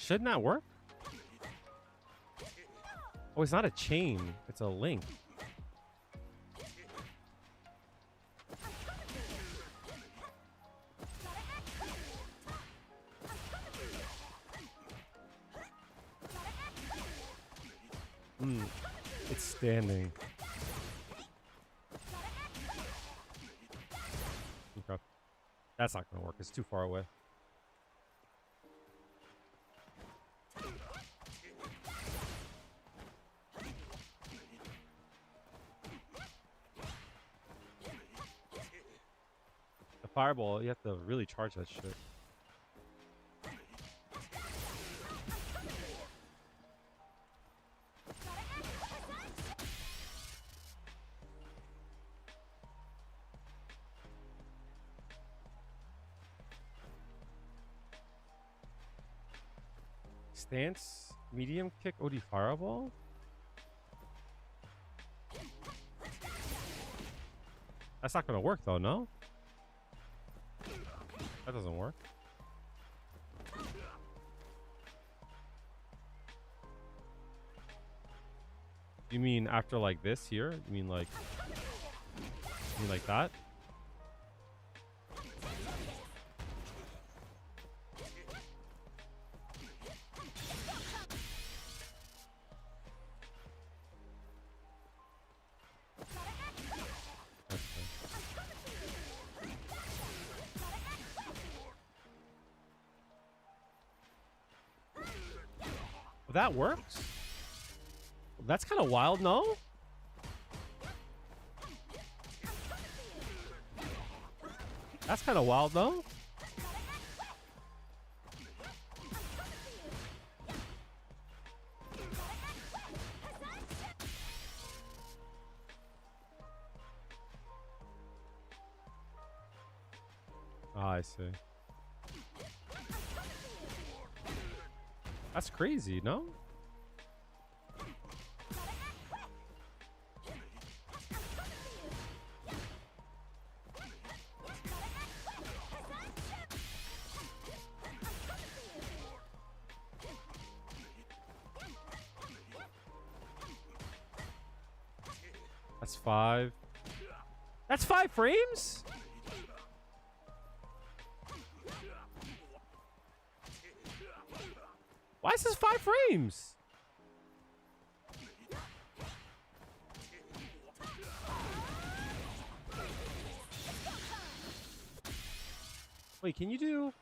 Shouldn't that work? Oh, it's not a chain. It's a link. Hmm. It's standing. Okay. That's not going to work. It's too far away. Fireball, you have to really charge that shit. Stance, medium kick, OD fireball? That's not gonna work though, no? That doesn't work. You mean after like this here? You mean like that? That works? That's kind of wild, no? That's kind of wild, though. Oh, I see. That's crazy, no? That's 5. That's 5 frames? Why is this 5 frames? Wait, can you do...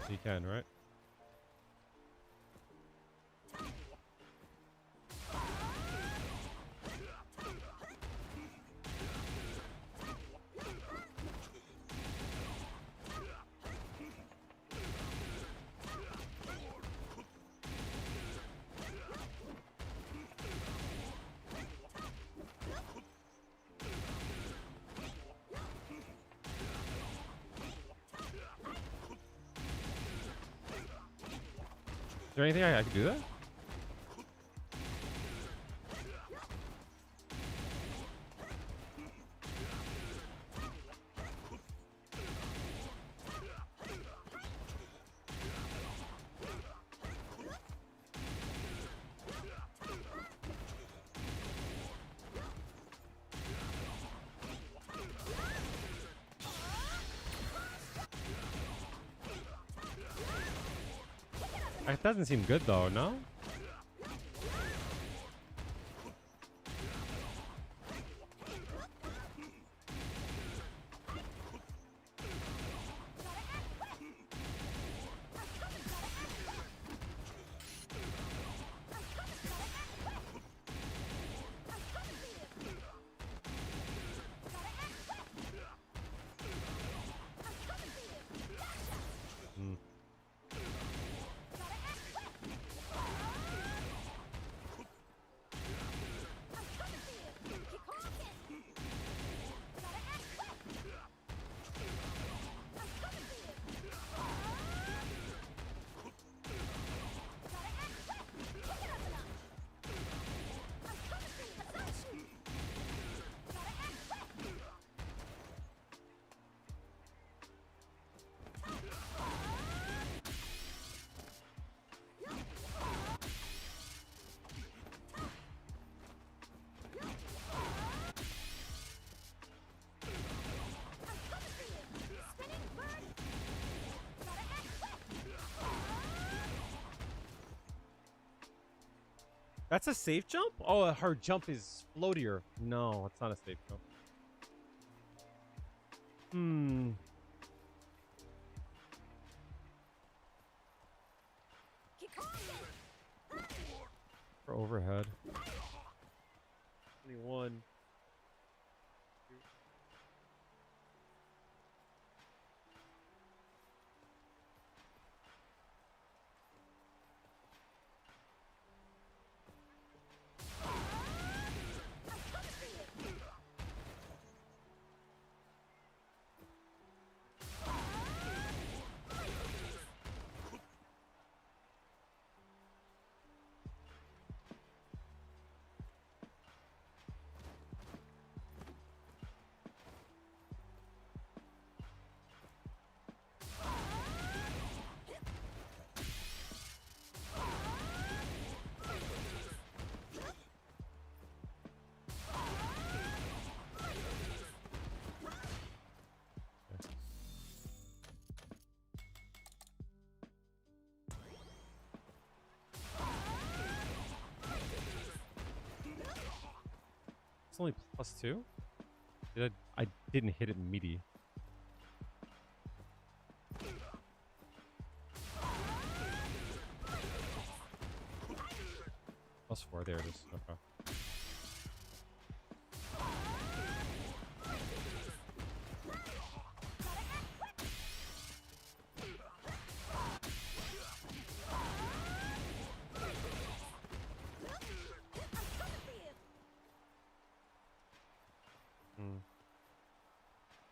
You can, right? Is there anything I can do that? That doesn't seem good though, no? That's a safe jump? Oh, her jump is floatier. No, it's not a safe jump. Hmm. For overhead. 21. It's only +2? I didn't hit it meaty. there it is. Okay.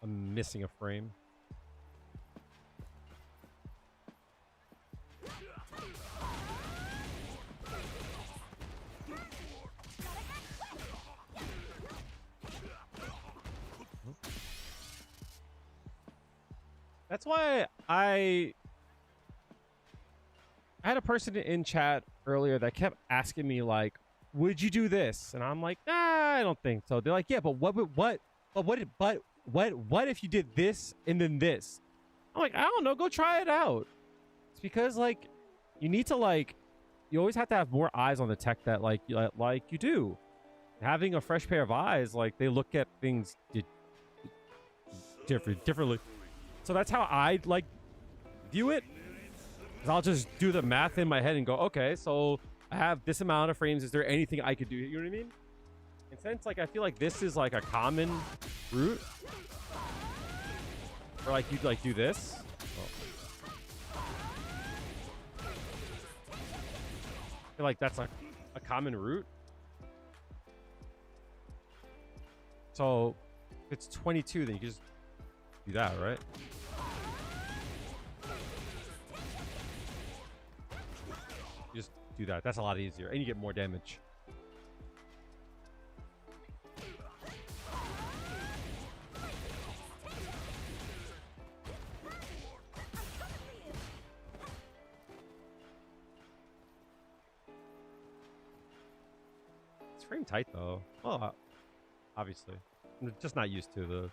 I'm missing a frame. That's why I had a person in chat earlier that kept asking me like, would you do this? And I'm like, nah, I don't think so. They're like, yeah, but what if you did this and then this? I'm like, I don't know, go try it out. It's because like you need to like, you always have to have more eyes on the tech that like you do. Having a fresh pair of eyes, like they look at things differently. So that's how I like view it. I'll just do the math in my head and go, okay, so I have this amount of frames. Is there anything I could do? You know what I mean? And since like I feel like this is like a common route, or like you'd like do this. Oh. I feel like that's like a common route. So if it's 22, then you can just do that, right? You just do that. That's a lot easier, and you get more damage. It's frame tight though. Well, obviously, I'm just not used to the.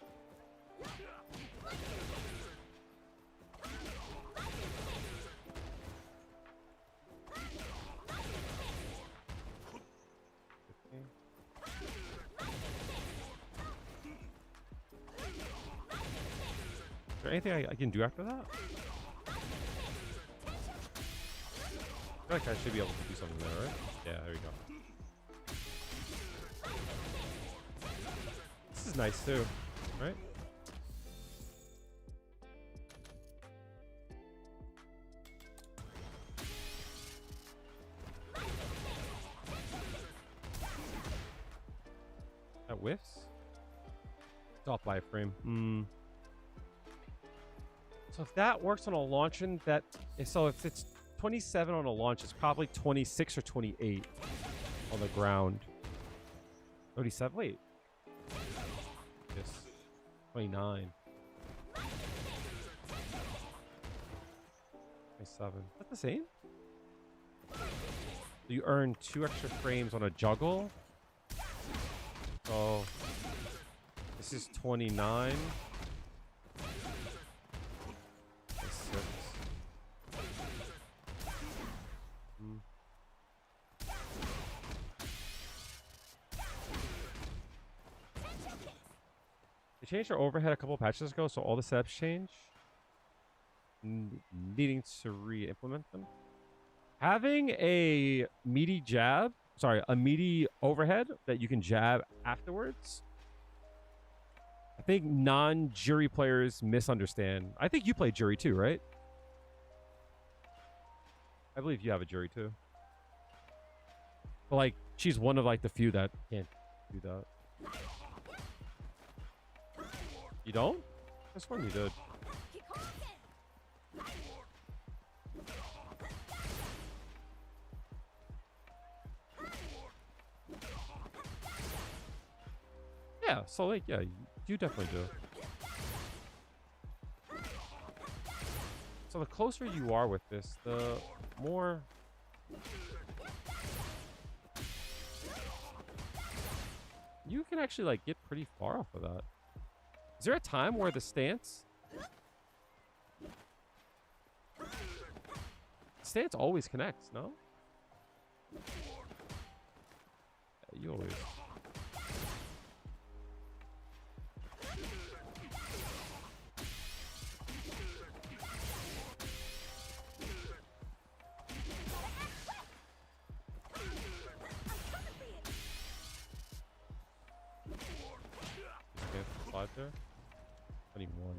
Is there anything I can do after that? I feel like I should be able to do something there, right? Yeah, there you go. This is nice too, right? That whiffs? It's off by a frame. So if that works on a launch, and that so if it's 27 on a launch, it's probably 26 or 28 on the ground. 37. Wait. Yes. 29. 27. Is that the same? You earn 2 extra frames on a juggle. So this is 29. They changed their overhead a couple patches ago, so all the setups change. Needing to re-implement them. Having a meaty a meaty overhead that you can jab afterwards. I think non-Juri players misunderstand. I think you play Juri too, right? I believe you have a Juri too. But like, she's one of like the few that can't do that. You don't? This one you did. Yeah, so like, yeah, you definitely do. So the closer you are with this, the more... You can actually like get pretty far off of that. Is there a time where the stance always connects, no? Yeah, you always. 25 there? 21.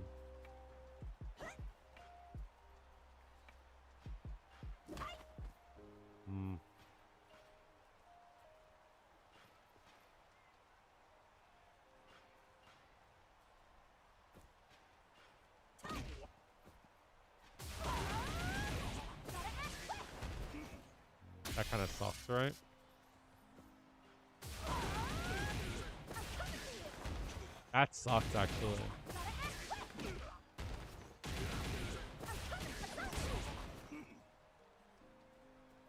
Hmm. That kind of sucks, right? That sucks, actually.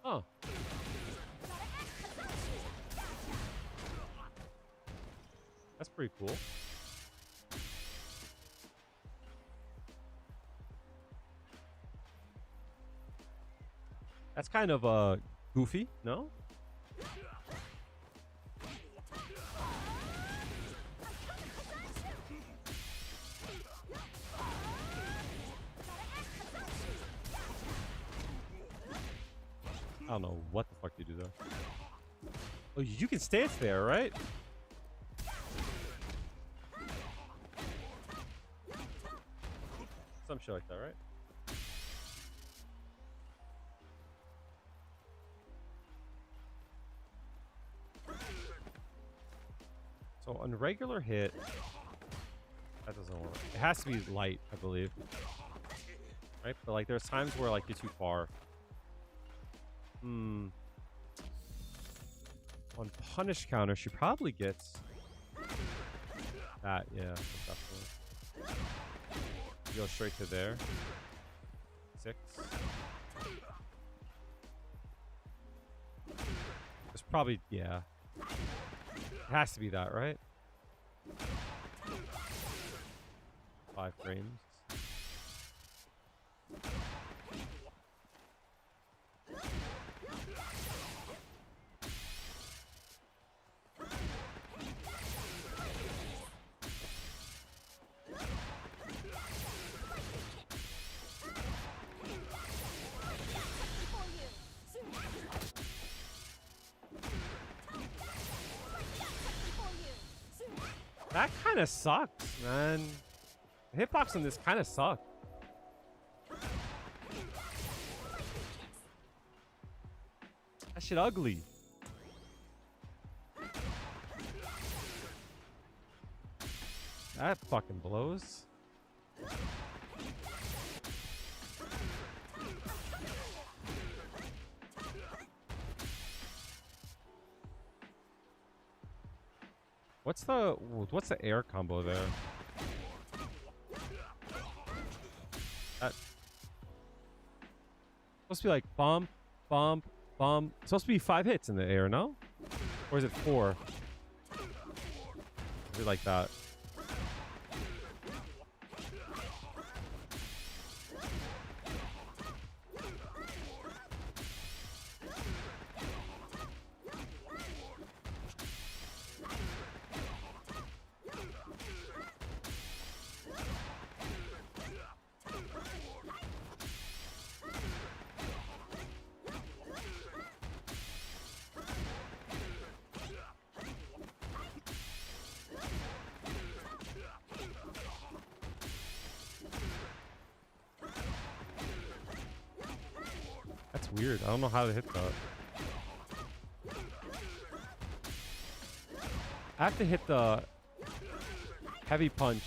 Huh. That's pretty cool. That's kind of goofy, no? I don't know what the fuck you do there. Oh, you can stance there, right? Some shit like that, right? So on regular hit, that doesn't work. It has to be light, I believe. Right? But like there's times where like you're too far. On punish counter, she probably gets that, yeah, definitely. You go straight to there. 6. It's probably, yeah. It has to be that, right? 5 frames. That kind of sucks, man. The hitbox on this kind of sucks. That shit ugly. That fucking blows. What's the air combo there? That supposed to be like bump, bump, bump. It's supposed to be 5 hits in the air, no? Or is it 4? Is it like that? That's weird. I don't know how to hit that. I have to hit the heavy punch.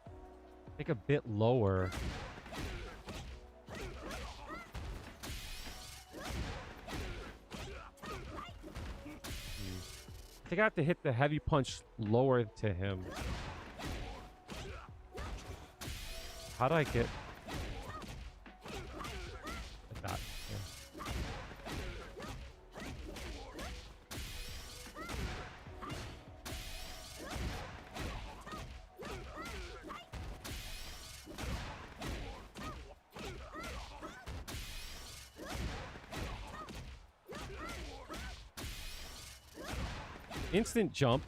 I think a bit lower. I think I have to hit the heavy punch lower to him. How do I get like that? Yeah. Instant jump.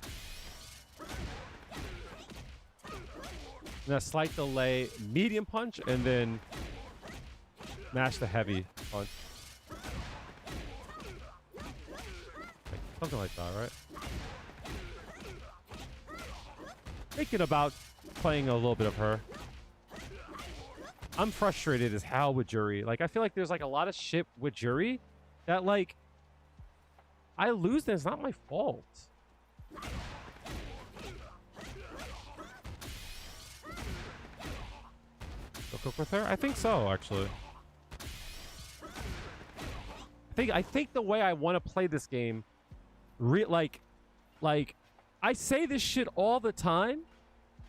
And a slight delay, medium punch, and then mash the heavy punch. Like, something like that, right? Thinking about playing a little bit of her. I'm frustrated as hell with Juri. Like, I feel like there's like a lot of shit with Juri that like I lose and it's not my fault. Go cook with her? I think so, actually. I think the way I want to play this game, like I say this shit all the time.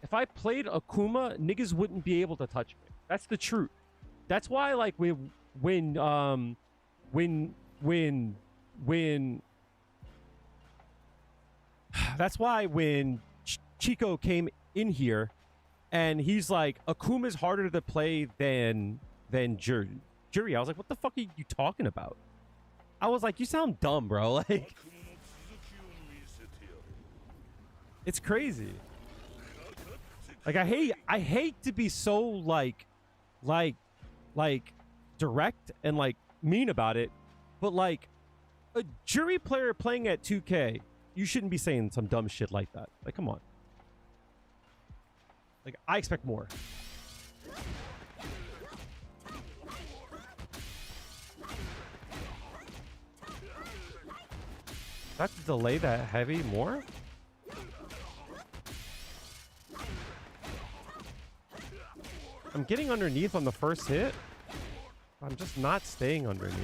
If I played Akuma, niggas wouldn't be able to touch me. That's the truth. That's why, like, when that's why when Chico came in here and he's like, Akuma's harder to play than Juri. I was like, what the fuck are you talking about? I was like, you sound dumb, bro. Like, it's crazy. Like, I hate to be so like direct and like mean about it, but like a Juri player playing at 2K, you shouldn't be saying some dumb shit like that. Like, come on. Like, I expect more. That's to delay that heavy more? I'm getting underneath on the first hit. I'm just not staying underneath.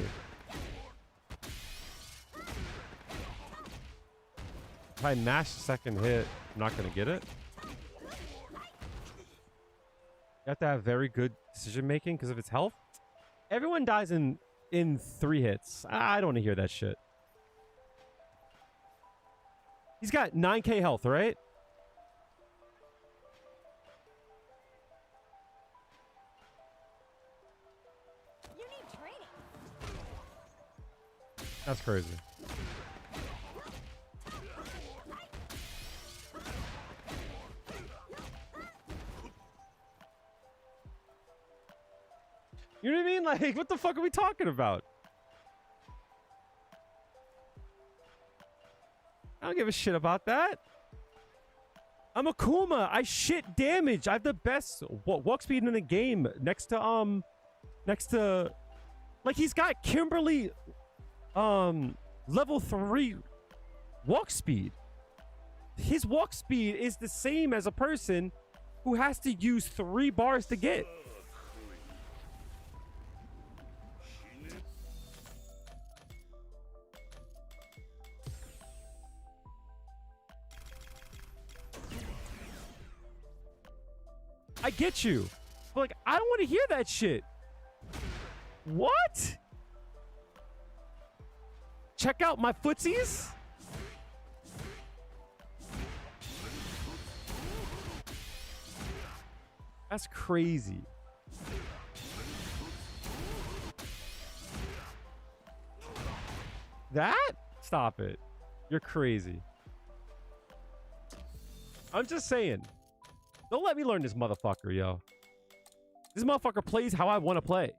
If I mash the second hit, I'm not going to get it. You have to have very good decision making because of its health. Everyone dies in 3 hits. I don't want to hear that shit. He's got 9k health, right? You need training. That's crazy. You know what I mean? Like, what the fuck are we talking about? I don't give a shit about that. I'm Akuma. I shit damage. I have the best walk speed in the game next to like, he's got Kimberly level 3 walk speed. His walk speed is the same as a person who has to use 3 bars to get. I get you. But, like, I don't want to hear that shit. What? Check out my footsies? That's crazy. That? Stop it. You're crazy. I'm just saying. Don't let me learn this motherfucker, yo. This motherfucker plays how I want to play.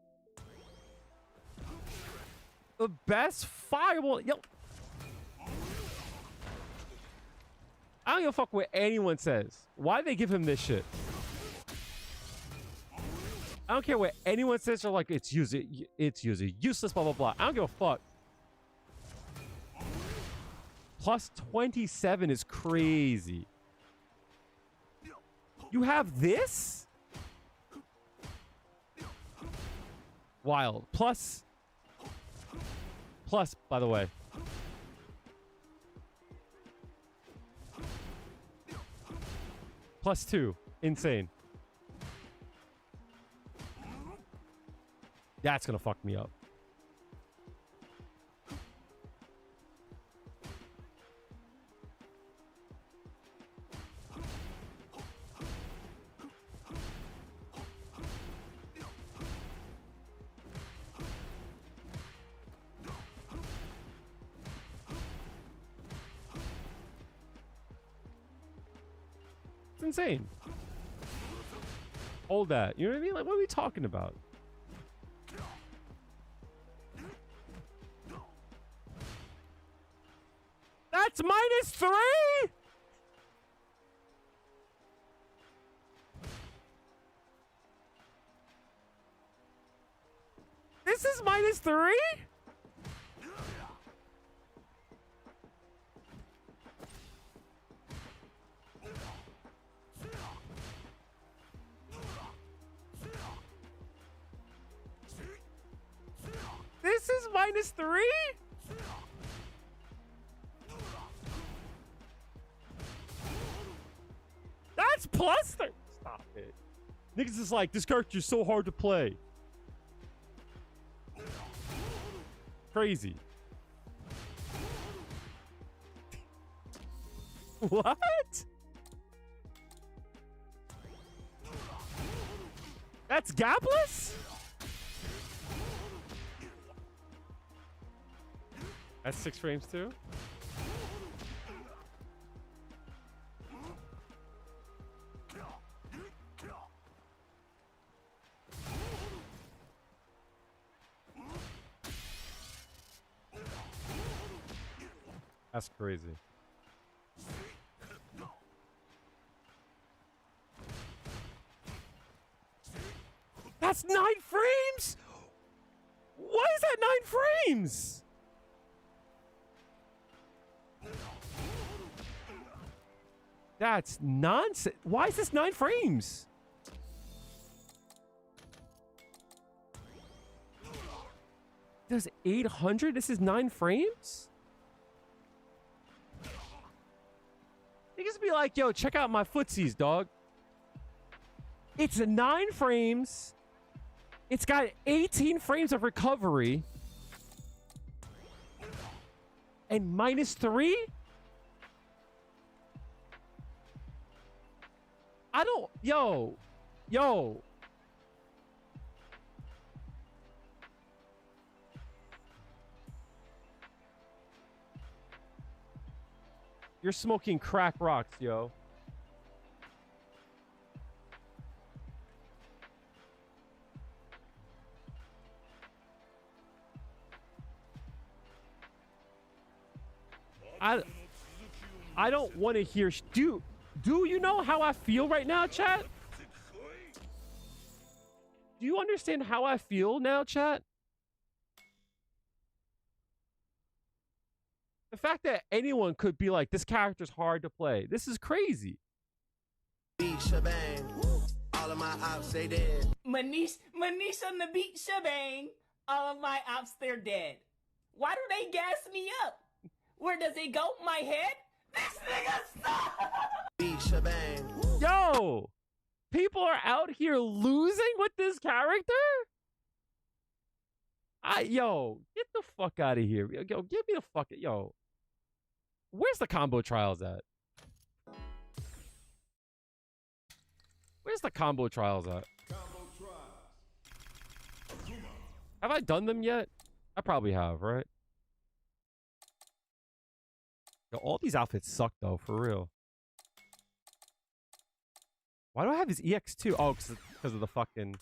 The best fireball. Yo. I don't give a fuck what anyone says. Why they give him this shit? I don't care what anyone says. They're like, it's useless, blah, blah, blah. I don't give a fuck. Plus 27 is crazy. You have this? Wild. Plus, by the way. +2. Insane. That's gonna fuck me up. It's insane. Hold that. You know what I mean? Like, what are we talking about? That's -3? This is -3? This is -3? That's +3. Stop it. Niggas is like, this character is so hard to play. Crazy. What? That's gapless? That's 6 frames too? That's crazy. That's 9 frames? Why is that 9 frames? That's nonsense. Why is this 9 frames? Does 800? This is 9 frames? Niggas be like, yo, check out my footsies, dog. It's 9 frames. It's got 18 frames of recovery. And -3? I don't, yo. You're smoking crack rocks, yo. I don't want to hear. Do you know how I feel right now, chat? Do you understand how I feel now, chat? The fact that anyone could be like, this character's hard to play. This is crazy. Beat shebang. All of my ops, they dead. Manish on the beat shebang. All of my ops, they're dead. Why do they gas me up? Where does it go? My head? This nigga sucks! Beat shebang. Yo! People are out here losing with this character? Yo, get the fuck out of here. Yo, give me the fuck... Yo. Where's the combo trials at? Where's the combo trials at? Have I done them yet? I probably have, right? Yo, all these outfits suck, though, for real. Why do I have his EX2? Oh, because of the fucking...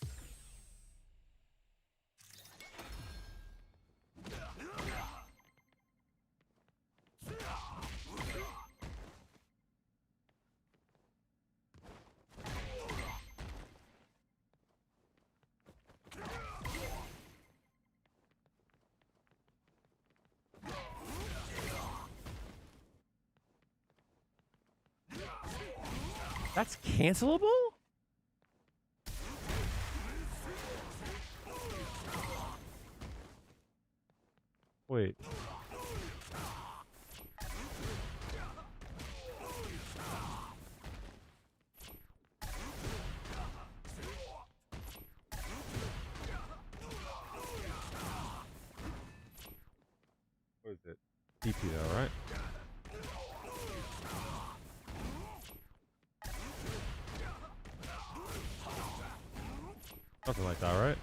That's cancelable? Wait. What is it? DP though, right? Something like that, right?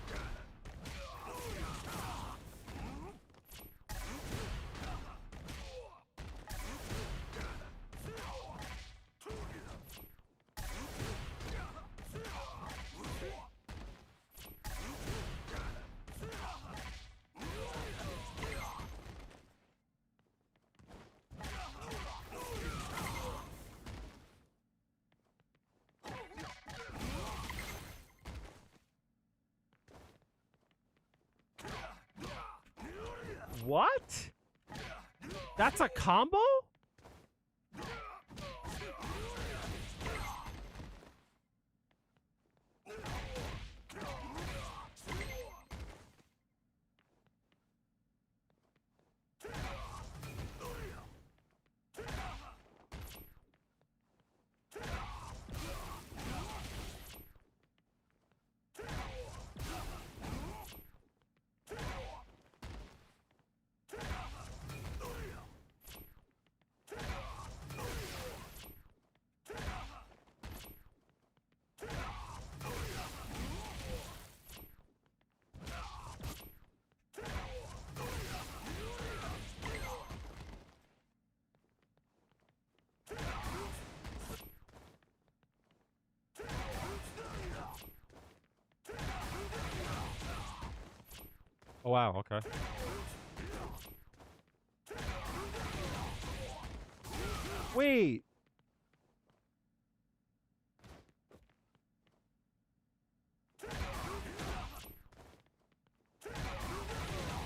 What? That's a combo? Oh, wow, okay. Wait.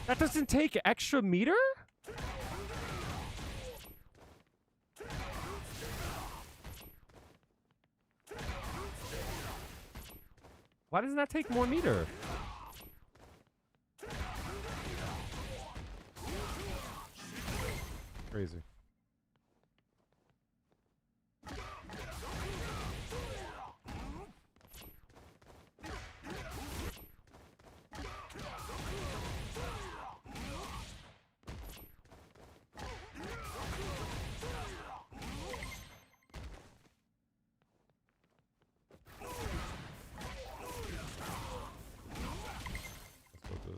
That doesn't take extra meter? Why doesn't that take more meter? Crazy.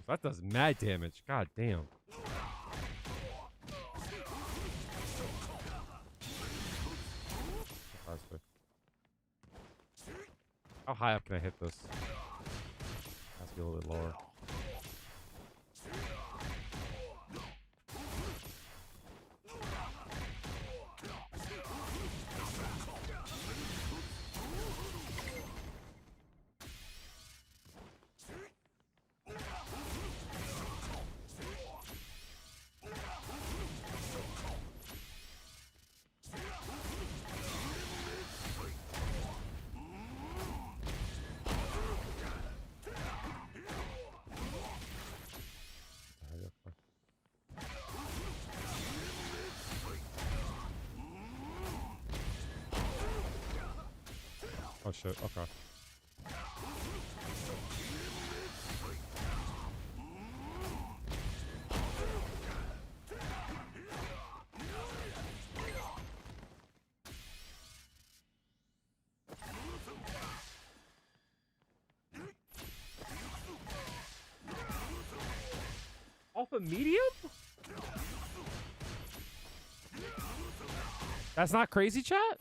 That does mad damage. God damn. How high up can I hit this? Has to be a little bit lower. Oh shit, okay. Off a medium? That's not crazy, chat?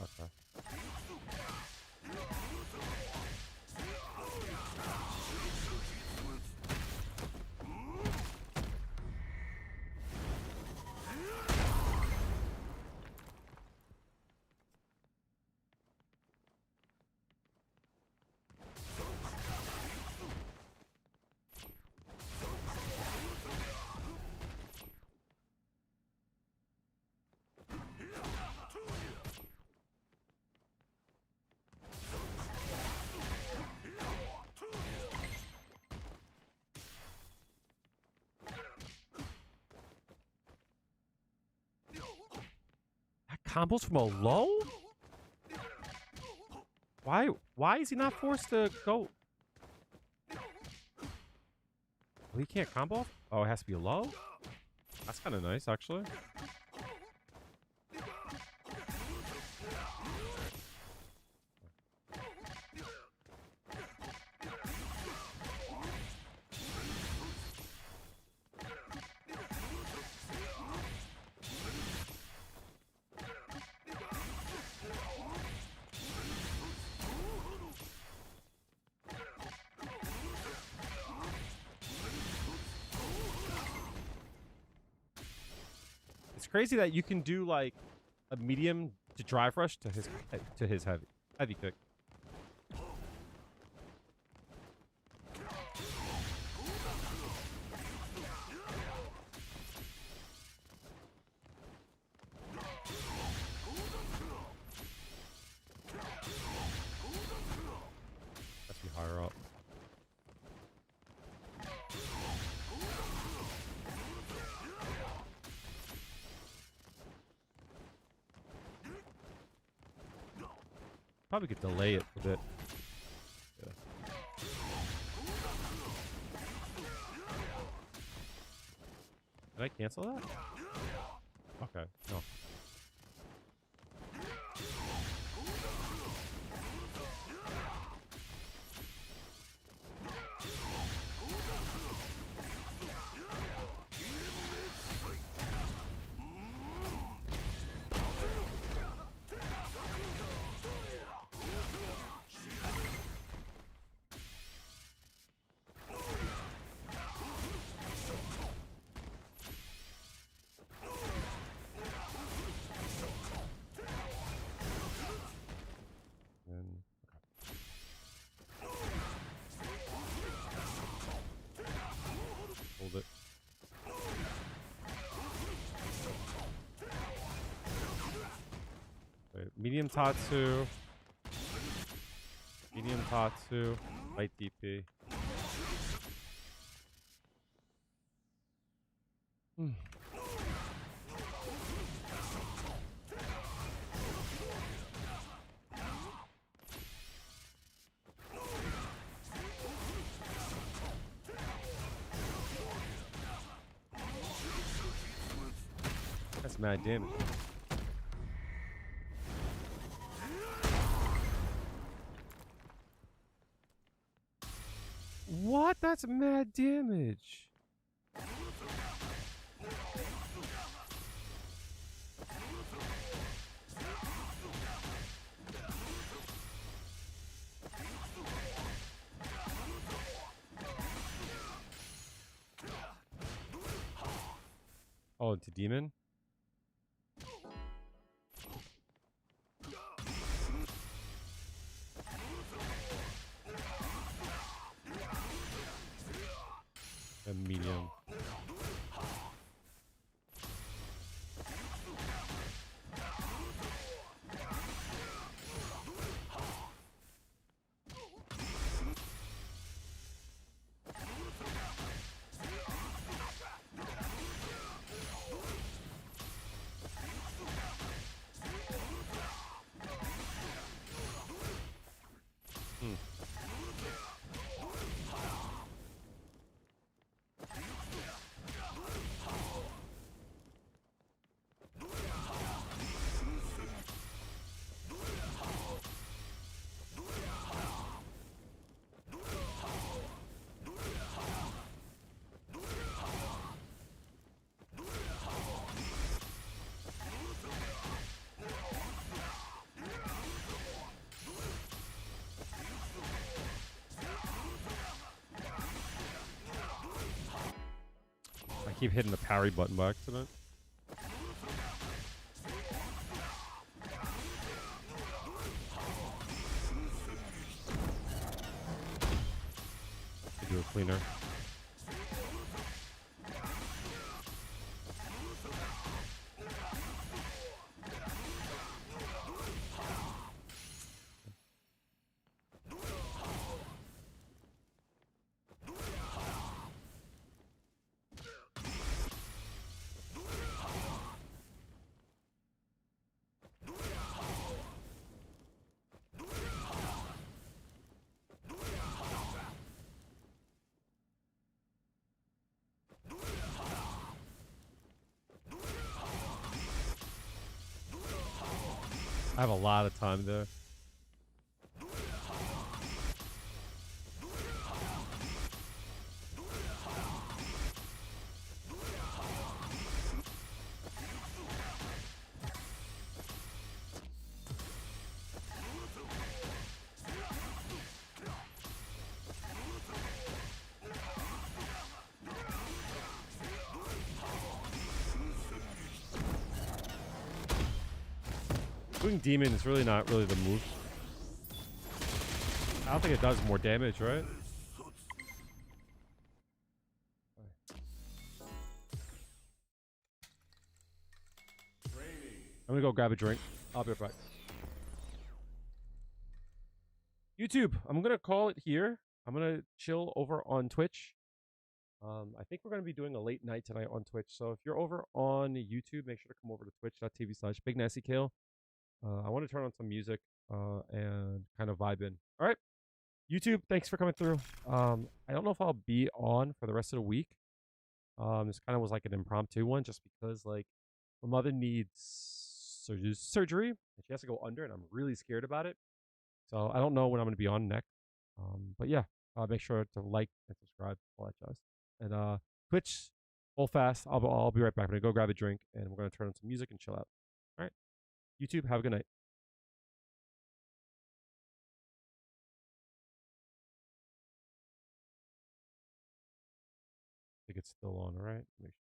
Okay. Combos from a low? Why is he not forced to go? Oh, he can't combo? Oh, it has to be a low? That's kind of nice, actually. It's crazy that you can do like a medium to drive rush to his heavy kick. Probably could delay it a bit. Yeah. Did I cancel that? Okay, no. Hold it. Wait, medium Tatsu. Medium Tatsu. Light DP. That's mad damage. What? That's mad damage. Oh, into demon? A medium. I keep hitting the parry button by accident. Do a cleaner. I have a lot of time there. Doing demon is really not really the move. I don't think it does more damage, right? I'm gonna go grab a drink. I'll be right back. YouTube, I'm gonna call it here. I'm gonna chill over on Twitch. I think we're gonna be doing a late night tonight on Twitch. So if you're over on YouTube, make sure to come over to twitch.tv/BigNastyKale. I want to turn on some music. and kind of vibe in. All right, YouTube, thanks for coming through. I don't know if I'll be on for the rest of the week. This kind of was like an impromptu one, just because like my mother needs surgery and she has to go under, and I'm really scared about it. So I don't know when I'm going to be on next. But yeah, make sure to like and subscribe, all that jazz. And Twitch, hold fast. I'll be right back. I'm gonna go grab a drink, and we're gonna turn on some music and chill out. All right, YouTube, have a good night. I think it's still on. All right, make sure.